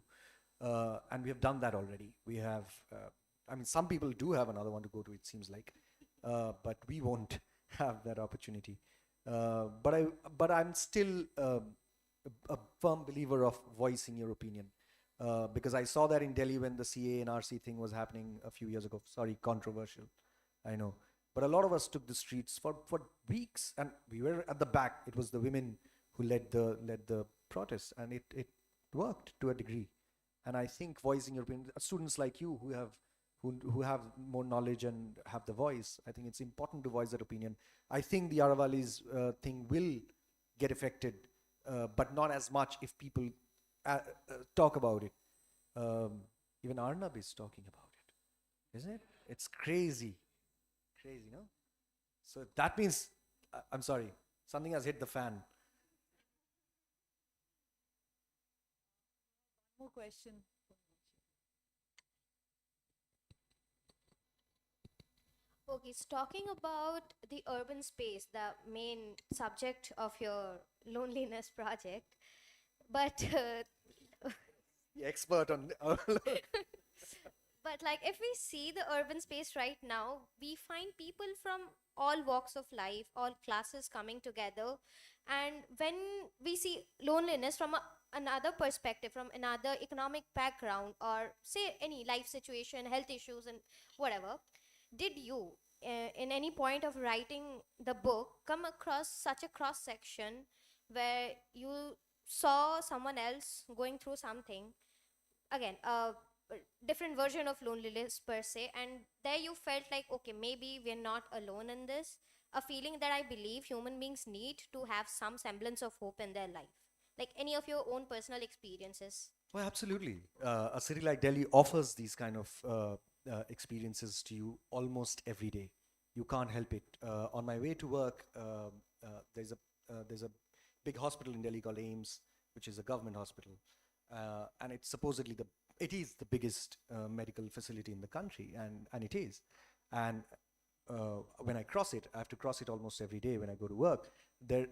And we have done that already. We have, I mean, some people do have another one to go to, it seems like, but we won't have that opportunity. But I'm still a firm believer of voicing your opinion. Because I saw that in Delhi when the CA and RC thing was happening a few years ago. Sorry, controversial, I know. But a lot of us took the streets for weeks, and we were at the back. It was the women who led the protests, and it worked to a degree. And I think voicing your opinion, students like you who have more knowledge and have the voice, I think it's important to voice that opinion. I think the Aravallis thing will get affected, but not as much if people talk about it. Even Arnab is talking about it, isn't it? It's crazy, no? So that means, I'm sorry, something has hit the fan. More question. Okay, so talking about the urban space, the main subject of your loneliness project, but The expert on but like if we see the urban space right now, we find people from all walks of life, all classes coming together, and when we see loneliness from another perspective, from another economic background, or say any life situation, health issues, and whatever, did you, in any point of writing the book, come across such a cross section where you saw someone else going through something, again a different version of loneliness per se, and there you felt like, okay, maybe we're not alone in this, a feeling that I believe human beings need to have some semblance of hope in their life, like any of your own personal experiences? Well, absolutely. A city like Delhi offers these kind of experiences to you almost every day. You can't help it. On my way to work, there's a big hospital in Delhi called AIIMS, which is a government hospital, and it's supposedly it is the biggest medical facility in the country, and it is. And when I cross it, I have to cross it almost every day when I go to work. There,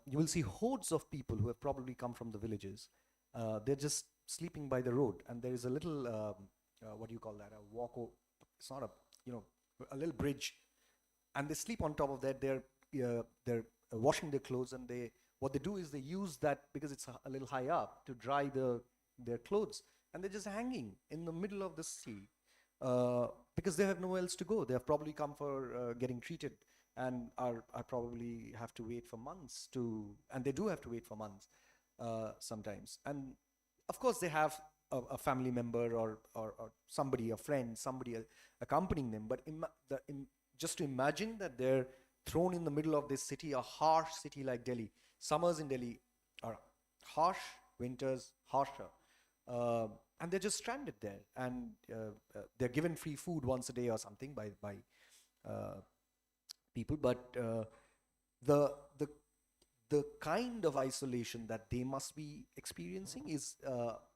you will see hordes of people who have probably come from the villages. They're just sleeping by the road, and there is a little what do you call that? A walk. It's not a little bridge, and they sleep on top of that. They're washing their clothes, and what they do is they use that, because it's a little high up, to dry their clothes, and they're just hanging in the middle of the sea because they have nowhere else to go. They have probably come for getting treated, and are probably have to wait for months and they do have to wait for months sometimes. And of course they have a family member or somebody, a friend, somebody accompanying them. But just to imagine that they're thrown in the middle of this city, a harsh city like Delhi. Summers in Delhi are harsh, winters harsher. And they're just stranded there, and they're given free food once a day or something by people. But the kind of isolation that they must be experiencing is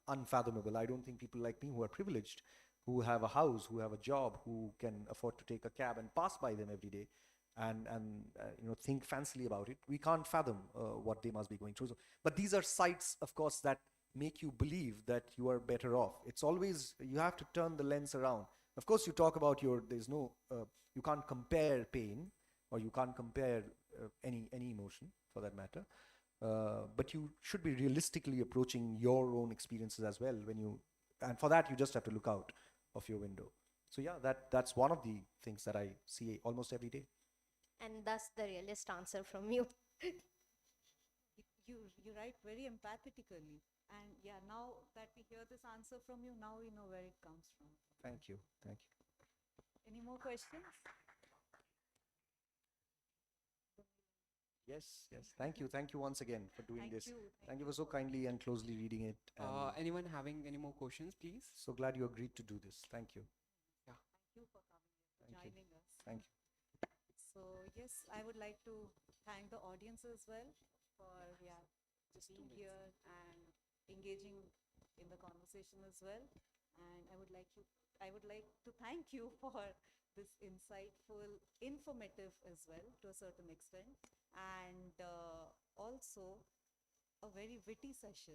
unfathomable. I don't think people like me, who are privileged, who have a house, who have a job, who can afford to take a cab and pass by them every day, and think fancily about it, we can't fathom what they must be going through. But these are sights, of course, that make you believe that you are better off. It's always, you have to turn the lens around. Of course, you talk about you can't compare pain, or you can't compare any emotion for that matter. But you should be realistically approaching your own experiences as well and for that you just have to look out of your window. So yeah, that's one of the things that I see almost every day. And thus the realist answer from you. You write very empathetically, and yeah, now that we hear this answer from you, now we know where it comes from. Thank you. Any more questions? Yes. Thank you once again for doing this. Thank you for so kindly and closely reading it. Anyone having any more questions, please? So glad you agreed to do this. Thank you. Yeah. Thank you for coming, joining us. Thank you. So yes, I would like to thank the audience as well for just being here and engaging in the conversation as well. And I would like to thank you for this insightful, informative as well to a certain extent. And also a very witty session,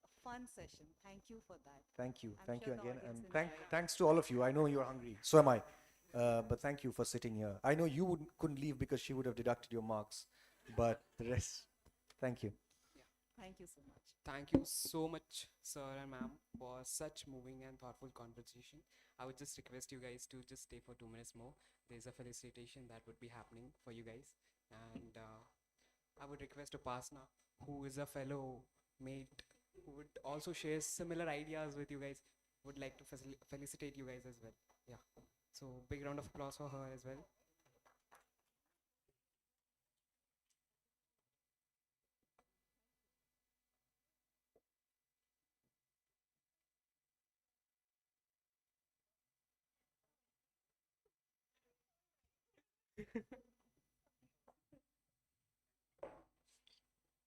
a fun session. Thank you for that. Thank you. I'm Thank sure you the again. audience And enjoyed it. thanks to all of you. I know you're hungry. So am I. But thank you for sitting here. I know you couldn't leave because she would have deducted your marks. But the rest, thank you. Thank you so much. Thank you so much, sir and ma'am, for such moving and thoughtful conversation. I would just request you guys to just stay for 2 minutes more. There's a felicitation that would be happening for you guys. And I would request Upasna, who is a fellow mate, who would also share similar ideas with you guys, would like to felicitate you guys as well. Yeah. So big round of applause for her as well.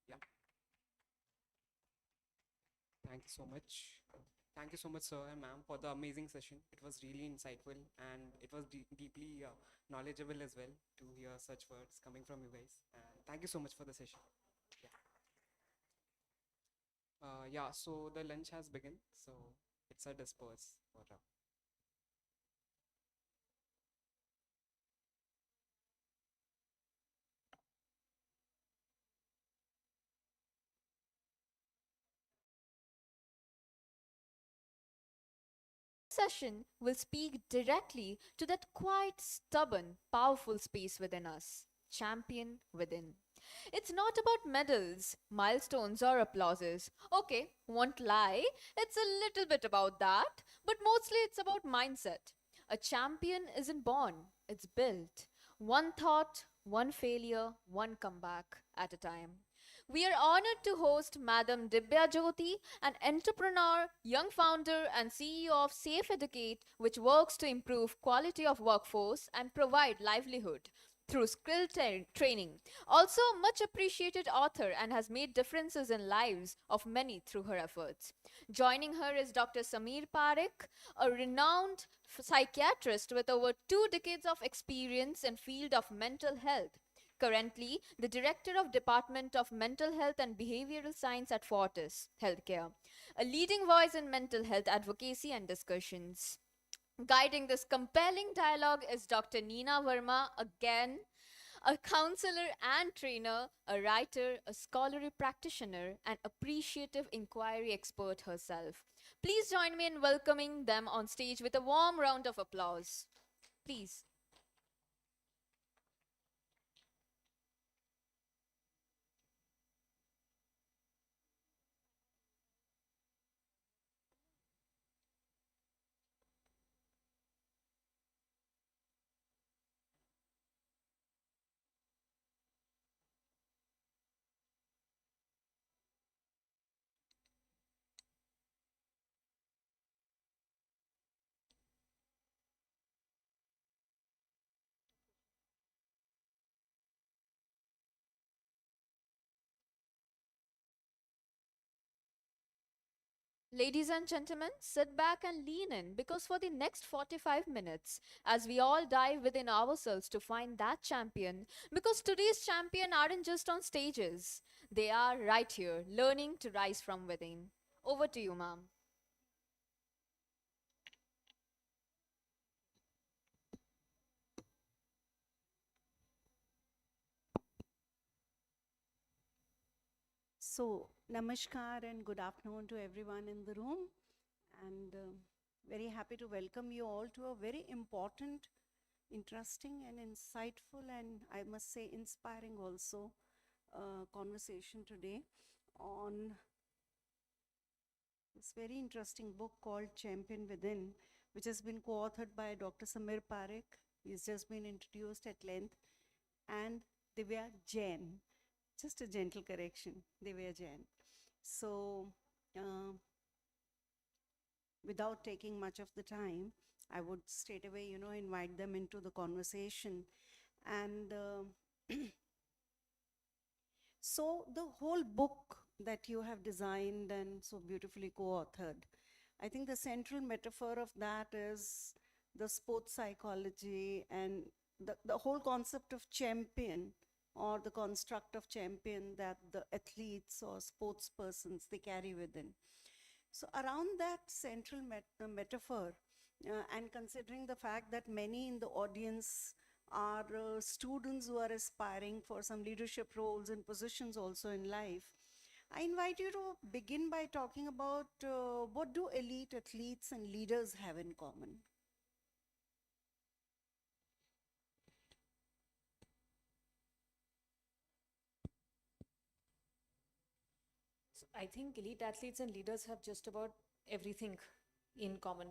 Yeah. Thank you so much. Thank you so much, sir and ma'am, for the amazing session. It was really insightful and it was deeply knowledgeable as well to hear such words coming from you guys. And thank you so much for the session. Yeah. Yeah, so the lunch has begun, so it's a disperse for now. Session will speak directly to that quite stubborn, powerful space within us, champion within. It's not about medals, milestones, or applauses. Okay, won't lie, it's a little bit about that, but mostly it's about mindset. A champion isn't born, it's built. One thought, one failure, one comeback at a time. We are honored to host Madam Dibya Jyoti, an entrepreneur, young founder, and CEO of Safe Educate, which works to improve quality of workforce and provide livelihood through training. Also, much appreciated author and has made differences in lives of many through her efforts. Joining her is Dr. Sameer Parekh, a renowned psychiatrist with over 2 decades of experience in field of mental health. Currently, the Director of Department of Mental Health and Behavioral Science at Fortis Healthcare, a leading voice in mental health advocacy and discussions. Guiding this compelling dialogue is Dr. Neena Verma, again, a counselor and trainer, a writer, a scholarly practitioner, and appreciative inquiry expert herself. Please join me in welcoming them on stage with a warm round of applause. Please. Ladies and gentlemen, sit back and lean in because for the next 45 minutes, as we all dive within ourselves to find that champion, because today's champion aren't just on stages, they are right here, learning to rise from within. Over to you, ma'am. So, namaskar and good afternoon to everyone in the room. And very happy to welcome you all to a very important, interesting, and insightful, and I must say, inspiring also conversation today on this very interesting book called Champion Within, which has been co authored by Dr. Sameer Parekh. He's just been introduced at length, and Divya Jain. Just a gentle correction, Divya Jain. So, without taking much of the time, I would straight away, invite them into the conversation. And so, the whole book that you have designed and so beautifully co authored, I think the central metaphor of that is the sports psychology and the whole concept of champion or the construct of champion that the athletes or sports persons they carry within. So around that central metaphor, and considering the fact that many in the audience are students who are aspiring for some leadership roles and positions also in life, I invite you to begin by talking about what do elite athletes and leaders have in common? So I think elite athletes and leaders have just about everything in common.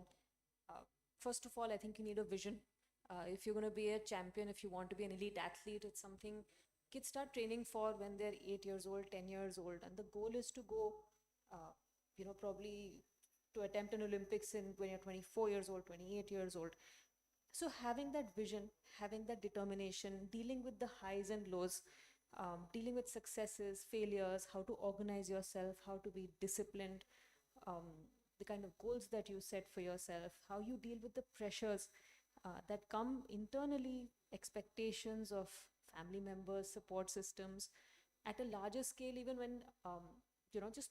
First of all, I think you need a vision. If you're going to be a champion, if you want to be an elite athlete, it's something kids start training for when they're 8 years old, 10 years old. And the goal is to go, probably to attempt an Olympics when you're 24 years old, 28 years old. So having that vision, having that determination, dealing with the highs and lows, dealing with successes, failures, how to organize yourself, how to be disciplined, the kind of goals that you set for yourself, how you deal with the pressures that come internally, expectations of family members, support systems, at a larger scale, even when, just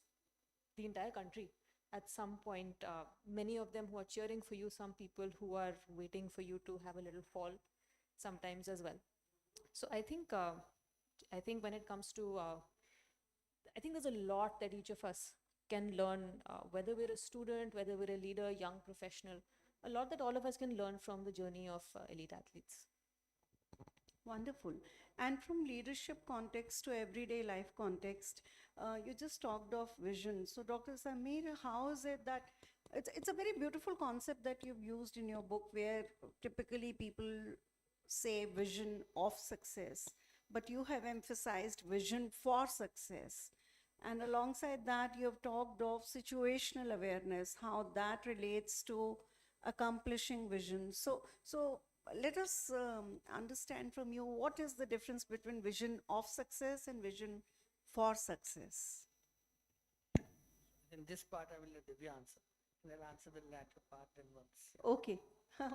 the entire country. At some point, many of them who are cheering for you, some people who are waiting for you to have a little fall sometimes as well. So I think when it comes to, I think there's a lot that each of us can learn, whether we're a student, whether we're a leader, young professional, a lot that all of us can learn from the journey of elite athletes. Wonderful. And from leadership context to everyday life context, you just talked of vision. So, Dr. Samir, how is it that it's a very beautiful concept that you've used in your book, where typically people say vision of success, but you have emphasized vision for success. And alongside that, you have talked of situational awareness, how that relates to accomplishing vision. So let us understand from you, what is the difference between vision of success and vision for success? In this part, I will let Divya answer. And I'll answer the latter part in once. Okay.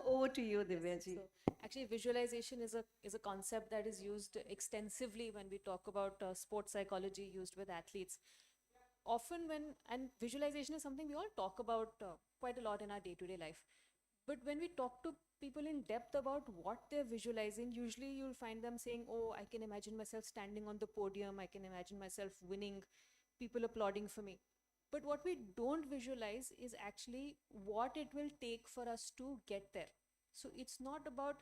Over to you, Divyaji. So actually, visualization is a concept that is used extensively when we talk about sports psychology used with athletes. Often and visualization is something we all talk about quite a lot in our day-to-day life. But when we talk to people in depth about what they're visualizing, usually you'll find them saying, oh, I can imagine myself standing on the podium, I can imagine myself winning, people applauding for me. But what we don't visualize is actually what it will take for us to get there. So it's not about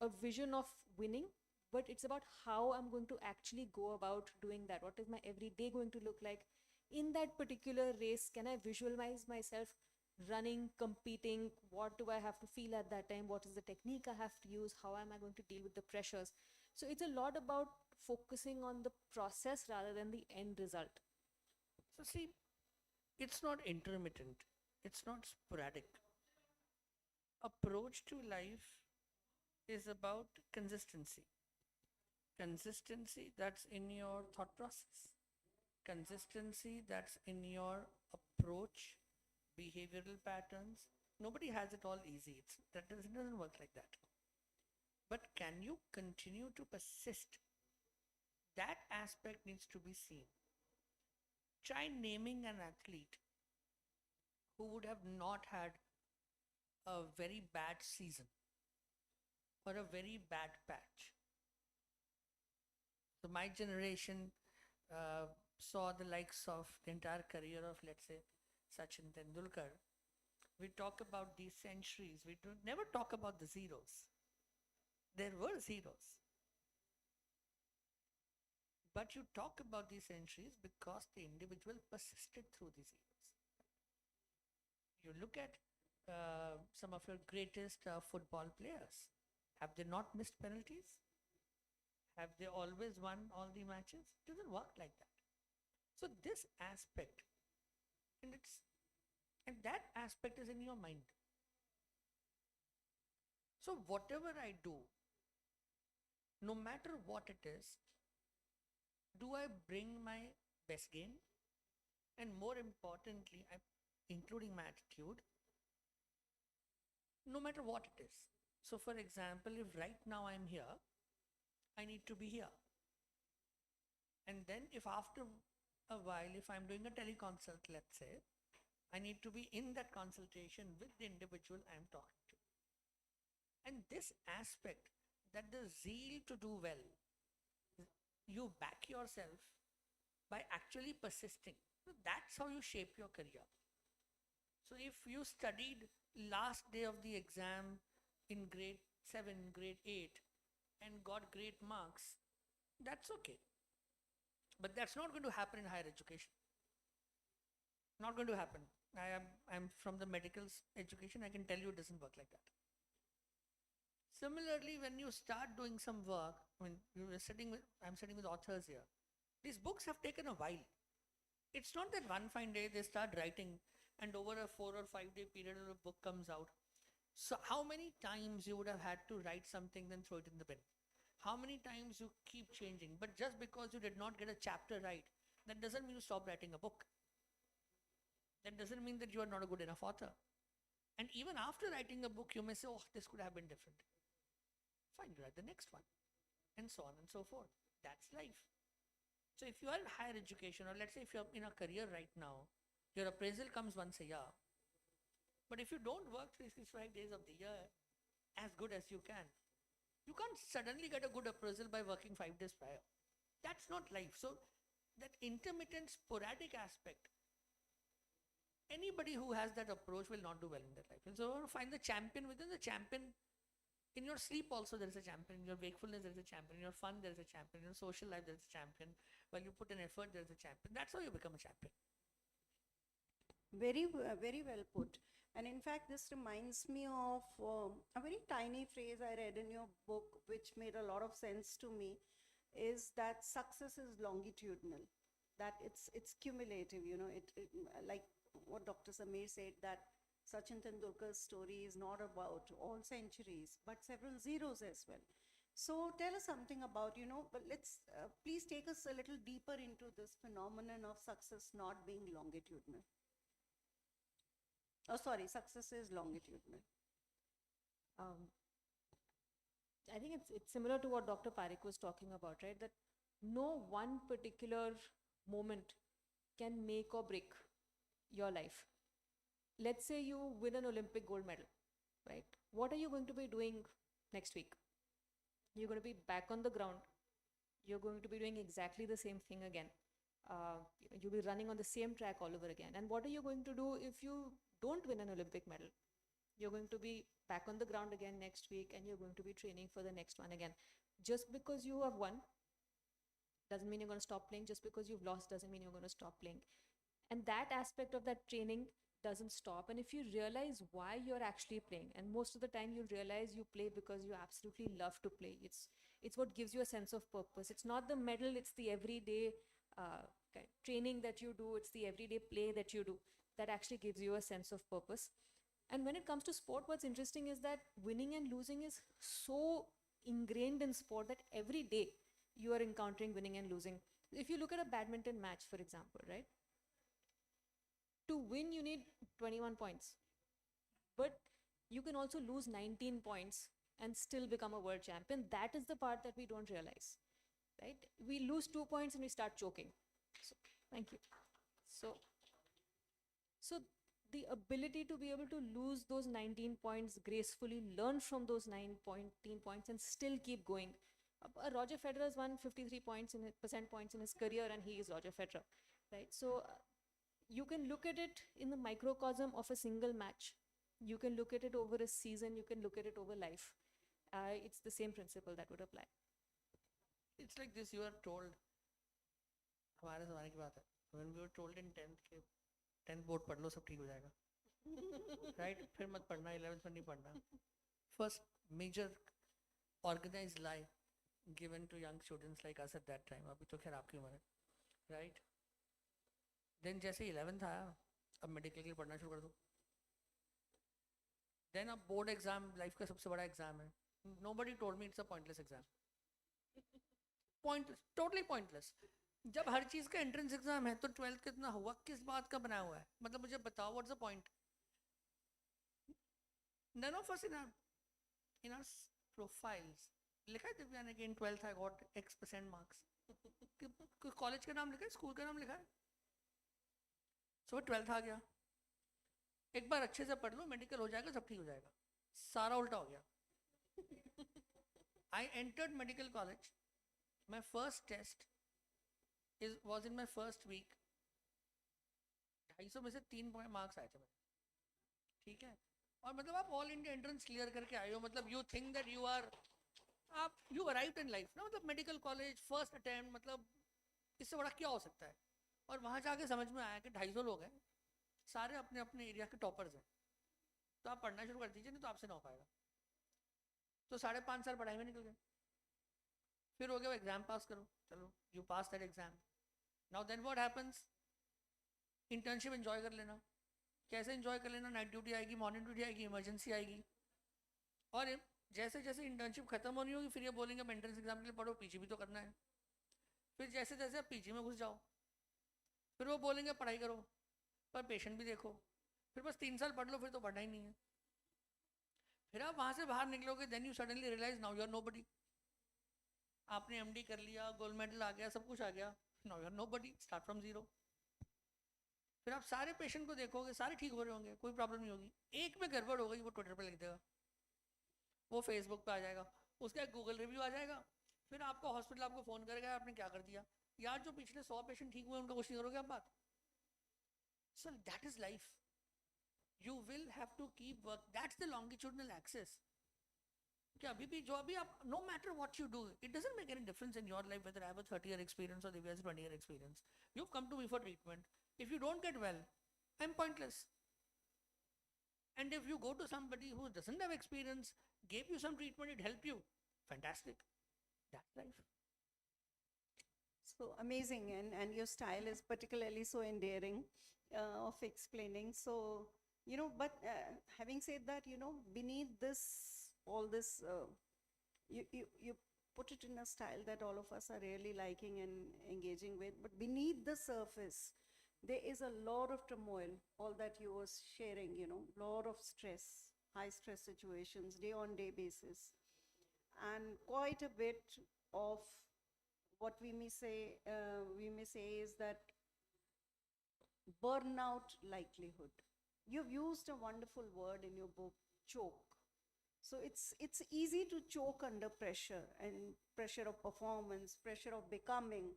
a vision of winning, but it's about how I'm going to actually go about doing that. What is my everyday going to look like? In that particular race, can I visualize myself running, competing? What do I have to feel at that time? What is the technique I have to use? How am I going to deal with the pressures? So it's a lot about focusing on the process rather than the end result. So see, it's not intermittent. It's not sporadic. Approach to life is about consistency. Consistency that's in your thought process. Consistency that's in your approach, behavioral patterns. Nobody has it all easy. It doesn't work like that. But can you continue to persist? That aspect needs to be seen. Try naming an athlete who would have not had a very bad season or a very bad patch. So my generation saw the likes of the entire career of, let's say, Sachin Tendulkar. We talk about these centuries. We never talk about the zeros. There were zeros. But you talk about these centuries because the individual persisted through these years. You look at some of your greatest football players. Have they not missed penalties? Have they always won all the matches? It doesn't work like that. So this aspect, and that aspect is in your mind. So whatever I do, no matter what it is, do I bring my best game? And more importantly, including my attitude, no matter what it is. So for example, if right now I'm here I need to be here. And then if after a while, if I'm doing a teleconsult, let's say, I need to be in that consultation with the individual I'm talking to. And this aspect, that the zeal to do well, you back yourself by actually persisting. So that's how you shape your career. So if you studied last day of the exam in grade 7, grade 8 and got great marks, that's okay. But that's not going to happen in higher education. Not going to happen. I'm from the medical education. I can tell you it doesn't work like that. Similarly, when you start doing some work, when I'm sitting with authors here, these books have taken a while. It's not that one fine day they start writing and over a 4 or 5 day period a book comes out. So how many times you would have had to write something then throw it in the bin? How many times you keep changing? But just because you did not get a chapter right, that doesn't mean you stop writing a book. That doesn't mean that you are not a good enough author. And even after writing a book, you may say, oh, this could have been different. Fine, you write the next one. And so on and so forth. That's life. So if you are in higher education, or let's say if you're in a career right now, your appraisal comes once a year. But if you don't work 365 days of the year as good as you can't suddenly get a good appraisal by working 5 days prior. That's not life. So that intermittent, sporadic aspect, anybody who has that approach will not do well in their life. And so find the champion within the champion. In your sleep also there is a champion. In your wakefulness there is a champion. In your fun there is a champion. In your social life there is a champion. When you put in effort there is a champion. That's how you become a champion. Very well put. And in fact, this reminds me of a very tiny phrase I read in your book, which made a lot of sense to me, is that success is longitudinal, that it's cumulative. Like what Dr. Samir said, that Sachin Tendulkar's story is not about all centuries, but several zeros as well. So tell us something about, but let's please take us a little deeper into this phenomenon of success not being longitudinal. Oh, sorry, success is longitudinal. I think it's similar to what Dr. Parekh was talking about, right? That no one particular moment can make or break your life. Let's say you win an Olympic gold medal, right? What are you going to be doing next week? You're going to be back on the ground. You're going to be doing exactly the same thing again. You'll be running on the same track all over again. And what are you going to do if you don't win an Olympic medal? You're going to be back on the ground again next week, and you're going to be training for the next one again. Just because you have won doesn't mean you're going to stop playing. Just because you've lost doesn't mean you're going to stop playing. And that aspect of that training doesn't stop. And if you realize why you're actually playing, and most of the time you'll realize you play because you absolutely love to play. It's what gives you a sense of purpose. It's not the medal, it's the everyday training that you do, it's the everyday play that you do that actually gives you a sense of purpose. And when it comes to sport, what's interesting is that winning and losing is so ingrained in sport that every day you are encountering winning and losing. If you look at a badminton match, for example, right? To win, you need 21 points. But you can also lose 19 points and still become a world champion. That is the part that we don't realize, right? We lose 2 points and we start choking. So, thank you. So the ability to be able to lose those 19 points gracefully, learn from those 19 points and still keep going. Roger Federer has won 53 points in his career, and he is Roger Federer, right? So you can look at it in the microcosm of a single match. You can look at it over a season. You can look at it over life. It's the same principle that would apply. It's like this, you are told, when we were told in 10th board पढ़ लो सब ठीक हो जाएगा, right? फिर मत पढ़ना, 11th में नहीं पढ़ना. First major organized lie given to young students like us at that time. अभी तो खैर आपकी उम्र है, right? Then जैसे 11th आया, अब मेडिकल के लिए पढ़ना शुरू कर दो. Then अब board exam life का सबसे बड़ा exam है. Nobody told me it's a pointless exam. Pointless, totally pointless. जब हर चीज का एंट्रेंस एग्जाम है तो 12th कितना हुआ, किस बात का बनाया हुआ है? मतलब मुझे बताओ, what's the point? None of us in our profiles लिखा है दिव्या ने कि इन 12th I got X% marks. College का नाम लिखा है, स्कूल का नाम लिखा है. सो 12th आ गया, एक बार अच्छे से पढ़ लो, मेडिकल हो जाएगा, सब ठीक हो जाएगा. सारा उल्टा हो गया. I entered medical college. My first test was in my first week. 250 में से 3 मार्क्स आए थे मेरे. ठीक है, और मतलब आप ऑल इंडिया एंट्रेंस क्लियर करके आए हो, मतलब you think that you are, आप यू अराइव्ड इन लाइफ ना, मतलब मेडिकल कॉलेज फर्स्ट अटेम्प्ट, मतलब इससे बड़ा क्या हो सकता है. और वहाँ जाके समझ में आया कि 250 लोग हैं, सारे अपने अपने एरिया के टॉपर्स हैं. तो आप पढ़ना शुरू कर दीजिए, नहीं तो आपसे ना हो पाएगा. तो 5.5 साल पढ़ाई में निकल गए. फिर हो गया एग्जाम पास करो, चलो you pass that exam. Now then what happens, internship enjoy कर लेना. कैसे एंजॉय कर लेना, नाइट ड्यूटी आएगी, मॉर्निंग ड्यूटी आएगी, इमरजेंसी आएगी. और जैसे जैसे इंटर्नशिप खत्म होनी होगी, फिर ये बोलेंगे अब एंट्रेंस एग्जाम के लिए पढ़ो, पीजी भी तो करना है. फिर जैसे जैसे आप पीजी में घुस जाओ, फिर वो बोलेंगे पढ़ाई करो, पर पेशेंट भी देखो. फिर बस 3 साल पढ़ लो, फिर तो पढ़ना ही नहीं है. फिर आप वहाँ से बाहर निकलोगे, then you suddenly realize now you are nobody. आपने एमडी कर लिया, गोल्ड मेडल आ गया, सब कुछ आ गया, now you are nobody, start from zero. फिर आप सारे पेशेंट को देखोगे, सारे ठीक हो रहे होंगे, कोई प्रॉब्लम नहीं होगी. एक में गड़बड़ हो गई, वो ट्विटर पे लिख देगा, वो फेसबुक पे आ जाएगा, उसका गूगल रिव्यू आ जाएगा. फिर आपका हॉस्पिटल आपको फ़ोन करेगा, आपने क्या कर दिया यार, जो पिछले 100 पेशेंट ठीक हुए उनका कुछ नहीं करोगे आप बात. So that is life. You will have to keep work, that's the longitudinal axis. कि अभी भी जो अभी आप, no matter what you do, it doesn't make any difference in your life whether I have a 30 year experience और Divya has 20 year experience. You come to me for treatment. If you don't get well, I'm pointless. And if you go to somebody who doesn't have experience, gave you some treatment, it helped you, fantastic. That's life. So amazing, and your style is particularly so endearing of explaining. So, but having said that, beneath this, all this, you put it in a style that all of us are really liking and engaging with. But beneath the surface, there is a lot of turmoil, all that you were sharing, lot of stress, high stress situations, day on day basis, and quite a bit of what we may say is that burnout likelihood. You've used a wonderful word in your book, choke. So it's easy to choke under pressure, and pressure of performance, pressure of becoming,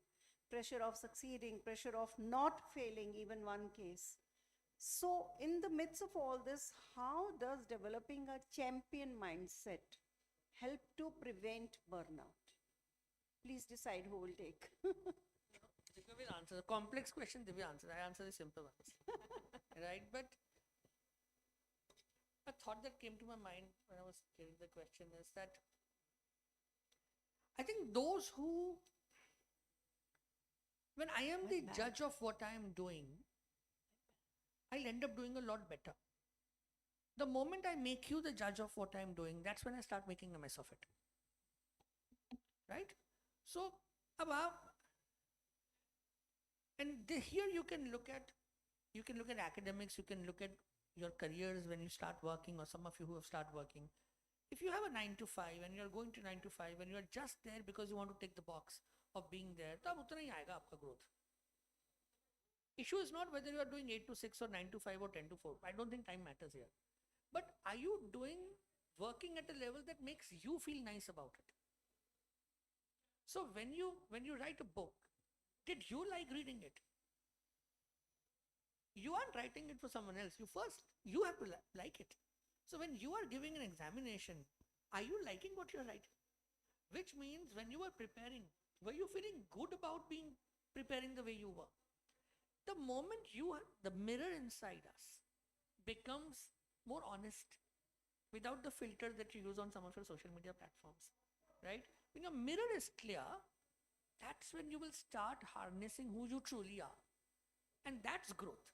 pressure of succeeding, pressure of not failing even one case. So in the midst of all this, how does developing a champion mindset help to prevent burnout? Please decide who will take. Divya will answer the complex question. Divya answer. I answer the simple ones. Right? But a thought that came to my mind when I was hearing the question is that I think those who, when I am the judge of what I am doing, I'll end up doing a lot better. The moment I make you the judge of what I am doing, that's when I start making a mess of it. Right? So, here you can look at academics, you can look at your careers when you start working, or some of you who have started working. If you have a 9 to 5 and you're going to 9 to 5 and you're just there because you want to tick the box of being there, तो अब उतना ही आएगा आपका growth. Issue is not whether you are doing 8 to 6 or 9 to 5 or 10 to 4. I don't think time matters here. But are you working at a level that makes you feel nice about it? So when you write a book, did you like reading it? You aren't writing it for someone else. You have to like it. So when you are giving an examination, are you liking what you're writing? Which means when you were preparing, were you feeling good about preparing the way you were? The moment the mirror inside us becomes more honest without the filter that you use on some of your social media platforms, right? When your mirror is clear, that's when you will start harnessing who you truly are. And that's growth.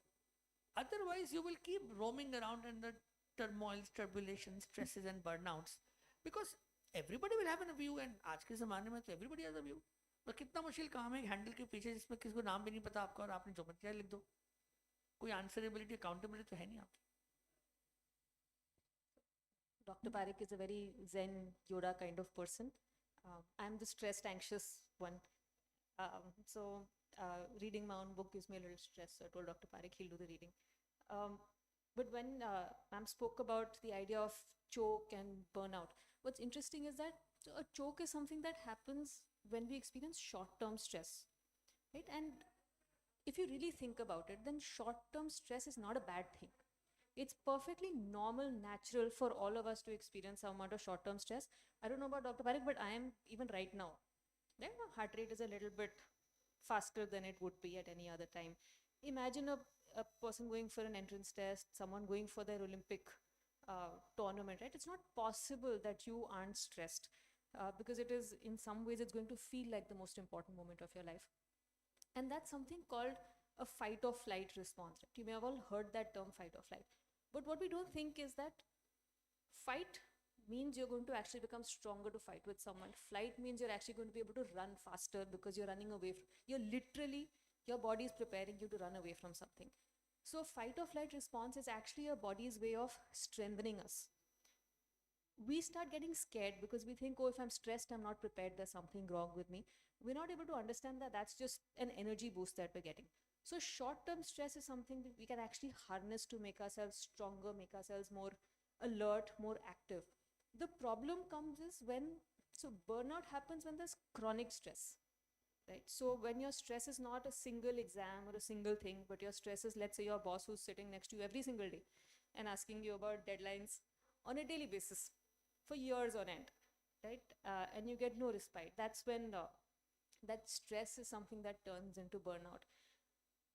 Otherwise, you will keep roaming around in the turmoils, turbulations, stresses and burnouts, because everybody will have a view, and आज के ज़माने में तो everybody has a view. पर कितना मुश्किल काम है हैंडल के पीछे जिसमें किसी को नाम भी नहीं पता आपका और आपने जो मर्जी लिख दो. कोई आंसरेबिलिटी, अकाउंटेबिलिटी तो है नहीं आपकी. Dr. Parekh is a very Zen Yoda kind of person. I'm the stressed, anxious one. Reading my own book gives me a little stress. So I told Dr. Parekh he'll do the reading. But when ma'am spoke about the idea of choke and burnout, what's interesting is that a choke is something that happens when we experience short-term stress, right? And if you really think about it, then short-term stress is not a bad thing. It's perfectly normal, natural for all of us to experience some amount of short-term stress. I don't know about Dr. Parekh, but I am even right now. Right? My heart rate is a little bit faster than it would be at any other time. Imagine a person going for an entrance test, someone going for their Olympic tournament, right? It's not possible that you aren't stressed because it is, in some ways, it's going to feel like the most important moment of your life. And that's something called a fight or flight response. Right? You may have all heard that term, fight or flight. But what we don't think is that fight means you're going to actually become stronger to fight with someone. Flight means you're actually going to be able to run faster because you're running away. You're literally, your body is preparing you to run away from something. So fight or flight response is actually your body's way of strengthening us. We start getting scared because we think, oh, if I'm stressed, I'm not prepared, there's something wrong with me. We're not able to understand that that's just an energy boost that we're getting. So short-term stress is something that we can actually harness to make ourselves stronger, make ourselves more alert, more active. The problem comes is so burnout happens when there's chronic stress, right? So when your stress is not a single exam or a single thing, but your stress is, let's say, your boss who's sitting next to you every single day and asking you about deadlines on a daily basis for years on end, right? And you get no respite. That's when that stress is something that turns into burnout.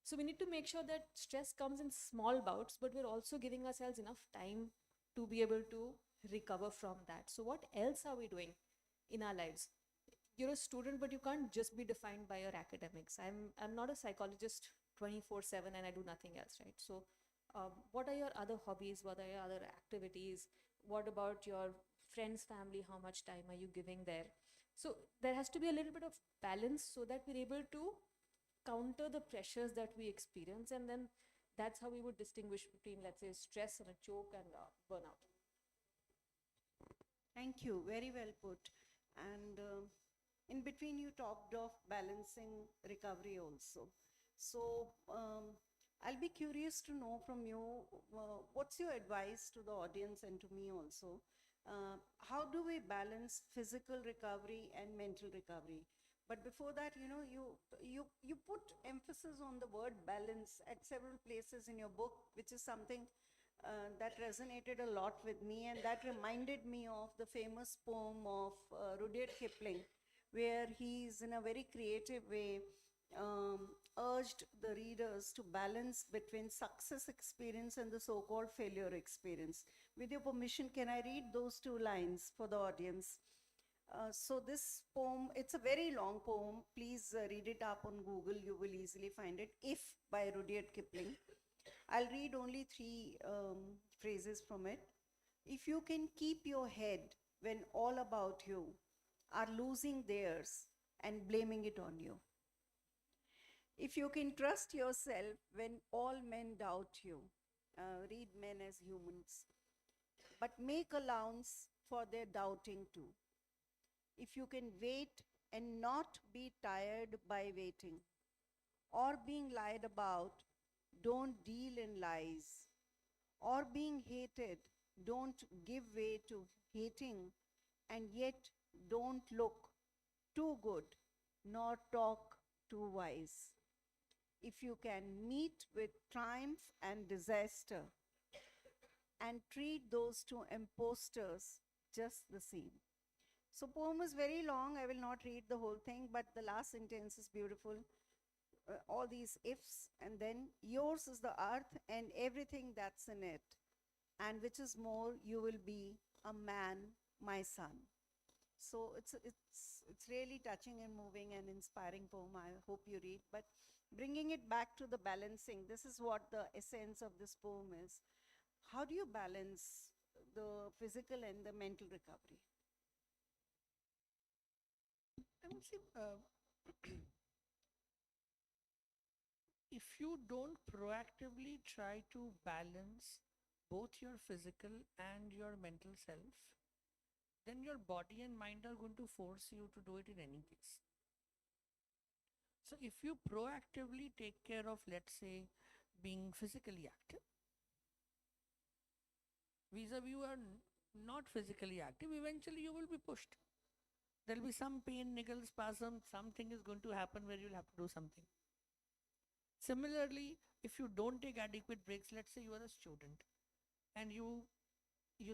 So we need to make sure that stress comes in small bouts, but we're also giving ourselves enough time to be able to recover from that. So what else are we doing in our lives? You're a student, but you can't just be defined by your academics. I'm not a psychologist 24/7 and I do nothing else, right? So what are your other hobbies? What are your other activities? What about your friends, family? How much time are you giving there? So there has to be a little bit of balance so that we're able to counter the pressures that we experience, and then that's how we would distinguish between, let's say, stress and a choke and burnout. Thank you. Very well put. And in between, you talked of balancing recovery also. So I'll be curious to know from you, what's your advice to the audience and to me also? How do we balance physical recovery and mental recovery? But before that, you put emphasis on the word balance at several places in your book, which is something that resonated a lot with me, and that reminded me of the famous poem of Rudyard Kipling, where he's in a very creative way urged the readers to balance between success experience and the so-called failure experience. With your permission, can I read those two lines for the audience? So this poem, it's a very long poem. Please read it up on Google. You will easily find it. If by Rudyard Kipling. I'll read only three phrases from it. If you can keep your head when all about you are losing theirs and blaming it on you. If you can trust yourself when all men doubt you, read men as humans, but make allowance for their doubting too. If you can wait and not be tired by waiting or being lied about, don't deal in lies. Or being hated, don't give way to hating, and yet don't look too good nor talk too wise. If you can meet with triumph and disaster and treat those two impostors just the same. So poem is very long. I will not read the whole thing, but the last sentence is beautiful. All these ifs, and then yours is the earth and everything that's in it, and which is more, you will be a man, my son. So it's really touching and moving and inspiring poem. I hope you read. But bringing it back to the balancing, this is what the essence of this poem is. How do you balance the physical and the mental recovery? I would say if you don't proactively try to balance both your physical and your mental self, then your body and mind are going to force you to do it in any case. So if you proactively take care of, let's say, being physically active, vis-a-vis you are not physically active, eventually you will be pushed. There'll be some pain, niggle, spasm, something is going to happen where you'll have to do something. Similarly, if you don't take adequate breaks, let's say you are a student and you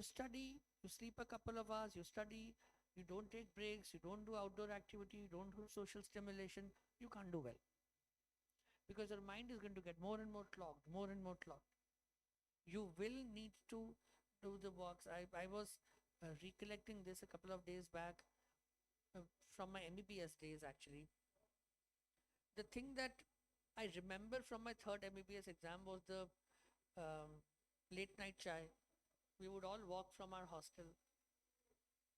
study, you sleep a couple of hours, you study, you don't take breaks, you don't do outdoor activity, you don't do social stimulation, you can't do well. Because your mind is going to get more and more clogged, more and more clogged. You will need to do the walks. I was recollecting this a couple of days back from my MBBS days actually. The thing that I remember from my third MBBS exam was the late night chai. We would all walk from our hostel,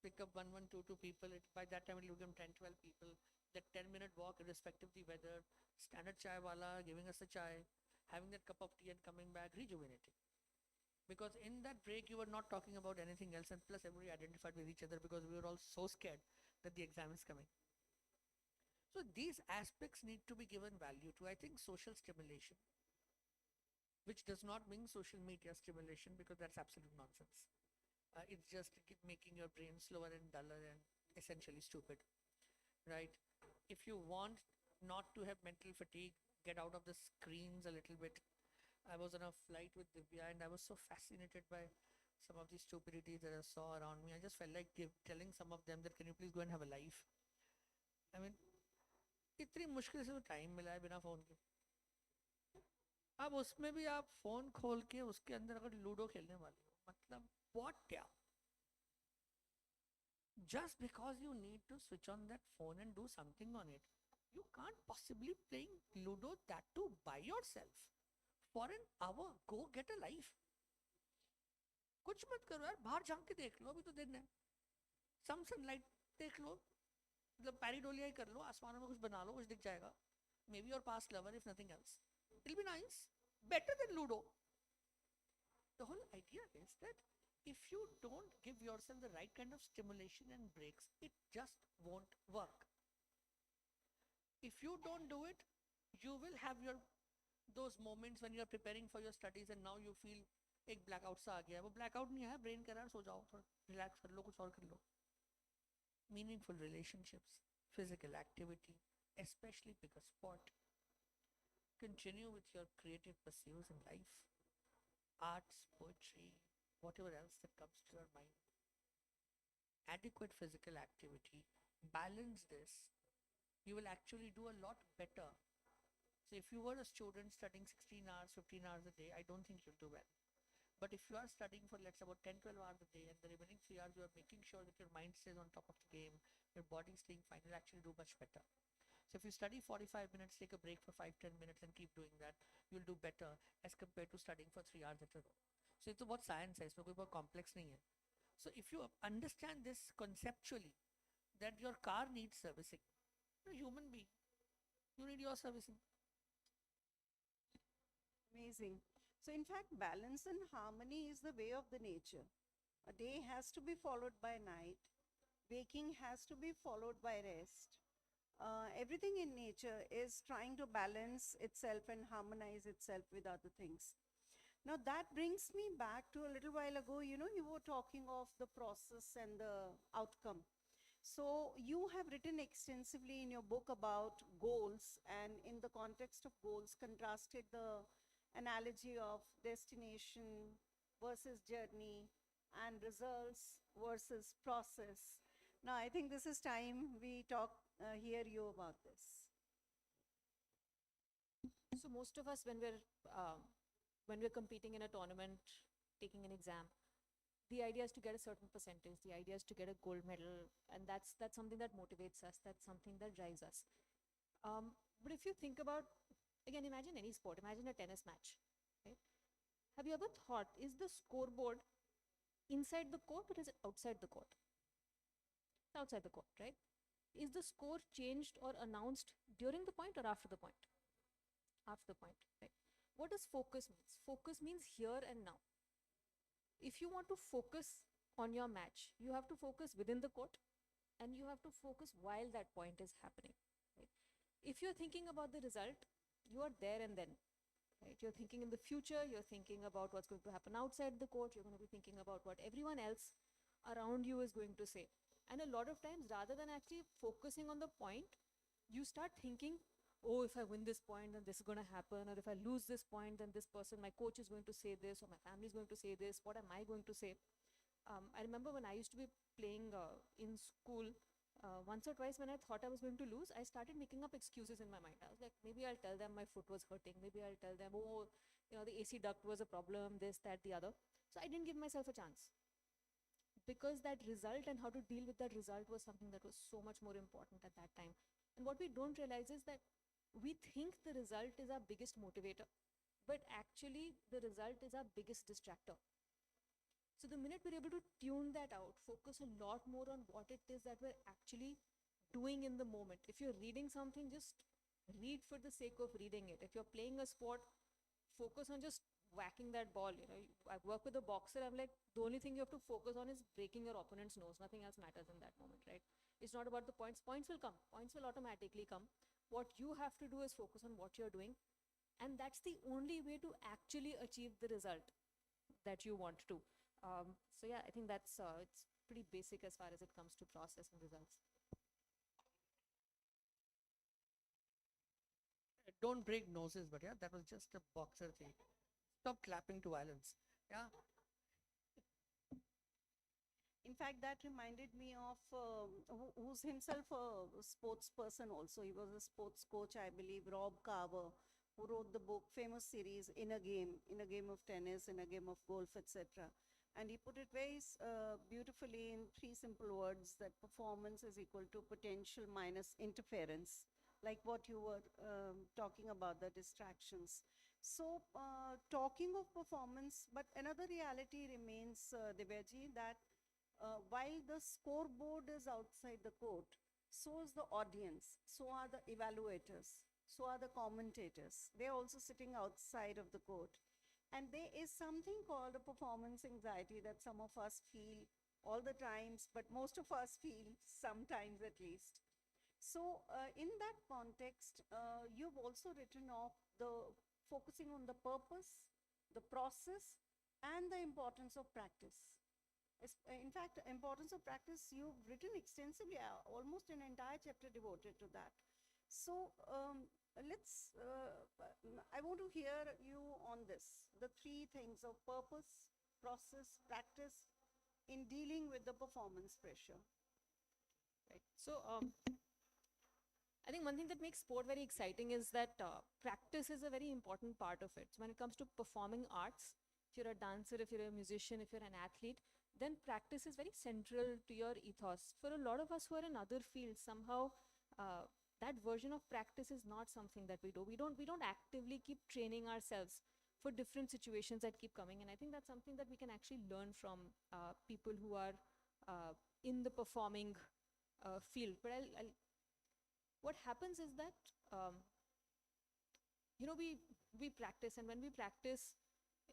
pick up 2 people. By that time it would become 10, 12 people. That 10-minute walk, irrespective of the weather, standard chai wala giving us a chai, having that cup of tea and coming back, rejuvenating. Because in that break you were not talking about anything else, and plus everybody identified with each other because we were all so scared that the exam is coming. So these aspects need to be given value to. I think social stimulation, which does not mean social media stimulation, because that's absolute nonsense. It's just making your brain slower and duller and essentially stupid, right? If you want not to have mental fatigue, get out of the screens a little bit. I was on a flight with Divya and I was so fascinated by some of the stupidities that I saw around me. I just felt like telling some of them that can you please go and have a life. I mean, इतनी मुश्किल से time मिला है बिना phone के. अब उसमें भी आप फोन खोल के उसके अंदर अगर लूडो खेलने वाले हो, मतलब what क्या? Just because you need to switch on that phone and do something on it, you can't possibly playing Ludo that too by yourself for an hour. Go get a life. कुछ मत करो यार, बाहर झांक के देख लो, अभी तो दिन है. Some sunlight देख लो, मतलब पैरीडोलिया ही कर लो, आसमान में कुछ बना लो, कुछ दिख जाएगा. Maybe your past lover, if nothing else. It'll be nice. Better than Ludo. The whole idea is that if you don't give yourself the right kind of stimulation and breaks, it just won't work. If you don't do it, you will have those moments when you are preparing for your studies and now you feel एक blackout सा आ गया है. वो blackout नहीं है, brain कह रहा है सो जाओ, थोड़ा relax कर लो, कुछ और कर लो. Meaningful relationships, physical activity, especially pick a sport. Continue with your creative pursuits in life. Arts, poetry, whatever else that comes to your mind. Adequate physical activity, balance this, you will actually do a lot better. So if you were a student studying 16 hours, 15 hours a day, I don't think you'll do well. But if you are studying for let's say about 10, 12 hours a day and the remaining 3 hours you are making sure that your mind stays on top of the game, your body is staying fine, you'll actually do much better. So if you study 45 minutes, take a break for 5-10 minutes and keep doing that, you'll do better as compared to studying for 3 hours at a row. So it's about science है, इसमें कोई बहुत complex नहीं है. So if you understand this conceptually, that your car needs servicing, you're a human being, you need your servicing. Amazing. So in fact, balance and harmony is the way of the nature. A day has to be followed by night. Waking has to be followed by rest. Everything in nature is trying to balance itself and harmonize itself with other things. Now that brings me back to a little while ago, you were talking of the process and the outcome. So you have written extensively in your book about goals, and in the context of goals contrasted the analogy of destination versus journey and results versus process. Now I think this is time we hear you about this. So most of us, when we're competing in a tournament, taking an exam, the idea is to get a certain percentage. The idea is to get a gold medal, and that's something that motivates us. That's something that drives us. But if you think about, again, imagine any sport. Imagine a tennis match. Right? Have you ever thought, is the scoreboard inside the court or is it outside the court? It's outside the court, right? Is the score changed or announced during the point or after the point? After the point, right? What does focus mean? Focus means here and now. If you want to focus on your match. You have to focus within the court and you have to focus while that point is happening. Right? If you're thinking about the result, you are there and then. Right? You're thinking in the future, you're thinking about what's going to happen outside the court, you're going to be thinking about what everyone else around you is going to say. And a lot of times, rather than actually focusing on the point, you start thinking, oh, if I win this point, then this is going to happen. Or if I lose this point, then this person, my coach is going to say this, or my family is going to say this. What am I going to say? I remember when I used to be playing in school, once or twice when I thought I was going to lose, I started making up excuses in my mind. I was like, maybe I'll tell them my foot was hurting. Maybe I'll tell them, oh, the AC duct was a problem, this, that, the other. So I didn't give myself a chance. Because that result and how to deal with that result was something that was so much more important at that time. And what we don't realize is that we think the result is our biggest motivator, but actually the result is our biggest distractor. So the minute we're able to tune that out, focus a lot more on what it is that we're actually doing in the moment. If you're reading something, just read for the sake of reading it. If you're playing a sport, focus on just whacking that ball. I work with a boxer, I'm like, the only thing you have to focus on is breaking your opponent's nose. Nothing else matters in that moment, right? It's not about the points. Points will come. Points will automatically come. What you have to do is focus on what you're doing. And that's the only way to actually achieve the result that you want to. So yeah, I think that's it's pretty basic as far as it comes to process and results. Don't break noses, but yeah, that was just a boxer thing. Stop clapping to violence. Yeah. In fact, that reminded me of who's himself a sports person also. He was a sports coach, I believe, Rob Carver, who wrote the book, famous series, In a Game of Tennis, In a Game of Golf, etc. And he put it very beautifully in 3 simple words, that performance is equal to potential minus interference, like what you were talking about, the distractions. So talking of performance, but another reality remains, Divyaji, that while the scoreboard is outside the court, so is the audience, so are the evaluators, so are the commentators. They're also sitting outside of the court. And there is something called a performance anxiety that some of us feel all the times, but most of us feel sometimes at least. So in that context, you've also written off the focusing on the purpose, the process, and the importance of practice. In fact, importance of practice, you've written extensively, almost an entire chapter devoted to that. So I want to hear you on this, the 3 things of purpose, process, practice in dealing with the performance pressure. Right. So I think one thing that makes sport very exciting is that practice is a very important part of it. So when it comes to performing arts, if you're a dancer, if you're a musician, if you're an athlete, then practice is very central to your ethos. For a lot of us who are in other fields, somehow that version of practice is not something that we do. We don't actively keep training ourselves for different situations that keep coming. And I think that's something that we can actually learn from people who are in the performing field. But what happens is that we practice, and when we practice,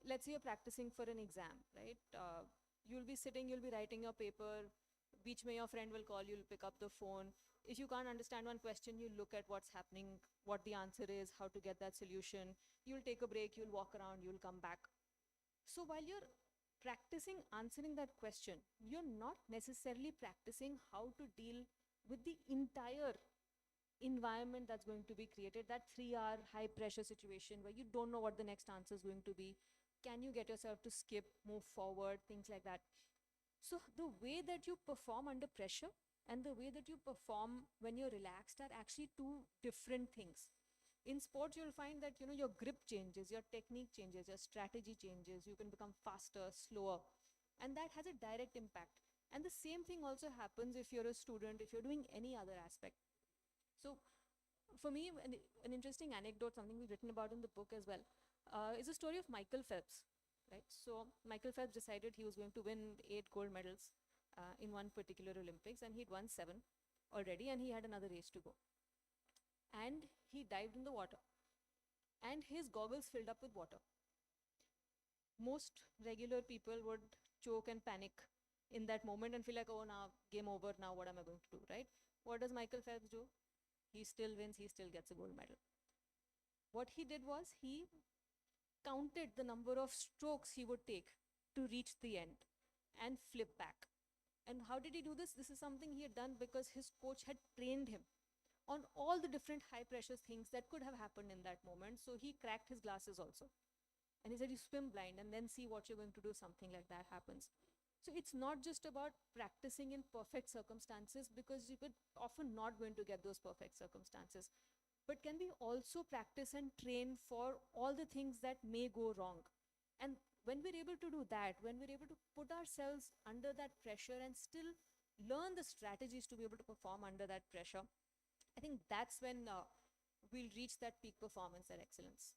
let's say you're practicing for an exam, right? You'll be sitting, you'll be writing your paper, beach mein your friend will call, you'll pick up the phone. If you can't understand one question, you look at what's happening, what the answer is, how to get that solution. You'll take a break, you'll walk around, you'll come back. So while you're practicing answering that question, you're not necessarily practicing how to deal with the entire environment that's going to be created, that 3-hour high pressure situation where you don't know what the next answer is going to be. Can you get yourself to skip, move forward, things like that. So the way that you perform under pressure and the way that you perform when you're relaxed are actually 2 different things. In sports, you'll find that your grip changes, your technique changes, your strategy changes, you can become faster, slower, and that has a direct impact. And the same thing also happens if you're a student, if you're doing any other aspect. So for me, an interesting anecdote, something we've written about in the book as well, is a story of Michael Phelps, right? So Michael Phelps decided he was going to win 8 gold medals in one particular Olympics, and he'd won 7 already, and he had another race to go. And he dived in the water, and his goggles filled up with water. Most regular people would choke and panic in that moment and feel like, oh, now game over, now what am I going to do, right? What does Michael Phelps do? He still wins, he still gets a gold medal. What he did was he counted the number of strokes he would take to reach the end and flip back. And how did he do this? This is something he had done because his coach had trained him on all the different high pressure things that could have happened in that moment. So he cracked his glasses also. And he said, you swim blind and then see what you're going to do. Something like that happens. So it's not just about practicing in perfect circumstances, because you could often not going to get those perfect circumstances. But can we also practice and train for all the things that may go wrong? And when we're able to do that, when we're able to put ourselves under that pressure and still learn the strategies to be able to perform under that pressure, I think that's when we'll reach that peak performance and excellence.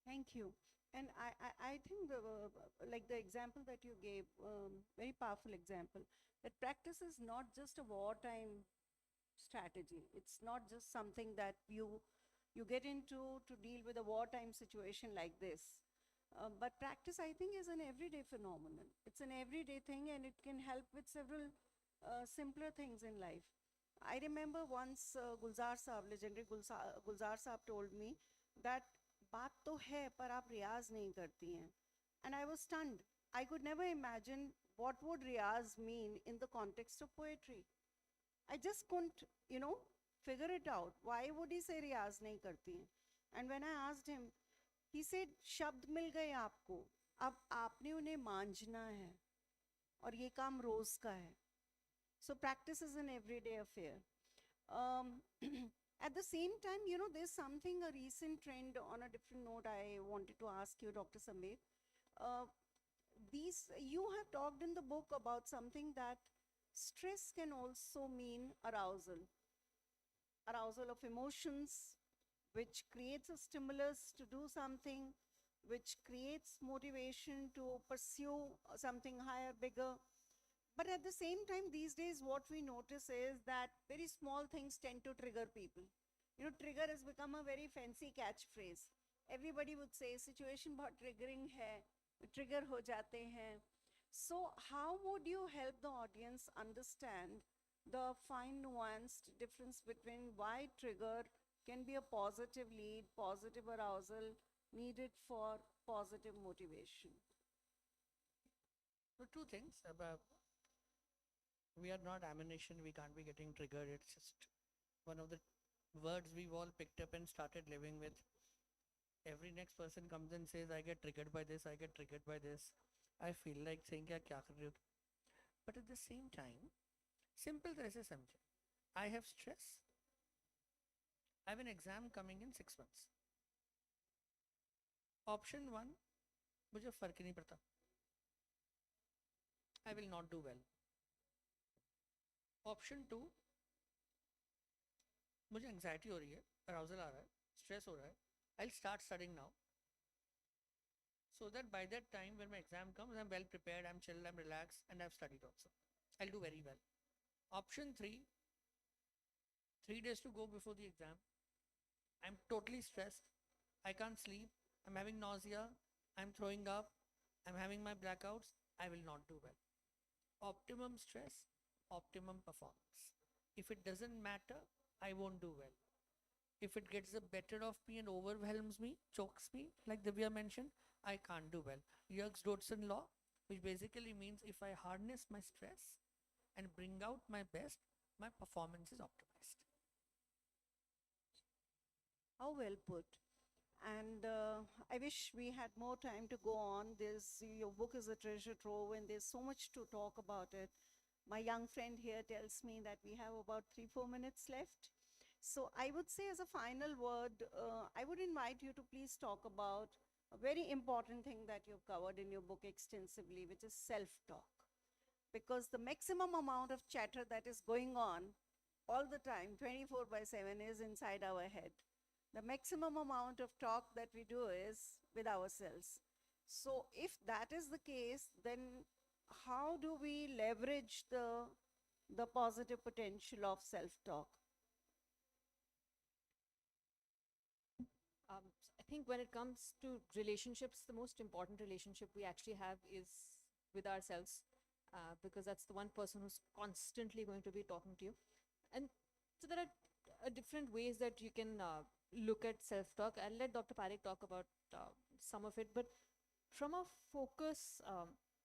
Thank you. And I think like the example that you gave, very powerful example, that practice is not just a wartime strategy. It's not just something that you get into to deal with a wartime situation like this. But practice, I think, is an everyday phenomenon. It's an everyday thing, and it can help with several simpler things in life. I remember once Gulzar Saab, legendary Gulzar Saab told me that बात तो है पर आप रियाज नहीं करती हैं. And I was stunned. I could never imagine what would riyaz mean in the context of poetry. I just couldn't, figure it out. Why would he say riyaz nahi karti hain? And when I asked him, he said, शब्द मिल गए आपको, अब आपने उन्हें मांझना है, और ये काम रोज का है. So practice is an everyday affair. At the same time, there's something, a recent trend on a different note I wanted to ask you, Dr. Samir. You have talked in the book about something that stress can also mean arousal. Arousal of emotions, which creates a stimulus to do something, which creates motivation to pursue something higher, bigger. But at the same time, these days, what we notice is that very small things tend to trigger people. Trigger has become a very fancy catchphrase. Everybody would say, situation bahut triggering hai, trigger ho jate hain. So how would you help the audience understand the fine nuanced difference between why trigger can be a positive lead, positive arousal needed for positive motivation? So two things. We are not ammunition, we can't be getting triggered. It's just one of the words we've all picked up and started living with. Every next person comes and says, I get triggered by this, I get triggered by this. I feel like saying, kya kar rahe ho? But at the same time, simple tarah se samjhe. I have stress. I have an exam coming in 6 months. Option 1, मुझे फर्क ही नहीं पड़ता. I will not do well. Option 2, मुझे anxiety हो रही है, arousal आ रहा है, stress हो रहा है. I'll start studying now, so that by that time when my exam comes, I'm well prepared, I'm chill, I'm relaxed, and I've studied also. I'll do very well. Option 3, 3 days to go before the exam. I'm totally stressed. I can't sleep. I'm having nausea. I'm throwing up. I'm having my blackouts. I will not do well. Optimum stress, optimum performance. If it doesn't matter, I won't do well. If it gets the better of me and overwhelms me, chokes me, like Divya mentioned, I can't do well. Yerkes-Dodson law, which basically means if I harness my stress and bring out my best, my performance is optimized. How well put. And I wish we had more time to go on. Your book is a treasure trove, and there's so much to talk about it. My young friend here tells me that we have about 3-4 minutes left. So I would say, as a final word, I would invite you to please talk about a very important thing that you've covered in your book extensively, which is self-talk. Because the maximum amount of chatter that is going on all the time, 24/7, is inside our head. The maximum amount of talk that we do is with ourselves. So if that is the case, then how do we leverage the positive potential of self-talk? I think when it comes to relationships, the most important relationship we actually have is with ourselves, because that's the one person who's constantly going to be talking to you. And so there are different ways that you can look at self-talk. I'll let Dr. Parekh talk about some of it, but from a focus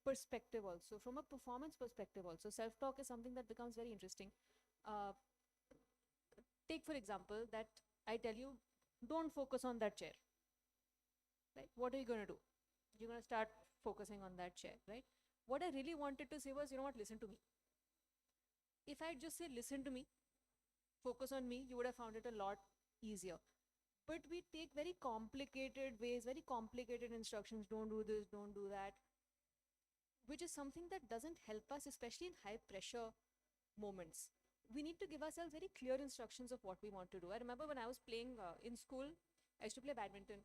perspective also, from a performance perspective also, self-talk is something that becomes very interesting. Uh, Take for example that I tell you, don't focus on that chair. Right? What are you going to do? You're going to start focusing on that chair, right? What I really wanted to say was, you know what, listen to me. If I just said, listen to me, focus on me, you would have found it a lot easier. But we take very complicated ways, very complicated instructions, don't do this, don't do that, which is something that doesn't help us, especially in high pressure moments. We need to give ourselves very clear instructions of what we want to do. I remember when I was playing in school, I used to play badminton.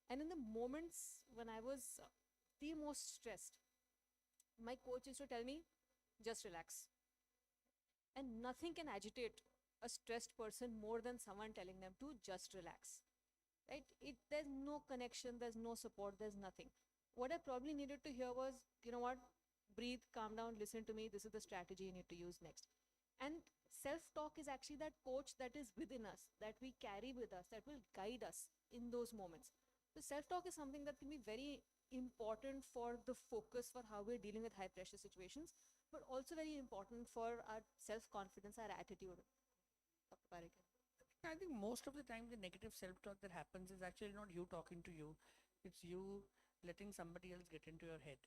And in the moments when I was the most stressed, my coach used to tell me, just relax. And nothing can agitate a stressed person more than someone telling them to just relax. Right? There's no connection, there's no support, there's nothing. What I probably needed to hear was, you know what, breathe, calm down, listen to me, this is the strategy you need to use next. And self-talk is actually that coach that is within us, that we carry with us, that will guide us in those moments. So self-talk is something that can be very important for the focus for how we're dealing with high pressure situations, but also very important for our self-confidence, our attitude. Dr. Parekh. I think most of the time the negative self-talk that happens is actually not you talking to you. It's you letting somebody else get into your head.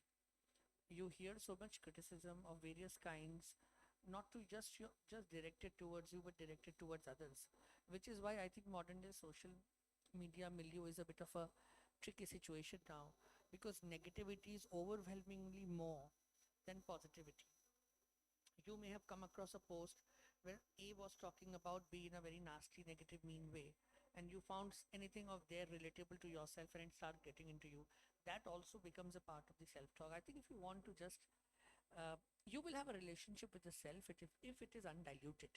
You hear so much criticism of various kinds, not to just directed towards you, but directed towards others. Which is why I think modern day social media milieu is a bit of a tricky situation now, because negativity is overwhelmingly more than positivity. You may have come across a post where A was talking about B in a very nasty, negative, mean way, and you found anything of there relatable to yourself and it started getting into you. That also becomes a part of the self-talk. I think if you want to just, you will have a relationship with the self if it is undiluted.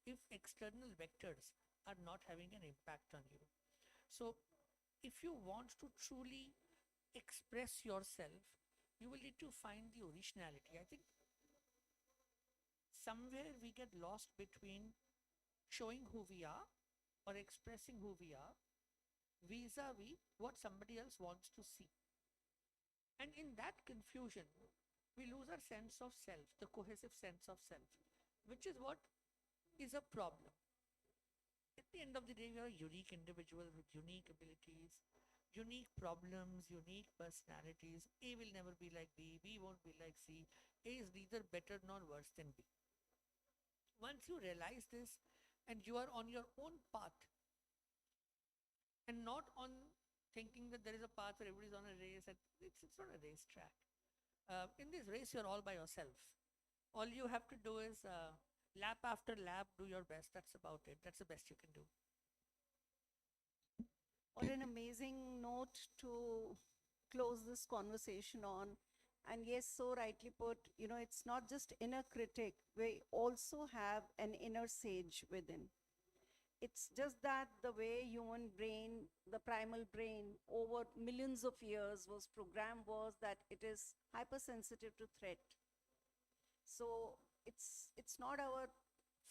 If external vectors are not having an impact on you. So if you want to truly express yourself, you will need to find the originality. I think somewhere we get lost between showing who we are or expressing who we are vis-a-vis what somebody else wants to see. And in that confusion, we lose our sense of self, the cohesive sense of self, which is what is a problem. At the end of the day, we are a unique individual with unique abilities, unique problems, unique personalities. A will never be like B, B won't be like C. A is neither better nor worse than B. Once you realize this and you are on your own path and not on thinking that there is a path where everybody's on a race, and it's not a racetrack. In this race, you're all by yourself. All you have to do is lap after lap, do your best. That's about it. That's the best you can do. What an amazing note to close this conversation on. And yes, so rightly put, you know, it's not just inner critic, we also have an inner sage within. It's just that the way human brain, the primal brain, over millions of years was programmed was that it is hypersensitive to threat. So it's not our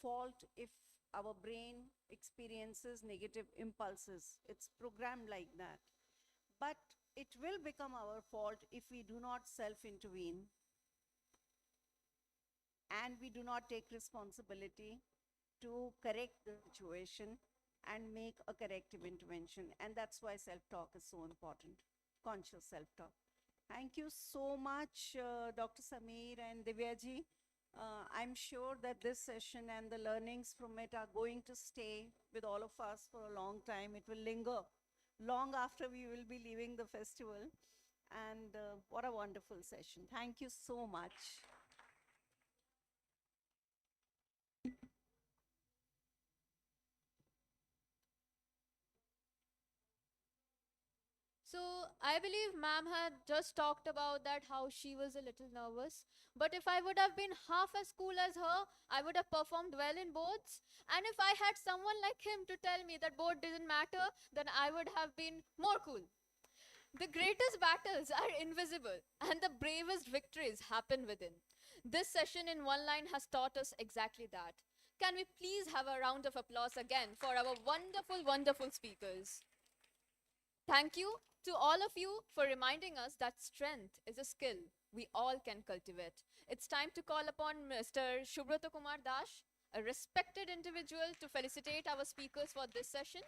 fault if our brain experiences negative impulses. It's programmed like that. But it will become our fault if we do not self-intervene and we do not take responsibility to correct the situation and make a corrective intervention. And that's why self-talk is so important, conscious self-talk. Thank you so much, Dr. Sameer and Divyaji. I'm sure that this session and the learnings from it are going to stay with all of us for a long time. It will linger long after we will be leaving the festival. And what a wonderful session. Thank you so much. So I believe ma'am had just talked about that how she was a little nervous. But if I would have been half as cool as her, I would have performed well in boards. And if I had someone like him to tell me that board didn't matter, then I would have been more cool. The greatest battles are invisible, and the bravest victories happen within. This session in one line has taught us exactly that. Can we please have a round of applause again for our wonderful, wonderful speakers? Thank you to all of you for reminding us that strength is a skill we all can cultivate. It's time to call upon Mr. Shubhrata Kumar Dash, a respected individual, to felicitate our speakers for this session.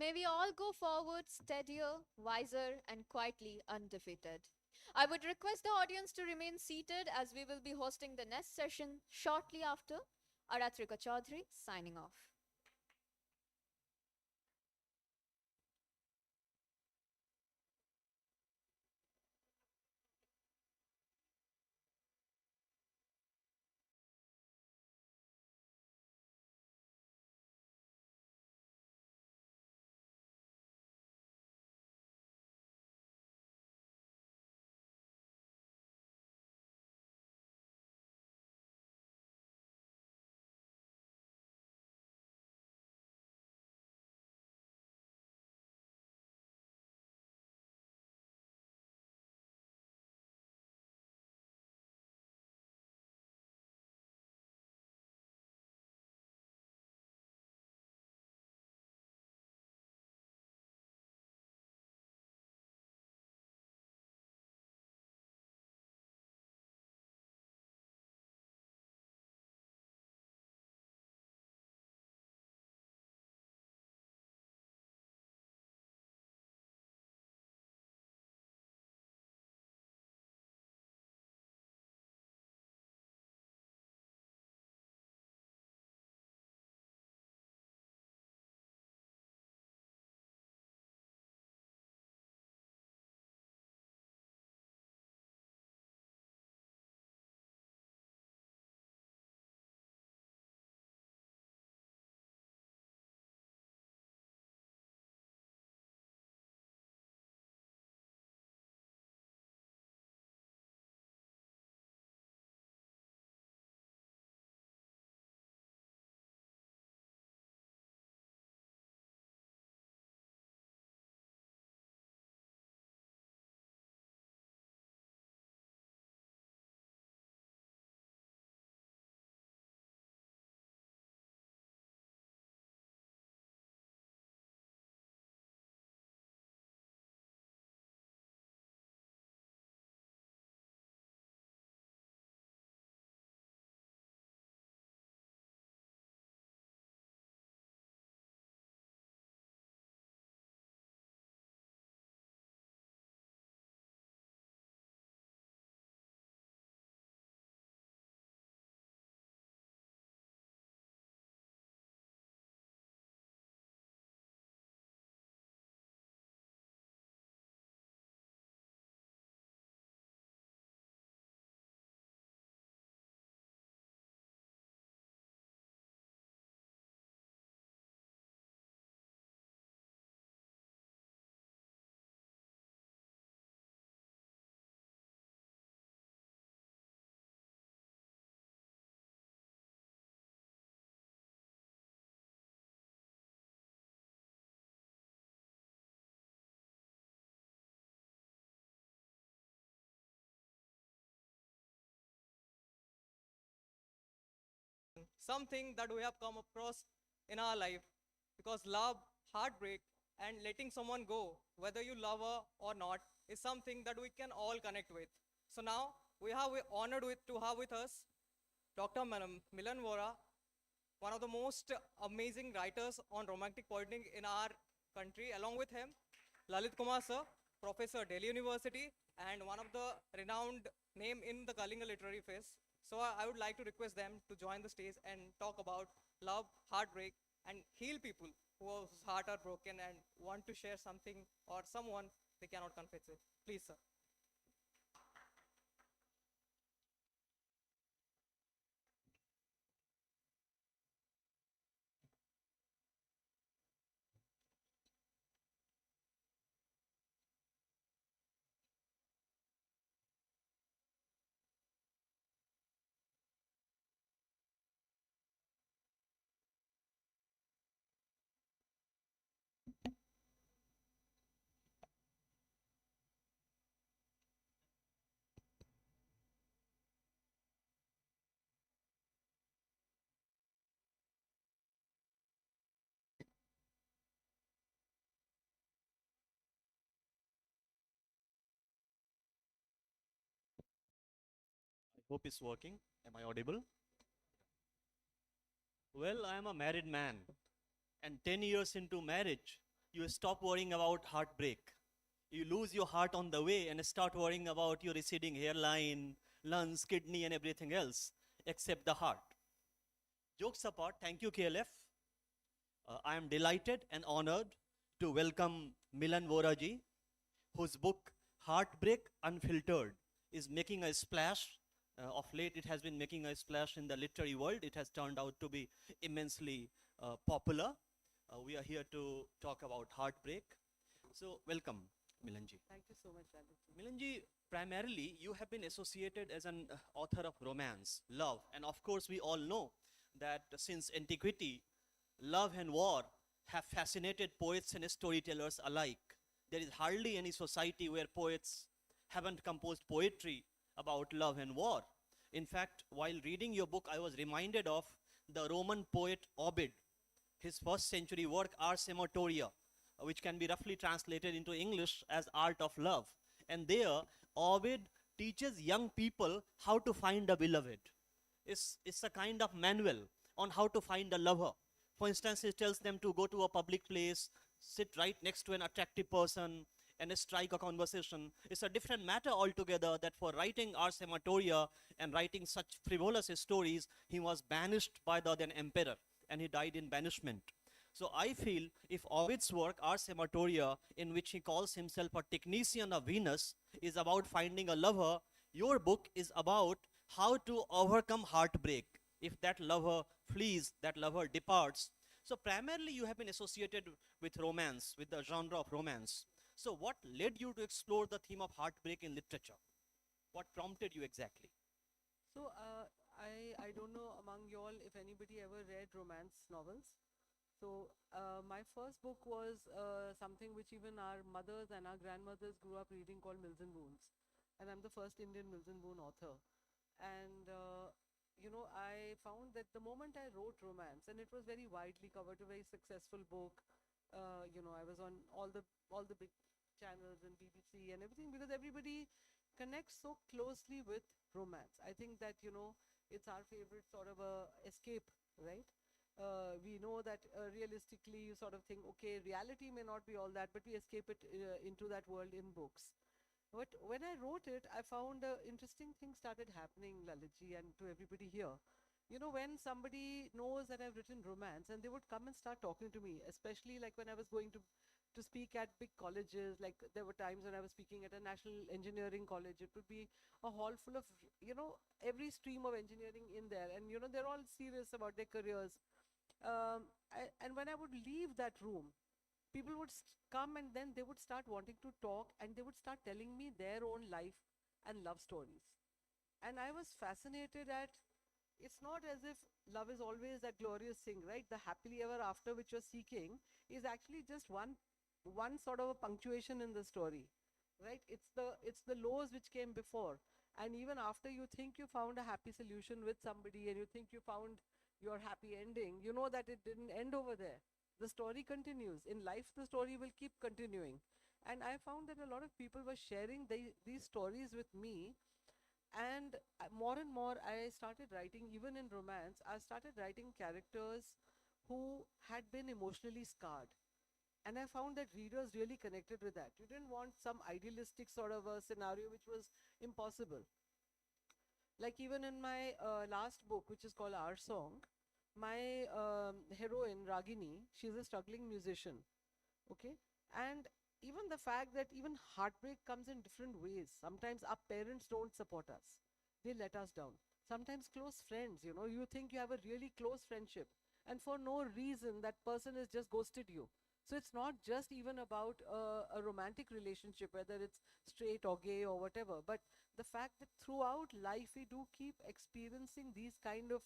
May we all go forward steadier, wiser, and quietly undefeated. I would request the audience to remain seated as we will be hosting the next session shortly after. Aratrika Chaudhary signing off. something that we have come across in our life, because love, heartbreak, and letting someone go, whether you love her or not, is something that we can all connect with. So now we are honored to have with us Dr. Milan Vora, one of the most amazing writers on romantic poetry in our country. Along with him, Lalit Kumar sir, professor Delhi University, and one of the renowned name in the Kalinga Literary Fest. So I would like to request them to join the stage and talk about love, heartbreak, and heal people whose heart are broken and want to share something or someone they cannot confess with. Please, sir. Hope it's working. Am I audible? Well, I am a married man, and 10 years into marriage, you stop worrying about heartbreak. You lose your heart on the way and start worrying about your receding hairline, lungs, kidney, and everything else except the heart. Jokes apart, thank you, KLF. I am delighted and honored to welcome Milan Voraji, whose book Heartbreak Unfiltered is making a splash. Of late, it has been making a splash in the literary world. It has turned out to be immensely popular. We are here to talk about heartbreak. So, welcome, Milanji. Thank you so much, Lalit. Milanji, primarily, you have been associated as an author of romance, love, and of course, we all know that since antiquity, love and war have fascinated poets and storytellers alike. There is hardly any society where poets haven't composed poetry about love and war. In fact, while reading your book, I was reminded of the Roman poet Ovid, his first century work, Ars Amatoria, which can be roughly translated into English as Art of Love. And there, Ovid teaches young people how to find a beloved. It's a kind of manual on how to find a lover. For instance, he tells them to go to a public place, sit right next to an attractive person, and strike a conversation. It's a different matter altogether that for writing Ars Amatoria and writing such frivolous stories, he was banished by the then emperor, and he died in banishment. So I feel if Ovid's work, Ars Amatoria, in which he calls himself a technician of Venus, is about finding a lover, your book is about how to overcome heartbreak. If that lover flees, that lover departs. So primarily you have been associated with romance, with the genre of romance. So what led you to explore the theme of heartbreak in literature? What prompted you exactly? So I don't know among you all if anybody ever read romance novels. So my first book was something which even our mothers and our grandmothers grew up reading called Mills and Boons. And I'm the first Indian Mills and Boon author. And you know, I found that the moment I wrote romance, and it was very widely covered, a very successful book. You know, I was on all the big channels and BBC and everything because everybody connects so closely with romance. I think that, you know, it's our favorite sort of a escape, right? We know that realistically you sort of think, okay, reality may not be all that, but we escape it into that world in books. But when I wrote it, I found interesting things started happening, Lalitji, and to everybody here. You know, when somebody knows that I've written romance and they would come and start talking to me, especially like when I was going to speak at big colleges, like there were times when I was speaking at a national engineering college, it would be a hall full of, you know, every stream of engineering in there. And, you know, they're all serious about their careers. And when I would leave that room, people would come and then they would start wanting to talk and they would start telling me their own life and love stories. And I was fascinated at, it's not as if love is always that glorious thing, right? The happily ever after which you're seeking is actually just one sort of a punctuation in the story, right? It's the lows which came before. And even after you think you found a happy solution with somebody and you think you found your happy ending, you know that it didn't end over there. The story continues. In life, the story will keep continuing. And I found that a lot of people were sharing these stories with me And more and more, I started writing, even in romance, I started writing characters who had been emotionally scarred. And I found that readers really connected with that. You didn't want some idealistic sort of a scenario which was impossible. Like even in my last book, which is called Our Song, my heroine, Ragini, she's a struggling musician. Okay. And even the fact that even heartbreak comes in different ways. Sometimes our parents don't support us, they let us down. Sometimes close friends, you know, you think you have a really close friendship, and for no reason that person has just ghosted you. So it's not just even about a romantic relationship, whether it's straight or gay or whatever, but the fact that throughout life we do keep experiencing these kind of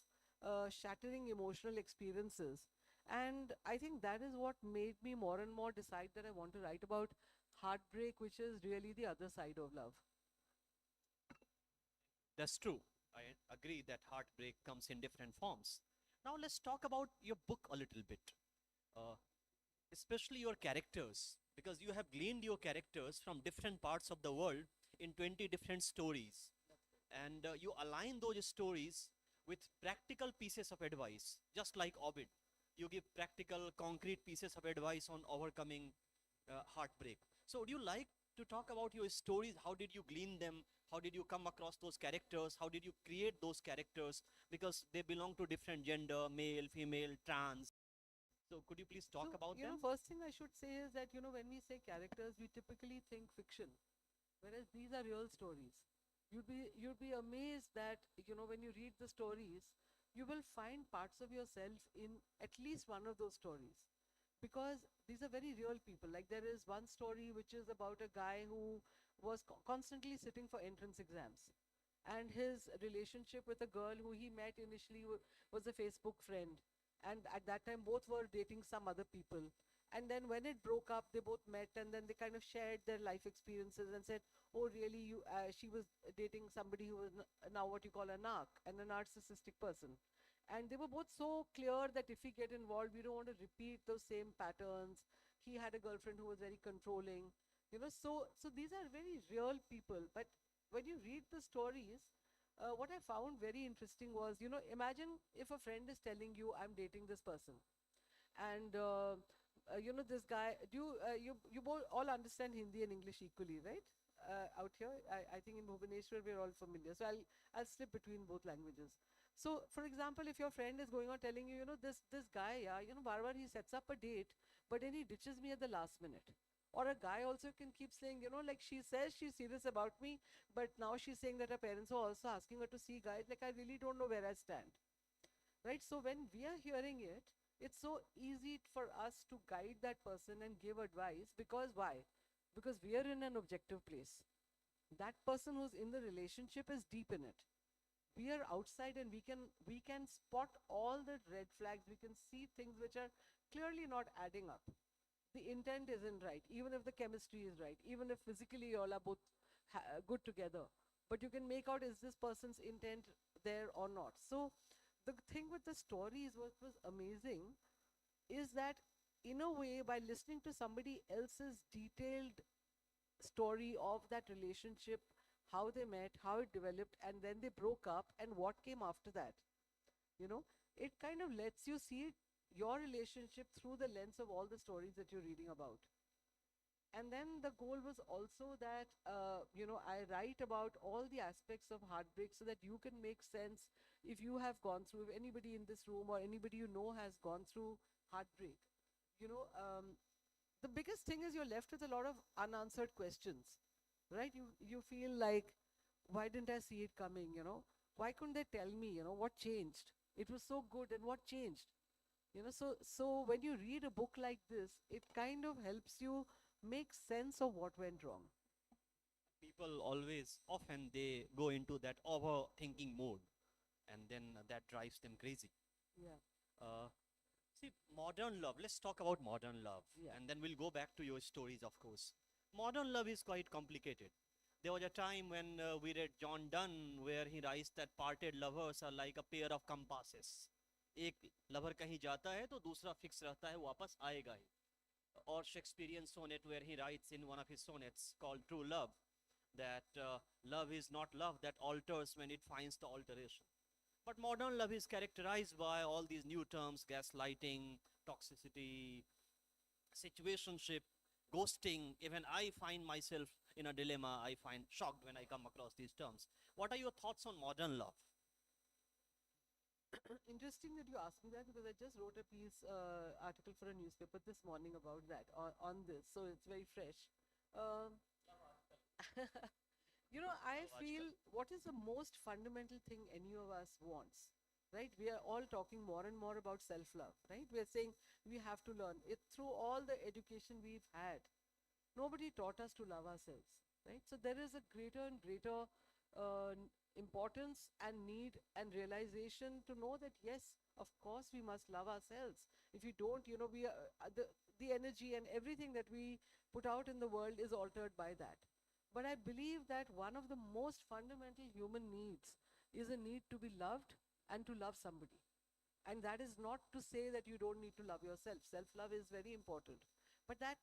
shattering emotional experiences. And I think that is what made me more and more decide that I want to write about heartbreak, which is really the other side of love. That's true. I agree that heartbreak comes in different forms. Now let's talk about your book a little bit, uh, especially your characters, because you have gleaned your characters from different parts of the world in 20 different stories. And you align those stories with practical pieces of advice, just like Ovid. You give practical, concrete pieces of advice on overcoming heartbreak. So, would you like to talk about your stories? How did you glean them? How did you come across those characters? How did you create those characters? Because they belong to different gender, male, female, trans. So, could you please talk about You them? know, first thing I should say is that, you know, when we say characters, we typically think fiction, whereas these are real stories. You'd be amazed that, you know, when you read the stories, you will find parts of yourself in at least one of those stories, because these are very real people. Like there is one story which is about a guy who was constantly sitting for entrance exams, and his relationship with a girl who he met initially was a Facebook friend, and at that time both were dating some other people. And then when it broke up, they both met, and then they kind of shared their life experiences and said, oh really, you she was dating somebody who was now what you call a narc and a narcissistic person. And they were both so clear that if we get involved, we don't want to repeat those same patterns. He had a girlfriend who was very controlling, you know. So these are very real people. But when you read the stories, what I found very interesting was, you know, imagine if a friend is telling you, I'm dating this person, and you know, this guy, do you you both all understand Hindi and English equally, right? Out here, I think in Bhubaneswar we're all familiar, so I'll slip between both languages. So for example, if your friend is going on telling you, you know, this guy, yeah, you know, bar he sets up a date, but then he ditches me at the last minute. Or a guy also can keep saying, you know, like she says she's serious about me, but now she's saying that her parents are also asking her to see guys. Like I really don't know where I stand, right? So when we are hearing it, it's so easy for us to guide that person and give advice, because why? Because we are in an objective place. That person who's in the relationship is deep in it. We are outside, and we can spot all the red flags. We can see things which are clearly not adding up. The intent isn't right, even if the chemistry is right, even if physically you all are both good together, but you can make out, is this person's intent there or not. So the thing with the stories, what was amazing is that, in a way, by listening to somebody else's detailed story of that relationship, how they met, how it developed, and then they broke up, and what came after that, you know, it kind of lets you see your relationship through the lens of all the stories that you're reading about. And then the goal was also that, you know, I write about all the aspects of heartbreak so that you can make sense. If you have gone through, if anybody in this room or anybody you know has gone through heartbreak, you know, the biggest thing is you're left with a lot of unanswered questions, right? You feel like, why didn't I see it coming, you know? Why couldn't they tell me, you know, what changed? It was so good, and what changed? You know, so when you read a book like this, it kind of helps you make sense of what went wrong. People always, often they go into that overthinking mode, and then that drives them crazy. Yeah. See, modern love, let's talk about modern love, Yeah. and then we'll go back to your stories, of course. Modern love is quite complicated. There was a time when we read John Donne, where he writes that parted lovers are like a pair of compasses. एक lover कहीं जाता है तो दूसरा fix रहता है, वापस आएगा ही. Or Shakespearean sonnet, where he writes in one of his sonnets called True Love, that love is not love that alters when it finds the alteration. But modern love is characterized by all these new terms: gaslighting, toxicity, situationship, ghosting. Even I find myself in a dilemma. I find shocked when I come across these terms. What are your thoughts on modern love? Interesting that you asked me that, because I just wrote a article for a newspaper this morning about that, on this, so it's very fresh. Um, I feel what is the most fundamental thing any of us wants, right? We are all talking more and more about self-love, right? We are saying we have to learn it through all the education we've had. Nobody taught us to love ourselves, right? So there is a greater and greater importance and need and realization to know that yes, of course we must love ourselves. If we don't, we are, the energy and everything that we put out in the world is altered by that. But I believe that one of the most fundamental human needs is a need to be loved and to love somebody. And that is not to say that you don't need to love yourself. Self-love is very important. But that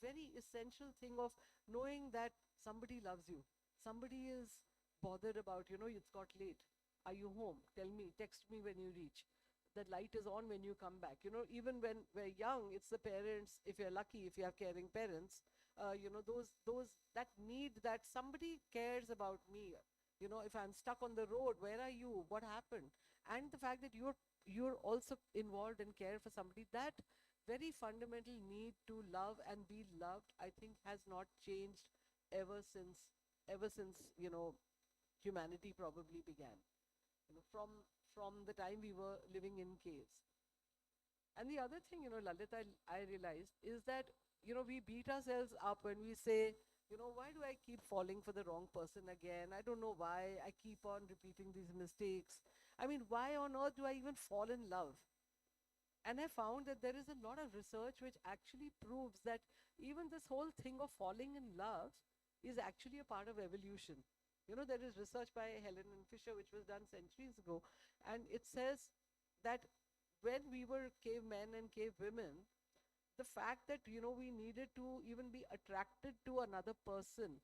very essential thing of knowing that somebody loves you, somebody is bothered about, it's got late. Are you home? Tell me, text me when you reach. The light is on when you come back. Even when we're young, it's the parents, if you're lucky, if you have caring parents, that need that somebody cares about me. If I'm stuck on the road, where are you? What happened? And the fact that you're also involved and care for somebody, that very fundamental need to love and be loved, I think has not changed ever since humanity probably began. From the time we were living in caves. And the other thing, Lalit, I realized is that, we beat ourselves up when we say, why do I keep falling for the wrong person again? I don't know why I keep on repeating these mistakes. I mean, why on earth do I even fall in love? And I found that there is a lot of research which actually proves that even this whole thing of falling in love is actually a part of evolution. There is research by Helen and Fisher which was done centuries ago, and it says that when we were cavemen and cave women, the fact that, we needed to even be attracted to another person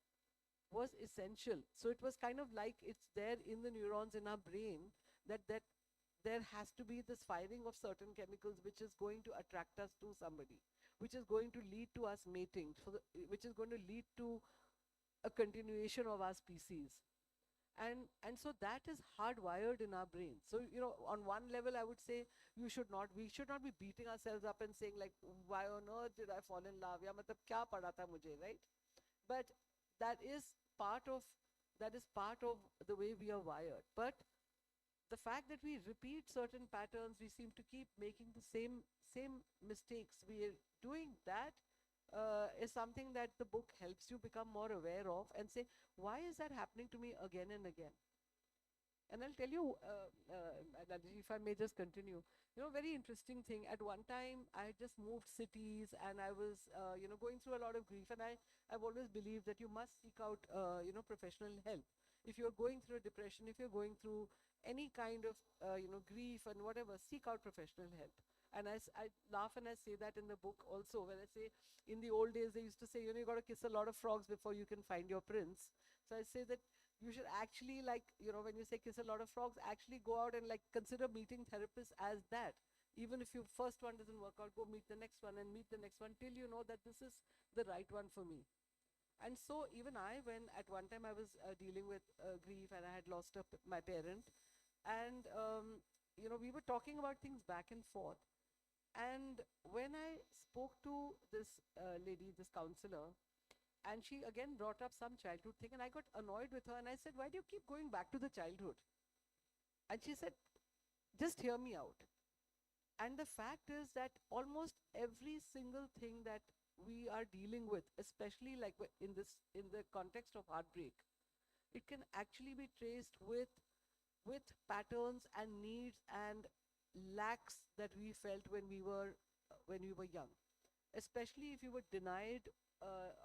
was essential. So it was kind of like it's there in the neurons in our brain that there has to be this firing of certain chemicals which is going to attract us to somebody, which is going to lead to us mating, which is going to lead to a continuation of our species. And so that is hardwired in our brain. So, on one level, I would say we should not be beating ourselves up and saying like, why on earth did I fall in love? Ya matlab kya pada tha mujhe, right? But that is part of the way we are wired. But the fact that we repeat certain patterns, we seem to keep making the same mistakes. We are doing that is something that the book helps you become more aware of and say, why is that happening to me again and again? And I'll tell you, if I may just continue, very interesting thing. At one time, I just moved cities and I was, going through a lot of grief. And I've always believed that you must seek out, professional help. If you're going through a depression, if you're going through any kind of, grief and whatever, seek out professional help. And I laugh and I say that in the book also, when I say in the old days, they used to say, you got to kiss a lot of frogs before you can find your prince. So I say that you should actually, like, when you say kiss a lot of frogs, actually go out and like consider meeting therapists as that. Even if your first one doesn't work out, go meet the next one and meet the next one till you know that this is the right one for me. And so even when at one time I was dealing with grief and I had lost my parent, and we were talking about things back and forth. And when I spoke to this lady, this counselor, and she again brought up some childhood thing, and I got annoyed with her and I said, why do you keep going back to the childhood? And she said, just hear me out. And the fact is that almost every single thing that we are dealing with, especially like in the context of heartbreak, it can actually be traced with patterns and needs and lacks that we felt when we were young, especially if you were denied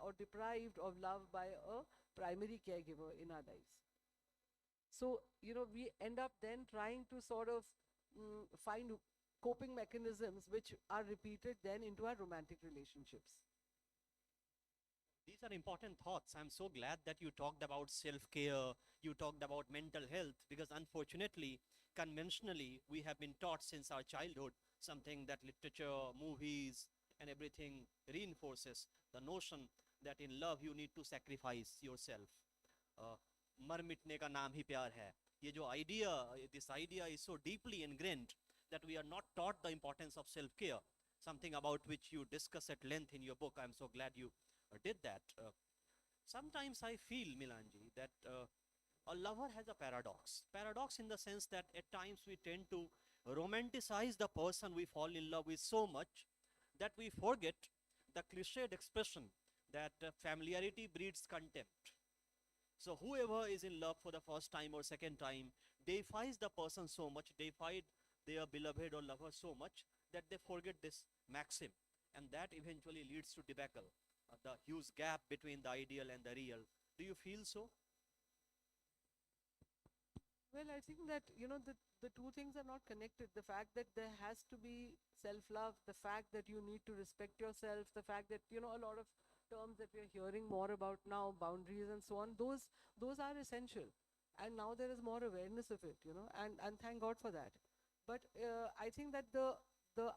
or deprived of love by a primary caregiver in our lives. So we end up then trying to sort of find coping mechanisms which are repeated then into our romantic relationships. These are important thoughts. I'm so glad that you talked about self-care, you talked about mental health, because unfortunately, conventionally, we have been taught since our childhood something that literature, movies, and everything reinforces the notion that in love you need to sacrifice yourself. Uh, मर मिटने का नाम ही प्यार है. ये जो idea, this idea is so deeply ingrained that we are not taught the importance of self-care, something about which you discuss at length in your book. I'm so glad you did that. Sometimes I feel, Milanji, that a lover has a paradox. Paradox in the sense that at times we tend to romanticize the person we fall in love with so much that we forget the cliched expression that familiarity breeds contempt. So whoever is in love for the first time or second time deifies the person so much, deified their beloved or lover so much that they forget this maxim, and that eventually leads to debacle, the huge gap between the ideal and the real. Do you feel so? Well, I think that, the two things are not connected. The fact that there has to be self-love, the fact that you need to respect yourself, the fact that, a lot of terms that we're hearing more about now, boundaries and so on, those are essential. And now there is more awareness of it, and thank God for that. But I think that the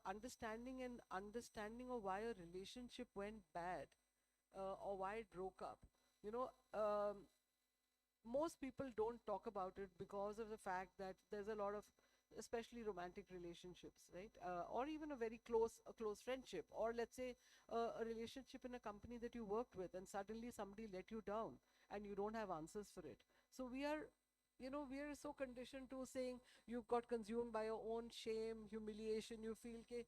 understanding of why a relationship went bad, or why it broke up, most people don't talk about it because of the fact that there's a lot of, especially romantic relationships, right? Or even a close friendship, or let's say a relationship in a company that you worked with, and suddenly somebody let you down and you don't have answers for it. So we are so conditioned to saying you've got consumed by your own shame, humiliation. You feel ke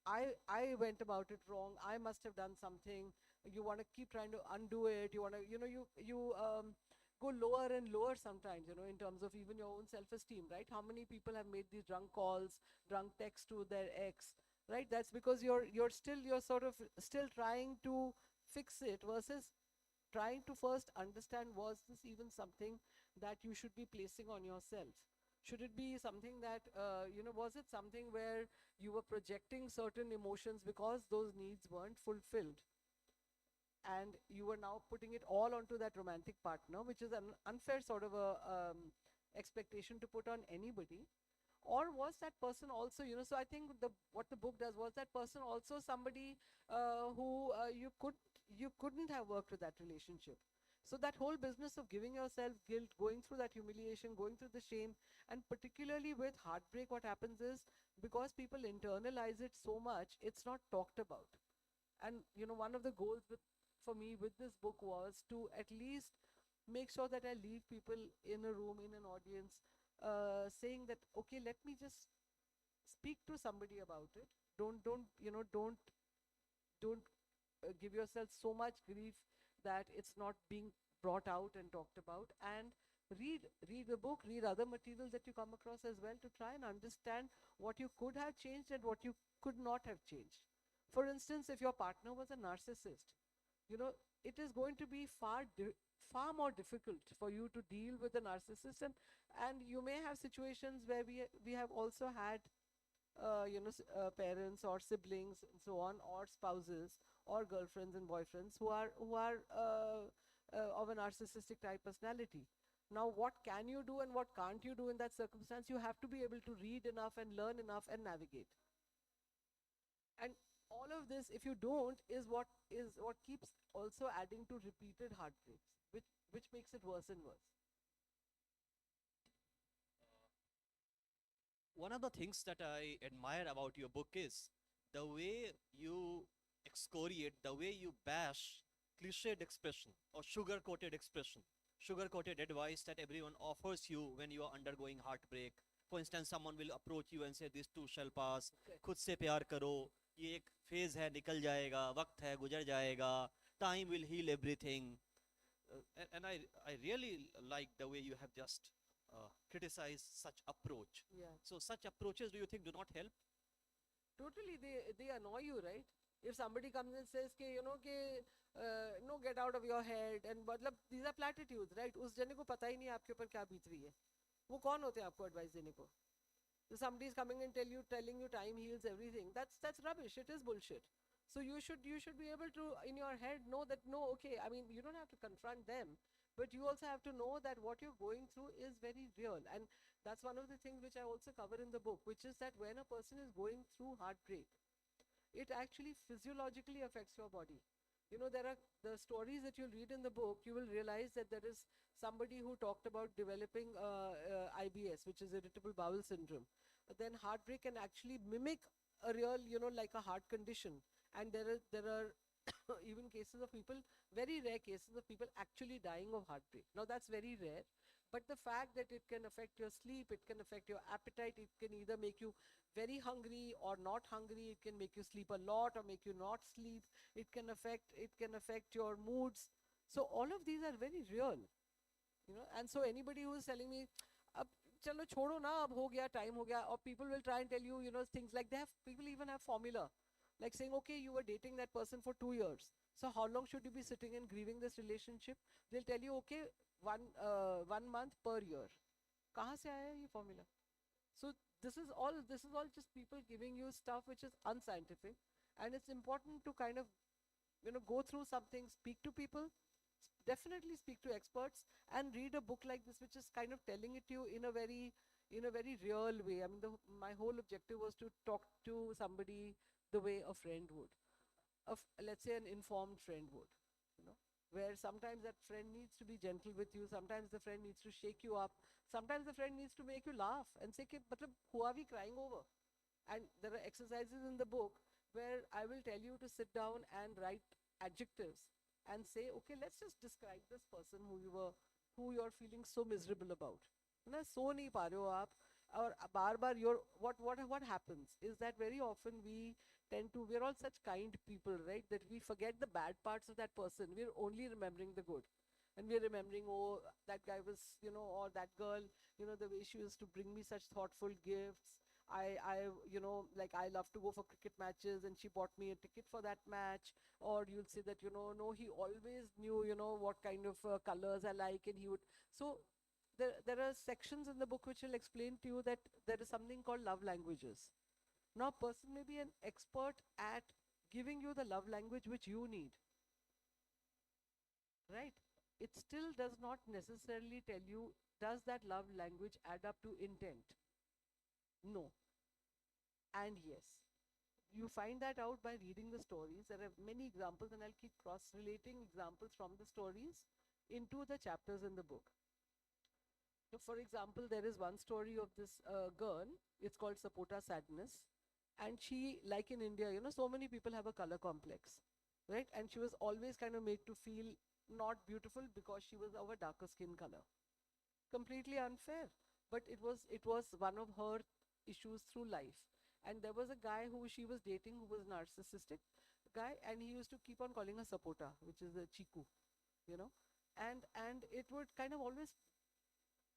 I went about it wrong, I must have done something. You want to keep trying to undo it. You want to, you go lower and lower sometimes, in terms of even your own self-esteem, right? How many people have made these drunk calls, drunk texts to their ex, right? That's because you're sort of still trying to fix it, versus trying to first understand, was this even something that you should be placing on yourself? Should it be something that, was it something where you were projecting certain emotions because those needs weren't fulfilled, and you were now putting it all onto that romantic partner, which is an unfair sort of a expectation to put on anybody? Or was that person also, so I think what the book does, was that person also somebody who you couldn't have worked with that relationship? So that whole business of giving yourself guilt, going through that humiliation, going through the shame, and particularly with heartbreak, what happens is, because people internalize it so much, it's not talked about. And one of the goals for me with this book was to at least make sure that I leave people in a room, in an audience, saying that, okay, let me just speak to somebody about it. Don't give yourself so much grief that it's not being brought out and talked about. And read the book, read other materials that you come across as well, to try and understand what you could have changed and what you could not have changed. For instance, if your partner was a narcissist, it is going to be far more difficult for you to deal with a narcissist, and you may have situations where we have also had parents or siblings and so on, or spouses or girlfriends and boyfriends who are of a narcissistic type personality. Now, what can you do and what can't you do in that circumstance? You have to be able to read enough and learn enough and navigate. And all of this, if you don't, is what keeps also adding to repeated heartbreaks, which makes it worse and worse. One of the things that I admire about your book is the way you excoriate, the way you bash cliched expression or sugar-coated expression, sugar-coated advice that everyone offers you when you are undergoing heartbreak. For instance, someone will approach you and say, this too shall pass, खुद से प्यार करो, ये एक phase है, निकल जाएगा, वक्त है, गुजर जाएगा, time will heal everything. And I really like the way you have just criticized such approach. Yeah. So such approaches, do you think, do not help? Totally, they annoy you, right? If somebody comes and says, no, get out of your head, and these are platitudes, right? उस जने को पता ही नहीं आपके ऊपर क्या बीत रही है. वो कौन होते हैं आपको advice देने को? So somebody is coming and telling you time heals everything. That's rubbish. It is bullshit. So you should be able to in your head know that no, okay, I mean, you don't have to confront them, but you also have to know that what you're going through is very real. And that's one of the things which I also cover in the book, which is that when a person is going through heartbreak, it actually physiologically affects your body. You know, there are the stories that you'll read in the book, you will realize that there is somebody who talked about developing IBS, which is irritable bowel syndrome. But then heartbreak can actually mimic a real, you know, like a heart condition. And there are even cases of people, very rare cases of people actually dying of heartbreak. Now that's very rare, but the fact that it can affect your sleep, it can affect your appetite, it can either make you very hungry or not hungry, it can make you sleep a lot or make you not sleep, it can affect your moods. So all of these are very real, you know. And so anybody who is telling me ab chalo chodo na, ab ho gaya, time ho gaya, or people will try and tell you, you know, things like they have, people even have formula, like saying, okay, you were dating that person for 2 years, so how long should you be sitting and grieving this relationship? They'll tell you, okay, 1 month per year. Kahan se aaya ye formula? So this is all just people giving you stuff which is unscientific, and it's important to kind of, you know, go through something, speak to people, definitely speak to experts, and read a book like this, which is kind of telling it to you in a very real way. I mean, my whole objective was to talk to somebody the way a friend would, of let's say an informed friend would, you know, where sometimes that friend needs to be gentle with you, sometimes the friend needs to shake you up, sometimes the friend needs to make you laugh and say, "Matlab, who are we crying over?" And there are exercises in the book where I will tell you to sit down and write adjectives and say, okay, let's just describe this person who you're feeling so miserable about. ना सो नहीं पा रहे हो आप, और बार बार your what happens is that very often we're all such kind people, right, that we forget the bad parts of that person. We're only remembering the good, and we're remembering, oh, that guy was, you know, or that girl, you know, the way she used to bring me such thoughtful gifts. You know, like I love to go for cricket matches and she bought me a ticket for that match. Or you'll say that, you know, no, he always knew, you know, what kind of colors I like, and he would. So there are sections in the book which will explain to you that there is something called love languages. Now, a person may be an expert at giving you the love language which you need, right? It still does not necessarily tell you, does that love language add up to intent? No. And yes. You find that out by reading the stories. There are many examples, and I'll keep cross-relating examples from the stories into the chapters in the book. So for example, there is one story of this girl. It's called Sapota Sadness. And she, like in India, you know, so many people have a color complex, right? And she was always kind of made to feel not beautiful because she was of a darker skin color. Completely unfair. But it was one of her issues through life. And there was a guy who she was dating who was narcissistic guy, and he used to keep on calling her Sapota, which is a chiku, you know. And it would kind of always,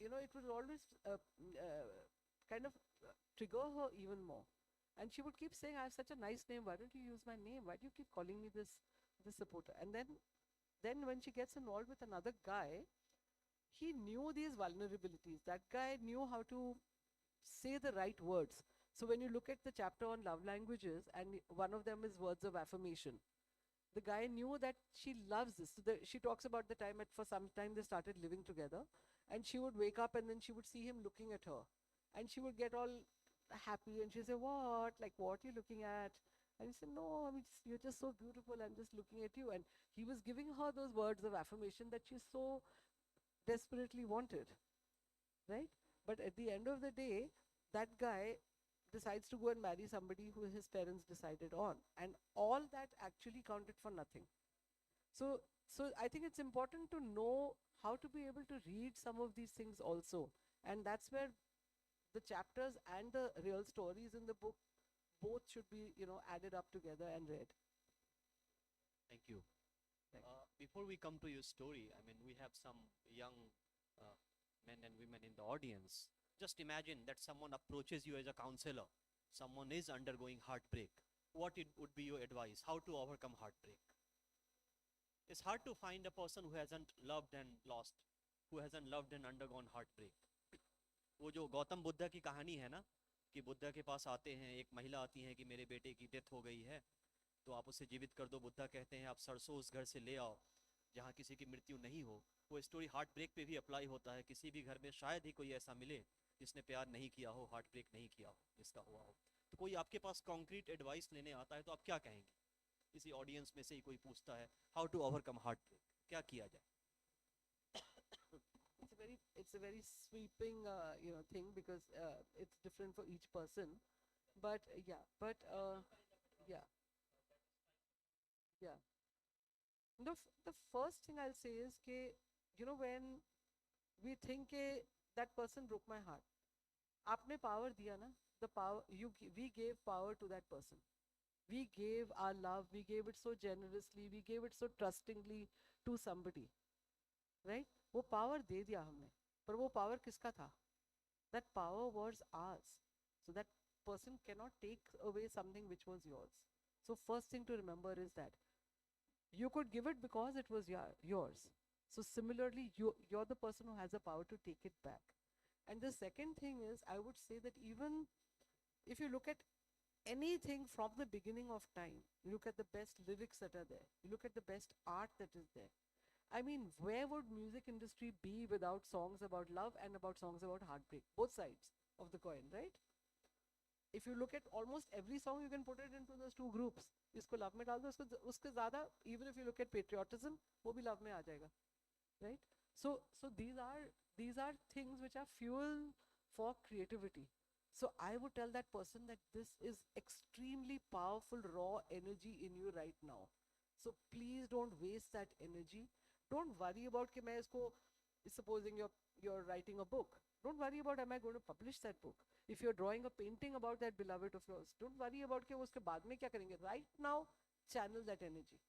you know, it would always kind of trigger her even more. And she would keep saying, I have such a nice name, why don't you use my name? Why do you keep calling me this Sapota? And then when she gets involved with another guy, he knew these vulnerabilities. That guy knew how to say the right words. So when you look at the chapter on love languages, and one of them is words of affirmation, the guy knew that she loves this. So she talks about the time for some time they started living together, and she would wake up and then she would see him looking at her, and she would get all happy and she'd say, what? Like, what are you looking at? And he said, no, I mean, you're just so beautiful. I'm just looking at you. And he was giving her those words of affirmation that she so desperately wanted, right? But at the end of the day, that guy decides to go and marry somebody who his parents decided on, and all that actually counted for nothing. So I think it's important to know how to be able to read some of these things also, and that's where the chapters and the real stories in the book both should be, you know, added up together and read. Thank you. Before we come to your story, I mean, we have some young men and women in the audience. Just imagine that someone approaches you as a counselor. Someone is undergoing heartbreak. What would be your advice? How to overcome heartbreak? It's hard to find a person who hasn't loved and lost, who hasn't loved and undergone heartbreak. वो जो गौतम बुद्ध की कहानी है ना, कि बुद्ध के पास आते हैं, एक महिला आती है कि मेरे बेटे की डेथ हो गई है, तो आप उसे जीवित कर दो। बुद्धा कहते हैं आप सरसों उस घर से ले आओ जहाँ किसी की मृत्यु नहीं हो। वो स्टोरी हार्ट ब्रेक पे भी अप्लाई होता है। किसी भी घर में शायद ही कोई ऐसा मिले जिसने प्यार नहीं किया हो, हार्ट ब्रेक नहीं किया हो, जिसका हुआ हो। तो कोई आपके पास कॉन्क्रीट एडवाइस लेने आता है तो आप क्या कहेंगे? किसी ऑडियंस में से ही कोई पूछता है how to overcome heart break, क्या किया जाए? It's a very sweeping thing, because it's different for each person, but yeah, yeah. The first thing I'll say is ke, when we think ke that person broke my heart, आपने power दिया ना, the power we gave power to that person. We gave our love, we gave it so generously, we gave it so trustingly to somebody, right? वो power दे दिया हमने, पर वो power किसका था? That power was ours. So that person cannot take away something which was yours. So first thing to remember is that you could give it because it was yours. So similarly, you're the person who has the power to take it back. And the second thing is, I would say that even if you look at anything from the beginning of time, you look at the best lyrics that are there, you look at the best art that is there. I mean, where would music industry be without songs about love and about songs about heartbreak? Both sides of the coin, right? If you look at almost every song, you can put it into those two groups. इसको love में डाल दो, उसके ज़्यादा, even if you look at patriotism, वो भी love में आ जाएगा, right? So these are things which are fuel for creativity. So I would tell that person that this is extremely powerful raw energy in you right now. So please don't waste that energy. Don't worry about कि मैं इसको, supposing you're writing a book. Don't worry about am I going to publish that book. If you're drawing a painting about that beloved of yours, don't worry about कि वो उसके बाद में क्या करेंगे. Right now, channel that energy.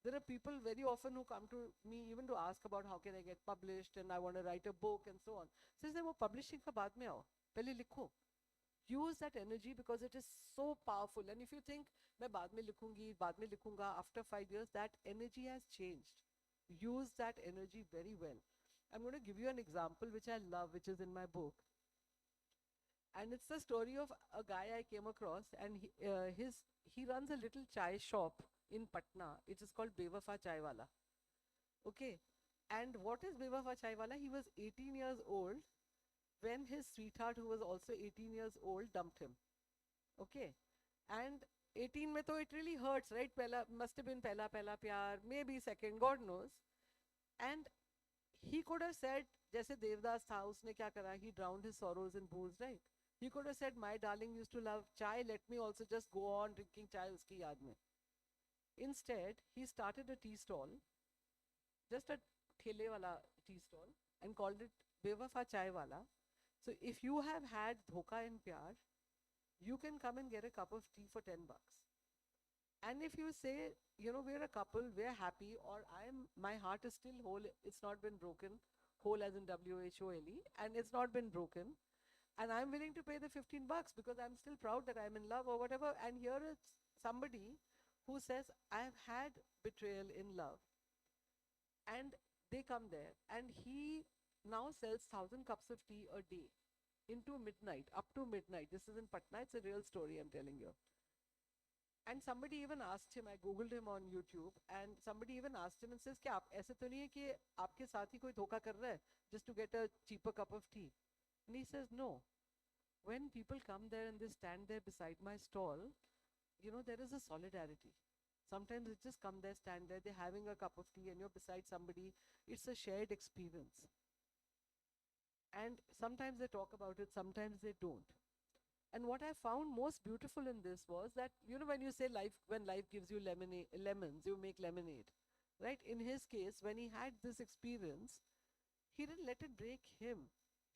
There are people very often who come to me even to ask about how can I get published and I want to write a book and so on. So I say वो publishing का बाद में आओ, पहले लिखो. Use that energy because it is so powerful. And if you think मैं बाद में लिखूंगी, बाद में लिखूंगा, after 5 years, that energy has changed. Use that energy very well. I'm going to give you an example which I love, which is in my book. And it's the story of a guy I came across, and he runs a little chai shop in Patna. It is called Bewafa Chai Wala. Okay. And what is Bewafa Chai Wala? He was 18 years old when his sweetheart, who was also 18 years old, dumped him. Okay. And 18 mein to it really hurts, right? Must have been pehla pyar, maybe second, God knows. And he could have said, jaise Devdas tha, usne kya kara? He drowned his sorrows in booze, right? He could have said, my darling used to love chai, let me also just go on drinking chai uski yaad mein. Instead, he started a tea stall, just a thele wala tea stall, and called it Bewafa Chai Wala. So if you have had dhoka in pyar, you can come and get a cup of tea for $10. And if you say, we're a couple, we're happy, or my heart is still whole, it's not been broken, whole as in WHOLE, and it's not been broken, and I'm willing to pay the $15 because I'm still proud that I'm in love or whatever. And here is somebody who says, I've had betrayal in love, and they come there, and he now sells 1,000 cups of tea a day into midnight, up to midnight. This is in Patna. It's a real story I'm telling you. And somebody even asked him, I googled him on YouTube, and somebody even asked him and says, क्या आप ऐसे तो नहीं है कि आपके साथ ही कोई धोखा कर रहा है just to get a cheaper cup of tea? And he says, no. When people come there and they stand there beside my stall, there is a solidarity. Sometimes they just come there, stand there, they're having a cup of tea and you're beside somebody. It's a shared experience. And sometimes they talk about it, sometimes they don't. And what I found most beautiful in this was that, when you say when life gives you lemons, you make lemonade, right? In his case, when he had this experience, he didn't let it break him.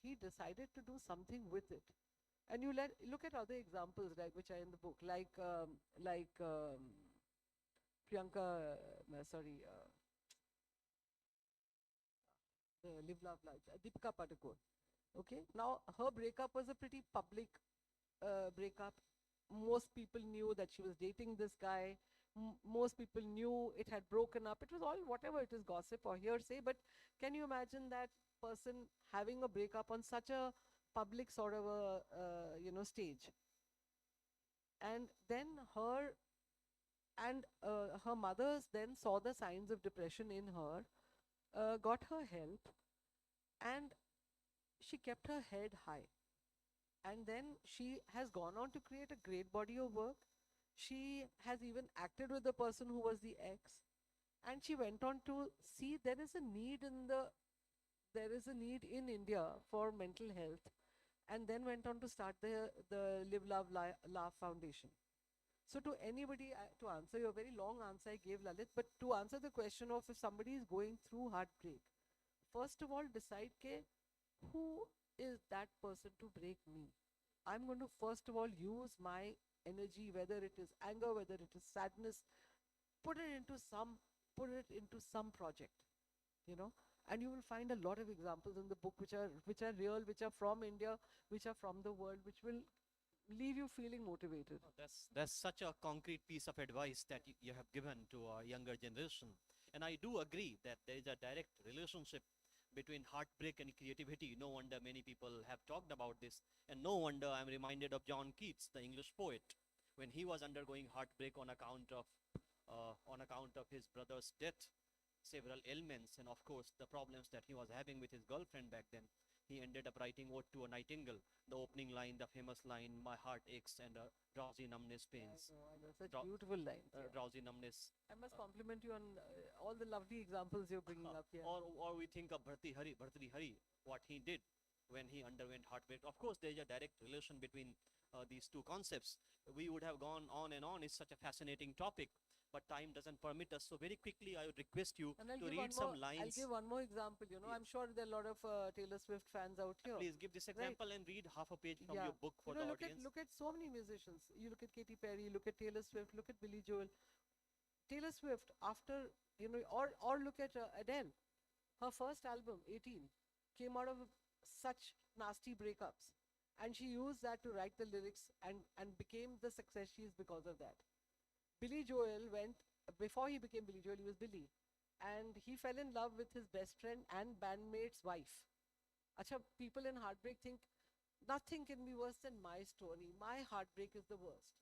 He decided to do something with it. And you look at other examples, right, which are in the book, like Priyanka, Live Love Life, Deepika Padukone. Okay, now her breakup was a pretty public breakup. Most people knew that she was dating this guy. Most people knew it had broken up. It was all whatever it is, gossip or hearsay. But can you imagine that person having a breakup on such a public sort of a stage? And then her And her mothers then saw the signs of depression in her, got her help, and she kept her head high. And then she has gone on to create a great body of work. She has even acted with the person who was the ex, and she went on to see there is a need in India for mental health, and then went on to start the Live Love Laugh Foundation. So to anybody, to answer your very long answer I gave, Lalit, but to answer the question of if somebody is going through heartbreak, first of all decide who is that person to break me. I'm going to first of all use my energy, whether it is anger, whether it is sadness, put it into some project, you know. And you will find a lot of examples in the book which are real, which are from India, which are from the world, which will leave you feeling motivated. That's such a concrete piece of advice that you have given to our younger generation. And I do agree that there is a direct relationship between heartbreak and creativity. No wonder many people have talked about this. And no wonder I'm reminded of John Keats, the English poet, when he was undergoing heartbreak on account of his brother's death, several ailments, and of course the problems that he was having with his girlfriend back then. He ended up writing Ode to a Nightingale, the opening line, the famous line, "My heart aches and a drowsy numbness pains." I know, such beautiful lines. Drowsy numbness. I must compliment you on all the lovely examples you're bringing up here. Or we think of Bhartrihari, what he did when he underwent heartbreak. Of course, there is a direct relation between these two concepts. We would have gone on and on. It's such a fascinating topic, but time doesn't permit us. So very quickly, I would request you And I'll to give read some lines. I'll give one more example. You know, I'm sure there are a lot of Taylor Swift fans out here. Please give this example and read half a page from your book for You know, the look audience. look at so many musicians. You look at Katy Perry, look at Taylor Swift, look at Billy Joel. Taylor Swift, after, you know, or look at Adele. Her first album, 18, came out of such nasty breakups. And she used that to write the lyrics and became the success she is because of that. Billy Joel before he became Billy Joel, he was Billy. And he fell in love with his best friend and bandmate's wife. Acha, people in heartbreak think nothing can be worse than my story. My heartbreak is the worst.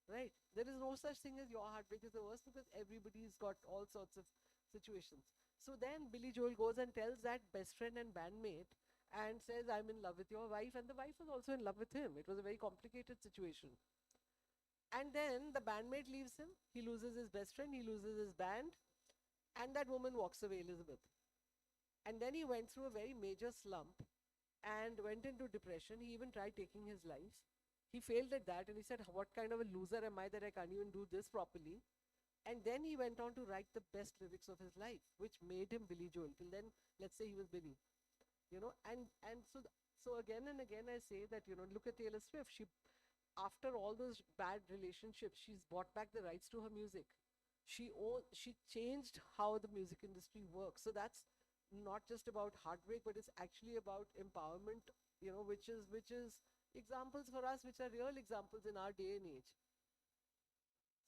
Right? There is no such thing as your heartbreak is the worst, because everybody's got all sorts of situations. So then Billy Joel goes and tells that best friend and bandmate and says, "I'm in love with your wife," and the wife was also in love with him. It was a very complicated situation. And then the bandmate leaves him, he loses his best friend, he loses his band, and that woman walks away, Elizabeth. And then he went through a very major slump and went into depression. He even tried taking his life. He failed at that, and he said, "What kind of a loser am I that I can't even do this properly?" And then he went on to write the best lyrics of his life, which made him Billy Joel. Till then, let's say he was Billy. You know, so again and again I say that, you know, look at Taylor Swift. After all those bad relationships, she's bought back the rights to her music. She changed how the music industry works. So that's not just about heartbreak, but it's actually about empowerment, you know, which is examples for us, which are real examples in our day and age.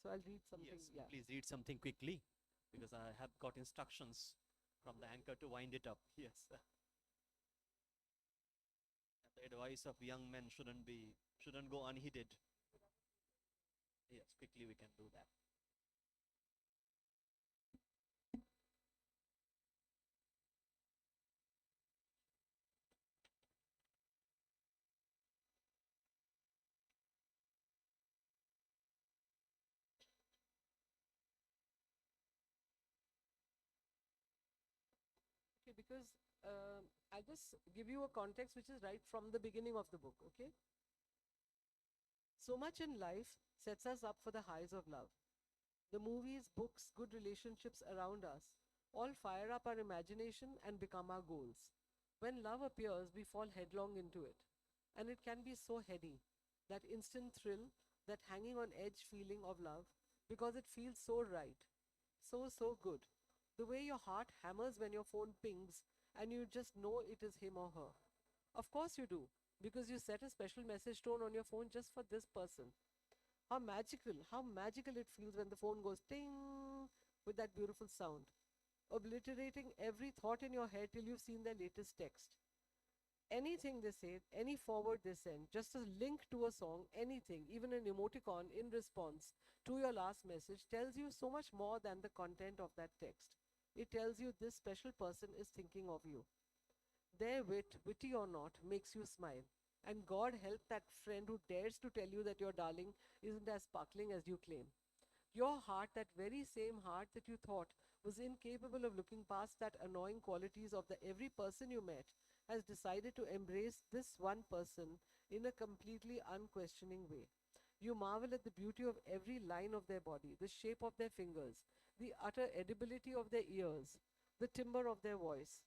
So I'll read something. Yes, Yeah. please read something quickly, because I have got instructions from the anchor to wind it up. Yes. The advice of young men shouldn't go unheeded. Yes, quickly we can do that. Okay, because I'll just give you a context which is right from the beginning of the book, okay? So much in life sets us up for the highs of love. The movies, books, good relationships around us all fire up our imagination and become our goals. When love appears, we fall headlong into it. And it can be so heady, that instant thrill, that hanging on edge feeling of love, because it feels so right, so good. The way your heart hammers when your phone pings and you just know it is him or her. Of course you do, because you set a special message tone on your phone just for this person. How magical it feels when the phone goes ting with that beautiful sound, obliterating every thought in your head till you've seen their latest text. anything they say, any forward they send, just a link to a song, anything, even an emoticon in response to your last message tells you so much more than the content of that text. It tells you this special person is thinking of you. Their wit, witty or not, makes you smile. And God help that friend who dares to tell you that your darling isn't as sparkling as you claim. Your heart, that very same heart that you thought was incapable of looking past that annoying qualities of the every person you met, has decided to embrace this one person in a completely unquestioning way. You marvel at the beauty of every line of their body, the shape of their fingers, the utter edibility of their ears, the timbre of their voice,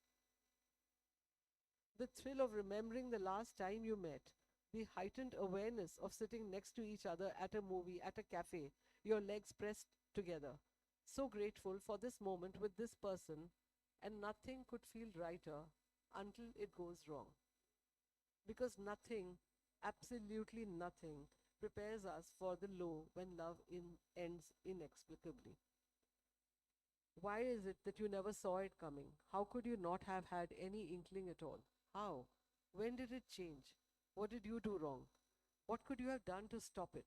the thrill of remembering the last time you met, the heightened awareness of sitting next to each other at a movie, at a cafe, your legs pressed together. So grateful for this moment with this person, and nothing could feel righter until it goes wrong. Because nothing, absolutely nothing, prepares us for the low when love ends inexplicably. Why is it that you never saw it coming? How could you not have had any inkling at all? How? When did it change? What did you do wrong? What could you have done to stop it?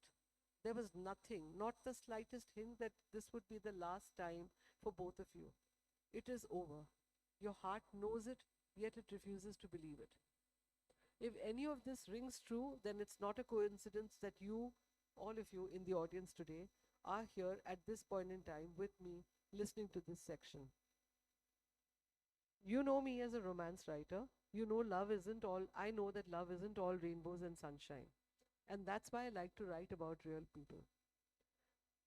There was nothing, not the slightest hint that this would be the last time for both of you. It is over. Your heart knows it, yet it refuses to believe it. If any of this rings true, then it's not a coincidence that you, all of you in the audience today, are here at this point in time with me listening to this section. You know me as a romance writer. You know love isn't all, I know that love isn't all rainbows and sunshine. And that's why I like to write about real people.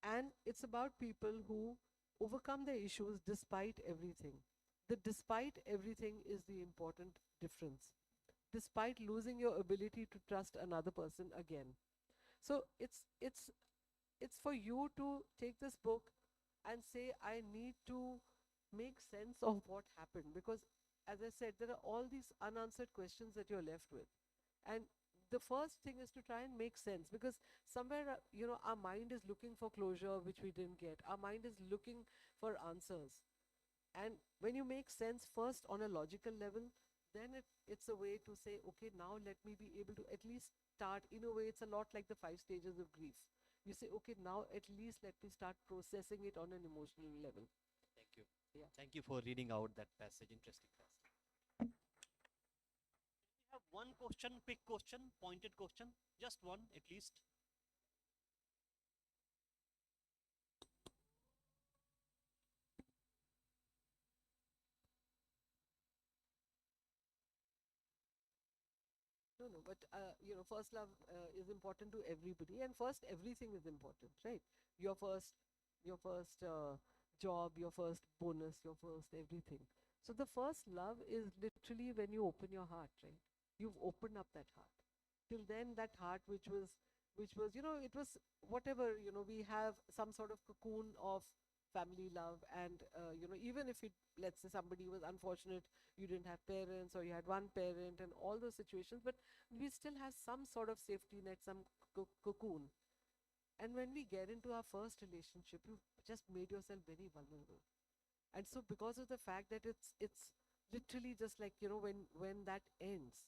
And it's about people who overcome their issues despite everything. The despite everything is the important difference. Despite losing your ability to trust another person again. So it's for you to take this book and say, I need to make sense of what happened, because as I said, there are all these unanswered questions that you're left with. And the first thing is to try and make sense, because somewhere our mind is looking for closure which we didn't get. Our mind is looking for answers. And when you make sense first on a logical level, then it's a way to say, okay, now let me be able to at least start. In a way, it's a lot like the 5 stages of grief. You say, okay, now at least let me start processing it on an emotional level. Thank you. Yeah. Thank you for reading out that passage, interesting passage. We have one question, quick question, pointed question, just one at least. No, but first love is important to everybody, and first everything is important, right? Your first job, your first bonus, your first everything. So the first love is literally when you open your heart, right? You've opened up that heart. Till then, that heart which was it was whatever, we have some sort of cocoon of family love, and even if it, let's say somebody was unfortunate, you didn't have parents or you had one parent and all those situations, but we still have some sort of safety net, some cocoon. And when we get into our first relationship, you just made yourself very vulnerable. And so because of the fact that it's literally just like, when that ends,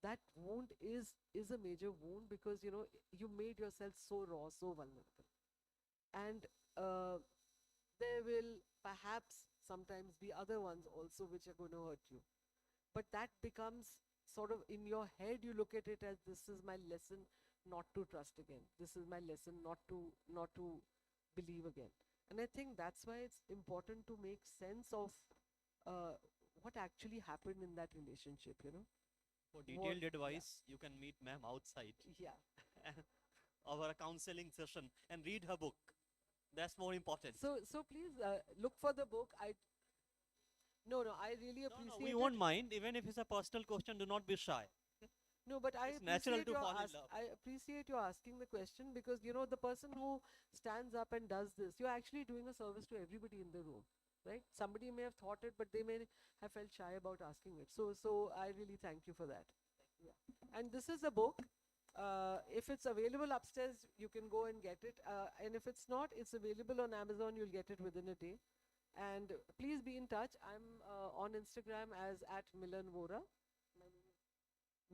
that wound is a major wound, because you made yourself so raw, so vulnerable. And there will perhaps sometimes be other ones also which are going to hurt you, but that becomes sort of, in your head you look at it as, this is my lesson not to trust again, this is my lesson not to believe again. And I think that's why it's important to make sense of what actually happened in that relationship. For detailed advice, you can meet ma'am outside. Yeah. Over a counseling session and read her book. That's more important. So please look for the book. I really No, appreciate we it. won't mind. Even if it's a personal question, do not be shy. No, but I It's natural appreciate to fall in love. I appreciate you asking the question, because the person who stands up and does this, you're actually doing a service to everybody in the room, right? Somebody may have thought it, but they may have felt shy about asking it. So I really thank you for that. Yeah. And this is a book. If it's available upstairs, you can go and get it. And if it's not, it's available on Amazon. You'll get it within a day. And please be in touch. I'm on Instagram as @Milan Vora.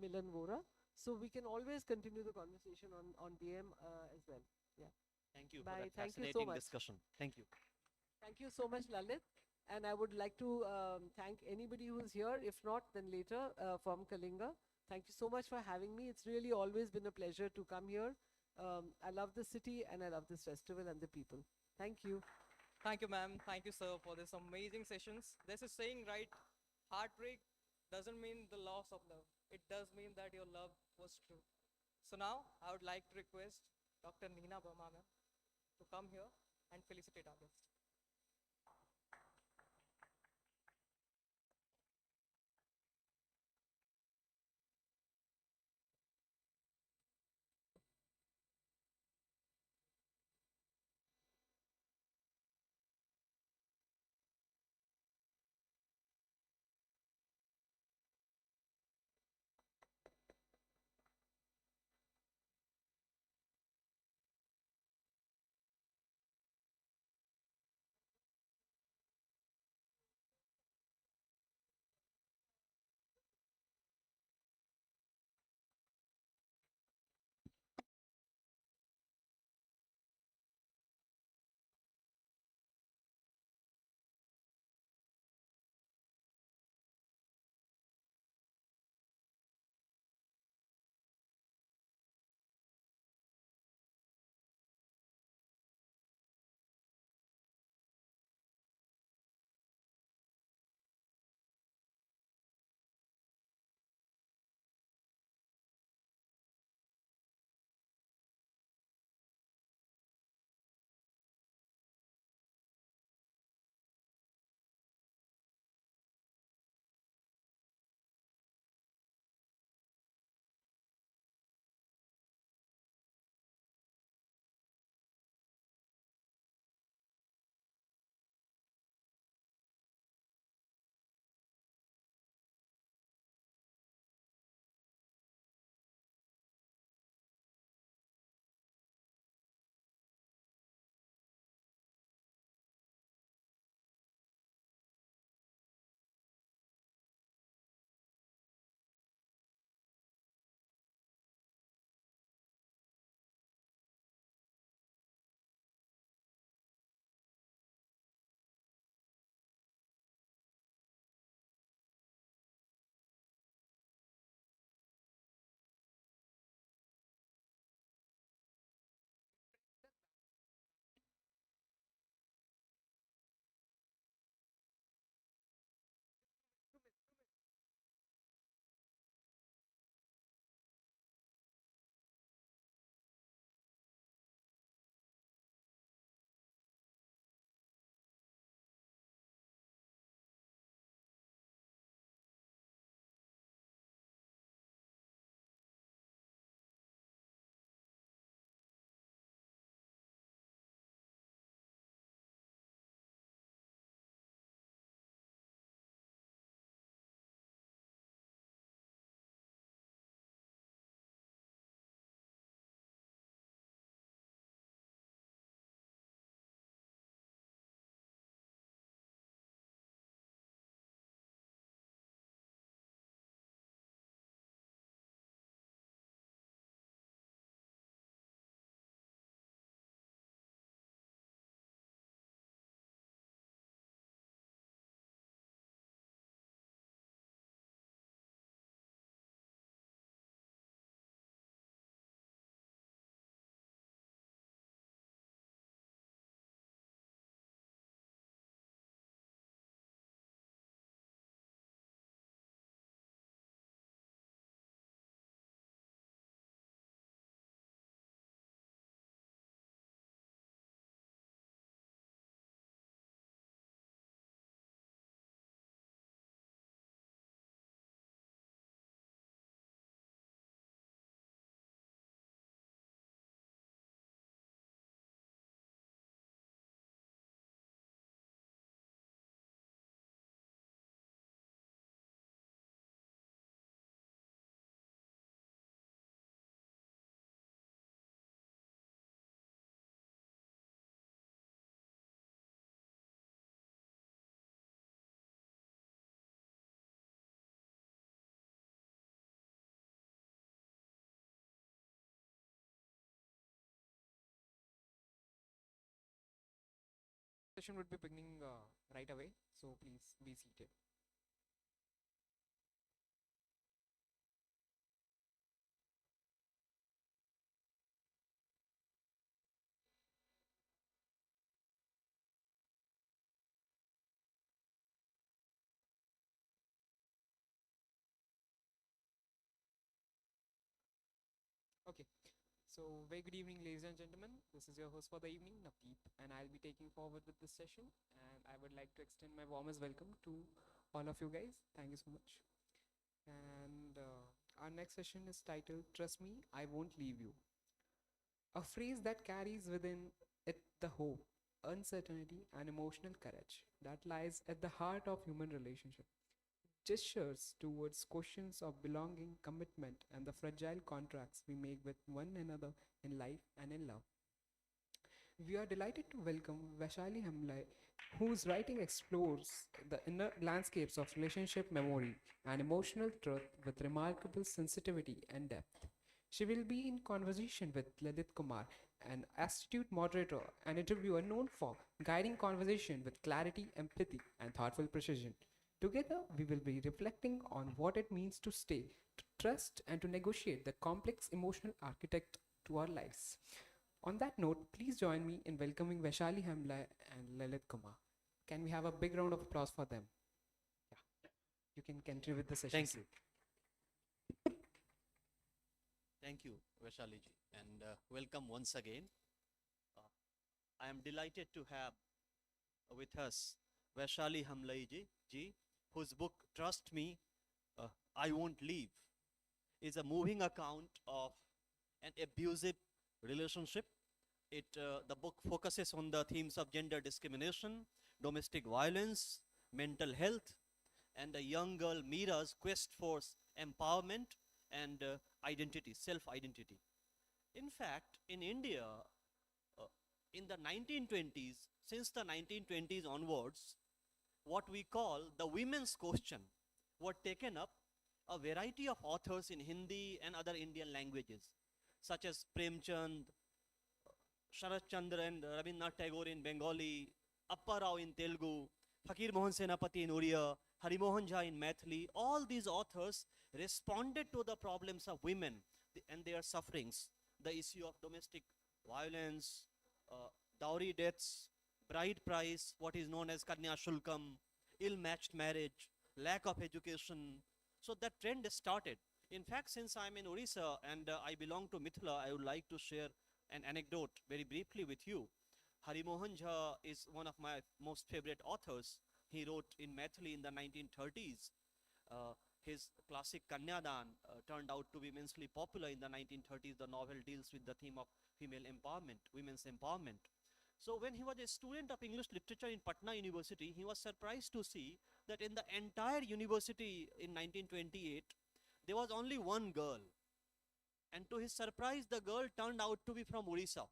Milan Vora. So we can always continue the conversation on DM as well. Yeah. Thank you for Bye. that Thank you so fascinating much. discussion. Thank you. Thank you so much, Lalit. And I would like to thank anybody who's here. If not, then later from Kalinga. Thank you so much for having me. It's really always been a pleasure to come here. I love the city and I love this festival and the people. Thank you. Thank you, ma'am. Thank you, sir, for this amazing sessions. There's a saying, right? Heartbreak doesn't mean the loss of love. It does mean that your love was true. So now I would like to request Dr. Neena Burma, ma'am, to come here and felicitate our guest. session would be beginning right away, so please be seated. Okay, so very good evening, ladies and gentlemen. This is your host for the evening, Navdeep, and I'll be taking forward with this session. And I would like to extend my warmest welcome to all of you guys. Thank you so much. And our next session is titled "Trust Me, I Won't Leave You." A phrase that carries within it the hope, uncertainty, and emotional courage that lies at the heart of human relationship. Gestures towards questions of belonging, commitment, and the fragile contracts we make with one another in life and in love. We are delighted to welcome Vaishali Hamlai, whose writing explores the inner landscapes of relationship memory and emotional truth with remarkable sensitivity and depth. She will be in conversation with Lalit Kumar, an astute moderator and interviewer known for guiding conversation with clarity, empathy, and thoughtful precision. Together, we will be reflecting on what it means to stay, to trust, and to negotiate the complex emotional architect to our lives. On that note, please join me in welcoming Vaishali Hamlai and Lalit Kumar. Can we have a big round of applause for them? Yeah, you can continue with the session. Thank you. Thank you, Vaishali ji, and welcome once again. I am delighted to have with us Vaishali Hamlai ji, whose book Trust Me, I Won't Leave is a moving account of an abusive relationship. The book focuses on the themes of gender discrimination, domestic violence, mental health, and a young girl Mira's quest for empowerment and identity, self-identity. In fact, in India, in the 1920s, since the 1920s onwards, what we call the women's question were taken up a variety of authors in Hindi and other Indian languages, such as Premchand, Sharat Chandra and Rabindranath Tagore in Bengali, Appa Rao in Telugu, Fakir Mohan Senapati in Oriya, Harimohan Jha in Maithili. All these authors responded to the problems of women and their sufferings, the issue of domestic violence, dowry deaths, bride price, what is known as Kanya Shulkam, ill-matched marriage, lack of education. So that trend started. In fact, since I'm in Orissa and I belong to Mithila, I would like to share an anecdote very briefly with you. Harimohan Jha is one of my most favorite authors. He wrote in Maithili in the 1930s. His classic Kanyadan turned out to be immensely popular in the 1930s. The novel deals with the theme of female empowerment, women's empowerment. So when he was a student of English literature in Patna University, he was surprised to see that in the entire university in 1928, there was only one girl. And to his surprise, the girl turned out to be from Orissa.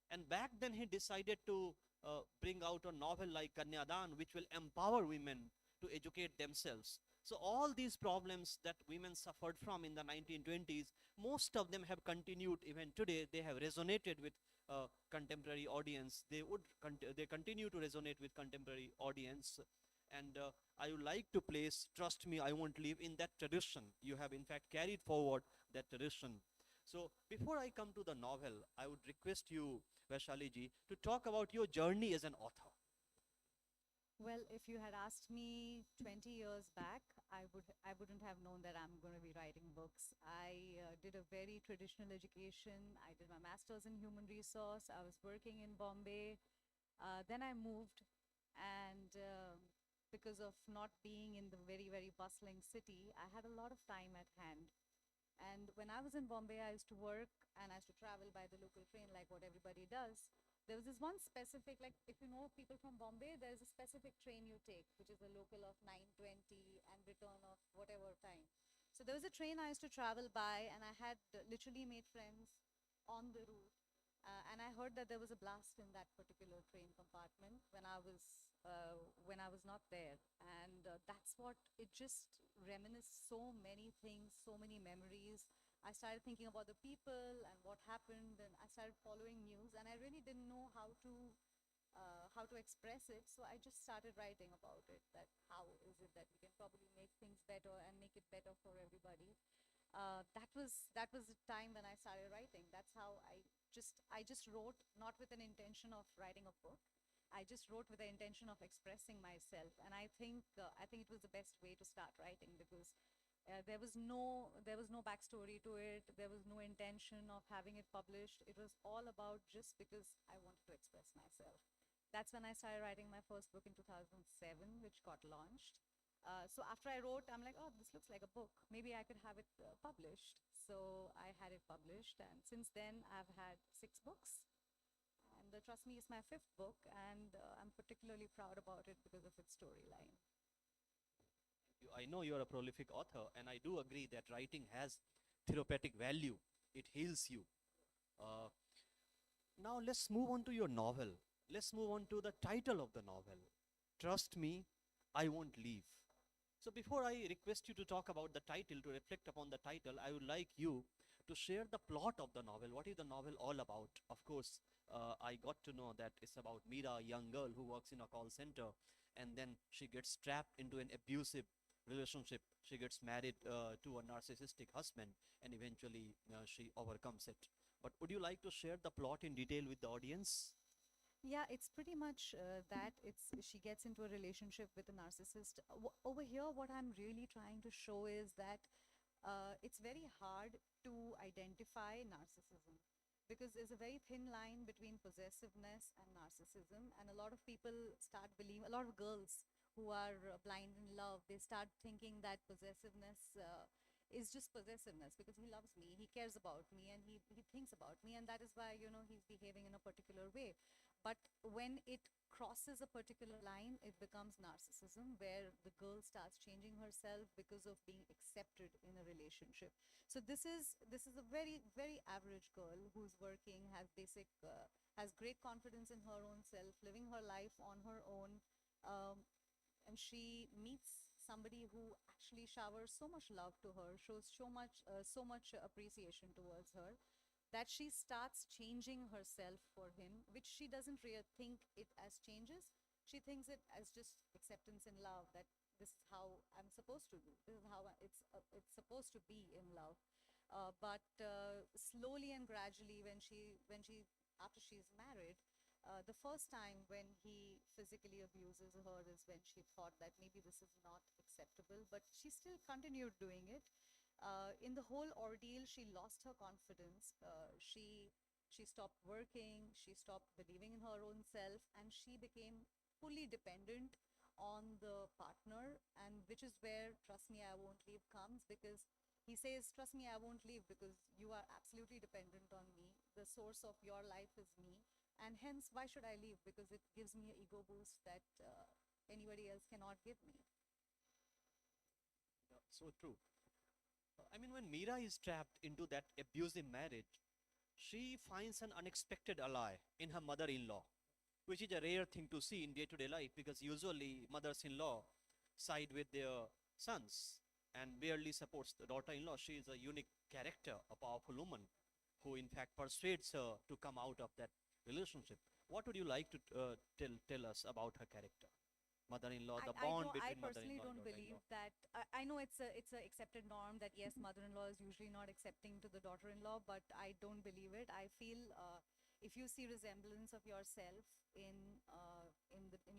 And back then he decided to bring out a novel like Kanyadan, which will empower women to educate themselves. So all these problems that women suffered from in the 1920s, most of them have continued even today. They have resonated with contemporary audience. They continue to resonate with contemporary audience. And I would like to place Trust Me, I Won't Leave in that tradition. You have in fact carried forward that tradition. So before I come to the novel, I would request you, Vaishali ji, to talk about your journey as an author. Well, if you had asked me 20 years back, I wouldn't have known that I'm going to be writing books. I did a very traditional education. I did my master's in human resource. I was working in Bombay. Then I moved, and because of not being in the very, very bustling city, I had a lot of time at hand. And when I was in Bombay, I used to work and I used to travel by the local train like what everybody does. There was this one specific, like if you know people from Bombay, there's a specific train you take, which is a local of 9:20 and return of whatever time. So there was a train I used to travel by, and I had literally made friends on the route. And I heard that there was a blast in that particular train compartment when I was not there, and that's what it just reminisced so many things, so many memories. I started thinking about the people and what happened, and I started following news, and I really didn't know how to how to express it. So I just started writing about it, that how is it that we can probably make things better and make it better for everybody. That was the time when I started writing. That's how I just wrote, not with an intention of writing a book. I just wrote with the intention of expressing myself, and I think it was the best way to start writing, because there was no backstory to it. There was no intention of having it published. It was all about just because I wanted to express myself. That's when I started writing my first book in 2007, which got launched. So after I wrote, I'm like, oh, this looks like a book. Maybe I could have it published. So I had it published, and since then I've had 6 books. And trust me, it's my 5th book, and I'm particularly proud about it because of its storyline. I know you're a prolific author, and I do agree that writing has therapeutic value. It heals you. Uh, Now let's move on to your novel. Let's move on to the title of the novel. Trust me, I won't leave. So before I request you to talk about the title, to reflect upon the title, I would like you to share the plot of the novel. What is the novel all about? Of course, I got to know that it's about Meera, a young girl who works in a call center, and then she gets trapped into an abusive relationship. She gets married to a narcissistic husband, and eventually she overcomes it. But would you like to share the plot in detail with the audience? Yeah, it's pretty much that. She gets into a relationship with a narcissist. Over here, what I'm really trying to show is that it's very hard to identify narcissism, because there's a very thin line between possessiveness and narcissism, and a lot of people start believing, a lot of girls who are blind in love, they start thinking that possessiveness is just possessiveness because he loves me, he cares about me, and he thinks about me, and that is why, he's behaving in a particular way. But when it crosses a particular line, it becomes narcissism, where the girl starts changing herself because of being accepted in a relationship. So this is a very, very average girl who's working, has great confidence in her own self, living her life on her own, and she meets somebody who actually showers so much love to her, shows so much appreciation towards her, that she starts changing herself for him, which she doesn't really think it as changes. She thinks it as just acceptance in love, that this is how I'm supposed to do. This is how it's supposed to be in love. But slowly and gradually, when she after she's married, the first time when he physically abuses her is when she thought that maybe this is not acceptable, but she still continued doing it. In the whole ordeal, she lost her confidence. She stopped working. She stopped believing in her own self, and she became fully dependent on the partner. And which is where "Trust me, I won't leave" comes, because he says, "Trust me, I won't leave because you are absolutely dependent on me. The source of your life is me, and hence why should I leave? Because it gives me an ego boost that anybody else cannot give me." Yeah, so true. I mean, when Meera is trapped into that abusive marriage, she finds an unexpected ally in her mother-in-law, which is a rare thing to see in day-to-day life, because usually mothers-in-law side with their sons and barely supports the daughter-in-law. She is a unique character, a powerful woman who in fact persuades her to come out of that relationship. What would you like to tell us about her character? Mother-in-law, the bond I between personally mother-in-law and don't believe daughter-in-law. that. I know it's a accepted norm that yes, mother-in-law is usually not accepting to the daughter-in-law, but I don't believe it. I feel if you see resemblance of yourself in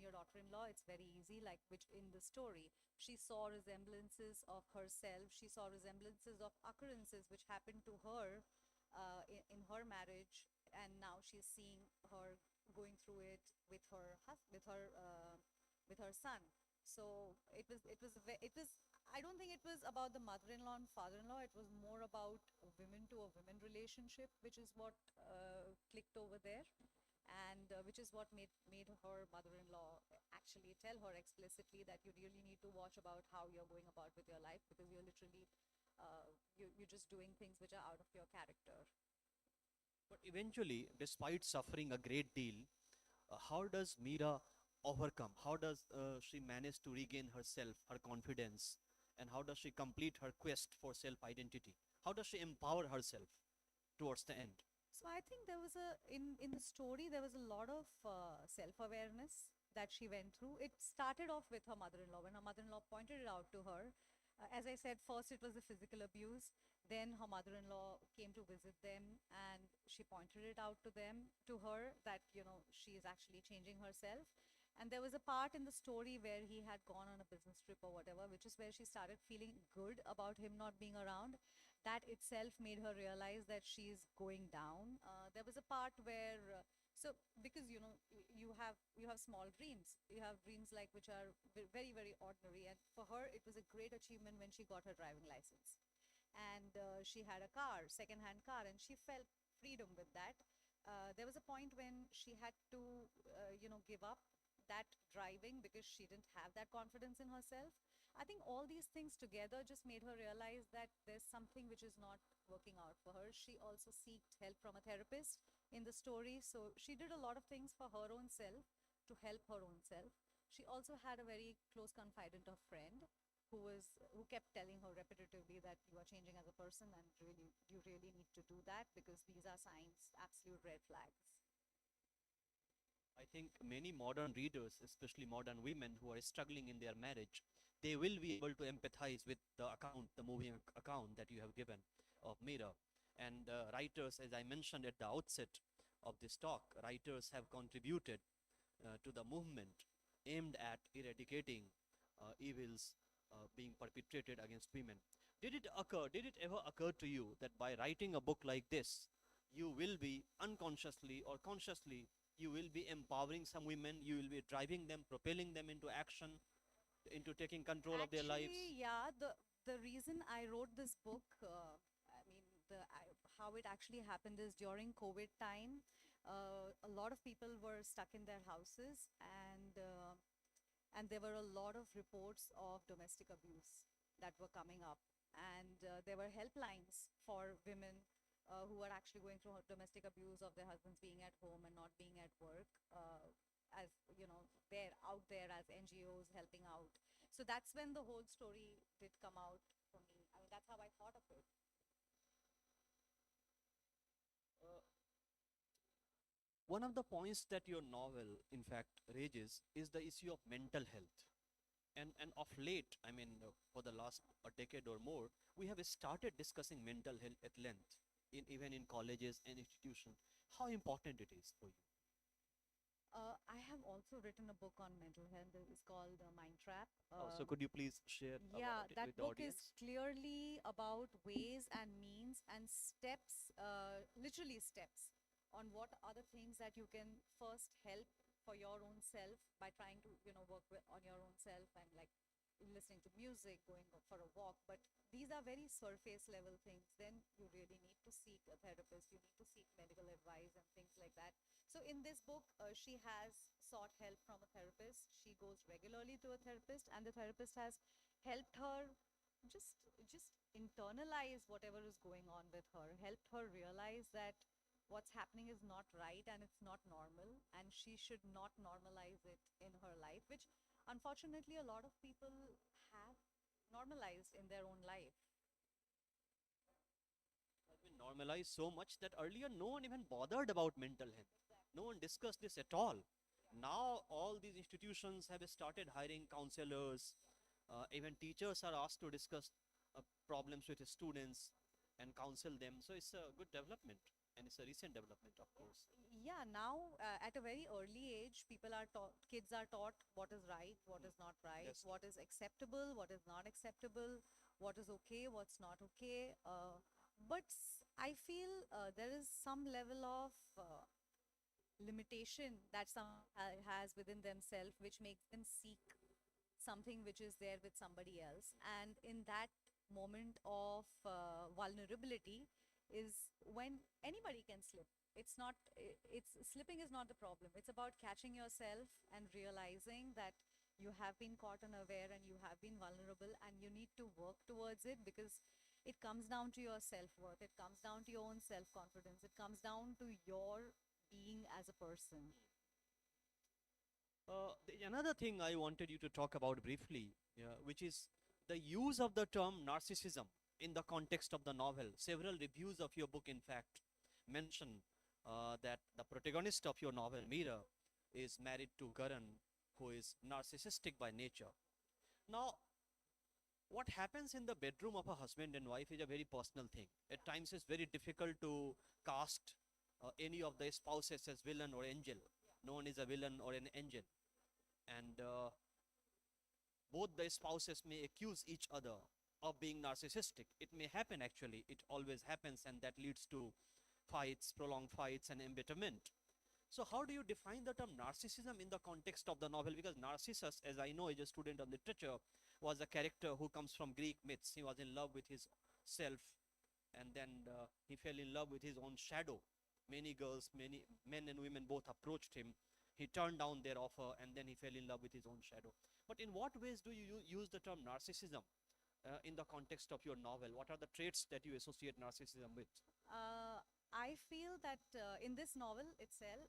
your daughter-in-law, it's very easy. Like which in the story, she saw resemblances of herself. She saw resemblances of occurrences which happened to her in her marriage, and now she's seeing her going through it with her son. So it was I don't think it was about the mother-in-law and father-in-law. It was more about a women to a women relationship, which is what clicked over there, and which is what made her mother-in-law actually tell her explicitly that you really need to watch about how you're going about with your life, because you're literally you're just doing things which are out of your character. But eventually, despite suffering a great deal, how does Meera overcome? How does she manage to regain herself, her confidence, and how does she complete her quest for self-identity? How does she empower herself towards the end? So I think there was in the story there was a lot of self-awareness that she went through. It started off with her mother-in-law when her mother-in-law pointed it out to her. As I said, first it was the physical abuse. Then her mother-in-law came to visit them, and she pointed it out to her that she is actually changing herself. And there was a part in the story where he had gone on a business trip or whatever, which is where she started feeling good about him not being around. That itself made her realize that she's going down. There was a part where so because you have small dreams, you have dreams like which are very very ordinary, and for her it was a great achievement when she got her driving license, and she had a car, second hand car, and she felt freedom with that. There was a point when she had to give up that driving because she didn't have that confidence in herself. I think all these things together just made her realize that there's something which is not working out for her. She also sought help from a therapist in the story. So she did a lot of things for her own self to help her own self. She also had a very close confidant or friend who kept telling her repetitively that you are changing as a person and you really need to do that because these are signs, absolute red flags. I think many modern readers, especially modern women who are struggling in their marriage, they will be able to empathize with the movie account that you have given of Mira. And writers, as I mentioned at the outset of this talk, writers have contributed to the movement aimed at eradicating evils being perpetrated against women. Did it ever occur to you that by writing a book like this, you will be unconsciously or consciously, you will be empowering some women, you will be driving them, propelling them into action, into taking control of their lives? Actually, yeah, the reason I wrote this book, how it actually happened is during COVID time, a lot of people were stuck in their houses, and there were a lot of reports of domestic abuse that were coming up, and there were helplines for women who were actually going through domestic abuse of their husbands being at home and not being at work, as they're out there as NGOs helping out. So that's when the whole story did come out for me. I mean, that's how I thought of it. One of the points that your novel, in fact, raises is the issue of mental health. And of late, I mean, for the last a decade or more, we have started discussing mental health at length, even in colleges and institutions. How important it is for you? I have also written a book on mental health. It's called Mind Trap. So could you please share Yeah, about it that with the book audience? is clearly about ways and means and steps, literally steps, on what are the things that you can first help for your own self by trying to, work on your own self and like listening to music, going for a walk. But these are very surface level things. Then you really need to seek a therapist. You need to seek medical advice and things like that. So in this book, she has sought help from a therapist. She goes regularly to a therapist, and the therapist has helped her just internalize whatever is going on with her, helped her realize that what's happening is not right and it's not normal, and she should not normalize it in her life, which unfortunately a lot of people have normalized in their own life. Has been normalized so much that earlier no one even bothered about mental health. No one discussed this at all. Now all these institutions have started hiring counselors. Even teachers are asked to discuss problems with students and counsel them. So it's a good development, and it's a recent development, of course. Yeah, now at a very early age, kids are taught what is right, what is not right, Yes. what is acceptable, what is not acceptable, what is okay, what's not okay. I feel there is some level of limitation that someone has within themselves, which makes them seek something which is there with somebody else. And in that moment of vulnerability is when anybody can slip. It's not, it's slipping is not the problem. It's about catching yourself and realizing that you have been caught unaware and you have been vulnerable and you need to work towards it, because it comes down to your self-worth. It comes down to your own self-confidence. It comes down to your being as a person. Another thing I wanted you to talk about briefly, which is the use of the term narcissism in the context of the novel. Several reviews of your book, in fact, mention that the protagonist of your novel, Meera, is married to Karan, who is narcissistic by nature. Now, what happens in the bedroom of a husband and wife is a very personal thing. At times, it's very difficult to cast any of the spouses as villain or angel. No one is a villain or an angel. And both the spouses may accuse each other of being narcissistic. It may happen actually, it always happens, and that leads to fights, prolonged fights, and embitterment. So, how do you define the term narcissism in the context of the novel? Because Narcissus, as I know, as a student of literature, was a character who comes from Greek myths. He was in love with his self, and then he fell in love with his own shadow. Many girls, many men and women both approached him. He turned down their offer, and then he fell in love with his own shadow. But in what ways do you use the term narcissism in the context of your novel? What are the traits that you associate narcissism with? I feel that in this novel itself,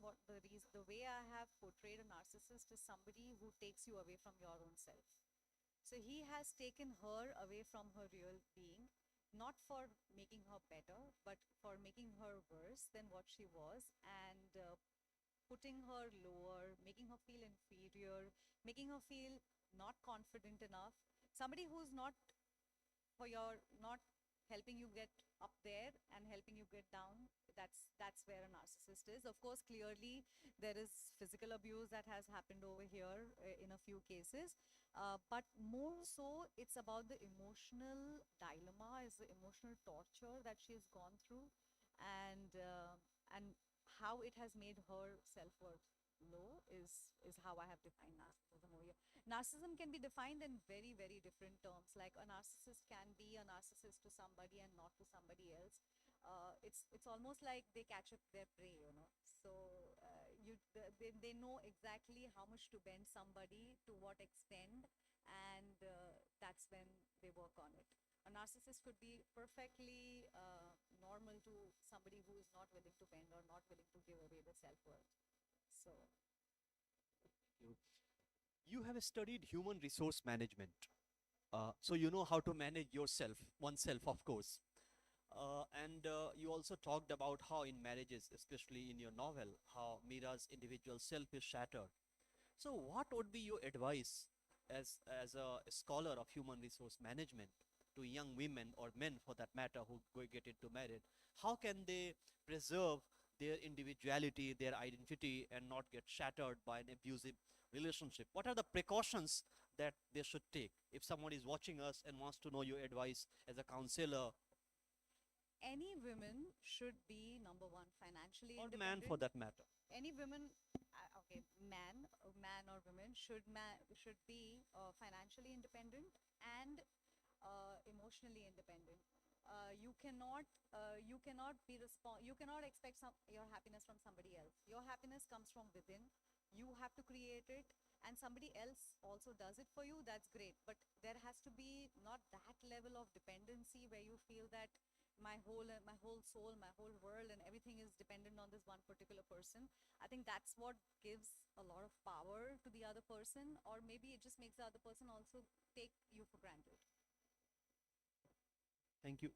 what the way I have portrayed a narcissist is somebody who takes you away from your own self. So he has taken her away from her real being, not for making her better, but for making her worse than what she was, and putting her lower, making her feel inferior, making her feel not confident enough. Somebody who's not not helping you get up there and helping you get down. That's where a narcissist is. Of course, clearly there is physical abuse that has happened over here in a few cases, but more so it's about the emotional dilemma, is the emotional torture that she has gone through, and how it has made her self-worth low is how I have defined narcissism over here. Narcissism can be defined in very, very different terms. Like a narcissist can be a narcissist to somebody and not to somebody else. It's almost like they catch up their prey, you know. So they know exactly how much to bend somebody, to what extent, and that's when they work on it. A narcissist could be perfectly normal to somebody who is not willing to bend or not willing to give away their self-worth. So You have studied human resource management. So you know how to manage yourself, oneself, of course. And you also talked about how in marriages, especially in your novel, how Mira's individual self is shattered. So what would be your advice as a scholar of human resource management to young women or men for that matter who get into marriage? How can they preserve their individuality, their identity, and not get shattered by an abusive relationship? What are the precautions that they should take? If someone is watching us and wants to know your advice as a counselor, any women should be, number one, financially or independent. man for that matter. Any women, okay, man or women should be financially independent and emotionally independent. You cannot expect your happiness from somebody else. Your happiness comes from within. You have to create it, and somebody else also does it for you. That's great, but there has to be not that level of dependency where you feel that my whole soul, my whole world, and everything is dependent on this one particular person. I think that's what gives a lot of power to the other person, or maybe it just makes the other person also take you for granted. Thank you.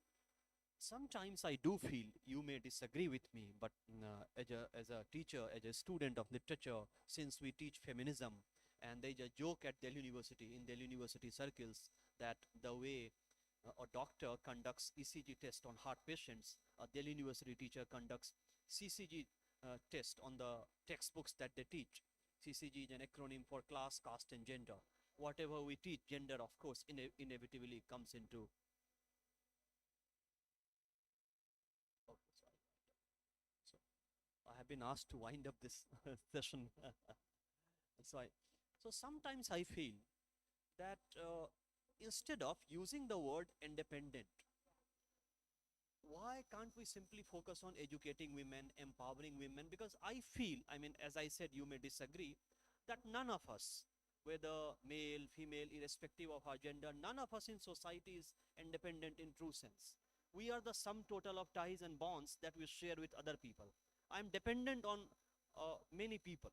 Sometimes I do feel, you may disagree with me, but as a teacher, as a student of literature, since we teach feminism, and there is a joke at Delhi University, in Delhi University circles, that the way a doctor conducts ECG test on heart patients, a Delhi University teacher conducts CCG test on the textbooks that they teach. CCG is an acronym for class, caste, and gender. Whatever we teach, gender, of course, inevitably comes into. Okay, sorry. So I have been asked to wind up this session. So sometimes I feel that instead of using the word independent, why can't we simply focus on educating women, empowering women? Because I feel, I mean, as I said, you may disagree, that none of us, whether male, female, irrespective of our gender, none of us in society is independent in true sense. We are the sum total of ties and bonds that we share with other people. I'm dependent on many people.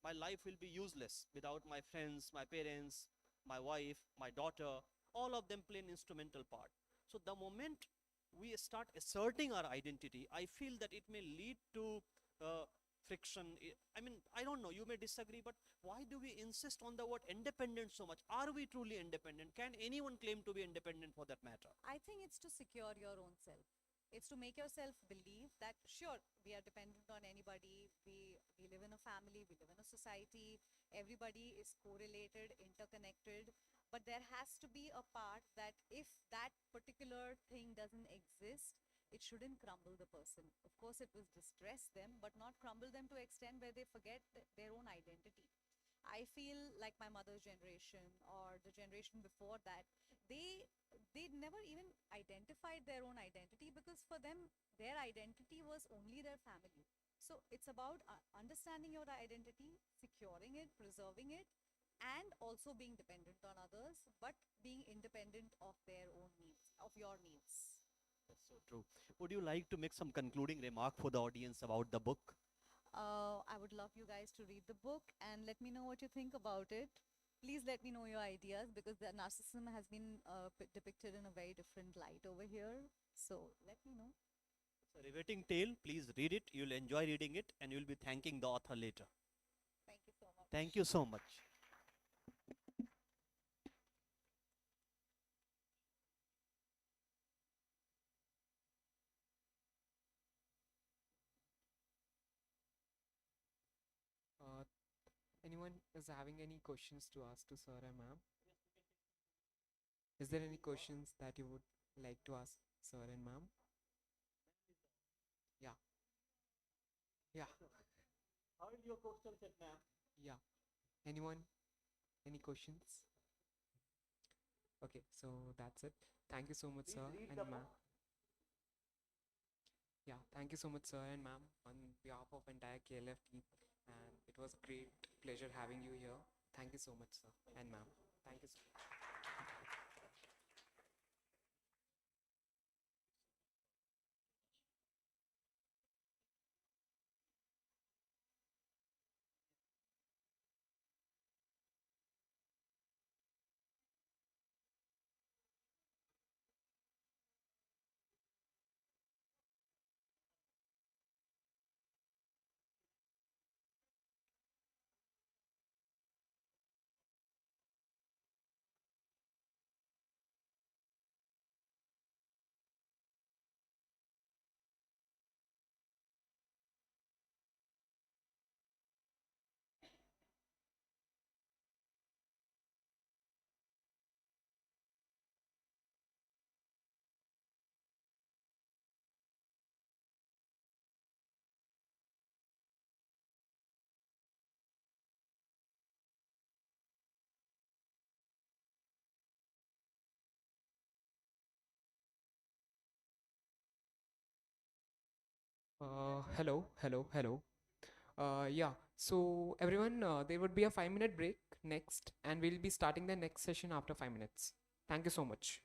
My life will be useless without my friends, my parents, my wife, my daughter. All of them play an instrumental part. So the moment we start asserting our identity, I feel that it may lead to friction. I mean, I don't know, you may disagree, but why do we insist on the word independent so much? Are we truly independent? Can anyone claim to be independent for that matter? I think it's to secure your own self. It's to make yourself believe that, sure, we are dependent on anybody. We live in a family, we live in a society. Everybody is correlated, interconnected. But there has to be a part that if that particular thing doesn't exist, it shouldn't crumble the person. Of course, it will distress them, but not crumble them to extent where they forget their own identity. I feel like my mother's generation or the generation before that, they never even identified their own identity, because for them their identity was only their family. So it's about understanding your identity, securing it, preserving it, and also being dependent on others, but being independent of their own needs, of your needs. That's so true. Would you like to make some concluding remark for the audience about the book? I would love you guys to read the book and let me know what you think about it. Please let me know your ideas, because the narcissism has been depicted in a very different light over here. So let me know. It's a riveting tale. Please read it. You'll enjoy reading it and you'll be thanking the author later. Thank you so much. Thank you so much. Anyone is having any questions to ask to sir and ma'am? Is there any questions that you would like to ask sir and ma'am? Yeah. Yeah. How will your question set, ma'am? Yeah. Anyone? Any questions? Okay, so that's it. Thank you so much, sir read and the ma'am. book. Yeah, thank you so much, sir and ma'am, on behalf of entire KLF team. And it was great pleasure having you here. Thank you so much, sir and ma'am. Thank you so much. Hello. Yeah, so everyone, there would be a 5-minute break next, and we'll be starting the next session after 5 minutes. Thank you so much.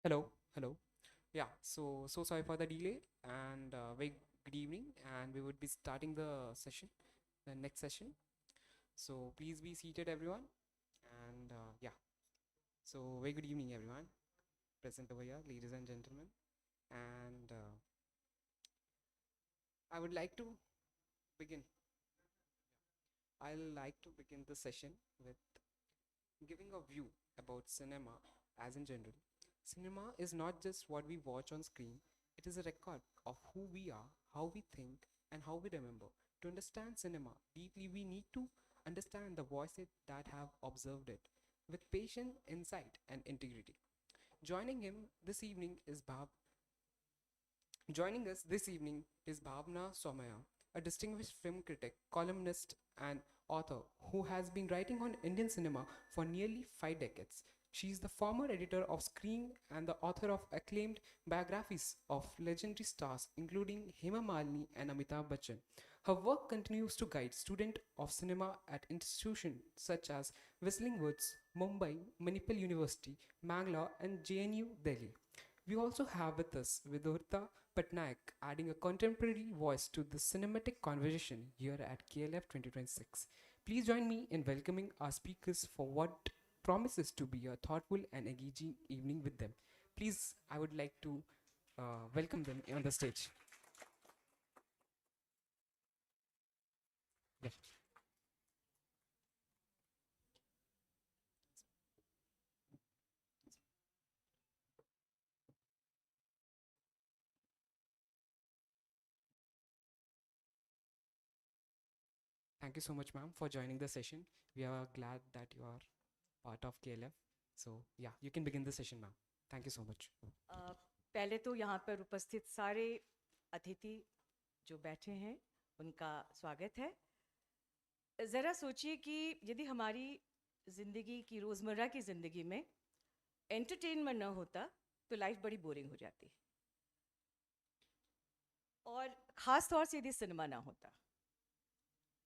Hello, hello. Yeah, so sorry for the delay and very good evening, and we would be starting the session, the next session. So please be seated, everyone. And yeah, so very good evening, everyone present over here, ladies and gentlemen. And I would like to begin. I'll like to begin the session with giving a view about cinema as in general. Cinema is not just what we watch on screen, it is a record of who we are, how we think, and how we remember. To understand cinema deeply, we need to understand the voices that have observed it with patient insight and integrity. Joining him this evening is Joining us this evening is Bhavna Somaya, a distinguished film critic, columnist, and author who has been writing on Indian cinema for nearly 5 decades. She is the former editor of Screen and the author of acclaimed biographies of legendary stars including Hema Malini and Amitabh Bachchan. Her work continues to guide students of cinema at institutions such as Whistling Woods, Mumbai, Manipal University, Bangalore, and JNU Delhi. We also have with us Vidurta Patnaik, adding a contemporary voice to the cinematic conversation here at KLF 2026. Please join me in welcoming our speakers for what promises to be a thoughtful and engaging evening with them. Please, I would like to welcome them on the stage. Yeah. Thank you so much, ma'am, for joining the session. We are glad that you are part of KLF. So, yeah, you can begin the session, ma'am. Thank you so much. पहले तो यहाँ पर उपस्थित सारे अतिथि जो बैठे हैं उनका स्वागत है। ज़रा सोचिए कि यदि हमारी ज़िंदगी की रोज़मर्रा की ज़िंदगी में एंटरटेनमेंट न होता तो लाइफ बड़ी बोरिंग हो जाती, और ख़ास तौर से यदि सिनेमा ना होता।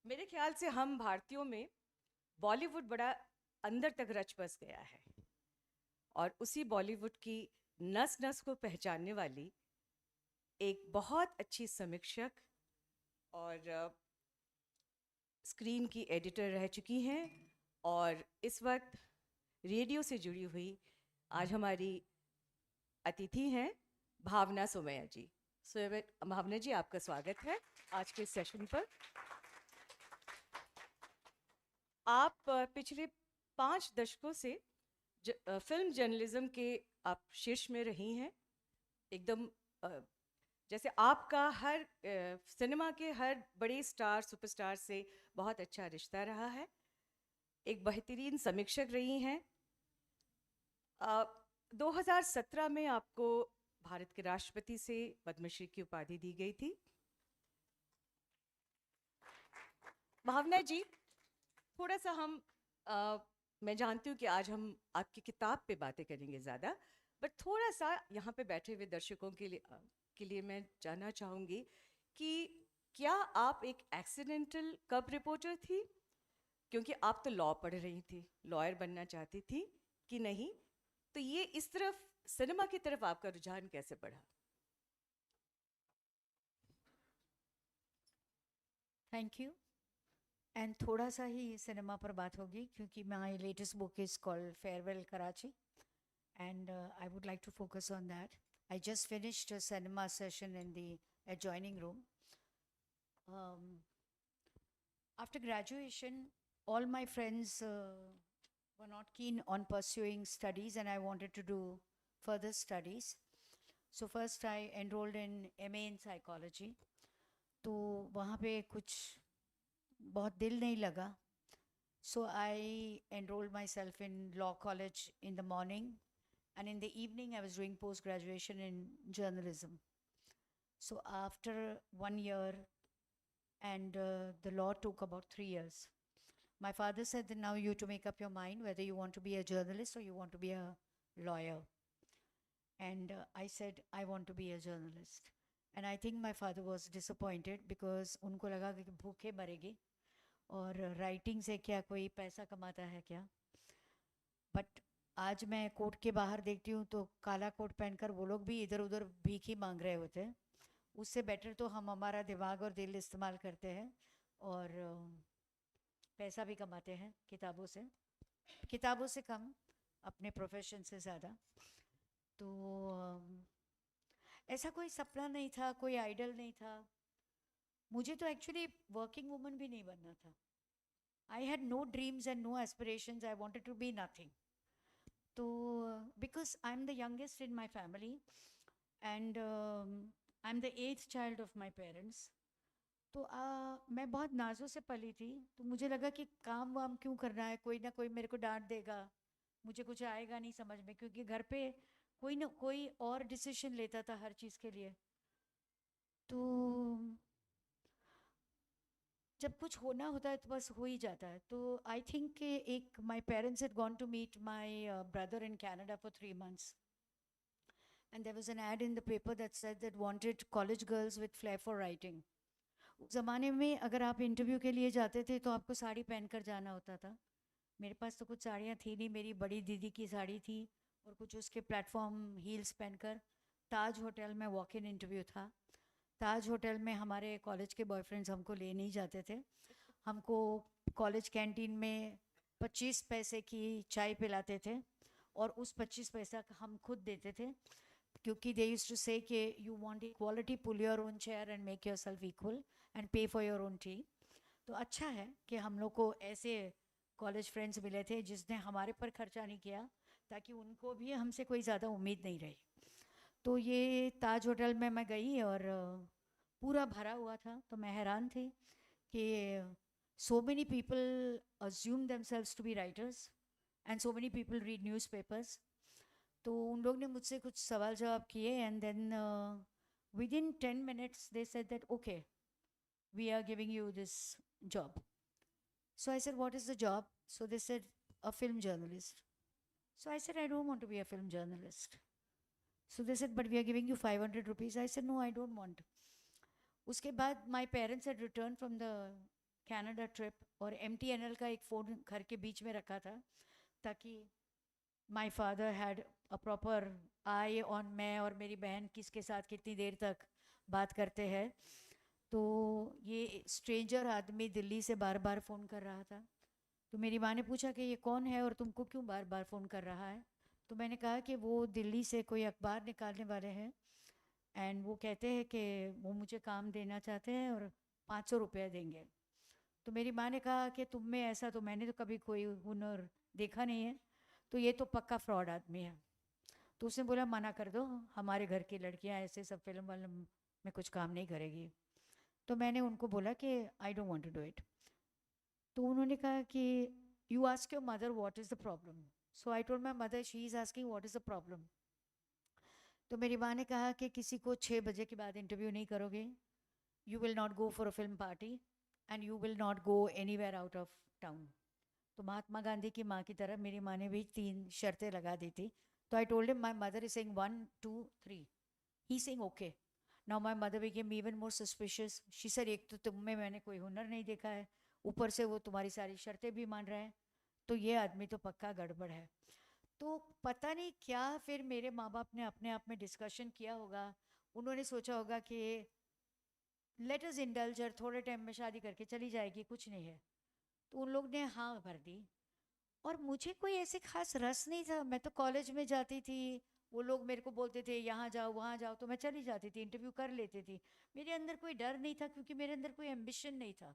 मेरे ख्याल से हम भारतीयों में बॉलीवुड बड़ा अंदर तक रच बस गया है, और उसी बॉलीवुड की नस नस को पहचानने वाली एक बहुत अच्छी समीक्षक और स्क्रीन की एडिटर रह चुकी हैं, और इस वक्त रेडियो से जुड़ी हुई आज हमारी अतिथि हैं भावना सोमैया जी। भावना जी, आपका स्वागत है आज के सेशन पर। आप पिछले 5 दशकों से फिल्म जर्नलिज्म के आप शीर्ष में रही हैं। एकदम जैसे आपका हर सिनेमा के हर बड़े स्टार सुपरस्टार से बहुत अच्छा रिश्ता रहा है। एक बेहतरीन समीक्षक रही हैं। 2017 में आपको भारत के राष्ट्रपति से पद्मश्री की उपाधि दी गई थी। भावना जी, थोड़ा सा मैं जानती हूँ कि आज हम आपकी किताब पे बातें करेंगे ज़्यादा, बट थोड़ा सा यहाँ पे बैठे हुए दर्शकों के लिए मैं जानना चाहूँगी कि क्या आप एक एक्सीडेंटल कब रिपोर्टर थी, क्योंकि आप तो लॉ पढ़ रही थी, लॉयर बनना चाहती थी कि नहीं? तो ये इस तरफ सिनेमा की तरफ आपका रुझान कैसे बढ़ा? Thank you. एंड थोड़ा सा ही सिनेमा पर बात होगी क्योंकि my latest book is called farewell Karachi, and I would like to focus on that. I just finished a cinema session in the adjoining room. After graduation, all my friends were not keen on pursuing studies, and I wanted to do further studies. So first I enrolled in MA in psychology. तो वहाँ पे कुछ बहुत दिल नहीं लगा. So I enrolled myself in law college in the morning, and in the evening I was doing post-graduation in journalism. So after 1 year, and the law took about 3 years, my father said that now you have to make up your mind whether you want to be a journalist or you want to be a lawyer. And I said, I want to be a journalist. And I think my father was disappointed because उनको लगा कि भूखे मरेगी और writing से क्या कोई पैसा कमाता है क्या. But आज मैं कोर्ट के बाहर देखती हूँ तो काला कोट पहनकर वो लोग भी इधर उधर भीख ही मांग रहे होते हैं। उससे बेटर तो हम हमारा दिमाग और दिल इस्तेमाल करते हैं और पैसा भी कमाते हैं किताबों से कम, अपने प्रोफेशन से ज़्यादा। तो ऐसा कोई सपना नहीं था, कोई आइडल नहीं था। मुझे तो एक्चुअली वर्किंग वुमन भी नहीं बनना था। I had no dreams and no aspirations, I wanted to be nothing. तो because I am the youngest in my family and I am the 8th child of my parents. तो मैं बहुत नाजों से पली थी, तो मुझे लगा कि काम वाम क्यों करना है, कोई ना कोई मेरे को डांट देगा, मुझे कुछ आएगा नहीं समझ में, क्योंकि घर पे कोई ना कोई और डिसीजन लेता था हर चीज़ के लिए। तो जब कुछ होना होता है तो बस हो ही जाता है। तो आई थिंक कि एक my parents had gone to meet my brother in Canada for 3 months and there was an ad in the paper that said that wanted college girls with flair for writing. उस ज़माने में अगर आप interview के लिए जाते थे तो आपको साड़ी पहनकर जाना होता था। मेरे पास तो कुछ साड़ियाँ थी नहीं, मेरी बड़ी दीदी की साड़ी थी और कुछ उसके प्लेटफॉर्म हील्स पहनकर ताज होटल में वॉक इन इंटरव्यू था। ताज होटल में हमारे कॉलेज के बॉयफ्रेंड्स हमको ले नहीं जाते थे, हमको कॉलेज कैंटीन में 25 पैसे की चाय पिलाते थे और उस 25 पैसा हम खुद देते थे, क्योंकि दे यूज्ड टू से कि you want equality, pull your own chair and make yourself equal and pay for your own tea. तो अच्छा है कि हम लोग को ऐसे कॉलेज फ्रेंड्स मिले थे जिसने हमारे पर खर्चा नहीं किया, ताकि उनको भी हमसे कोई ज़्यादा उम्मीद नहीं रही। तो ये ताज होटल में मैं गई और पूरा भरा हुआ था, तो मैं हैरान थी कि so many people assume themselves to be writers and so many people read newspapers. तो उन लोग ने मुझसे कुछ सवाल जवाब किए and then within 10 minutes they said that okay, we are giving you this job. So I said, what is the job? So they said, a film journalist. So I said, I don't want to be a film journalist. So they said, but we are giving you 500 rupees. I said, no, I don't want. उसके बाद my parents had returned from the Canada trip और MTNL का एक phone घर के बीच में रखा था, ताकि my father had a proper eye on मैं और मेरी बहन किसके साथ कितनी देर तक बात करते हैं। तो ये स्ट्रेंजर आदमी दिल्ली से बार बार फ़ोन कर रहा था। तो मेरी माँ ने पूछा कि ये कौन है और तुमको क्यों बार बार फ़ोन कर रहा है? तो मैंने कहा कि वो दिल्ली से कोई अखबार निकालने वाले हैं एंड वो कहते हैं कि वो मुझे काम देना चाहते हैं और 500 रुपये देंगे। तो मेरी माँ ने कहा कि तुम में ऐसा, तो मैंने तो कभी कोई हुनर देखा नहीं है, तो ये तो पक्का फ्रॉड आदमी है। तो उसने बोला मना कर दो, हमारे घर की लड़कियां ऐसे सब फिल्म वाल्म में कुछ काम नहीं करेगी। तो मैंने उनको बोला कि I don't want to do it. तो उन्होंने कहा कि you ask your mother what is the problem. So I told my mother, she is asking what is the problem. तो मेरी माँ ने कहा कि किसी को 6 बजे के बाद इंटरव्यू नहीं करोगे, you will not go for a film party and you will not go anywhere out of town. तो महात्मा गांधी की माँ की तरह मेरी माँ ने भी 3 शर्तें लगा दी थी। तो I told him my mother is saying 1 2 3, he saying okay. Now my mother became even more suspicious. She said, एक तो तुम में मैंने कोई हुनर नहीं देखा है, ऊपर से वो तुम्हारी सारी शर्तें भी मान रहे हैं, तो ये आदमी तो पक्का गड़बड़ है। तो पता नहीं क्या फिर मेरे माँ बाप ने अपने आप में डिस्कशन किया होगा, उन्होंने सोचा होगा कि लेट अस इंडल्ज हर, थोड़े टाइम में शादी करके चली जाएगी, कुछ नहीं है। तो उन लोग ने हाँ भर दी और मुझे कोई ऐसे खास रस नहीं था। मैं तो कॉलेज में जाती थी, वो लोग मेरे को बोलते थे यहाँ जाओ वहाँ जाओ, तो मैं चली जाती थी, इंटरव्यू कर लेती थी। मेरे अंदर कोई डर नहीं था, क्योंकि मेरे अंदर कोई एम्बिशन नहीं था।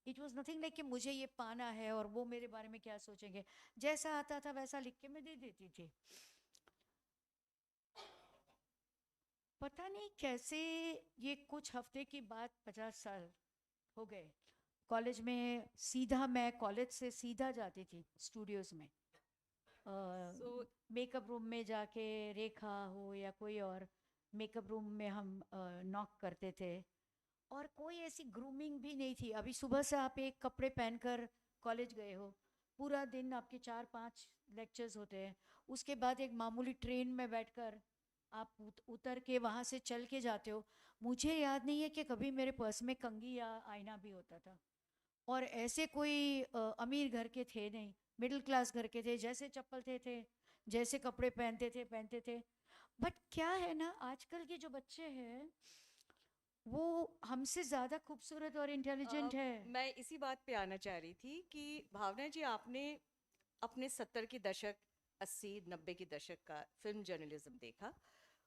इट वॉज नथिंग लाइक कि मुझे ये पाना है और वो मेरे बारे में क्या सोचेंगे। जैसा आता था वैसा लिख के मैं दे देती थी। पता नहीं कैसे ये कुछ हफ्ते की बात 50 साल हो गए। कॉलेज में सीधा, मैं कॉलेज से सीधा जाती थी स्टूडियोज़ में, मेकअप रूम में जाके, रेखा हो या कोई और, मेकअप रूम में हम नॉक करते थे और कोई ऐसी ग्रूमिंग भी नहीं थी। अभी सुबह से आप एक कपड़े पहनकर कॉलेज गए हो, पूरा दिन आपके 4-5 लेक्चर्स होते हैं, उसके बाद एक मामूली ट्रेन में बैठकर आप उतर के वहाँ से चल के जाते हो। मुझे याद नहीं है कि कभी मेरे पर्स में कंघी या आईना भी होता था। और ऐसे कोई अमीर घर के थे नहीं, मिडिल क्लास घर के थे, जैसे चप्पल थे जैसे कपड़े पहनते थे। बट क्या है ना, आजकल के जो बच्चे हैं वो हमसे ज़्यादा खूबसूरत और इंटेलिजेंट है। मैं इसी बात पे आना चाह रही थी कि भावना जी, आपने अपने 70 के दशक, 80 90 के दशक का फिल्म जर्नलिज्म देखा।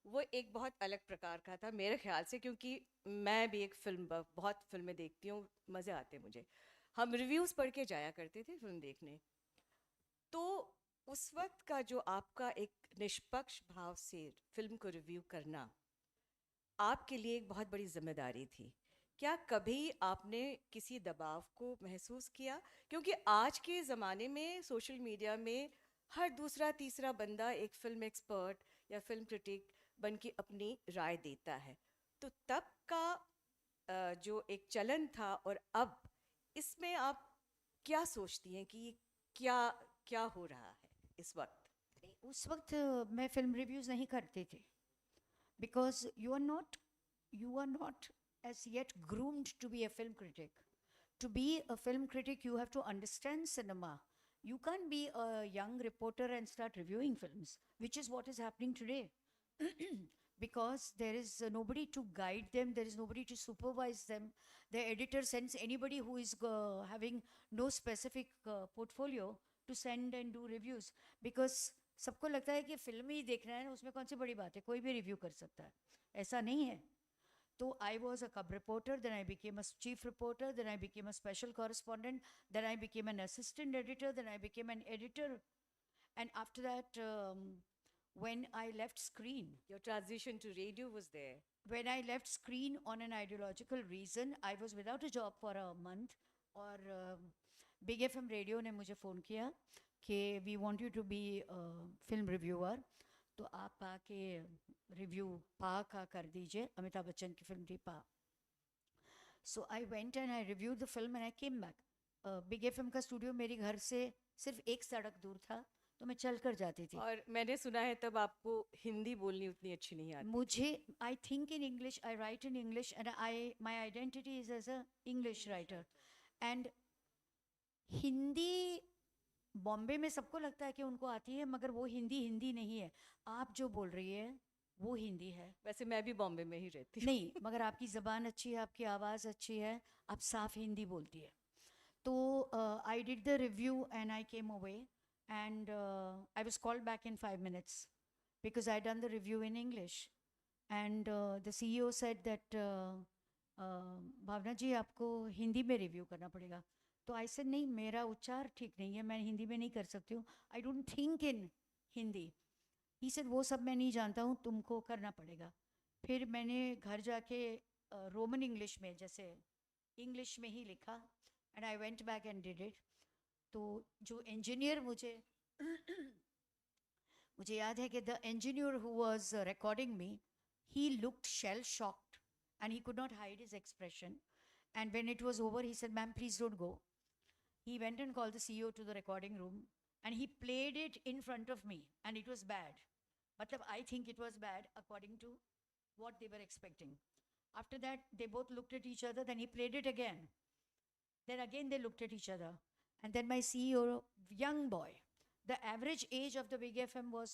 वो एक बहुत अलग प्रकार का था मेरे ख्याल से, क्योंकि मैं भी एक फिल्म बफ, बहुत फिल्में देखती हूँ, मज़े आते हैं मुझे। हम रिव्यूज़ पढ़ के जाया करते थे फिल्म देखने। तो उस वक्त का जो आपका एक निष्पक्ष भाव से फिल्म को रिव्यू करना आपके लिए एक बहुत बड़ी जिम्मेदारी थी। क्या कभी आपने किसी दबाव को महसूस किया? क्योंकि आज के ज़माने में सोशल मीडिया में हर दूसरा तीसरा बंदा एक फिल्म एक्सपर्ट या फिल्म क्रिटिक बन के अपनी राय देता है। तो तब का जो एक चलन था और अब इसमें आप क्या सोचती हैं कि क्या क्या हो रहा है इस वक्त? उस वक्त मैं फिल्म रिव्यूज़ नहीं करती थी, because you are not as yet groomed to be a film critic. To be a film critic, you have to understand cinema. You can't be a young reporter and start reviewing films, which is what is happening today. Because there is nobody to guide them, there is nobody to supervise them. The editor sends anybody who is having no specific portfolio to send and do reviews. Because सबको लगता है कि film ही देखना है, उसमें कौन सी बड़ी बात है, कोई भी रिव्यू कर सकता है। ऐसा नहीं है। तो I was a cub reporter, then I became a chief reporter, then I became a special correspondent, then I became an assistant editor, then I became an editor. And after that, when I left screen, your transition to radio was there. When I left screen on an ideological reason, I was without a job for a month. और Big FM radio ने मुझे phone किया कि we want you to be a film reviewer, तो आप आके review पा का कर दीजिए। अमिताभ बच्चन की फिल्म थी पा। So I went and I reviewed the film and I came back. Big FM का स्टूडियो मेरे घर से सिर्फ एक सड़क दूर था, तो मैं चल कर जाती थी। और मैंने सुना है तब आपको हिंदी बोलनी उतनी अच्छी नहीं आती। मुझे I think in English, I write in English, and my identity is as a English writer. And Hindi Bombay में सबको लगता है कि उनको आती है, मगर वो हिंदी नहीं है। आप जो बोल रही है वो हिंदी है। वैसे मैं भी बॉम्बे में ही रहती हूँ। नहीं, मगर आपकी ज़बान अच्छी है, आपकी आवाज़ अच्छी है, आप साफ हिंदी बोलती है। तो I did the review and I came away and I was called back in 5 minutes because I done the review in English, and the CEO said that भावना जी आपको हिंदी में रिव्यू करना पड़ेगा। तो I said नहीं, मेरा उच्चार ठीक नहीं है, मैं हिंदी में नहीं कर सकती हूँ, I don't think in Hindi. He said वो सब मैं नहीं जानता हूँ, तुमको करना पड़ेगा। फिर मैंने घर जाके रोमन इंग्लिश में, जैसे इंग्लिश में ही लिखा, and I went back and did it। तो जो इंजीनियर मुझे याद है कि the engineer who was recording me, he looked shell shocked and he could not hide his expression, and when it was over he said ma'am please don't go. He went and called the CEO to the recording room and he played it in front of me and it was bad. मतलब I think it was bad according to what they were expecting. After that they both looked at each other, then he played it again, then again they looked at each other. And then my CEO, young boy, the average age of the Big FM was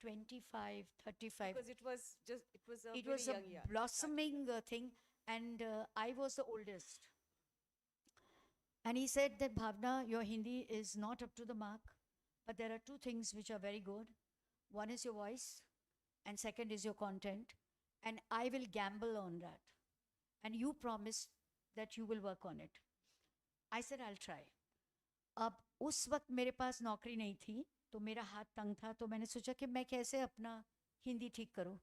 25, 35. Because it was a It was a very young blossoming thing, and I was the oldest. And he said that Bhavna, your Hindi is not up to the mark, but there are two things which are very good. One is your voice, and second is your content, and I will gamble on that. And you promised that you will work on it. I said I'll try. अब उस वक्त मेरे पास नौकरी नहीं थी, तो मेरा हाथ तंग था, तो मैंने सोचा कि मैं कैसे अपना हिंदी ठीक करूं।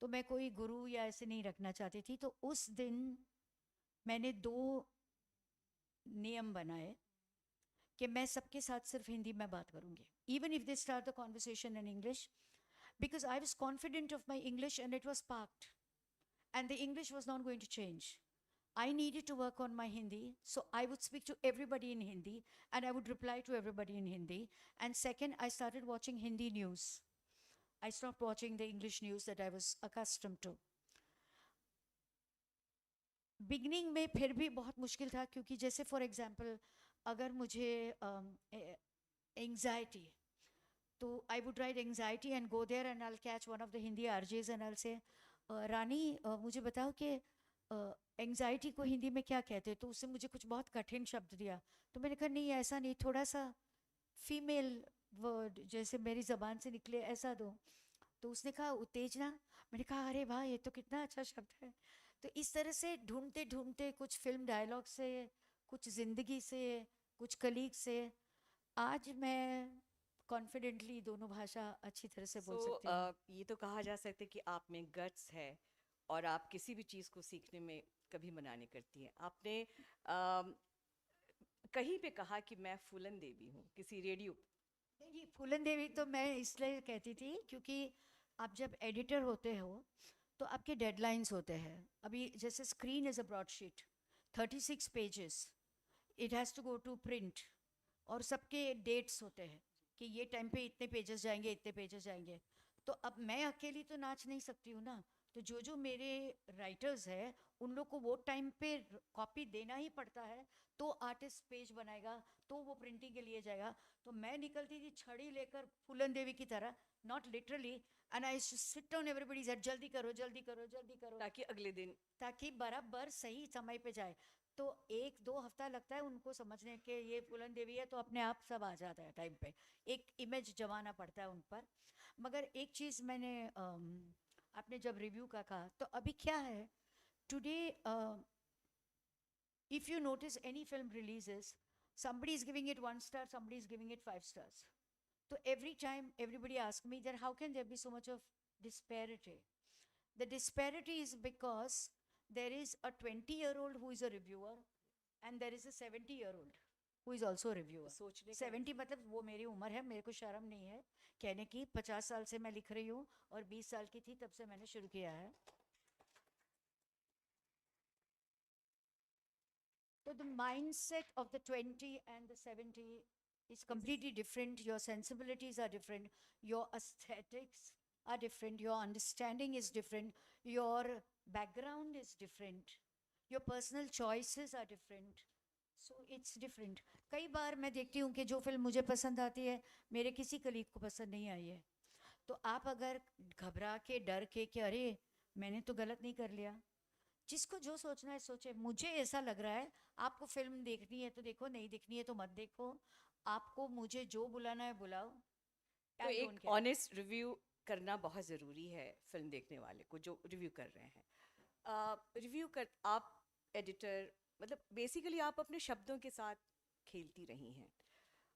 तो मैं कोई गुरु या ऐसे नहीं रखना चाहती थी। तो उस दिन मैंने 2 नियम बनाए कि मैं सबके साथ सिर्फ हिंदी में बात करूंगी, even if they start the conversation in English, because I was confident of my English and it was parked, and the English was not going to change. I needed to work on my Hindi, so I would speak to everybody in Hindi and I would reply to everybody in Hindi. And second, I started watching Hindi news. I stopped watching the English news that I was accustomed to. Beginning में फिर भी बहुत मुश्किल था, क्योंकि जैसे for example, अगर मुझे anxiety, तो I would write anxiety and go there and I catch one of the Hindi RJs and I say Rani मुझे बताओ कि एंग्जाइटी को हिंदी में क्या कहते हैं, तो उससे मुझे कुछ बहुत कठिन शब्द दिया, तो मैंने कहा नहीं ऐसा नहीं, थोड़ा सा फीमेल वर्ड जैसे मेरी ज़बान से निकले ऐसा दो। तो उसने कहा उत्तेजना। मैंने कहा अरे वाह ये तो कितना अच्छा शब्द है। तो इस तरह से ढूंढते ढूंढते कुछ फिल्म डायलॉग से, कुछ ज़िंदगी से, कुछ कलीग से, आज मैं कॉन्फिडेंटली दोनों भाषा अच्छी तरह से बोल सकती हूँ। ये तो कहा जा सकता है कि आप में गट्स है और आप किसी भी चीज़ को सीखने में कभी मना नहीं करती हैं। आपने कहीं पे कहा कि मैं फूलन देवी हूँ किसी रेडियो पे। नहीं, फूलन देवी तो मैं इसलिए कहती थी क्योंकि आप जब एडिटर होते हो तो आपके डेडलाइंस होते हैं। अभी जैसे screen is a broadsheet 36 pages, it has to go to print, और सबके डेट्स होते हैं कि ये टाइम पे इतने पेजेस जाएंगे, इतने पेजेस जाएंगे। तो अब मैं अकेली तो नाच नहीं सकती हूँ ना, तो जो मेरे राइटर्स हैं उन लोग को वो टाइम पे कॉपी देना ही पड़ता है, तो आर्टिस्ट पेज बनाएगा, तो वो प्रिंटिंग के लिए जाएगा। तो मैं निकलती थी छड़ी लेकर फूलन देवी की तरह, not literally, and I sit on everybody's head, जल्दी करो जल्दी करो जल्दी करो, ताकि अगले दिन ताकि बराबर सही समय पे जाए। तो 1-2 हफ्ता लगता है उनको समझने के ये फूलन देवी है, तो अपने आप सब आ जाता है टाइम पे, एक इमेज जमाना पड़ता है उन पर। मगर एक चीज़ मैंने आपने जब रिव्यू का कहा, तो अभी क्या है today, if you notice any film releases, somebody is giving it 1 star, somebody is giving it 5 stars. So every time everybody asks me that how can there be so much of disparity? The disparity is because there is a 20-year-old who is a reviewer and there is a 70-year-old who is also a reviewer. 70 मतलब वो मेरी उम्र है, मेरे को शर्म नहीं है कहने की, 50 साल से मैं लिख रही हूँ और 20 साल की थी तब से मैंने शुरू किया है। So the mindset of the 20 and the 70 is completely different. Your sensibilities are different. Your aesthetics are different. Your understanding is different. Your background is different. Your personal choices are different. So it's different. कई बार मैं देखती हूँ कि जो film मुझे पसंद आती है मेरे किसी कलीग को पसंद नहीं आई है, तो आप अगर घबरा के डर के कि अरे मैंने तो गलत नहीं कर लिया, जिसको जो सोचना है सोचे। मुझे ऐसा लग रहा है आपको फिल्म देखनी है तो देखो, नहीं देखनी है तो मत देखो, आपको मुझे जो बुलाना है बुलाओ। तो एक ऑनेस्ट रिव्यू करना बहुत ज़रूरी है फिल्म देखने वाले को जो रिव्यू कर रहे हैं। रिव्यू कर आप एडिटर, मतलब बेसिकली आप अपने शब्दों के साथ खेलती रही हैं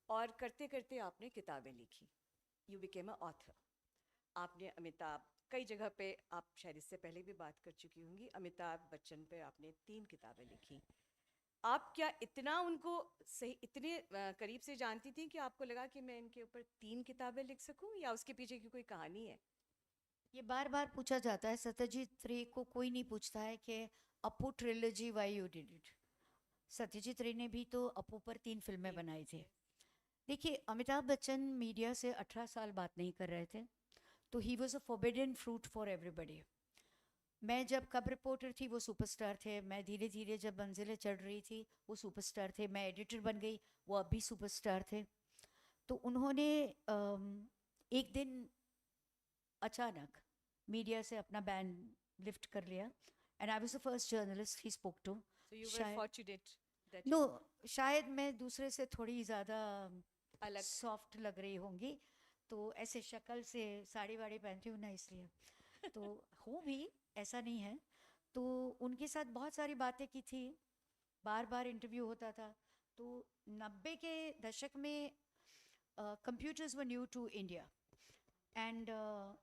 और करते करते आपने किताबें लिखी, यू बिकेम अ ऑथर। आपने अमिताभ, कई जगह पे आप शायद इससे पहले भी बात कर चुकी होंगी, अमिताभ बच्चन पे आपने 3 किताबें लिखी। आप क्या इतना उनको सही, इतने करीब से जानती थी कि आपको लगा कि मैं इनके ऊपर 3 किताबें लिख सकूं, या उसके पीछे की कोई कहानी है? ये बार बार पूछा जाता है, सत्यजीत रे को कोई नहीं पूछता है कि Apu trilogy why you did it. Satyajit Ray ने भी तो अपू पर 3 फिल्में बनाई थी। देखिए अमिताभ बच्चन मीडिया से 18 साल बात नहीं कर रहे थे, तो he was a forbidden fruit for everybody. मैं जब कब रिपोर्टर थी वो सुपरस्टार थे, मैं धीरे धीरे जब मंजिलें चढ़ रही थी वो सुपरस्टार थे, मैं एडिटर बन गई वो अब भी सुपरस्टार थे। तो उन्होंने एक दिन अचानक मीडिया से अपना बैन लिफ्ट कर लिया, and I was the first journalist he spoke to. So you were fortunate that नो, शायद मैं दूसरे से थोड़ी ज़्यादा अलग सॉफ्ट लग रही होंगी, तो ऐसे शक्ल से साड़ी वाड़ी पहनती हूँ ना इसलिए, तो हूँ भी, ऐसा नहीं है। तो उनके साथ बहुत सारी बातें की थी, बार बार इंटरव्यू होता था। तो 90 के दशक में computers were new to India, and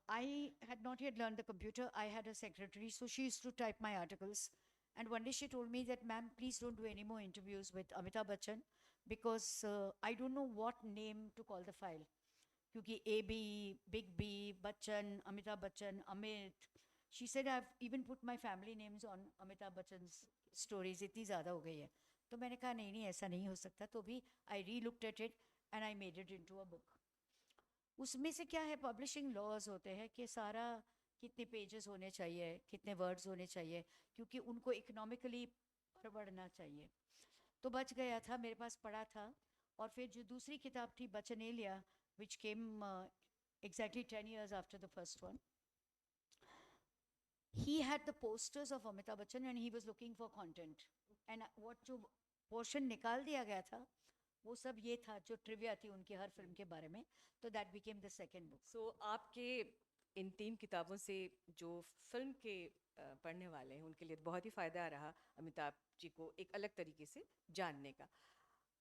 I had not yet learned the computer. I had a secretary, so she used to type my articles. And one day she told me that, ma'am, please don't do any more interviews with Amitabh Bachchan because I don't know what name to call the file. Kyunki AB, Big B, Bachchan, Amitabh Bachchan, Amit. She said I've even put my family names on Amitabh Bachchan's stories. इतनी ज़्यादा हो गई है। तो मैंने कहा नहीं नहीं ऐसा नहीं हो सकता। तो भी I re-looked at it and I made it into a book. उसमें से क्या है, पब्लिशिंग लॉज होते हैं कि सारा कितने पेजेस होने चाहिए, कितने वर्ड्स होने चाहिए, क्योंकि उनको इकोनॉमिकली परवड़ना चाहिए। तो बच गया था, मेरे पास पड़ा था। और फिर जो दूसरी किताब थी बचनेलिया, which came exactly 10 years after the first one. He had the posters of Amitabh Bachchan and he was looking for content. And what जो portion निकाल दिया गया था, वो सब ये था जो ट्रिविया थी उनकी हर फिल्म के बारे में. तो that became the second book. So आपके इन 3 किताबों से जो फिल्म के पढ़ने वाले हैं उनके लिए बहुत ही फ़ायदा रहा अमिताभ जी को एक अलग तरीके से जानने का.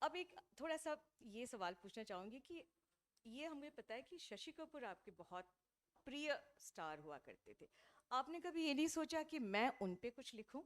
अब एक थोड़ा सा ये सवाल पूछना चाहूँगी कि ये हमें पता है कि शशि कपूर आपके बहुत प्रिय स्टार हुआ करते थे. आपने कभी ये नहीं सोचा कि मैं उन पे कुछ लिखूं?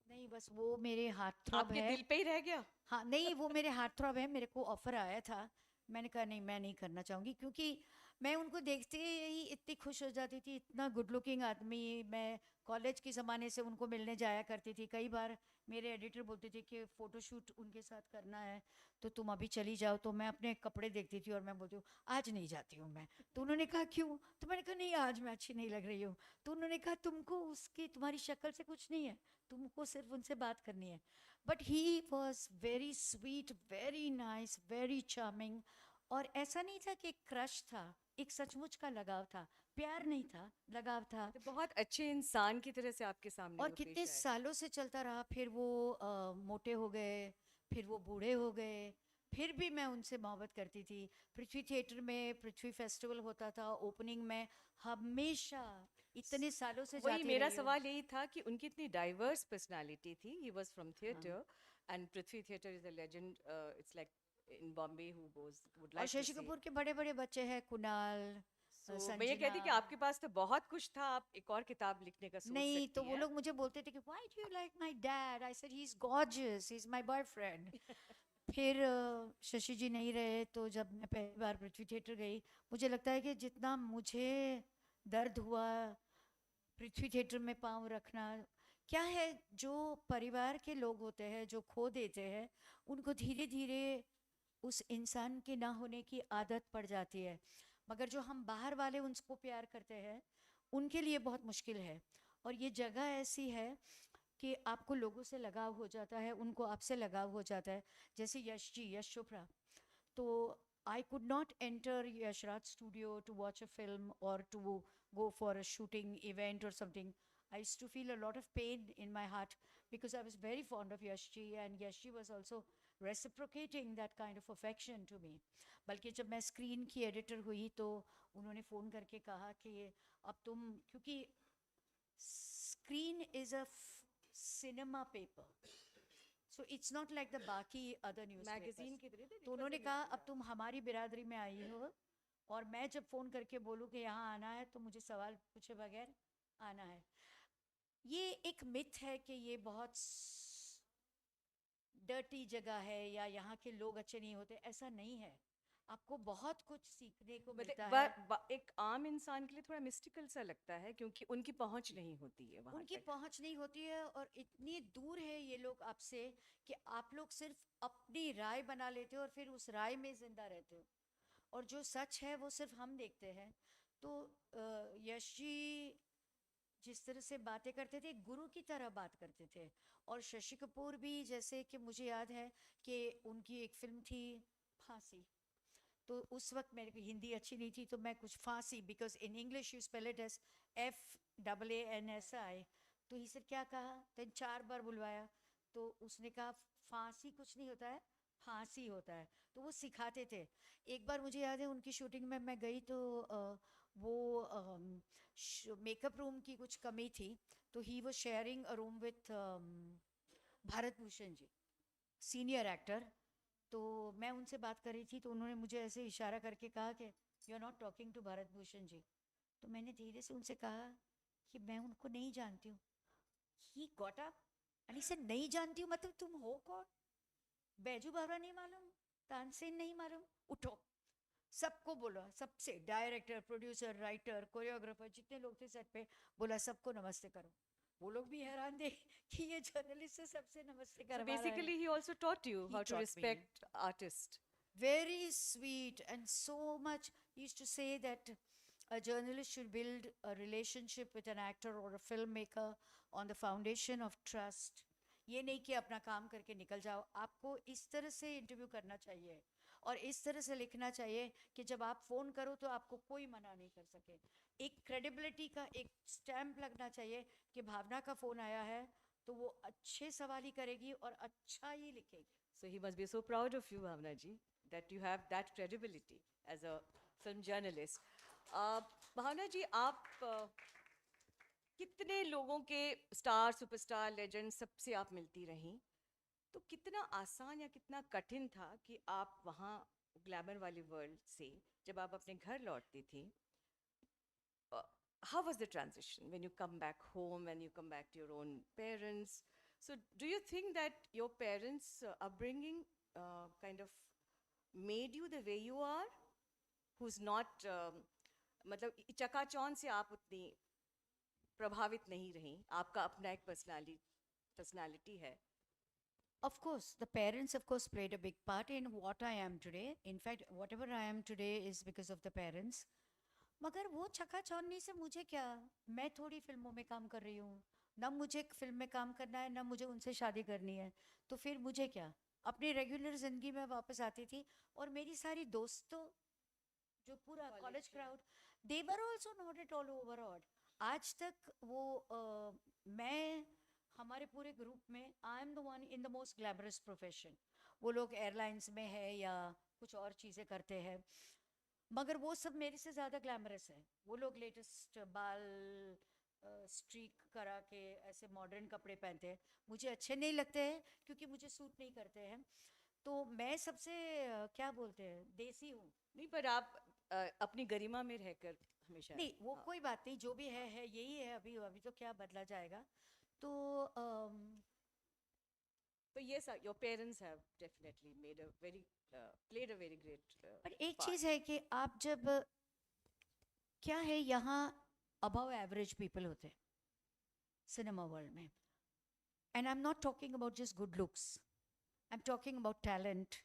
नहीं, बस वो मेरे हार्ट थ्रॉब आपके है. दिल पे ही रह गया? हाँ, नहीं, वो मेरे हार्ट थ्रॉब है. मेरे को ऑफर आया था, मैंने कहा नहीं, मैं नहीं करना चाहूँगी, क्योंकि मैं उनको देखते ही इतनी खुश हो जाती थी. इतना गुड लुकिंग आदमी. मैं कॉलेज के ज़माने से उनको मिलने जाया करती थी. कई बार मेरे एडिटर बोलते थे कि फ़ोटोशूट उनके साथ करना है तो तुम अभी चली जाओ. तो मैं अपने कपड़े देखती थी और मैं बोलती हूँ आज नहीं जाती हूँ मैं. तो उन्होंने कहा क्यों? तो मैंने कहा नहीं, आज मैं अच्छी नहीं लग रही हूँ. तो उन्होंने कहा तुमको उसकी तुम्हारी शक्ल से कुछ नहीं है, तुमको सिर्फ उनसे बात करनी है. But he was very sweet, very nice, very charming. और ऐसा नहीं था कि क्रश था, एक सचमुच का लगाव था. प्यार नहीं था, लगाव था. तो बहुत अच्छे इंसान की तरह से आपके सामने और वो कितने पेश आए. सालों से चलता रहा. फिर वो मोटे हो गए, फिर वो बूढ़े हो गए, फिर भी मैं उनसे मोहब्बत करती थी. पृथ्वी थिएटर में पृथ्वी फेस्टिवल होता था, ओपनिंग में हमेशा इतने सालों से वही जाती मेरा रही हूँ. सवाल यही था कि उनकी इतनी डाइवर्स पर्सनालिटी थी. He was from theatre and Prithvi theatre is a legend. It's like in Bombay who goes would और लाइक टू शशि कपूर के बड़े बड़े बच्चे हैं, कुणाल, मैं ये कहती कि आपके पास तो बहुत कुछ था, आप एक और किताब लिखने का सोच नहीं, सकती तो वो हैं. लोग मुझे बोलते थे कि why do you like my dad? I said he is gorgeous, he is my boyfriend. फिर शशि जी नहीं रहे, तो जब मैं पहली बार पृथ्वी थिएटर गई, मुझे लगता है कि जितना मुझे दर्द हुआ पृथ्वी थिएटर में पाँव रखना, क्या है जो परिवार के लोग होते हैं जो खो देते हैं, उनको धीरे धीरे उस इंसान के ना होने की आदत पड़ जाती है. मगर जो हम बाहर वाले उनको प्यार करते हैं, उनके लिए बहुत मुश्किल है. और ये जगह ऐसी है कि आपको लोगों से लगाव हो जाता है, उनको आपसे लगाव हो जाता है. जैसे यश जी, यश चोपड़ा. तो I could not enter Yashraj studio to watch a film or to go for a shooting event or something. I used to feel a lot of pain in my heart because I was very fond of Yashji, and Yashji was also reciprocating that kind of affection to me. बल्कि जब मैं screen की editor हुई तो उन्होंने phone करके कहा कि अब तुम, क्योंकि screen is a cinema paper, so it's not like the बाकी other newspapers. मैगजीन की तरह. तो उन्होंने कहा अब तुम हमारी बिरादरी में आई हो, और मैं जब फ़ोन करके बोलूँ कि यहाँ आना है तो मुझे सवाल पूछे बगैर आना है. ये एक मिथ है कि ये बहुत डर्टी जगह है या यहाँ के लोग अच्छे नहीं होते. ऐसा नहीं है. आपको बहुत कुछ सीखने को मिलता है. एक आम इंसान के लिए थोड़ा मिस्टिकल सा लगता है क्योंकि उनकी पहुंच नहीं होती है वहाँ उनकी तक. पहुंच नहीं होती है और इतनी दूर है ये लोग आपसे कि आप लोग सिर्फ अपनी राय बना लेते हो और फिर उस राय में जिंदा रहते हो, और जो सच है वो सिर्फ हम देखते हैं. तो यश जी जिस तरह से बातें करते थे, गुरु की तरह बात करते थे. और शशि कपूर भी, जैसे कि मुझे याद है कि उनकी एक फिल्म थी फांसी, तो उस वक्त मेरे को हिंदी अच्छी नहीं थी, तो मैं कुछ फांसी, because in English you spell it S FAANSI. तो ही सर क्या कहा, तो 4 बार बुलवाया, तो उसने कहा फांसी कुछ नहीं होता है, फांसी होता है. तो वो सिखाते थे. एक बार मुझे याद है उनकी शूटिंग में मैं गई तो वो मेकअप रूम की कुछ कमी थी, तो he was sharing a room with Bharat Bhushan ji, senior actor. तो मैं उनसे बात कर रही थी तो उन्होंने मुझे ऐसे इशारा करके कहा कि you are not talking to Bharat Bhushan ji. तो मैंने धीरे से उनसे कहा कि मैं उनको नहीं जानती हूँ. He got up and he said नहीं जानती हूँ मतलब तुम हो कौन? बैजू बावरा नहीं मालूम, तानसेन नहीं मालूम, उठो. सबको बोला, सबसे, डायरेक्टर, प्रोड्यूसर, राइटर, कोरियोग्राफर, जितने लोग थे सेट पे, बोला सबको नमस्ते करो. वो लोग भी हैरान थे कि ये जर्नलिस्ट से सबसे नमस्ते करवा रहा है. Basically he also taught you how to respect artists. Very sweet, and so much. He used to say that a journalist should build a relationship with an actor or a filmmaker on the foundation of trust. ये नहीं कि अपना काम करके निकल जाओ, आपको इस तरह से इंटरव्यू करना चाहिए. और इस तरह से लिखना चाहिए कि जब आप फ़ोन करो तो आपको कोई मना नहीं कर सके। एक क्रेडिबिलिटी का एक स्टैम्प लगना चाहिए कि भावना का फ़ोन आया है तो वो अच्छे सवाल ही करेगी और अच्छा ही लिखेगी। So he must be so proud of you, Bhavna ji, that you have that credibility as a film journalist. Bhavna ji, आप कितने लोगों के स्टार, सुपरस्टार, लेजेंड सबसे आप मिलती रहीं, तो कितना आसान या कितना कठिन था कि आप वहाँ ग्लैमर वाली वर्ल्ड से जब आप अपने घर लौटती थी, how was the transition when you come back home, when you come back to your own parents? So do you think that your parents' upbringing kind of made you the way you are, who's not मतलब चकाचौंध से आप उतनी प्रभावित नहीं रहीं, आपका अपना एक personality है? Of course, the parents, of course, played a big part in what I am today. In fact, whatever I am today is because of the parents. मगर वो चकाचौंधी से मुझे क्या, मैं थोड़ी फिल्मों में काम कर रही हूँ, ना मुझे फिल्म में काम करना है, ना मुझे उनसे शादी करनी है, तो फिर मुझे क्या, अपनी रेगुलर ज़िंदगी में वापस आती थी। और मेरी सारी दोस्तों, जो पूरा college crowd, they were also not at all overall. आज तक वो मैं हमारे पूरे ग्रुप में आई am the one in the most glamorous profession. वो लोग एयरलाइंस में है या कुछ और चीज़ें करते हैं, मगर वो सब मेरे से ज़्यादा ग्लैमरस है। वो लोग लेटेस्ट बाल स्ट्रीक करा के ऐसे मॉडर्न कपड़े पहनते हैं, मुझे अच्छे नहीं लगते हैं क्योंकि मुझे सूट नहीं करते हैं। तो मैं सबसे क्या बोलते हैं, देसी हूँ। नहीं, पर आप अपनी गरिमा में रहकर हमेशा नहीं, वो कोई बात नहीं, जो भी है यही है। अभी अभी तो क्या बदला जाएगा। तो but yes, your parents have definitely made a very played a very great पर एक part. चीज़ है कि आप जब क्या है, यहाँ अबव एवरेज पीपल होते हैं सिनेमा वर्ल्ड में, and I am not talking about just good looks, I am talking about talent,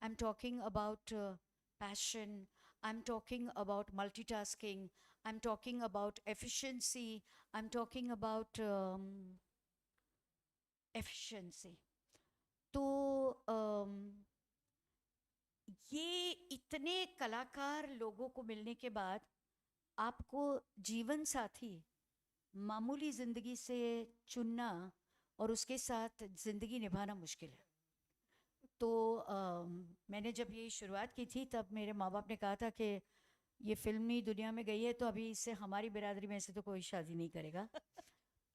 I am talking about passion, I'm talking about multitasking, I'm talking about efficiency, I'm talking about efficiency. तो ये इतने कलाकार लोगों को मिलने के बाद आपको जीवन साथी मामूली ज़िंदगी से चुनना और उसके साथ ज़िंदगी निभाना मुश्किल है। तो मैंने जब ये शुरुआत की थी तब मेरे माँ बाप ने कहा था कि ये फिल्मी दुनिया में गई है तो अभी इससे हमारी बिरादरी में से तो कोई शादी नहीं करेगा।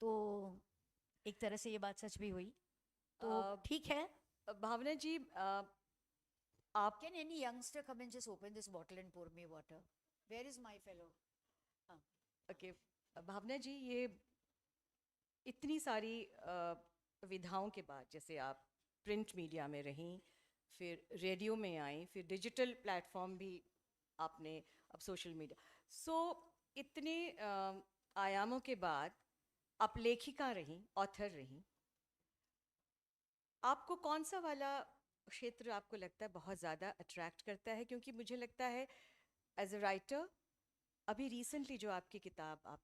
तो एक तरह से ये बात सच भी हुई। तो ठीक है। भावना जी, आप Can any youngster come and just open this bottle and pour me water? Where is my fellow? Okay, भावना जी, ये इतनी सारी विधाओं के बाद, जैसे आप प्रिंट मीडिया में रहीं, फिर रेडियो में आई, फिर डिजिटल प्लेटफॉर्म भी आपने, अब सोशल मीडिया, सो इतने आयामों के बाद आप लेखिका रहीं, ऑथर रहीं, आपको कौन सा वाला क्षेत्र आपको लगता है बहुत ज़्यादा अट्रैक्ट करता है? क्योंकि मुझे लगता है एज अ राइटर, अभी रिसेंटली जो आपकी किताब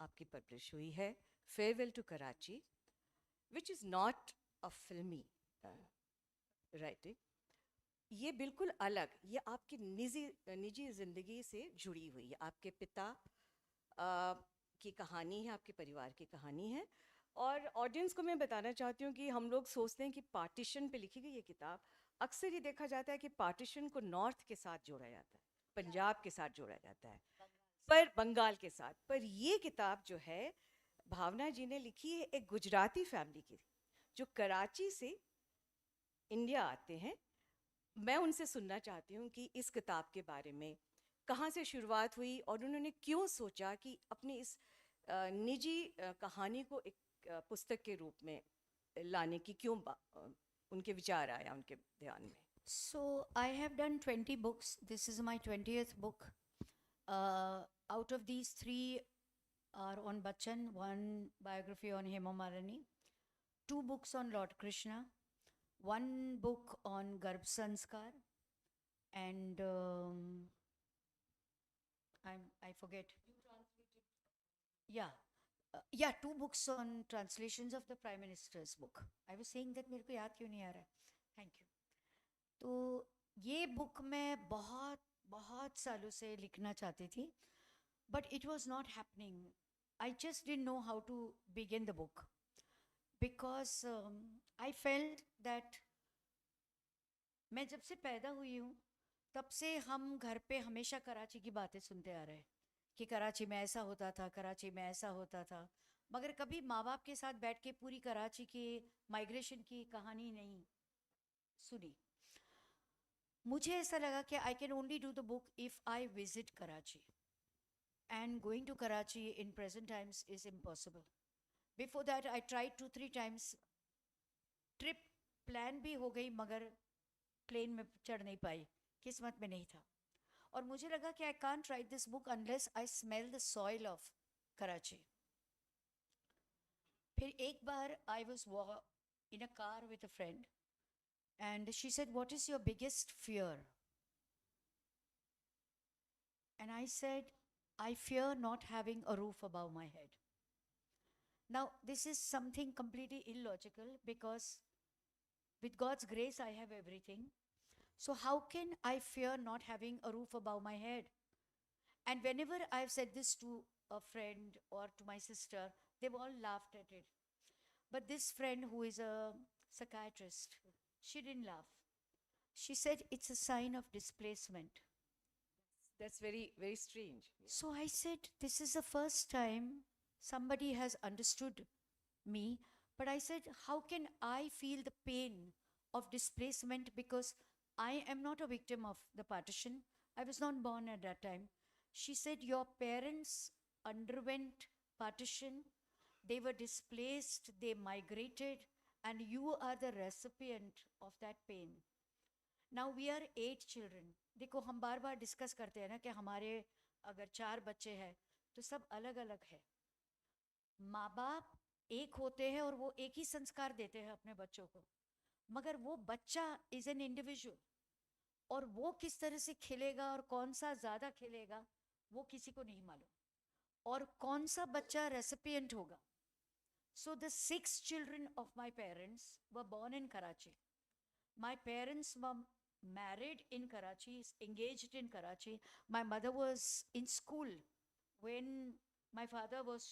आपकी पब्लिश हुई है, farewell to Karachi, which is not a filmy writing, ये बिल्कुल अलग, ये आपकी निजी ज़िंदगी से जुड़ी हुई है, आपके पिता की कहानी है, आपके परिवार की कहानी है। और ऑडियंस को मैं बताना चाहती हूँ कि हम लोग सोचते हैं कि पार्टीशन पे लिखी गई ये किताब, अक्सर ये देखा जाता है कि पार्टीशन को नॉर्थ के साथ जोड़ा जाता है, पंजाब के साथ जोड़ा जाता है, पर बंगाल के साथ। पर ये किताब जो है भावना जी ने लिखी है एक गुजराती फैमिली की, जो कराची से इंडिया आते हैं। मैं उनसे सुनना चाहती हूँ कि इस किताब के बारे में कहाँ से शुरुआत हुई और उन्होंने क्यों सोचा कि अपनी इस निजी कहानी को एक पुस्तक के रूप में लाने की क्यों उनके विचार आया उनके ध्यान में? So I have done 20 books. This is my 20th book. Out of these, 3 are on Bachchan, 1 biography on Hema Malini, 2 books on Lord Krishna, 1 book on Garbh Sanskar, and I forget. Yeah, 2 books on translations of the Prime Minister's book. I was saying that मेरे को याद क्यों नहीं आ रहा है. Thank you. तो ये book मैं बहुत बहुत सालों से लिखना चाहती थी, but it was not happening. I just didn't know how to begin the book because I felt that मैं जब से पैदा हुई हूँ तब से हम घर पे हमेशा कराची की बातें सुनते आ रहे हैं कि कराची में ऐसा होता था, कराची में ऐसा होता था, मगर कभी माँ बाप के साथ बैठ के पूरी कराची की माइग्रेशन की कहानी नहीं सुनी. मुझे ऐसा लगा कि I can only do the book if I visit Karachi, and going to Karachi in present times is impossible. Before that I tried 2-3 times. Trip plan भी हो गई मगर प्लेन में चढ़ नहीं पाई, किस्मत में नहीं था. और मुझे लगा कि I can't write this book unless I smell the soil of Karachi. फिर एक बार I was in a car with a friend and she said, what is your biggest fear? And I said, I fear not having a roof above my head. Now this is something completely illogical because with God's grace I have everything. So how can I fear not having a roof above my head? And whenever I've said this to a friend or to my sister, they've all laughed at it. But this friend who is a psychiatrist, she didn't laugh. She said it's a sign of displacement. That's very, very strange. So I said, this is the first time somebody has understood me. But I said, how can I feel the pain of displacement because I am not a victim of the partition. I was not born at that time. She said, your parents underwent partition. They were displaced, they migrated, and you are the recipient of that pain. Now we are 8 children. देखो हम बार बार discuss करते हैं ना कि हमारे अगर 4 बच्चे हैं तो सब अलग अलग है. माँ बाप एक होते हैं और वो एक ही संस्कार देते हैं अपने बच्चों को, मगर वो बच्चा इज एन इंडिविजुअल और वो किस तरह से खिलेगा और कौन सा ज़्यादा खिलेगा वो किसी को नहीं मालूम, और कौन सा बच्चा रेसिपिएंट होगा. So the 6 children of my parents were born in Karachi. My parents were married in Karachi, engaged in Karachi. My mother was in school when my father was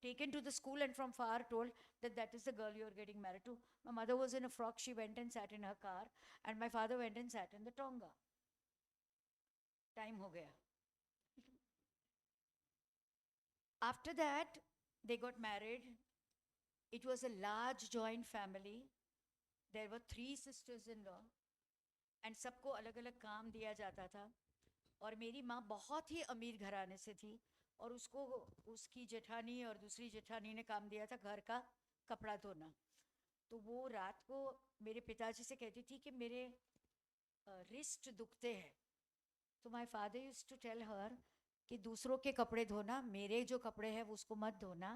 taken to the school and from far told that that is the girl you are getting married to. My mother was in a frock, she went and sat in her car, and my father went and sat in the Tonga. Time ho gaya. After that, they got married. It was a large joint family. There were 3 sisters-in-law and सबको अलग अलग काम दिया जाता था. और मेरी माँ बहुत ही अमीर घराने से थी और उसको उसकी जेठानी और दूसरी जेठानी ने काम दिया था घर का कपड़ा धोना. तो वो रात को मेरे पिताजी से कहती थी कि मेरे रिस्ट दुखते हैं. तो my father used to tell her कि दूसरों के कपड़े धोना, मेरे जो कपड़े हैं वो उसको मत धोना.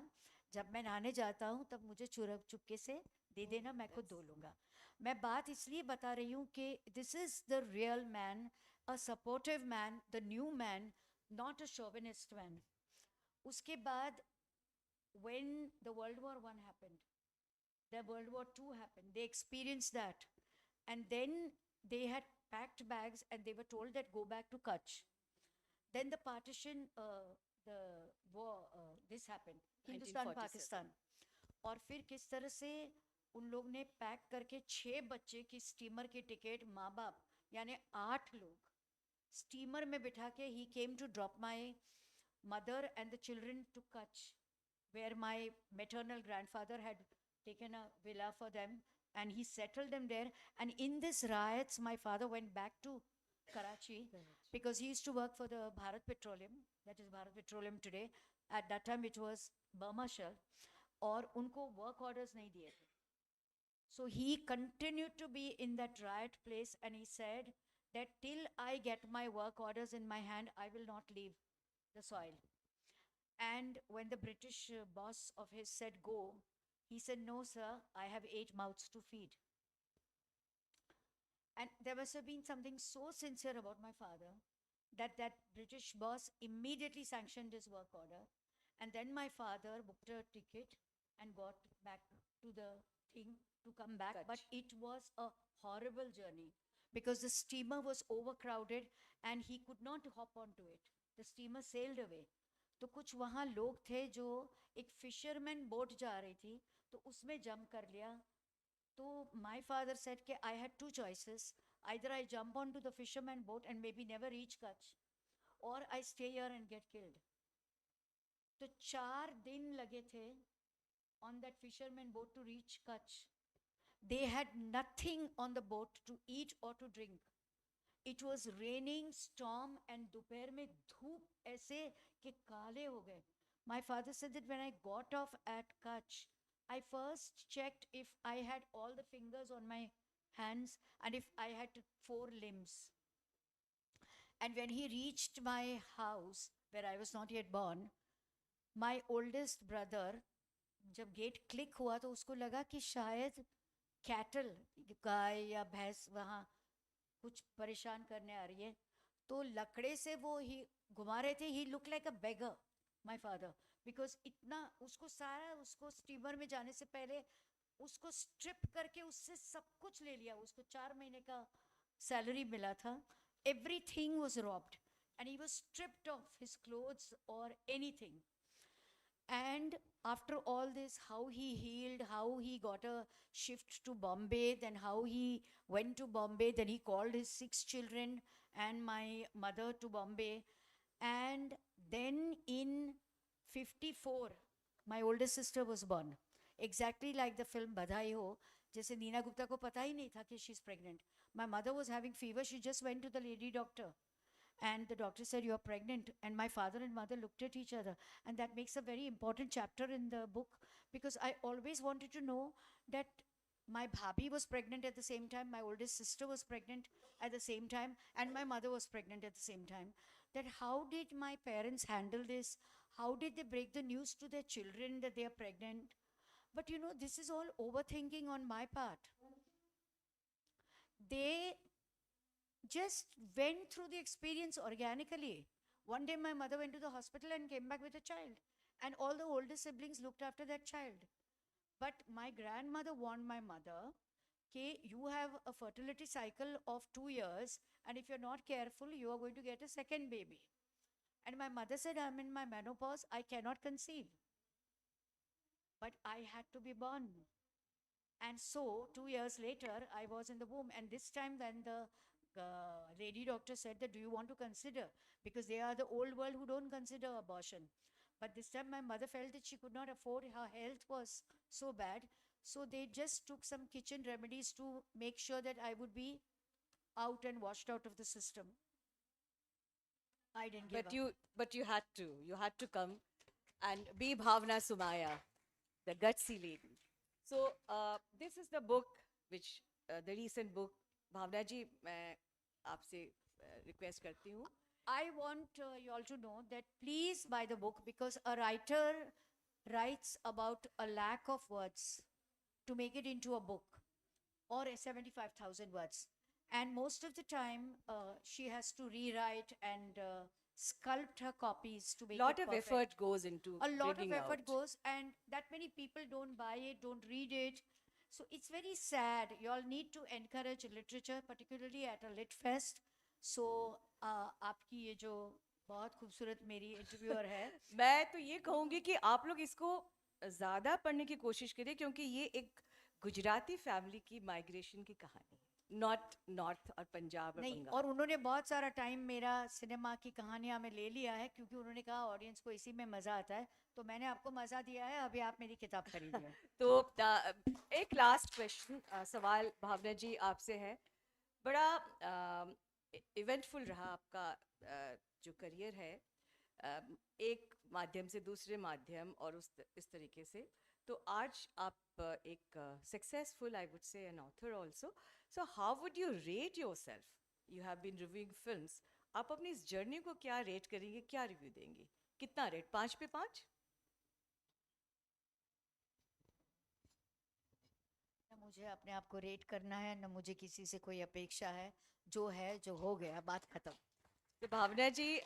जब मैं नहाने जाता हूँ तब मुझे चुपके से दे देना, मैं खुद धो लूँगा. मैं बात इसलिए बता रही हूँ कि this is the real man, a supportive man, the new man, not a chauvinist man. उसके बाद when the World War I happened, the World War II happened, they experienced that, and then they had packed bags and they were told that go back to Kutch. Then the partition, the war, this happened, Hindustan Pakistan. और फिर किस तरह से उन लोग ने pack करके 6 बच्चे की स्टीमर की टिकट, माँ बाप यानी 8 लोग स्टीमर में बिठा के he came to drop my mother and the children to Kutch, where my maternal grandfather had taken a villa for them and he settled them there. And in this riots, my father went back to Karachi because he used to work for the Bharat Petroleum, that is Bharat Petroleum today. At that time it was Burma Shell, और उनको work orders नहीं दिए थे. So he continued to be in that riot place and he said that till I get my work orders in my hand, I will not leave the soil. And when the British boss of his said go, he said, no sir, I have 8 mouths to feed. And there must have been something so sincere about my father that that British boss immediately sanctioned his work order. And then my father booked a ticket and got back to the thing to come back. But it was a horrible journey because the steamer was overcrowded and he could not hop onto it. The steamer sailed away. तो कुछ वहाँ लोग थे जो एक fisherman boat जा रही थी तो उसमें जंप कर लिया. तो my father said कि I had two choices. Either I jump onto the fisherman boat and maybe never reach Kutch, or I stay here and get killed. तो 4 दिन लगे थे on that fisherman boat to reach Kutch. They had nothing on the boat to eat or to drink. It was raining, storm, and दोपहर में धूप ऐसे कि काले हो गए. My father said that when I got off at Kutch, I first checked if I had all the fingers on my hands and if I had 4 limbs. And when he reached my house, where I was not yet born, my oldest brother, जब gate click हुआ तो उसको लगा कि शायद cattle, गाय या भैंस वहाँ कुछ परेशान करने आ रही है. तो लकड़े से वो ही घुमा रहे थे. He look like a beggar, my father, because इतना उसको सारा उसको स्टीमर में जाने से पहले उसको स्ट्रिप करके उससे सब कुछ ले लिया. उसको 4 महीने का सैलरी मिला था. Everything was robbed and he was stripped off his clothes और anything. And after all this, how he healed, how he got a shift to Bombay, then how he went to Bombay, then he called his 6 children and my mother to Bombay. And then in 54, my oldest sister was born. Exactly like the film Badhai Ho, जैसे नीना गुप्ता को पता ही नहीं था कि she's pregnant. My mother was having fever, she just went to the lady doctor. And the doctor said, "You're pregnant." And my father and mother looked at each other. And that makes a very important chapter in the book, because I always wanted to know that my bhabhi was pregnant at the same time, my oldest sister was pregnant at the same time, and my mother was pregnant at the same time. That how did my parents handle this? How did they break the news to their children that they are pregnant? But you know, this is all overthinking on my part. They just went through the experience organically. One day my mother went to the hospital and came back with a child, and all the older siblings looked after that child. But my grandmother warned my mother, okay, you have a fertility cycle of 2 years, and if you're not careful, you are going to get a second baby. And my mother said, I'm in my menopause, I cannot conceive. But I had to be born. And so 2 years later, I was in the womb. And this time when the lady doctor said that, do you want to consider? Because they are the old world who don't consider abortion. But this time my mother felt that she could not afford, her health was so bad. So they just took some kitchen remedies to make sure that I would be out and washed out of the system. I didn't give up. But you had to come and be Bhavna Sumaya, the gutsy lady. So this is the book, which the recent book. भावना जी, मैं आपसे request करती हूँ. I want you all to know that please buy the book, because a writer writes about a lack of words to make it into a book, or 75,000 words. And most of the time, she has to rewrite and sculpt her copies to make Lot it of perfect. effort goes into A lot of bringing effort out. goes, and that many people don't buy it, don't read it. So it's very sad. You all need to encourage literature, particularly at a lit fest. So आपकी ये जो बहुत खूबसूरत मेरी interviewer है, मैं तो ये कहूँगी कि आप लोग इसको ज़्यादा पढ़ने की कोशिश करिए, क्योंकि ये एक गुजराती फैमिली की माइग्रेशन की कहानी है, नॉट नॉर्थ और पंजाब और नहीं. बंगाल. और उन्होंने बहुत सारा टाइम मेरा सिनेमा की कहानियाँ में ले लिया है, क्योंकि उन्होंने कहा ऑडियंस को इसी में मज़ा आता है. तो मैंने आपको मज़ा दिया है, अभी आप मेरी किताब खरीदिए. तो एक लास्ट क्वेश्चन, सवाल भावना जी आपसे है. बड़ा इवेंटफुल रहा आपका जो करियर है, एक माध्यम से दूसरे माध्यम और इस तरीके से. तो आज आप एक successful, I would say, an author also. So how would you rate yourself? You have been reviewing films. आप अपनी इस जर्नी को क्या रेट करेंगे, क्या रिव्यू देंगे? कितना रेट? 5 पे 5? न मुझे अपने आप को रेट करना है, न मुझे किसी से कोई अपेक्षा है. जो है जो हो गया, बात खत्म. तो भावना जी,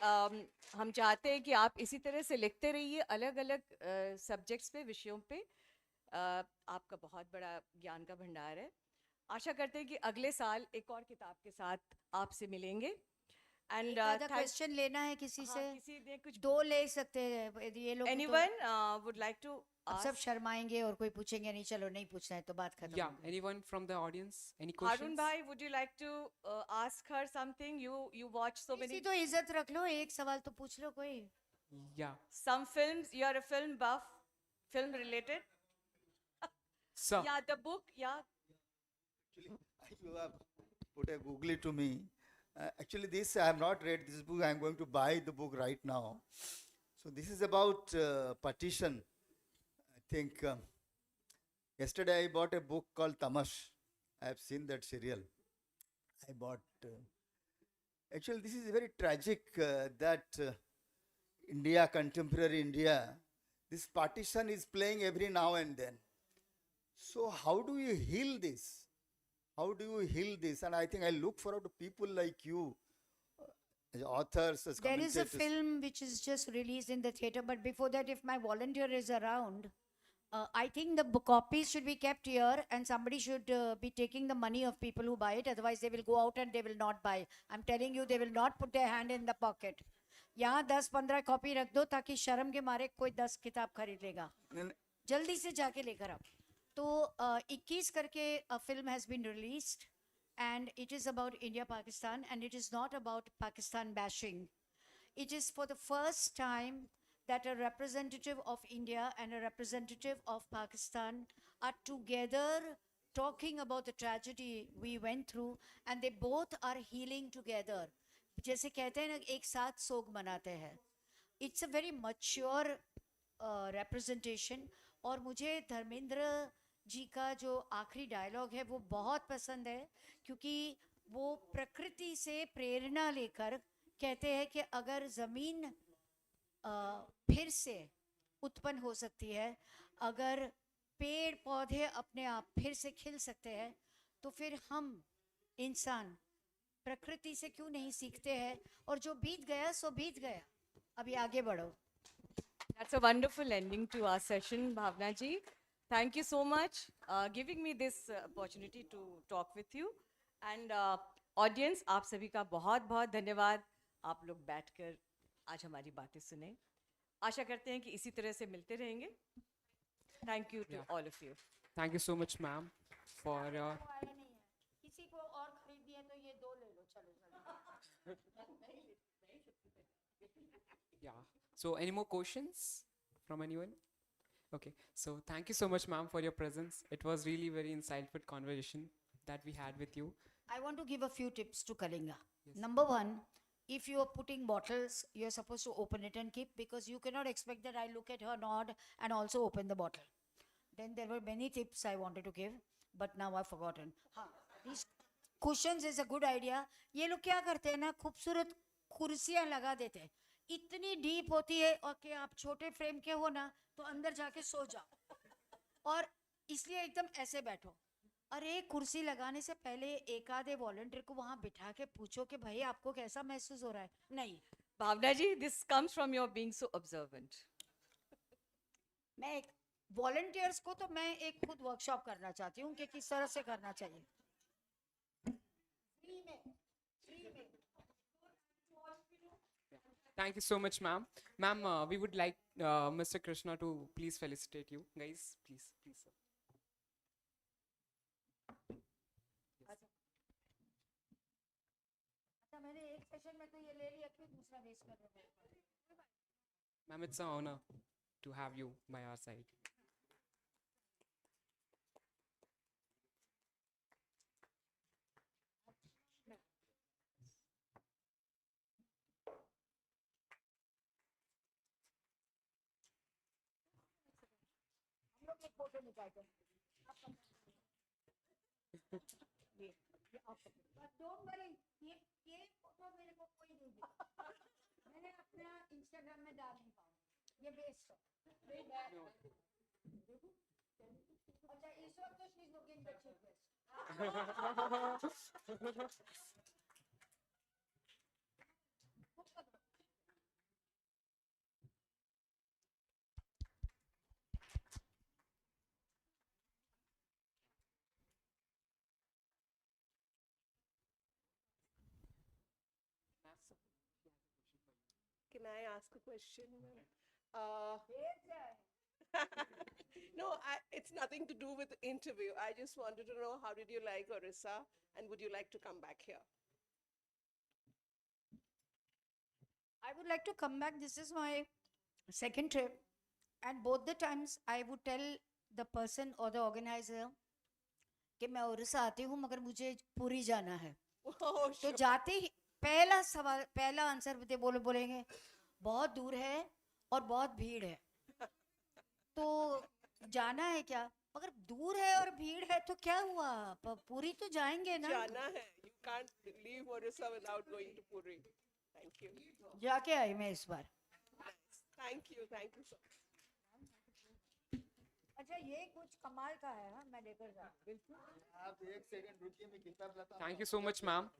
हम चाहते हैं कि आप इसी तरह से लिखते रहिए, अलग अलग सब्जेक्ट्स पे, विषयों पे. आपका बहुत बड़ा ज्ञान का भंडार है. आशा करते हैं कि अगले साल एक और किताब के साथ आपसे मिलेंगे एंड आधा क्वेश्चन लेना है किसी से? किसी ने कुछ दो ले सकते हैं ये लोग। एनीवन वुड लाइक टू अब सब शर्माएंगे और कोई पूछेंगे नहीं, चलो नहीं पूछना है तो बात खत्म। Yeah, anyone from the audience? Any Harun questions? bhai, would you like to ask her something? You watch so many. किसी तो इज्जत रख लो, एक सवाल तो पूछ लो कोई। Yeah. Some films. You are a film buff, film related. So. Yeah, the book. Yeah. You have put a googly to me. Actually, this I have not read this book. I am going to buy the book right now. So this is about partition. I think yesterday I bought a book called Tamash. I have seen that serial. I bought. Actually, this is very tragic that India, contemporary India, this partition is playing every now and then. So how do you heal this? How do you heal this? And I think I look forward to people like you, as authors, as There is a commentators. film which is just released in the theater, but before that, if my volunteer is around, I think the copies should be kept here and somebody should be taking the money of people who buy it. Otherwise, they will go out and they will not buy. I'm telling you, they will not put their hand in the pocket. यहाँ 10-15 copy रख दो ताकि शर्म के मारे कोई 10 किताब खरीद लेगा। जल्दी से जाके लेकर आओ। तो 21 करके a film has been released and it is about India Pakistan and it is not about Pakistan bashing. It is for the first time that a representative of India and a representative of Pakistan are together talking about the tragedy we went through and they both are healing together. जैसे कहते हैं ना एक साथ सोग मनाते हैं. It's a very mature representation और मुझे धर्मेंद्र जी का जो आखिरी डायलॉग है वो बहुत पसंद है क्योंकि वो प्रकृति से प्रेरणा लेकर कहते हैं कि अगर ज़मीन फिर से उत्पन्न हो सकती है, अगर पेड़ पौधे अपने आप फिर से खिल सकते हैं, तो फिर हम इंसान प्रकृति से क्यों नहीं सीखते हैं और जो बीत गया सो बीत गया, अभी आगे बढ़ो. That's a wonderful ending to our session, Bhavna ji. Thank you so much giving me this opportunity to talk with you. And audience, आप सभी का बहुत बहुत धन्यवाद. आप लोग बैठकर आज हमारी बातें सुने. आशा करते हैं कि इसी तरह से मिलते रहेंगे. Thank you to all of you. Thank you so much, ma'am, for your. किसी को और खरीदनी है तो ये दो ले लो, चलो Yeah. So, any more questions from anyone? Okay. So, thank you so much, ma'am, for your presence. It was really very insightful conversation that we had with you. I want to give a few tips to Kalinga. Number one, if you are putting bottles, you are supposed to open it and keep because you cannot expect that I look at her, nod, and also open the bottle. Then there were many tips I wanted to give, but now I've forgotten. These cushions is a good idea. ये लोग क्या करते हैं ना, खूबसूरत कुर्सियाँ लगा देते हैं. इतनी डीप होती है और कि आप छोटे फ्रेम के हो ना तो अंदर जाके सो जाओ और इसलिए एकदम ऐसे बैठो. अरे कुर्सी लगाने से पहले एक आधे वॉलंटियर को वहाँ बिठा के पूछो कि भाई आपको कैसा महसूस हो रहा है. नहीं, भावना जी, this comes from your being so observant. मैं एक वॉलंटियर्स को तो मैं एक खुद वर्कशॉप करना चाहती हूँ कि किस तरह से करना चाहिए. फ्री में. Thank you so much, ma'am. Ma'am, we would like Mr. Krishna to please felicitate you. Guys, please, please. Sir. अच्छा मैंने एक सेशन में तो ये ले लिया, क्यों दूसरा वेस्ट कर रहे हो? Ma'am, it's an honor to have you by our side. हम लोग एक फोटो निकालते हैं. ये आप बट डोंट वरी, ये फोटो मेरे को कोई नहीं देगा. मैंने अपना इंस्टाग्राम में डाल नहीं पाऊँ, ये वेस्ट है. अच्छा इस वक्त तो she is looking the cheapest. Can I ask a question? No, it's nothing to do with the interview. I just wanted to know, how did you like Orissa, and would you like to come back here? I would like to come back. This is my second trip, and both the times I would tell the person or the organizer कि मैं उड़ीसा आती हूँ मगर मुझे पूरी जाना है. तो जाते ही पहला सवाल, पहला आंसर बोलेंगे बहुत दूर है और बहुत भीड़ है. तो जाना है क्या? मगर दूर है और भीड़ है तो क्या हुआ? पूरी तो जाएंगे ना. जाना है. You can't leave Orissa without going to Puri. Thank you. जाके आई मैं इस बार. Thank you so much. अच्छा, ये कुछ कमाल का है. हाँ, मैं लेकर जा. बिल्कुल. आप एक सेकंड रुकिए, मैं किताब लाता हूं. Thank you so much, ma'am.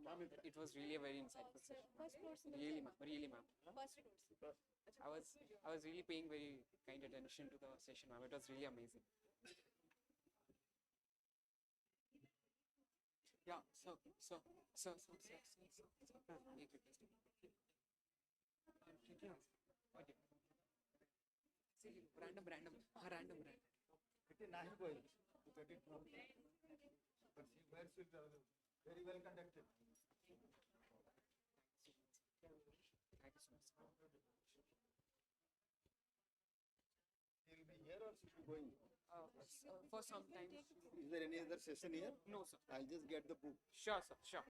Ma'am, it was really a very insightful session. Really, ma'am. Really, ma'am. I was really paying very kind attention to the session, ma'am. It was really amazing. Yeah, so. एक request. Random. Random. It is not going to get it from. But she wears it very well conducted. Thank you so much. She'll be here or she'll be going? For some time. Is there any other session here? No, sir. I'll just get the book. Sure, sir. Sure.